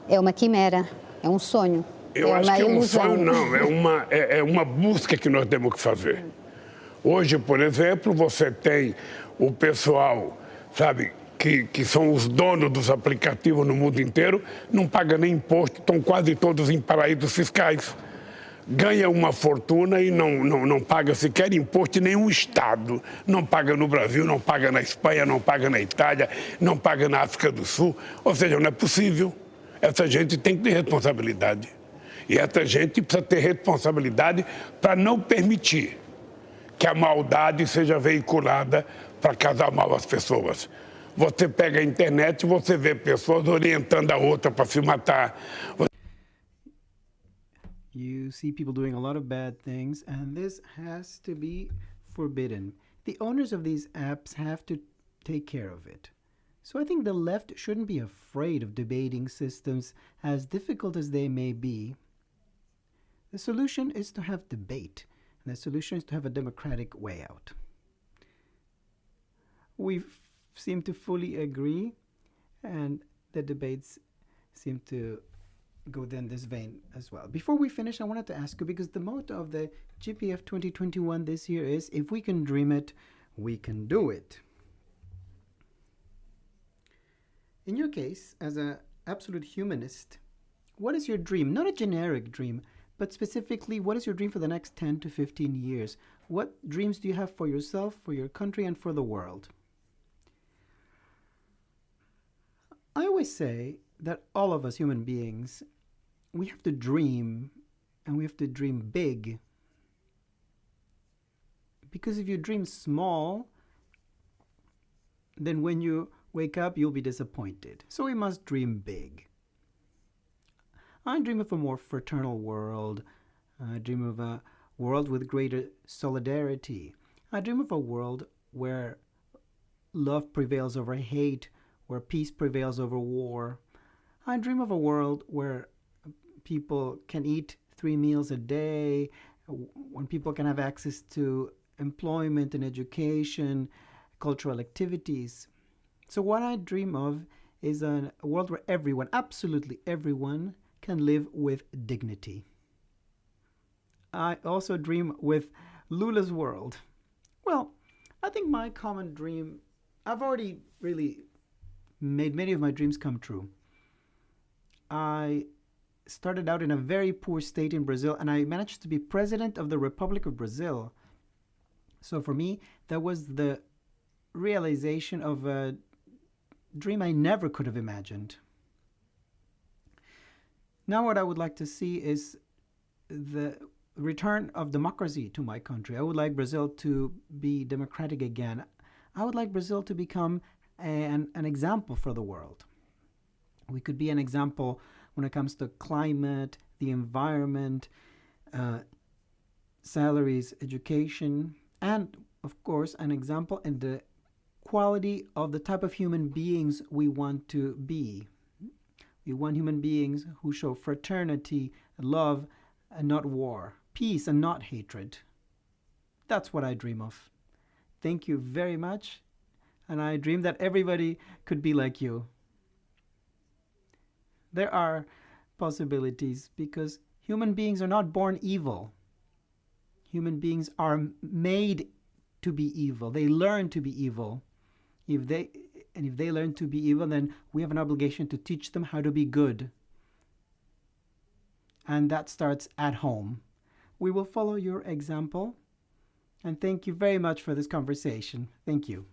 é uma quimera, é um sonho. Eu acho que é um sonho, não, é uma busca que nós temos que fazer. Hoje, por exemplo, você tem o pessoal, sabe, que são os donos dos aplicativos no mundo inteiro, não pagam nem imposto, estão quase todos em paraísos fiscais. Ganha uma fortuna e não paga sequer imposto em nenhum estado. Não paga no Brasil, não paga na Espanha, não paga na Itália, não paga na África do Sul. Ou seja, não é possível. Essa gente tem que ter responsabilidade. E essa gente precisa ter responsabilidade para não permitir que a maldade seja veiculada para casar mal as pessoas. Você pega a internet e você vê pessoas orientando a outra para se matar. You see people doing a lot of bad things, and this has to be forbidden. The owners of these apps have to take care of it. So I think the left shouldn't be afraid of debating systems, as difficult as they may be. The solution is to have debate, and the solution is to have a democratic way out. We seem to fully agree, and the debates seem to go in this vein as well. Before we finish, I wanted to ask you, because the motto of the GPF 2021 this year is, if we can dream it, we can do it. In your case, as an absolute humanist, what is your dream? Not a generic dream, but specifically, what is your dream for the next 10 to 15 years? What dreams do you have for yourself, for your country, and for the world? I always say that all of us human beings, we have to dream, and we have to dream big. Because if you dream small, then when you wake up, you'll be disappointed. So we must dream big. I dream of a more fraternal world. I dream of a world with greater solidarity. I dream of a world where love prevails over hate, where peace prevails over war. I dream of a world where people can eat 3 meals a day, when people can have access to employment and education, cultural activities. So what I dream of is a world where everyone, absolutely everyone, can live with dignity. I also dream with Lula's world. Well, I think my common dream, I've already really made many of my dreams come true. I started out in a very poor state in Brazil, and I managed to be president of the Republic of Brazil. So for me, that was the realization of a dream I never could have imagined. Now what I would like to see is the return of democracy to my country. I would like Brazil to be democratic again. I would like Brazil to become an example for the world. We could be an example when it comes to climate, the environment, salaries, education, and of course, an example in the quality of the type of human beings we want to be. We want human beings who show fraternity, love, and not war, peace and not hatred. That's what I dream of. Thank you very much, and I dream that everybody could be like you. There are possibilities because human beings are not born evil. Human beings are made to be evil. They learn to be evil. If they learn to be evil, then we have an obligation to teach them how to be good. And that starts at home. We will follow your example. And thank you very much for this conversation. Thank you.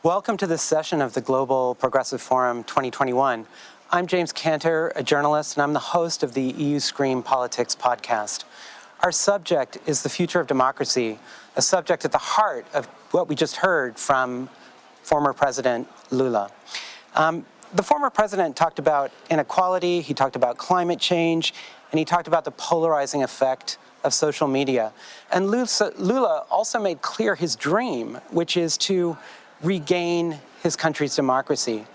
Welcome to this session of the Global Progressive Forum 2021. I'm James Cantor, a journalist, and I'm the host of the EU Scream Politics podcast. Our subject is the future of democracy, a subject at the heart of what we just heard from former President Lula. The former president talked about inequality, he talked about climate change, and he talked about the polarizing effect of social media. And Lula also made clear his dream, which is to regain his country's democracy.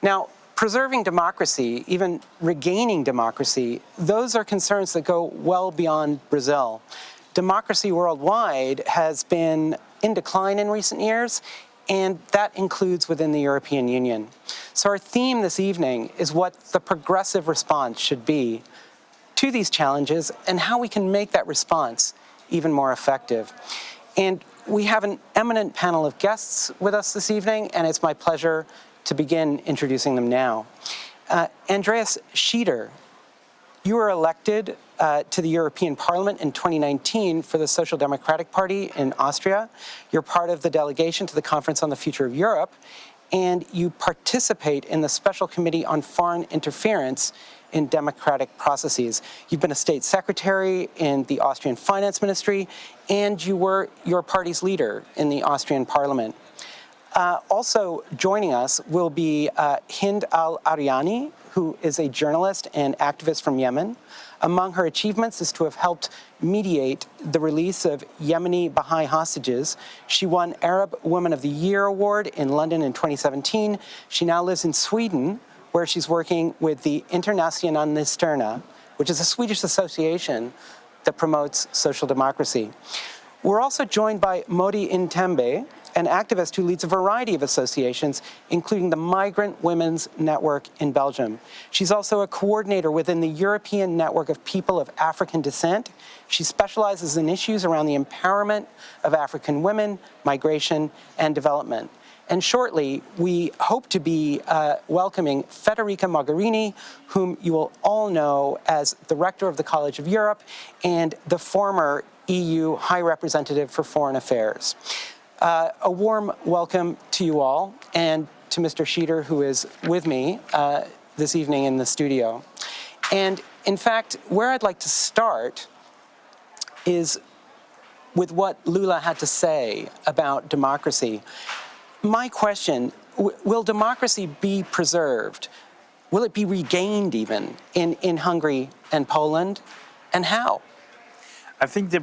Now, preserving democracy, even regaining democracy, those are concerns that go well beyond Brazil. Democracy worldwide has been in decline in recent years, and that includes within the European Union. So our theme this evening is what the progressive response should be to these challenges and how we can make that response even more effective. And we have an eminent panel of guests with us this evening, and it's my pleasure to begin introducing them now. Andreas Schieder, you were elected to the European Parliament in 2019 for the Social Democratic Party in Austria. You're part of the delegation to the Conference on the Future of Europe, and you participate in the Special Committee on Foreign Interference in Democratic Processes. You've been a state secretary in the Austrian Finance Ministry, and you were your party's leader in the Austrian Parliament. Also joining us will be Hind al-Ariani, who is a journalist and activist from Yemen. Among her achievements is to have helped mediate the release of Yemeni Baha'i hostages. She won Arab Woman of the Year Award in London in 2017. She now lives in Sweden, where she's working with the Internationalisterna, which is a Swedish association that promotes social democracy. We're also joined by Modi Intembe, an activist who leads a variety of associations, including the Migrant Women's Network in Belgium. She's also a coordinator within the European Network of People of African Descent. She specializes in issues around the empowerment of African women, migration, and development. And shortly, we hope to be welcoming Federica Mogherini, whom you will all know as the Rector of the College of Europe and the former EU High Representative for Foreign Affairs. A warm welcome to you all, and to Mr. Schieder, who is with me this evening in the studio. And in fact, where I'd like to start is with what Lula had to say about democracy. My question, will democracy be preserved? Will it be regained even in Hungary and Poland? And how? I think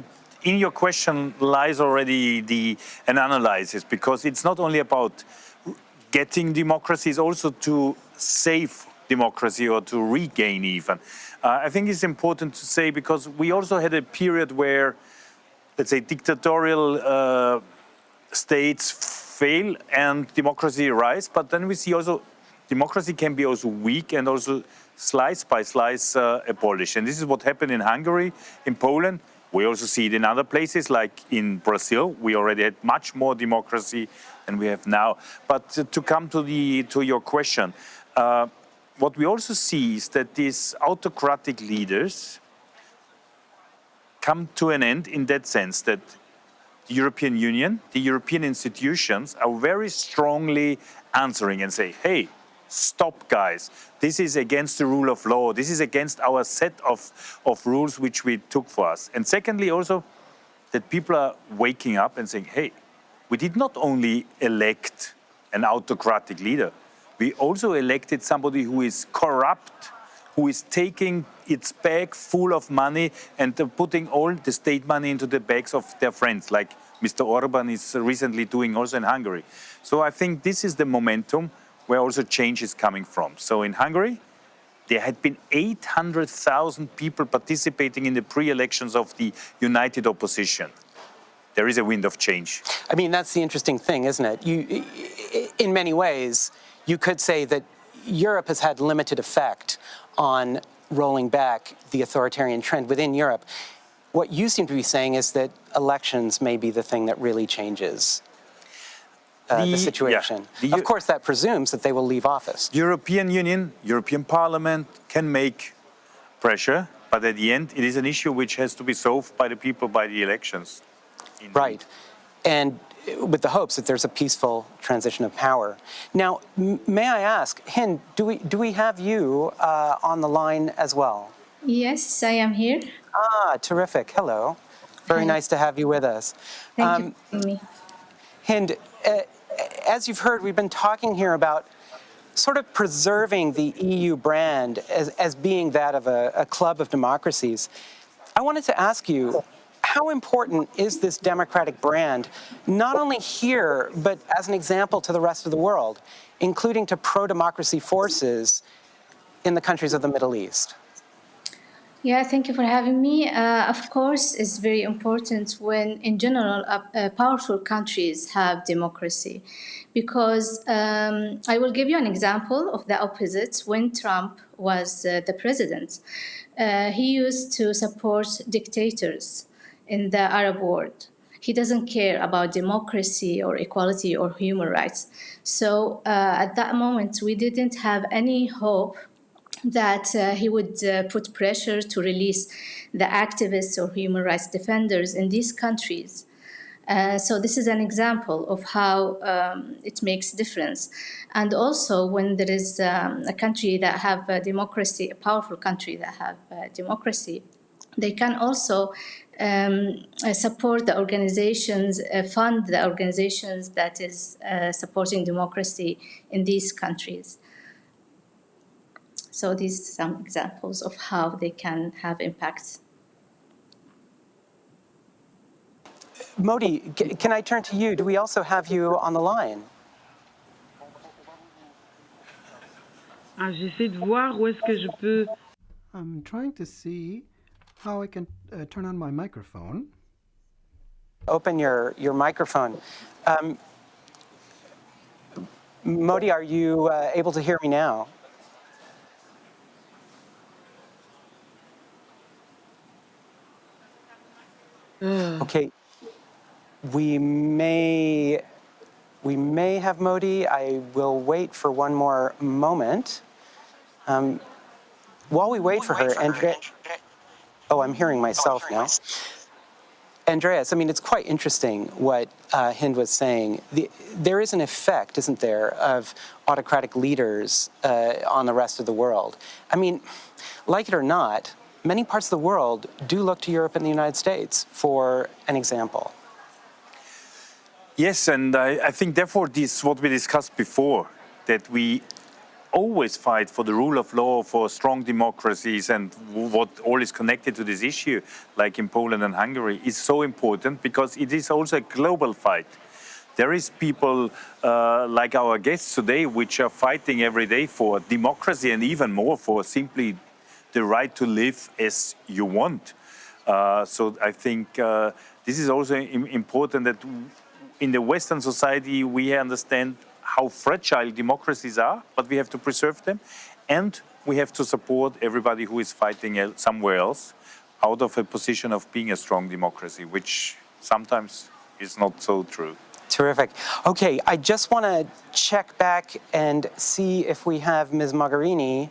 in your question lies already an analysis, because it's not only about getting democracy, it's also to save democracy or to regain even. I think it's important to say, because we also had a period where, let's say, dictatorial states fail and democracy rise, but then we see also democracy can be also weak and also slice by slice abolished. And this is what happened in Hungary, in Poland. We also see it in other places, like in Brazil. We already had much more democracy than we have now. But to come to your question, what we also see is that these autocratic leaders come to an end in that sense that the European Union, the European institutions are very strongly answering and say, hey, stop, guys. This is against the rule of law. This is against our set of rules which we took for us. And secondly, also, that people are waking up and saying, hey, we did not only elect an autocratic leader, we also elected somebody who is corrupt, who is taking its bag full of money and putting all the state money into the bags of their friends, like Mr. Orban is recently doing also in Hungary. So I think this is the momentum where also change is coming from. So in Hungary, there had been 800,000 people participating in the pre-elections of the united opposition. There is a wind of change. I mean, that's the interesting thing, isn't it? In many ways, you could say that Europe has had limited effect on rolling back the authoritarian trend within Europe. What you seem to be saying is that elections may be the thing that really changes the situation. Yeah, of course, that presumes that they will leave office. European Union, European Parliament can make pressure, but at the end, it is an issue which has to be solved by the people by the elections. Indeed. Right. And with the hopes that there's a peaceful transition of power. Now, may I ask, Hind, do we have you on the line as well? Yes, I am here. Ah, terrific. Hello. Very nice to have you with us. Thank you for having me. Hind, as you've heard, we've been talking here about sort of preserving the EU brand as being that of a club of democracies. I wanted to ask you, how important is this democratic brand, not only here, but as an example to the rest of the world, including to pro-democracy forces in the countries of the Middle East? Yeah, thank you for having me. Of course, it's very important when, in general, powerful countries have democracy. Because I will give you an example of the opposite. When Trump was the president, he used to support dictators in the Arab world. He doesn't care about democracy or equality or human rights. So at that moment, we didn't have any hope that he would put pressure to release the activists or human rights defenders in these countries. So this is an example of how it makes difference. And also when there is a country that have democracy, a powerful country that have democracy, they can also support the organizations, fund the organizations that is supporting democracy in these countries. So these are some examples of how they can have impacts. Modi, can I turn to you? Do we also have you on the line? J'essaie de voir où est-ce que je peux. I'm trying to see how I can turn on my microphone. Open your microphone. Modi, are you able to hear me now? Okay, we may have Modi. I will wait for one more moment. While we wait for her, Andrea. Oh, I'm hearing myself now. Andreas, I mean, it's quite interesting what Hind was saying. There is an effect, isn't there, of autocratic leaders on the rest of the world. I mean, like it or not, many parts of the world do look to Europe and the United States for an example. Yes, and I think therefore this what we discussed before, that we always fight for the rule of law, for strong democracies, and what all is connected to this issue, like in Poland and Hungary, is so important because it is also a global fight. There is people like our guests today which are fighting every day for democracy and even more for simply the right to live as you want. So I think this is also important that in the Western society we understand how fragile democracies are, but we have to preserve them, and we have to support everybody who is fighting somewhere else out of a position of being a strong democracy, which sometimes is not so true. Terrific. Okay, I just want to check back and see if we have Ms. Mogherini,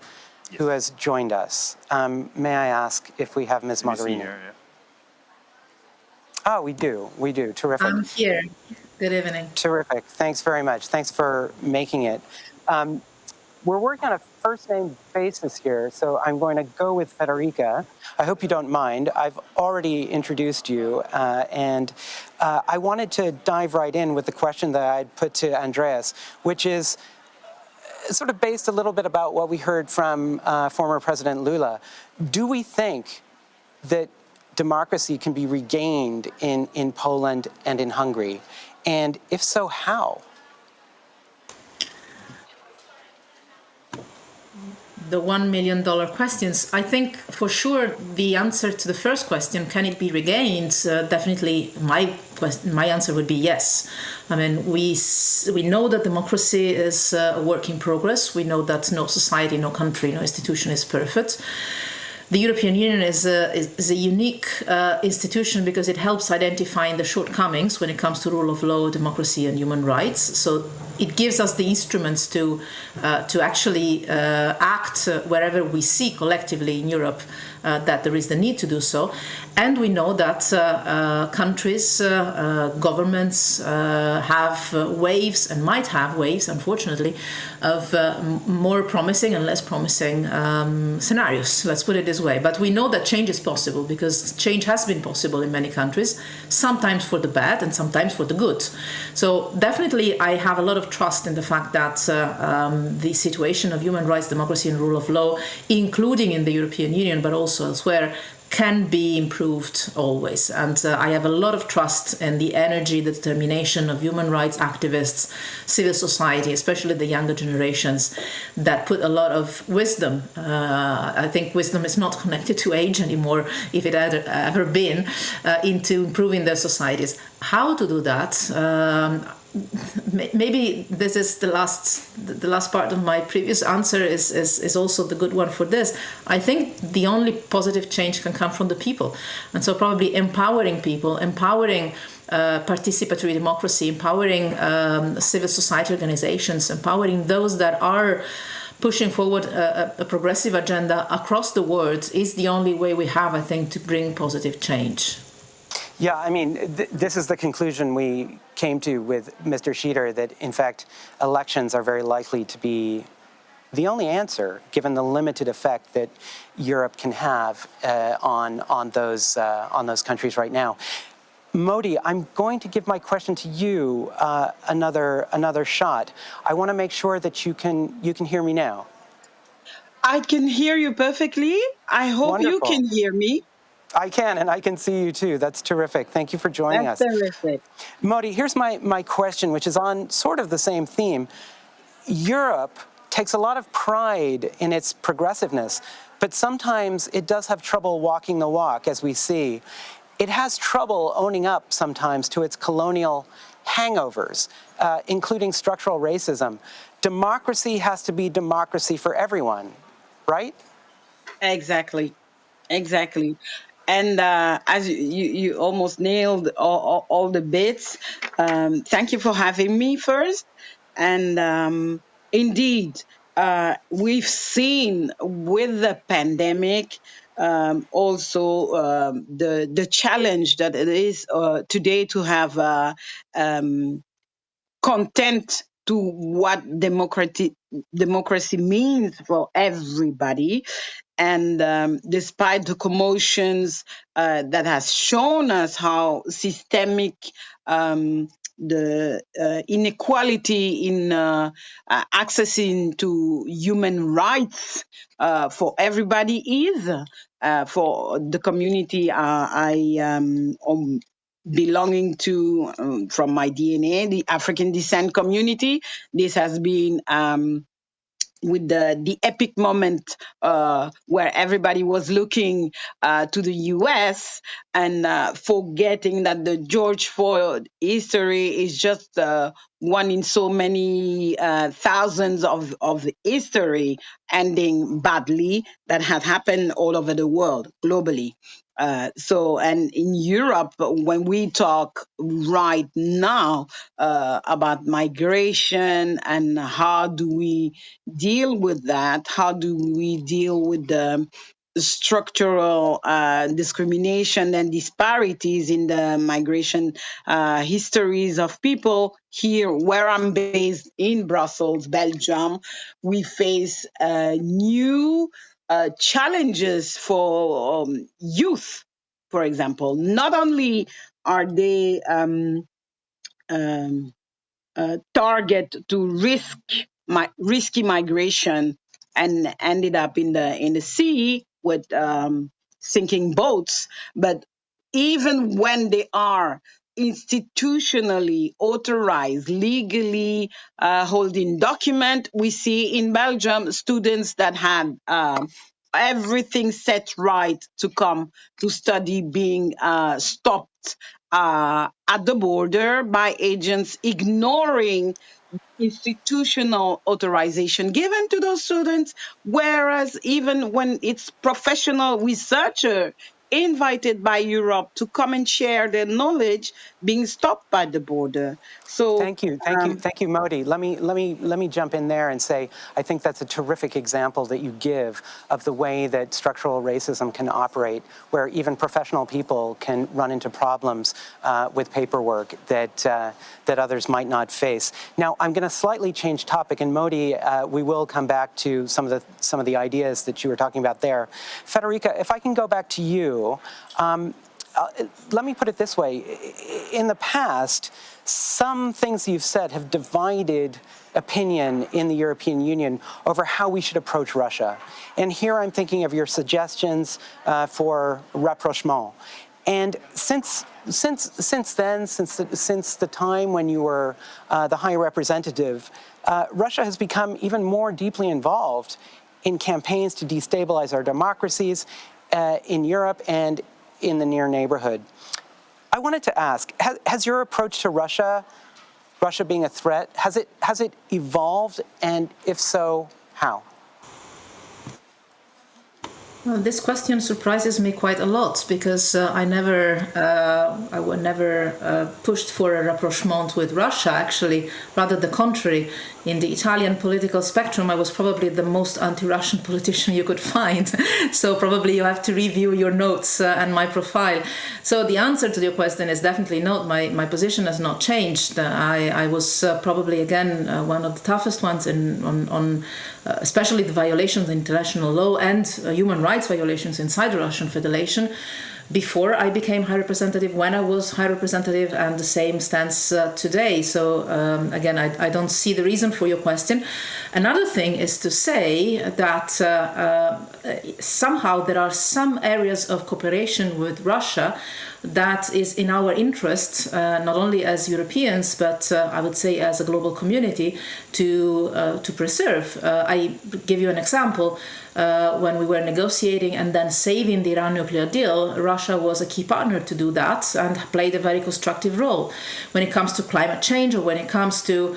who has joined us. May I ask if we have Ms. Mogherini? Here, yeah. Oh, we do. Terrific. I'm here. Good evening. Terrific. Thanks very much. Thanks for making it. We're working on a first-name basis here, so I'm going to go with Federica. I hope you don't mind. I've already introduced you, and I wanted to dive right in with the question that I'd put to Andreas, which is, sort of based a little bit about what we heard from former President Lula, do we think that democracy can be regained in Poland and in Hungary? And if so, how? The $1 million questions. I think for sure the answer to the first question, can it be regained? Definitely my answer would be yes. I mean, we know that democracy is a work in progress. We know that no society, no country, no institution is perfect. The European Union is a unique institution because it helps identifying the shortcomings when it comes to rule of law, democracy, and human rights. So it gives us the instruments to actually act wherever we see collectively in Europe that there is the need to do so. And we know that countries, governments have waves and might have waves, unfortunately, of more promising and less promising scenarios. Let's put it this way. But we know that change is possible because change has been possible in many countries, sometimes for the bad and sometimes for the good. So definitely I have a lot of trust in the fact that the situation of human rights, democracy and rule of law, including in the European Union, but also elsewhere, can be improved always. And I have a lot of trust in the energy, the determination of human rights activists, civil society, especially the younger generations, that put a lot of wisdom. I think wisdom is not connected to age anymore, if it had ever been, into improving their societies. How to do that? Maybe this is the last part of my previous answer is also the good one for this. I think the only positive change can come from the people. And so probably empowering people, empowering participatory democracy, empowering civil society organizations, empowering those that are pushing forward a progressive agenda across the world is the only way we have, I think, to bring positive change. Yeah, I mean, this is the conclusion we came to with Mr. Schieder, that in fact elections are very likely to be the only answer, given the limited effect that Europe can have on those countries right now. Modi, I'm going to give my question to you another shot. I want to make sure that you can hear me now. I can hear you perfectly. I hope Wonderful. You can hear me. I can, and I can see you too. That's terrific. Thank you for joining us. That's terrific. Modi, here's my question, which is on sort of the same theme. Europe takes a lot of pride in its progressiveness, but sometimes it does have trouble walking the walk, as we see. It has trouble owning up sometimes to its colonial hangovers, including structural racism. Democracy has to be democracy for everyone, right? Exactly. And as you almost nailed all the bits, thank you for having me first. And indeed, we've seen with the pandemic also the challenge that it is today to have content to what democracy means for everybody. And despite the commotions that has shown us how systemic the inequality in accessing to human rights for everybody is, for the community I am belonging to, from my DNA, the African descent community, this has been with the epic moment where everybody was looking to the U.S. and forgetting that the George Floyd history is just one in so many thousands of history ending badly that had happened all over the world, globally. And in Europe, when we talk right now about migration and how do we deal with that, how do we deal with the structural discrimination and disparities in the migration histories of people, here where I'm based in Brussels, Belgium, we face new challenges for youth, for example. Not only are they target to risk risky migration and ended up in the sea with sinking boats. But even when they are institutionally authorized, legally holding document, we see in Belgium students that had everything set right to come to study being stopped at the border by agents ignoring institutional authorization given to those students, whereas even when it's professional researcher invited by Europe to come and share their knowledge, being stopped by the border. So thank you, Modi. Let me jump in there and say I think that's a terrific example that you give of the way that structural racism can operate, where even professional people can run into problems with paperwork that others might not face. Now I'm going to slightly change topic, and Modi, we will come back to some of the ideas that you were talking about there. Federica, if I can go back to you. Let me put it this way. In the past, some things you've said have divided opinion in the European Union over how we should approach Russia. And here I'm thinking of your suggestions for rapprochement. And since then, since the time when you were the High Representative, Russia has become even more deeply involved in campaigns to destabilize our democracies in Europe and in the near neighborhood. I wanted to ask, has your approach to Russia being a threat, has it evolved, and if so, how? Well, this question surprises me quite a lot because I never pushed for a rapprochement with Russia. Actually, rather the contrary. In the Italian political spectrum, I was probably the most anti-Russian politician you could find. So probably you have to review your notes and my profile. So the answer to your question is definitely no. My position has not changed. I was probably again one of the toughest ones on especially the violations of international law and human rights violations inside the Russian Federation. Before I became High Representative, when I was High Representative, and the same stands today. So again, I don't see the reason for your question. Another thing is to say that somehow there are some areas of cooperation with Russia that is in our interest, not only as Europeans, but I would say as a global community, to preserve. I give you an example. When we were negotiating and then saving the Iran nuclear deal, Russia was a key partner to do that and played a very constructive role. When it comes to climate change, or when it comes to,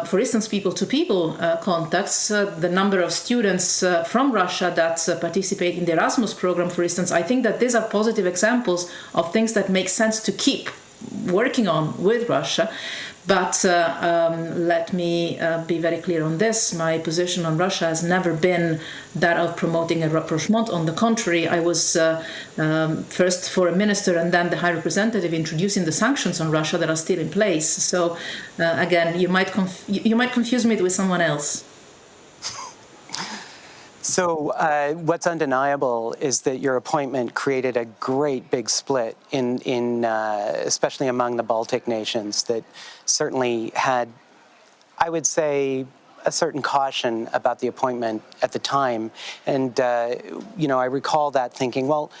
for instance, people-to-people contacts, the number of students from Russia that participate in the Erasmus program, for instance, I think that these are positive examples of things that make sense to keep working on with Russia. But let me be very clear on this. My position on Russia has never been that of promoting a rapprochement. On the contrary, I was first foreign minister and then the High Representative introducing the sanctions on Russia that are still in place. So again, you might confuse me with someone else. So what's undeniable is that your appointment created a great big split in especially among the Baltic nations that certainly had, I would say, a certain caution about the appointment at the time. And, I recall that thinking, well,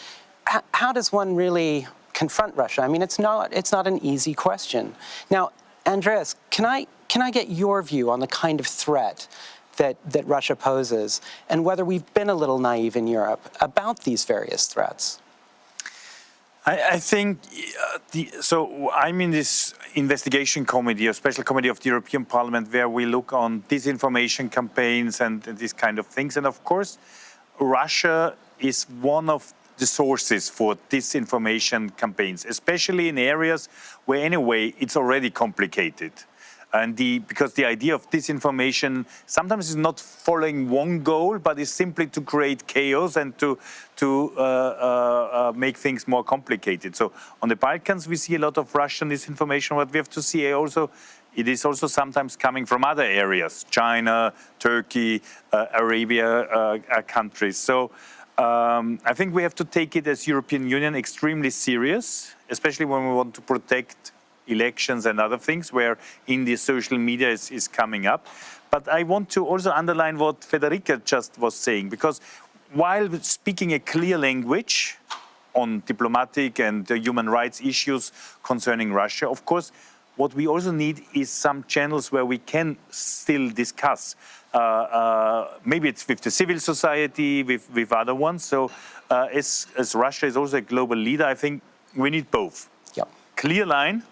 how does one really confront Russia? I mean, it's not an easy question. Now, Andreas, can I get your view on the kind of threat that Russia poses, and whether we've been a little naive in Europe about these various threats? I think, so I'm in this investigation committee, a special committee of the European Parliament, where we look on disinformation campaigns and these kind of things. And of course, Russia is one of the sources for disinformation campaigns, especially in areas where anyway it's already complicated. And because the idea of disinformation sometimes is not following one goal, but is simply to create chaos and to make things more complicated. So on the Balkans, we see a lot of Russian disinformation. What we have to see also, it is also sometimes coming from other areas, China, Turkey, Arabia countries. So I think we have to take it as European Union extremely serious, especially when we want to protect elections and other things, where in the social media is coming up. But I want to also underline what Federica just was saying, because while speaking a clear language on diplomatic and human rights issues concerning Russia, of course, what we also need is some channels where we can still discuss. Maybe it's with the civil society, with other ones. So as Russia is also a global leader, I think we need both. Yep. Clear line,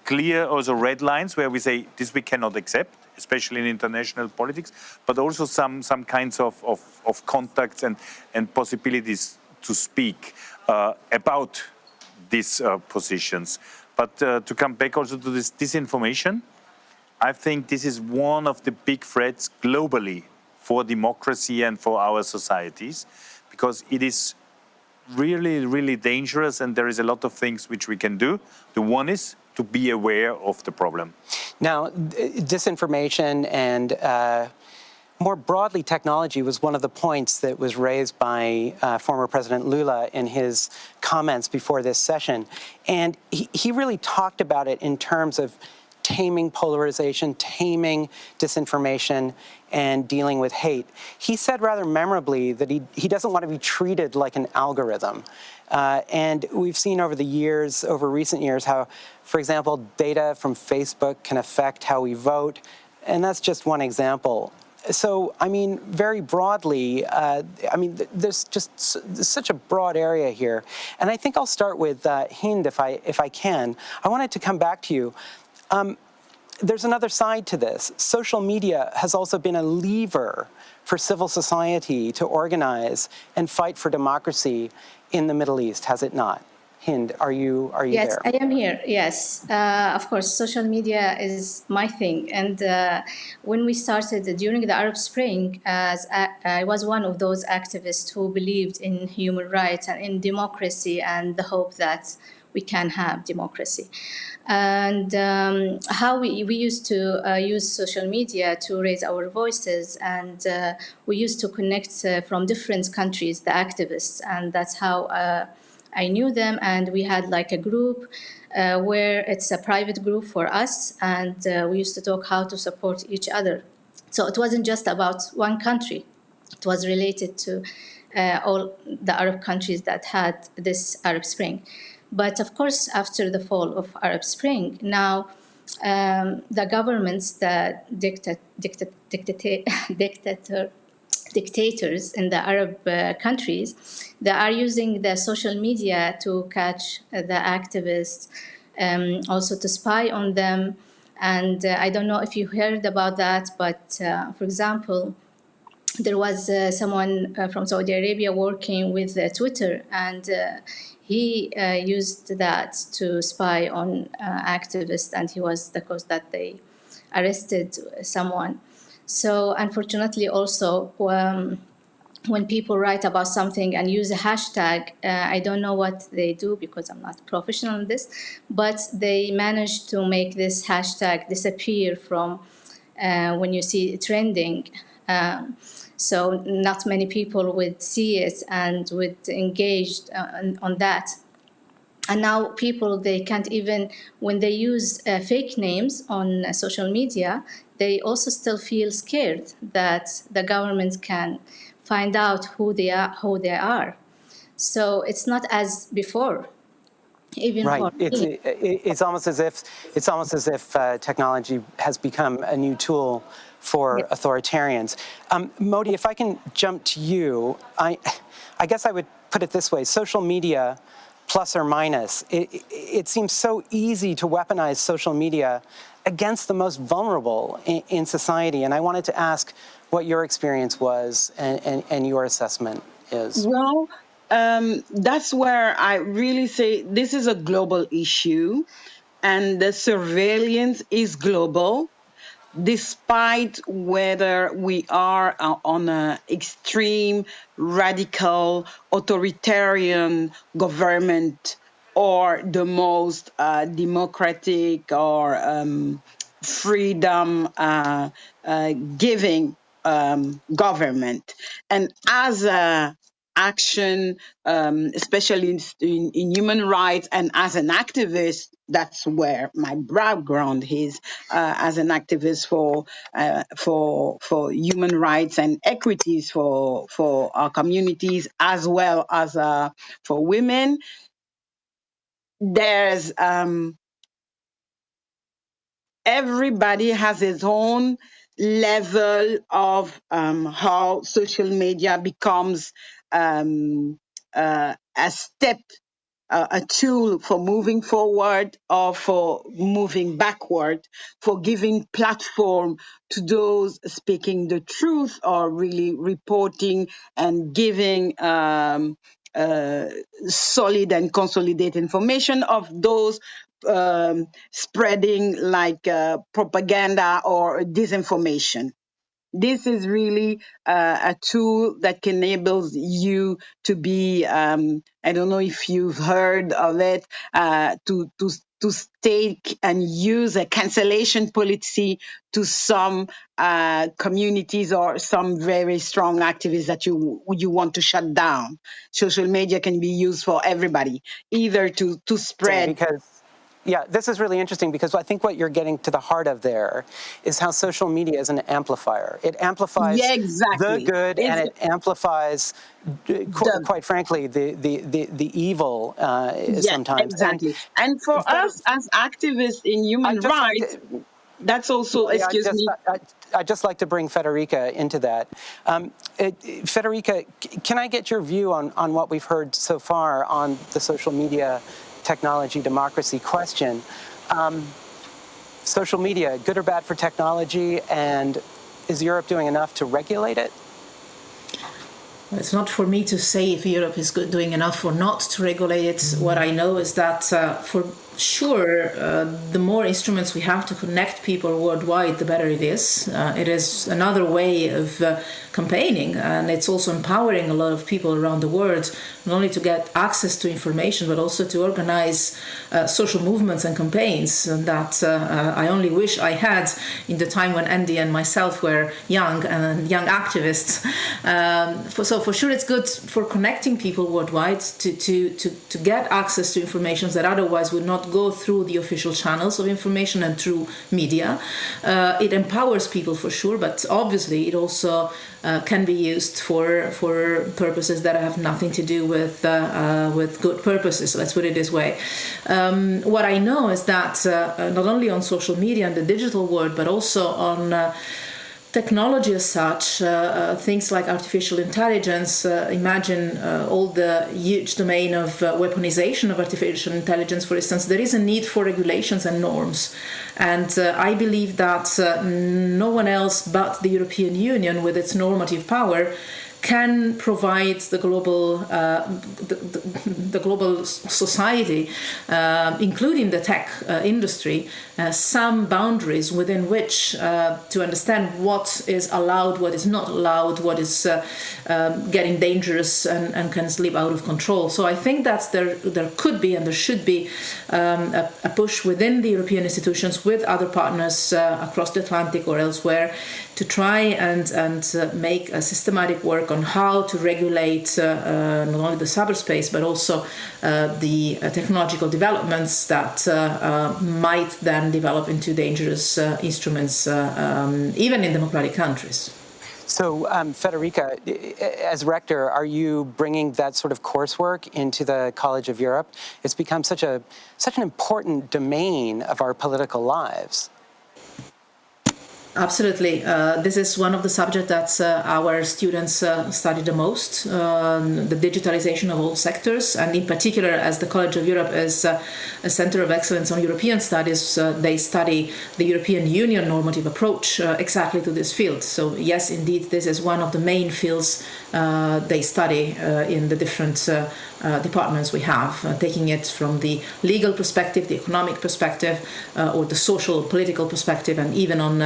clear also red lines where we say this we cannot accept, especially in international politics, but also some kinds of contacts and possibilities to speak about these positions. But to come back also to this disinformation, I think this is one of the big threats globally for democracy and for our societies, because it is really, really dangerous, and there is a lot of things which we can do. The one is to be aware of the problem. Now, disinformation and more broadly technology was one of the points that was raised by former President Lula in his comments before this session. And he really talked about it in terms of taming polarization, taming disinformation, and dealing with hate. He said rather memorably that he doesn't want to be treated like an algorithm. And we've seen over the years, over recent years, how, for example, data from Facebook can affect how we vote. And that's just one example. So, I mean, very broadly, there's just such a broad area here. And I think I'll start with Hind, if I can. I wanted to come back to you. There's another side to this. Social media has also been a lever for civil society to organize and fight for democracy in the Middle East, has it not? Hind, are you yes, there? I am here. Yes, of course, social media is my thing. And when we started during the Arab Spring, I was one of those activists who believed in human rights and in democracy and the hope that we can have democracy. And how we used to use social media to raise our voices, and we used to connect from different countries, the activists, and that's how I knew them. And we had like a group where it's a private group for us, and we used to talk how to support each other. So it wasn't just about one country. It was related to all the Arab countries that had this Arab Spring. But of course, after the fall of Arab Spring, now the governments, the dictators in the Arab countries, they are using the social media to catch the activists, also to spy on them. And I don't know if you heard about that, but for example, there was someone from Saudi Arabia working with Twitter, and he used that to spy on activists, and he was the cause that they arrested someone. So unfortunately also, when people write about something and use a hashtag, I don't know what they do because I'm not professional in this, but they manage to make this hashtag disappear from when you see it trending. So not many people would see it and would engage on that. And now people, they can't even, when they use fake names on social media, they also still feel scared that the government can find out who they are. So it's not as before. Even right. It's almost as if technology has become a new tool for authoritarians. Modi, if I can jump to you, I guess I would put it this way: social media, plus or minus, it seems so easy to weaponize social media against the most vulnerable in society. And I wanted to ask what your experience was and your assessment is. Well, that's where I really say this is a global issue, and the surveillance is global, despite whether we are on an extreme, radical, authoritarian government or the most democratic or freedom giving government. And as action, especially in human rights, and as an activist. That's where my background is, as an activist for human rights and equities for our communities, as well as for women. There's everybody has his own level of how social media becomes a step, a tool for moving forward or for moving backward, for giving platform to those speaking the truth or really reporting and giving solid and consolidated information of those spreading like propaganda or disinformation. This is really a tool that enables you to be, I don't know if you've heard of it, to stake and use a cancellation policy to some communities or some very strong activists that you want to shut down. Social media can be used for everybody, either to spread. Yeah, this is really interesting because I think what you're getting to the heart of there is how social media is an amplifier. It amplifies the good and it amplifies, quite frankly, the evil sometimes. Exactly. And for us as activists in human rights, that's also, excuse me. I'd just like to bring Federica into that. Federica, can I get your view on what we've heard so far on the social media technology democracy question? Social media, good or bad for technology, and is Europe doing enough to regulate it? It's not for me to say if Europe is doing enough or not to regulate it. What I know is that for sure, the more instruments we have to connect people worldwide, the better it is. It is another way of campaigning, and it's also empowering a lot of people around the world, not only to get access to information, but also to organize social movements and campaigns that I only wish I had in the time when Andy and myself were young and young activists. So for sure, it's good for connecting people worldwide to get access to information that otherwise would not go through the official channels of information and through media. It empowers people for sure, but obviously it also can be used for purposes that have nothing to do with good purposes. Let's put it this way. What I know is that not only on social media and the digital world, but also on technology as such, things like artificial intelligence, imagine all the huge domain of weaponization of artificial intelligence, for instance, there is a need for regulations and norms. And I believe that no one else but the European Union, with its normative power, can provide the global society, including the tech industry, some boundaries within which to understand what is allowed, what is not allowed, what is getting dangerous and can slip out of control. So I think that there could be and there should be a push within the European institutions with other partners across the Atlantic or elsewhere to try and make a systematic work on how to regulate not only the cyberspace but also the technological developments that might then develop into dangerous instruments, even in democratic countries. So, Federica, as rector, are you bringing that sort of coursework into the College of Europe? It's become such an important domain of our political lives. Absolutely. This is one of the subjects that our students study the most, the digitalization of all sectors. And in particular, as the College of Europe is a center of excellence on European studies, they study the European Union normative approach exactly to this field. So yes, indeed, this is one of the main fields they study in the different departments we have, taking it from the legal perspective, the economic perspective, or the social, political perspective, and even on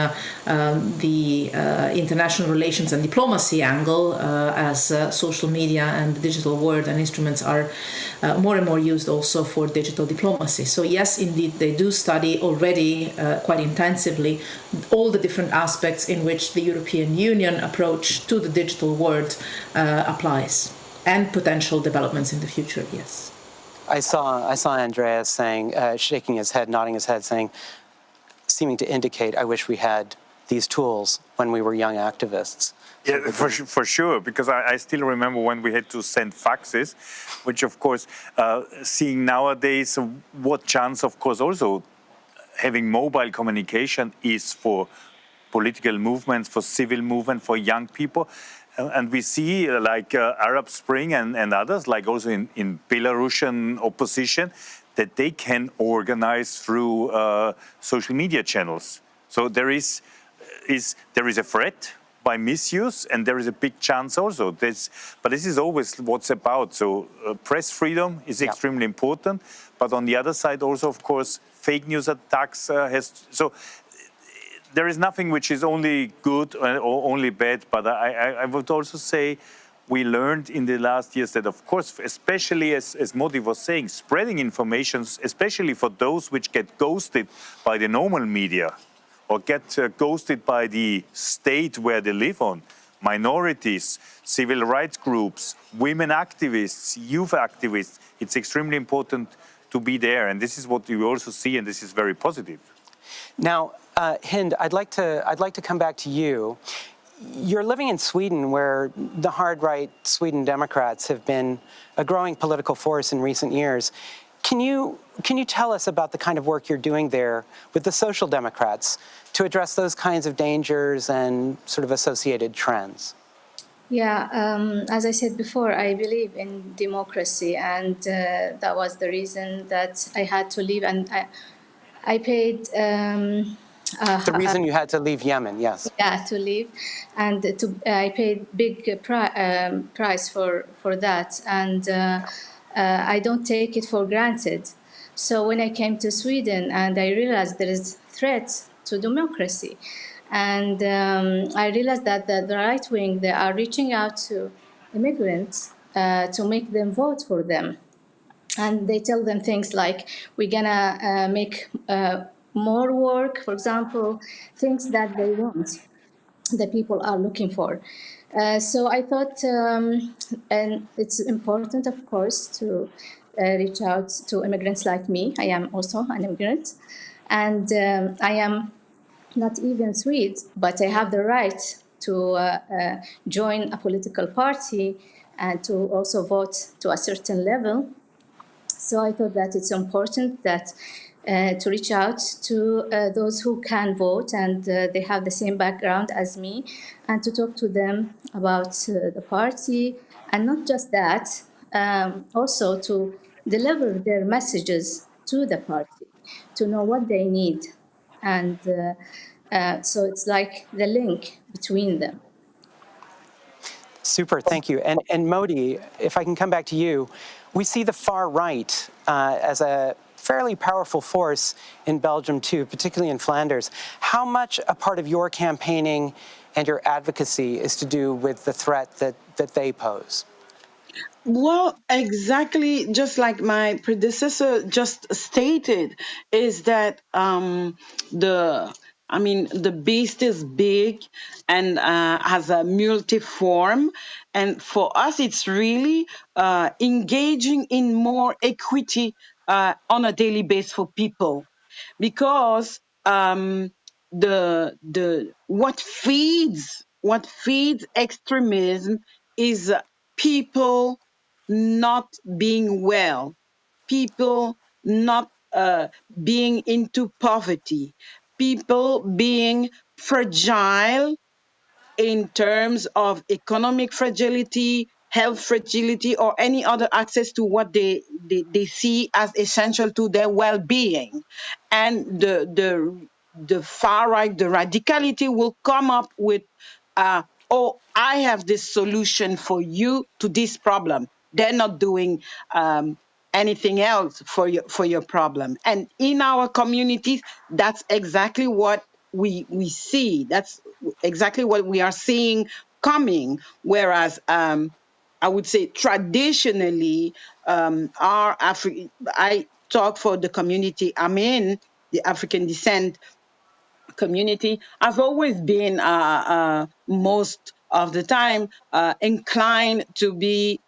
the international relations and diplomacy angle, as social media and the digital world and instruments are more and more used also for digital diplomacy. So yes, indeed, they do study already quite intensively all the different aspects in which the European Union approach to the digital world applies. and potential developments in the future, yes. I saw Andreas saying, shaking his head, nodding his head, seeming to indicate, I wish we had these tools when we were young activists. Yeah, for sure, because I still remember when we had to send faxes, which of course, seeing nowadays what chance, of course, also having mobile communication is for political movements, for civil movement, for young people. And we see like Arab Spring and others, like also in Belarusian opposition, that they can organize through social media channels. So there is a threat by misuse, and there is a big chance also. But this is always what's about. So press freedom is extremely important, but on the other side also, of course, fake news attacks there is nothing which is only good or only bad, but I would also say we learned in the last years that, of course, especially as Modi was saying, spreading information, especially for those which get ghosted by the normal media or get ghosted by the state where they live on, minorities, civil rights groups, women activists, youth activists, it's extremely important to be there. And this is what you also see, and this is very positive. Now, Hind, I'd like to come back to you. You're living in Sweden, where the hard-right Sweden Democrats have been a growing political force in recent years. Can you tell us about the kind of work you're doing there with the Social Democrats to address those kinds of dangers and sort of associated trends? Yeah, as I said before, I believe in democracy, and that was the reason that I had to leave. And I paid. The reason you had to leave Yemen, yes. Yeah, to leave, and I paid big price for that, and I don't take it for granted. So when I came to Sweden, and I realized there is threat to democracy, and I realized that the right wing, they are reaching out to immigrants to make them vote for them, and they tell them things like, "We're gonna make." More work, for example, things that they want, the people are looking for. So I thought, and it's important, of course, to reach out to immigrants like me. I am also an immigrant, and I am not even Swede, but I have the right to join a political party and to also vote to a certain level. So I thought that it's important that to reach out to those who can vote and they have the same background as me, and to talk to them about the party, and not just that, also to deliver their messages to the party, to know what they need. And so it's like the link between them. Super, thank you. And Modi, if I can come back to you, we see the far right as a fairly powerful force in Belgium too, particularly in Flanders. How much a part of your campaigning and your advocacy is to do with the threat that they pose? Well, exactly, just like my predecessor just stated, is that the beast is big and has a multiform. And for us, it's really engaging in more equity on a daily basis for people, because what feeds extremism is people not being well, people not being into poverty, people being fragile in terms of economic fragility, health fragility, or any other access to what they see as essential to their well-being. And the far right, the radicality will come up with, oh, I have this solution for you to this problem. They're not doing anything else for your problem. And in our communities, that's exactly what we see. That's exactly what we are seeing coming. Whereas I would say traditionally, I talk for the community I'm in, the African descent community, has always been most of the time inclined to be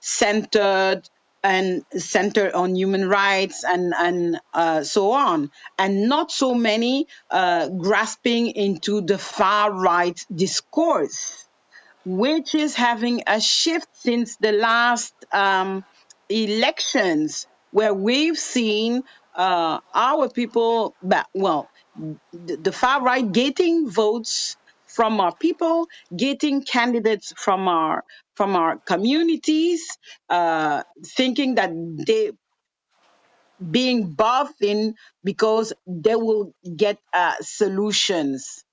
centered on human rights and so on, and not so many grasping into the far right discourse, which is having a shift since the last elections, where we've seen our people, the far right getting votes from our people, getting candidates from our communities, thinking that they being bought in because they will get solutions,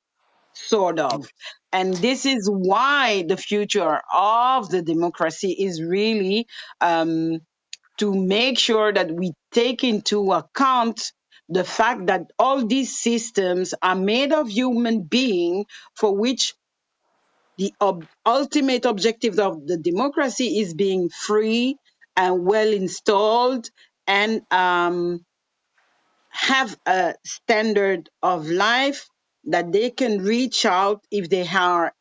sort of. And this is why the future of the democracy is really to make sure that we take into account the fact that all these systems are made of human beings, for which the ultimate objective of the democracy is being free and well installed, and have a standard of life that they can reach out if they are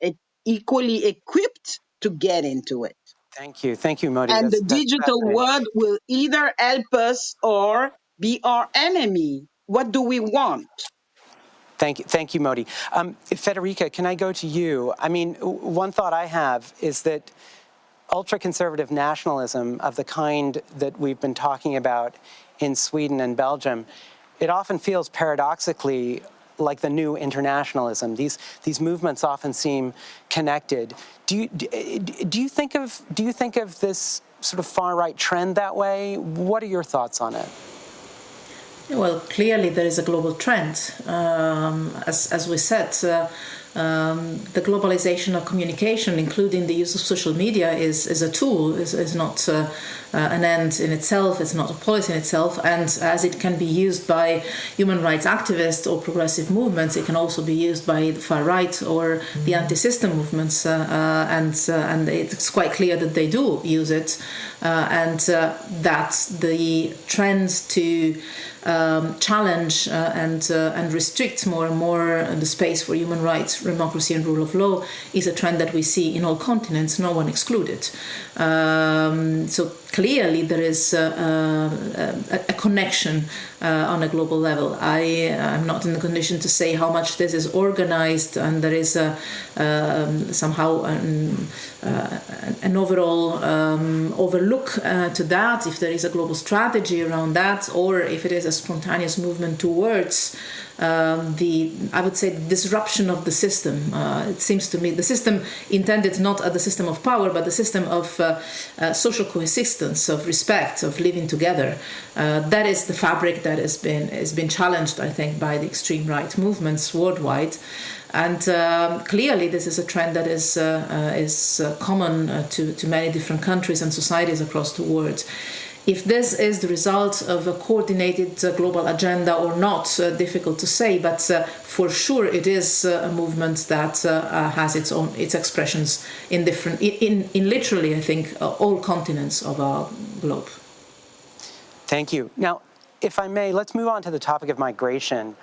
equally equipped to get into it. Thank you, Modi. And the That's digital fascinating. world will either help us or be our enemy. What do we want? Thank you, Modi. Federica, can I go to you? I mean, one thought I have is that ultra-conservative nationalism of the kind that we've been talking about in Sweden and Belgium, it often feels paradoxically like the new internationalism. These movements often seem connected. Do you think of this sort of far-right trend that way? What are your thoughts on it? Well, clearly there is a global trend. As we said, the globalization of communication, including the use of social media, is a tool, is not an end in itself, it's not a policy in itself. And as it can be used by human rights activists or progressive movements, it can also be used by the far right or the anti-system movements. And it's quite clear that they do use it. And that the trend to challenge and restrict more and more the space for human rights, democracy and rule of law is a trend that we see in all continents, no one excluded. So clearly there is a connection on a global level. I'm not in the condition to say how much this is organized, and there is somehow an overall overlook to that, if there is a global strategy around that, or if it is a spontaneous movement towards I would say, disruption of the system. It seems to me the system intended not as the system of power, but the system of social coexistence, of respect, of living together. That is the fabric that has been challenged, I think, by the extreme right movements worldwide. And clearly, this is a trend that is common to many different countries and societies across the world. If this is the result of a coordinated global agenda or not, difficult to say, but for sure it is a movement that has its expressions in literally, I think, all continents of our globe. Thank you. Now, if I may, let's move on to the topic of migration.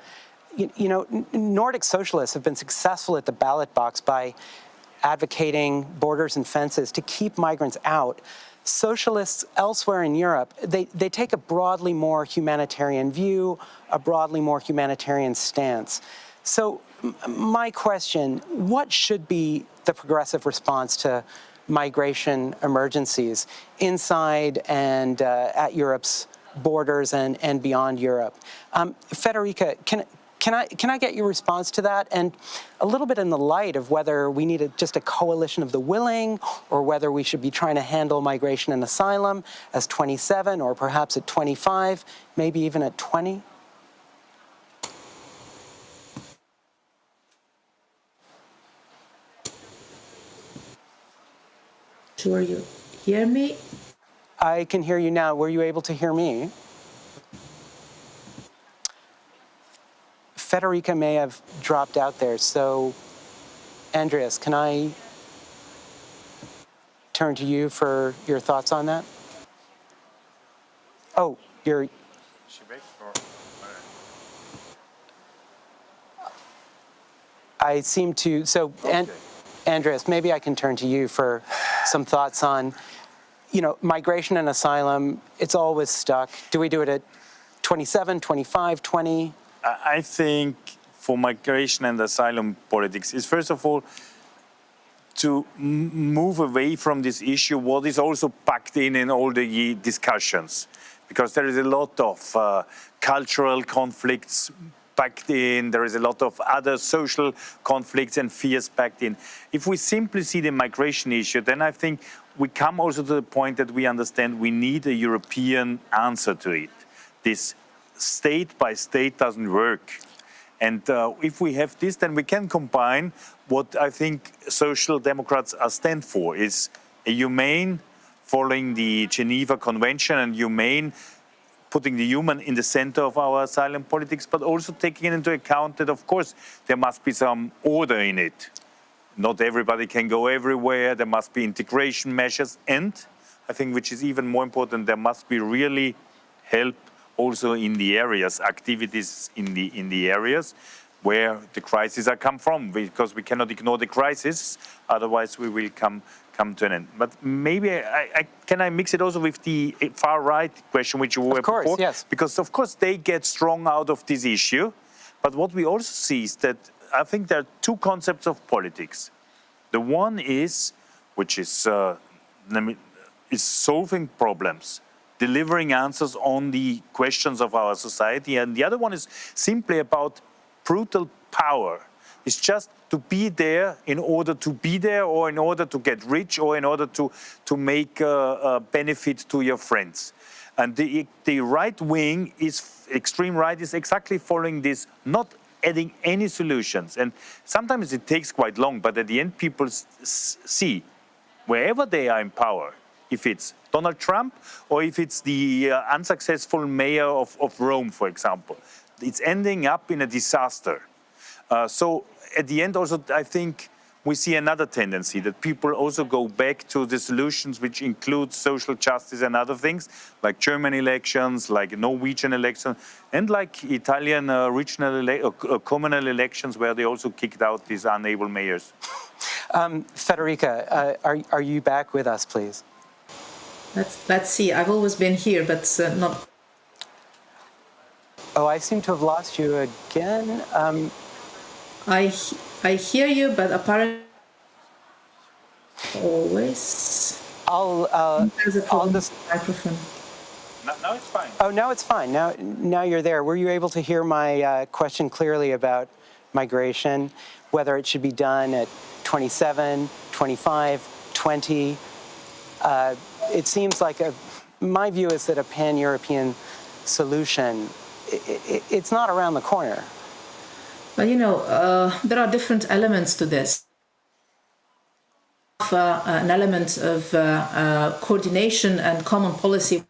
You know, Nordic socialists have been successful at the ballot box by advocating borders and fences to keep migrants out. Socialists elsewhere in Europe, they take a broadly more humanitarian view, a broadly more humanitarian stance. So my question, what should be the progressive response to migration emergencies inside and at Europe's borders and beyond Europe? Federica, can I get your response to that? And a little bit in the light of whether we need just a coalition of the willing, or whether we should be trying to handle migration and asylum as 27, or perhaps at 25, maybe even at 20? Sure, you hear me? I can hear you now. Were you able to hear me? Federica may have dropped out there, so Andreas, can I turn to you for your thoughts on that? Oh, you're... I seem to, so, Andreas, maybe I can turn to you for some thoughts on, migration and asylum. It's always stuck. Do we do it at 27, 25, 20? I think for migration and asylum politics is, first of all, to move away from this issue, what is also packed in all the discussions, because there is a lot of cultural conflicts packed in, there is a lot of other social conflicts and fears packed in. If we simply see the migration issue, then I think we come also to the point that we understand we need a European answer to it. This state by state doesn't work. And if we have this, then we can combine what I think Social Democrats stand for, is a humane, following the Geneva Convention, and humane, putting the human in the center of our asylum politics, but also taking into account that, of course, there must be some order in it. Not everybody can go everywhere. There must be integration measures. And I think, which is even more important, there must be really help also in the areas, activities in the areas where the crises are come from, because we cannot ignore the crisis, otherwise we will come to an end. But maybe can I mix it also with the far right question, which you were before? Of course, yes. Because of course they get strong out of this issue, but what we also see is that I think there are two concepts of politics. The one is, which is solving problems, delivering answers on the questions of our society, and the other one is simply about brutal power. It's just to be there in order to be there, or in order to get rich, or in order to make a benefit to your friends. And the right wing, extreme right, is exactly following this, not adding any solutions. And sometimes it takes quite long, but at the end people see, wherever they are in power, if it's Donald Trump or if it's the unsuccessful mayor of Rome, for example, it's ending up in a disaster. So at the end also, I think we see another tendency that people also go back to the solutions which include social justice and other things, like German elections, like Norwegian elections, and like Italian regional communal elections, where they also kicked out these unable mayors. Federica, are you back with us, please? Let's see. I've always been here, but not. Oh, I seem to have lost you again. I hear you, but apparently always. I'll just microphone. Now it's fine. Oh, now it's fine. Now you're there. Were you able to hear my question clearly about migration, whether it should be done at 27, 25, 20? It seems like my view is that a pan-European solution, it's not around the corner. But there are different elements to this. An element of coordination and common policy,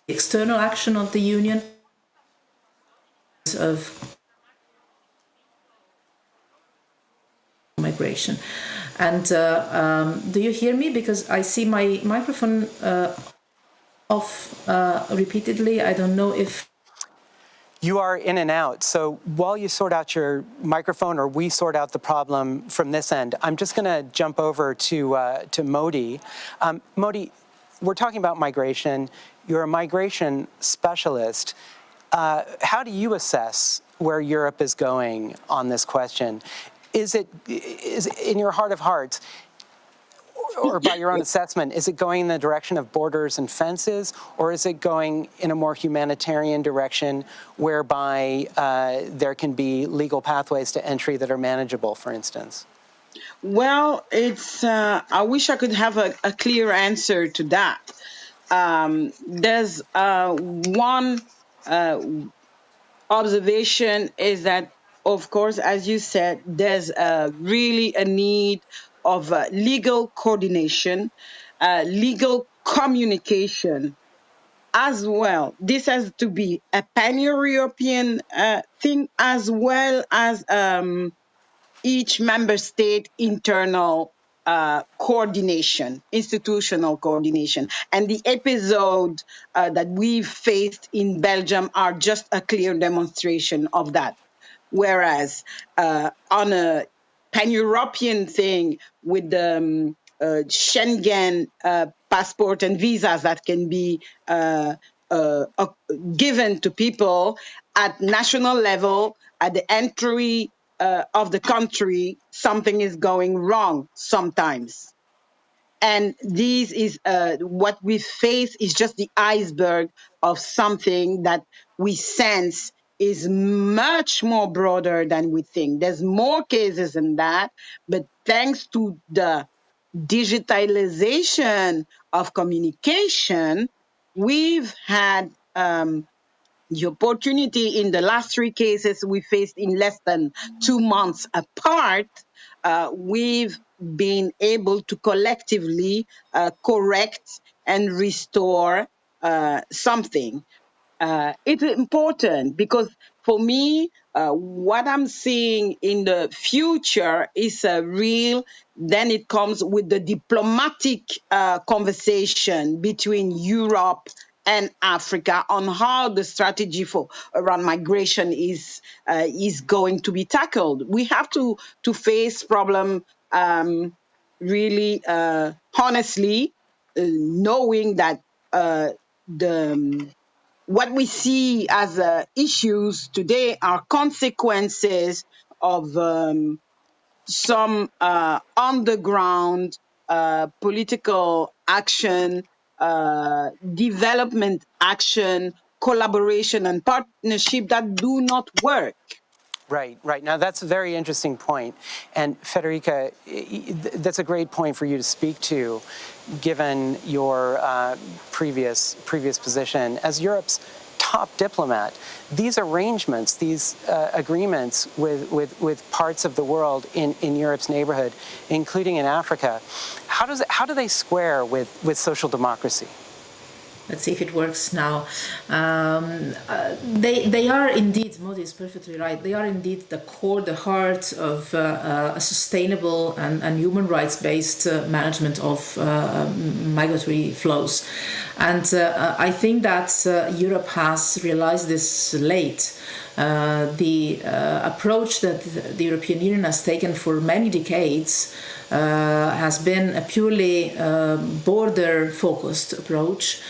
external action of the Union, of migration. And do you hear me? Because I see my microphone off repeatedly. I don't know if... You are in and out. So while you sort out your microphone, or we sort out the problem from this end, I'm just going to jump over to Modi. Modi, we're talking about migration. You're a migration specialist. How do you assess where Europe is going on this question? Is in your heart of hearts, or by your own assessment, is it going in the direction of borders and fences, or is it going in a more humanitarian direction whereby there can be legal pathways to entry that are manageable, for instance? Well, I wish I could have a clear answer to that. There's one observation is that, of course, as you said, there's really a need of legal coordination, legal communication as well. This has to be a pan-European thing, as well as each member state internal coordination, institutional coordination. And the episode that we've faced in Belgium are just a clear demonstration of that. Whereas on a pan-European thing with the Schengen passport and visas that can be given to people at national level, at the entry of the country, something is going wrong sometimes. And this is what we face is just the iceberg of something that we sense is much more broader than we think. There's more cases than that, but thanks to the digitalization of communication, we've had the opportunity in the last 3 cases we faced in less than 2 months apart. We've been able to collectively correct and restore something. It's important because for me, what I'm seeing in the future is then it comes with the diplomatic conversation between Europe and Africa on how the strategy around migration is going to be tackled. We have to face problem really honestly, knowing that what we see as issues today are consequences of some underground political action, development action, collaboration and partnership that do not work. Right. Now, that's a very interesting point. And Federica, that's a great point for you to speak to, given your previous position. As Europe's top diplomat, these arrangements, these agreements with parts of the world in Europe's neighborhood, including in Africa, how do they square with social democracy? Let's see if it works now. They are indeed, Modi is perfectly right, they are indeed the core, the heart of a sustainable and human rights-based management of migratory flows. And I think that Europe has realized this late. The approach that the European Union has taken for many decades has been a purely border-focused approach.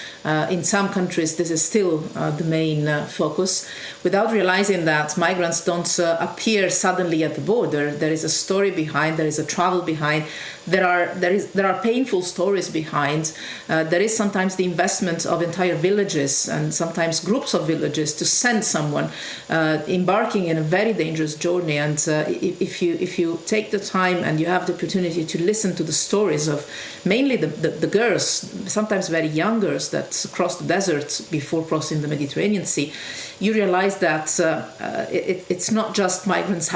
In some countries, this is still the main focus, without realizing that migrants don't appear suddenly at the border. There is a story behind, there is a travel behind, there are painful stories behind. There is sometimes the investment of entire villages and sometimes groups of villages to send someone embarking in a very dangerous journey. And if you take the time and you have the opportunity to listen to the stories of mainly the girls, sometimes very young girls that cross the desert before crossing the Mediterranean Sea, you realize that it's not just migrants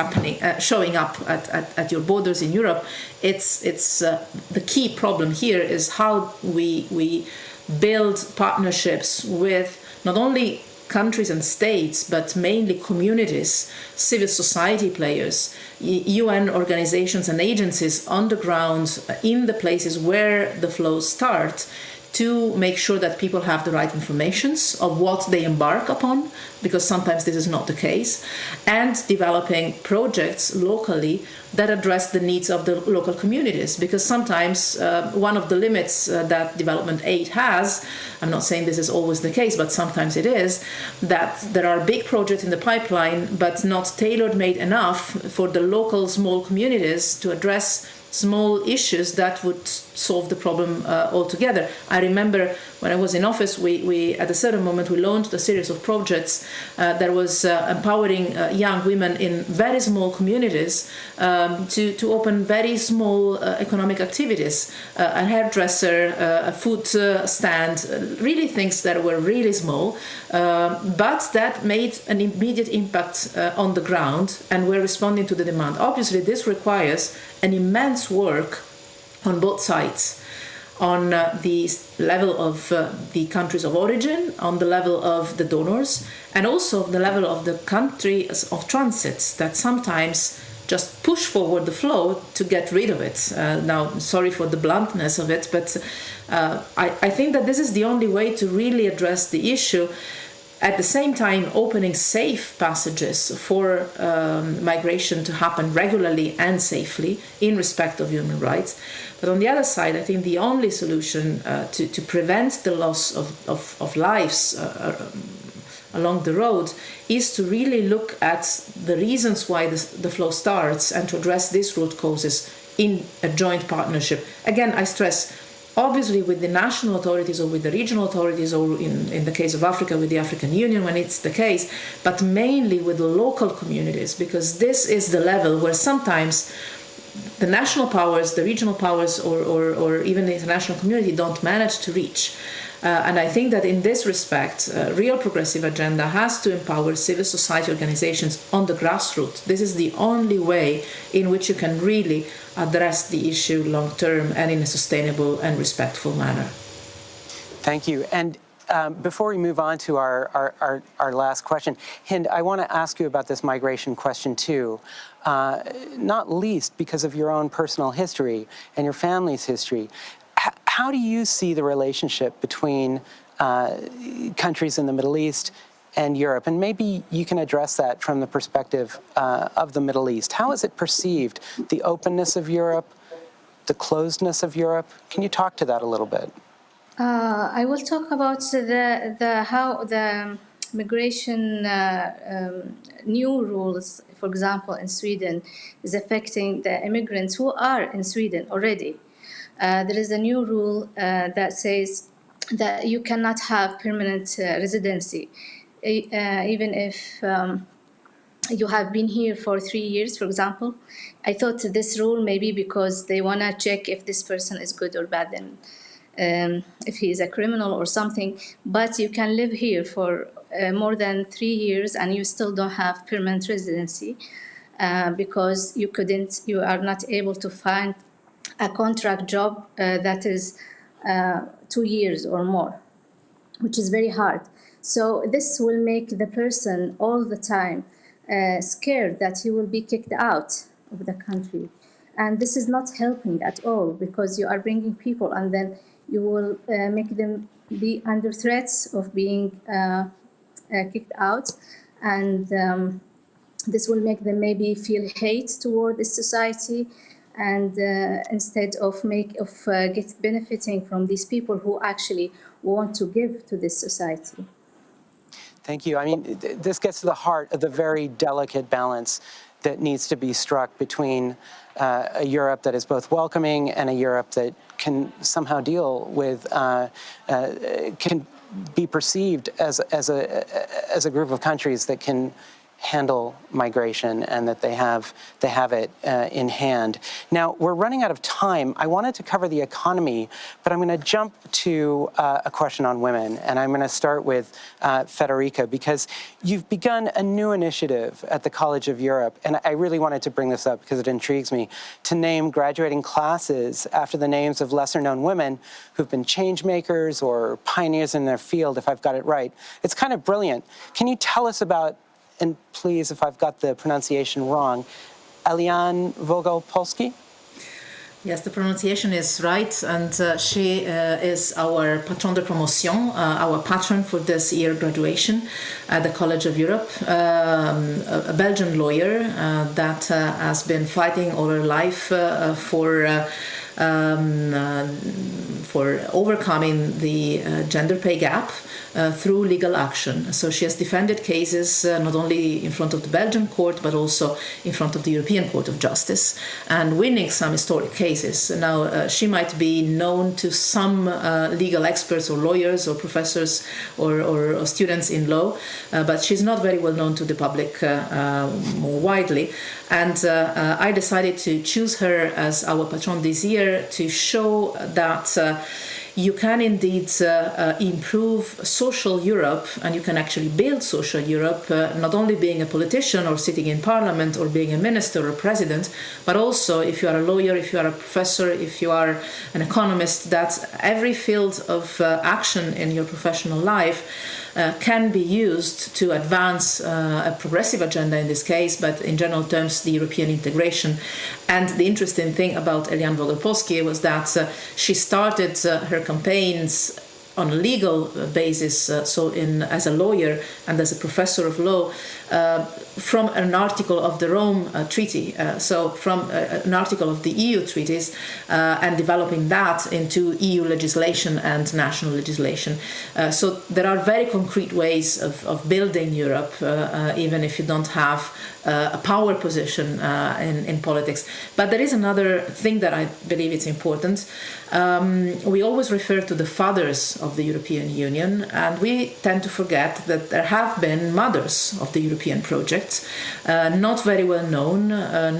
showing up at your borders in Europe. It's the key problem here is how we build partnerships with not only countries and states, but mainly communities, civil society players, UN organizations and agencies on the ground in the places where the flows start, to make sure that people have the right informations of what they embark upon, because sometimes this is not the case, and developing projects locally that address the needs of the local communities. Because sometimes one of the limits that development aid has, I'm not saying this is always the case, but sometimes it is, that there are big projects in the pipeline, but not tailor-made enough for the local small communities to address small issues that would solve the problem altogether. I remember when I was in office, we at a certain moment, we launched a series of projects that was empowering young women in very small communities to open very small economic activities, a hairdresser, a food stand, really things that were really small, but that made an immediate impact on the ground and were responding to the demand. Obviously, this requires an immense work on both sides, on the level of the countries of origin, on the level of the donors, and also the level of the countries of transits that sometimes just push forward the flow to get rid of it. Now, sorry for the bluntness of it, but I think that this is the only way to really address the issue. at the same time opening safe passages for migration to happen regularly and safely in respect of human rights. But on the other side, I think the only solution to prevent the loss of lives along the road is to really look at the reasons why the flow starts and to address these root causes in a joint partnership. Again, I stress, obviously with the national authorities or with the regional authorities, or in the case of Africa with the African Union when it's the case, but mainly with the local communities, because this is the level where sometimes the national powers, the regional powers, or even the international community don't manage to reach. And I think that in this respect, real progressive agenda has to empower civil society organizations on the grassroots. This is the only way in which you can really address the issue long term and in a sustainable and respectful manner. Thank you. And before we move on to our last question, Hind, I want to ask you about this migration question too, not least because of your own personal history and your family's history. How do you see the relationship between countries in the Middle East and Europe? And maybe you can address that from the perspective of the Middle East. How is it perceived, the openness of Europe, the closedness of Europe? Can you talk to that a little bit? I will talk about how the migration new rules, for example, in Sweden, is affecting the immigrants who are in Sweden already. There is a new rule that says that you cannot have permanent residency, even if you have been here for 3 years, for example. I thought this rule maybe because they want to check if this person is good or bad, and if he is a criminal or something. But you can live here for more than 3 years and you still don't have permanent residency because you are not able to find a contract job that is 2 years or more, which is very hard. So this will make the person all the time scared that he will be kicked out of the country. And this is not helping at all, because you are bringing people and then you will make them be under threats of being kicked out. And this will make them maybe feel hate toward this society, and instead of benefiting from these people who actually want to give to this society. Thank you. I mean, this gets to the heart of the very delicate balance that needs to be struck between a Europe that is both welcoming and a Europe that can somehow deal with, can be perceived as a group of countries that can handle migration and that they have it in hand. Now, we're running out of time. I wanted to cover the economy, but I'm going to jump to a question on women, and I'm going to start with Federica, because you've begun a new initiative at the College of Europe, and I really wanted to bring this up because it intrigues me, to name graduating classes after the names of lesser-known women who've been change makers or pioneers in their field, if I've got it right. It's kind of brilliant. Can you tell us about, and please, if I've got the pronunciation wrong, Eliane Vogel-Polsky? Yes, the pronunciation is right, and she is our patron de promotion, our patron for this year graduation at the College of Europe, a Belgian lawyer that has been fighting all her life for overcoming the gender pay gap through legal action. So she has defended cases not only in front of the Belgian court, but also in front of the European Court of Justice, and winning some historic cases. Now, she might be known to some legal experts or lawyers or professors or students in law, but she's not very well known to the public more widely. And I decided to choose her as our patron this year to show that you can indeed improve social Europe, and you can actually build social Europe, not only being a politician or sitting in parliament or being a minister or president, but also if you are a lawyer, if you are a professor, if you are an economist, that every field of action in your professional life can be used to advance a progressive agenda in this case, but in general terms, the European integration. And the interesting thing about Eliane Vogel-Polsky was that she started her campaigns on a legal basis, as a lawyer and as a professor of law, from an article of the Rome Treaty, from an article of the EU treaties, and developing that into EU legislation and national legislation. So there are very concrete ways of building Europe, even if you don't have a power position in politics. But there is another thing that I believe it's important. We always refer to the fathers of the European Union, and we tend to forget that there have been mothers of the European project, not very well known,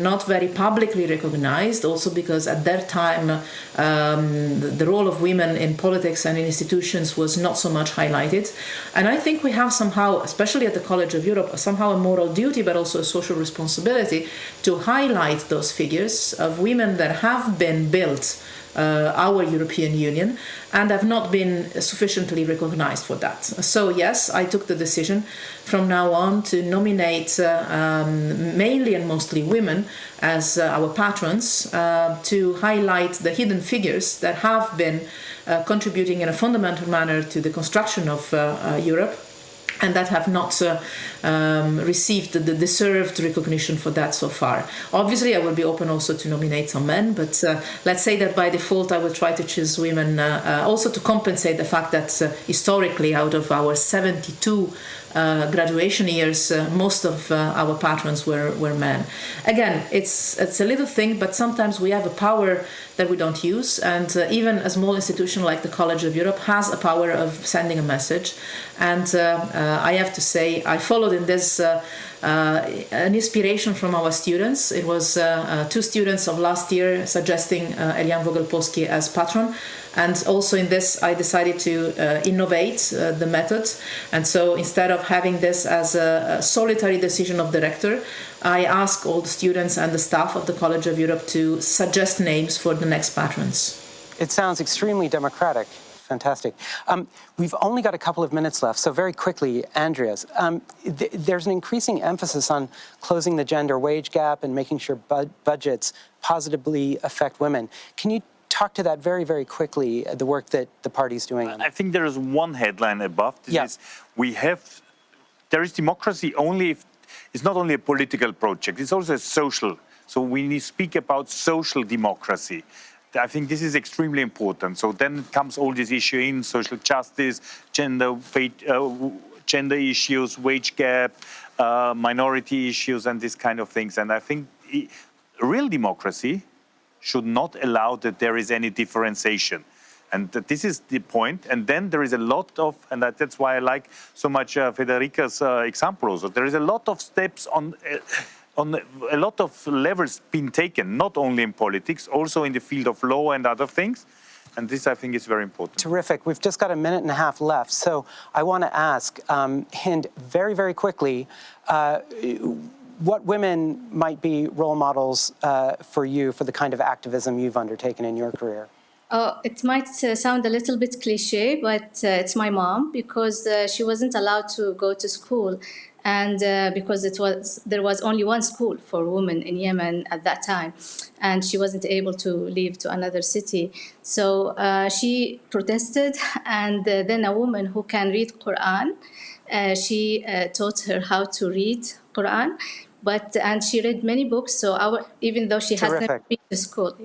not very publicly recognized, also because at that time the role of women in politics and in institutions was not so much highlighted. And I think we have somehow, especially at the College of Europe, somehow a moral duty, but also a social responsibility to highlight those figures of women that have been built our European Union and have not been sufficiently recognized for that. So yes, I took the decision from now on to nominate mainly and mostly women as our patrons, to highlight the hidden figures that have been contributing in a fundamental manner to the construction of Europe, and that have not received the deserved recognition for that so far. Obviously, I will be open also to nominate some men, but let's say that by default I will try to choose women, also to compensate the fact that historically, out of our 72 graduation years, most of our patrons were men. Again, it's a little thing, but sometimes we have a power that we don't use, and even a small institution like the College of Europe has a power of sending a message. And I have to say, I followed in this an inspiration from our students. It was 2 students of last year suggesting Eliane Vogel-Polsky as patron. And also in this, I decided to innovate the method. And so instead of having this as a solitary decision of the rector, I asked all the students and the staff of the College of Europe to suggest names for the next patrons. It sounds extremely democratic. Fantastic. We've only got a couple of minutes left, so very quickly, Andreas, there's an increasing emphasis on closing the gender wage gap and making sure budgets positively affect women. Can you talk to that very, very quickly, the work that the party's doing on that? I think there is one headline above. This is, there is democracy only if it's not only a political project, it's also a social. So we need to speak about social democracy. I think this is extremely important. So then comes all this issue in social justice, gender issues, wage gap, minority issues, and these kind of things. And I think real democracy should not allow that there is any differentiation. And this is the point. And then there is a lot of, and that's why I like so much Federica's example also. There is a lot of steps on a lot of levels being taken, not only in politics, also in the field of law and other things. And this, I think, is very important. Terrific. We've just got a minute and a half left. So I want to ask Hind very, very quickly, what women might be role models for you for the kind of activism you've undertaken in your career? It might sound a little bit cliche, but it's my mom, because she wasn't allowed to go to school. And because there was only one school for women in Yemen at that time, and she wasn't able to leave to another city. So she protested, and then a woman who can read Quran, she taught her how to read Quran, and she read many books. So even though she has never been to school,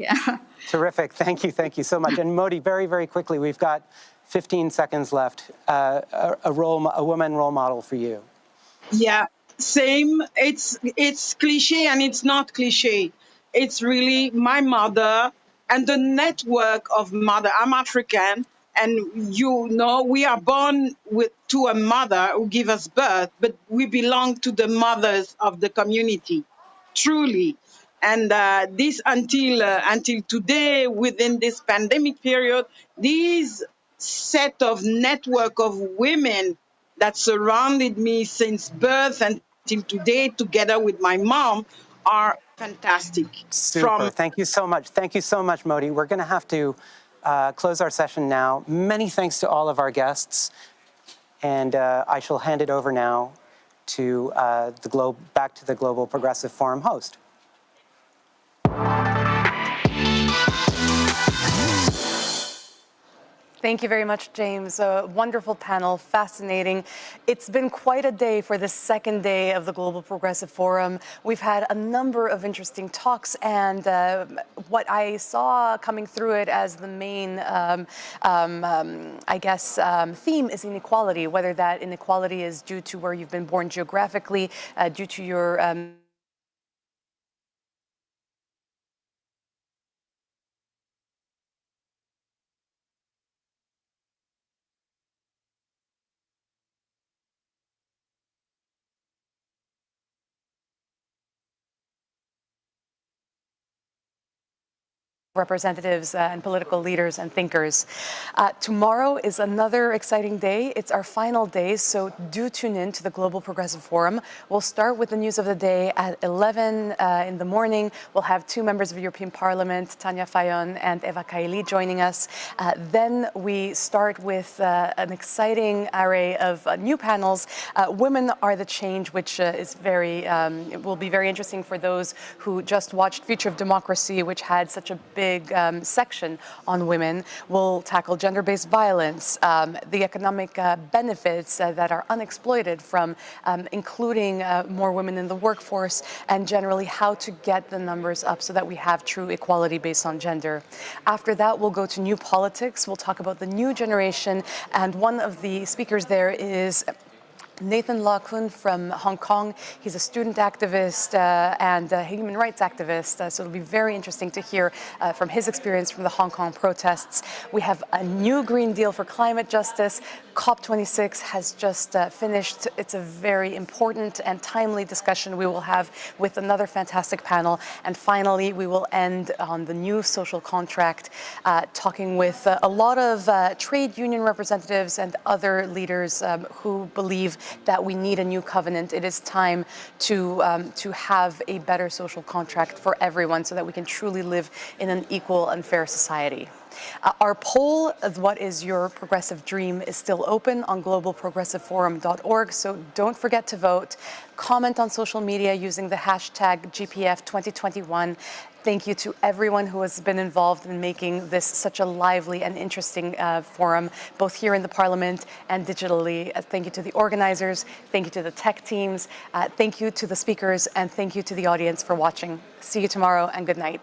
Terrific. Thank you so much. And Modi, very, very quickly, we've got 15 seconds left. A woman role model for you. Yeah, same. It's cliche and it's not cliche. It's really my mother and the network of mother. I'm African, and we are born to a mother who gave us birth, but we belong to the mothers of the community, truly. And this until today, within this pandemic period, these set of network of women that surrounded me since birth until today, together with my mom, are fantastic. Super. Thank you so much. Thank you so much, Modi. We're going to have to close our session now. Many thanks to all of our guests. And I shall hand it over now to back to the Global Progressive Forum host. Thank you very much, James. A wonderful panel, fascinating. It's been quite a day for the second day of the Global Progressive Forum. We've had a number of interesting talks, and what I saw coming through it as the main, theme is inequality, whether that inequality is due to where you've been born geographically, due to your representatives and political leaders and thinkers. Tomorrow is another exciting day. It's our final day, so do tune in to the Global Progressive Forum. We'll start with the news of the day at 11 in the morning. We'll have two members of the European Parliament, Tanja Fajon and Eva Kaili, joining us. Then we start with an exciting array of new panels. Women Are the Change, which is will be very interesting for those who just watched Future of Democracy, which had such a big section on women. We'll tackle gender-based violence, the economic benefits that are unexploited from including more women in the workforce, and generally how to get the numbers up so that we have true equality based on gender. After that, we'll go to new politics. We'll talk about the new generation, and one of the speakers there is Nathan Law Kun from Hong Kong. He's a student activist and a human rights activist, so it'll be very interesting to hear from his experience from the Hong Kong protests. We have a new Green Deal for climate justice. COP26 has just finished. It's a very important and timely discussion we will have with another fantastic panel. And finally, we will end on the new social contract, talking with a lot of trade union representatives and other leaders who believe that we need a new covenant. It is time to have a better social contract for everyone so that we can truly live in an equal and fair society. Our poll of what is your progressive dream is still open on globalprogressiveforum.org, so don't forget to vote. Comment on social media using the hashtag GPF2021. Thank you to everyone who has been involved in making this such a lively and interesting forum, both here in the Parliament and digitally. Thank you to the organizers, thank you to the tech teams, thank you to the speakers, and thank you to the audience for watching. See you tomorrow, and good night.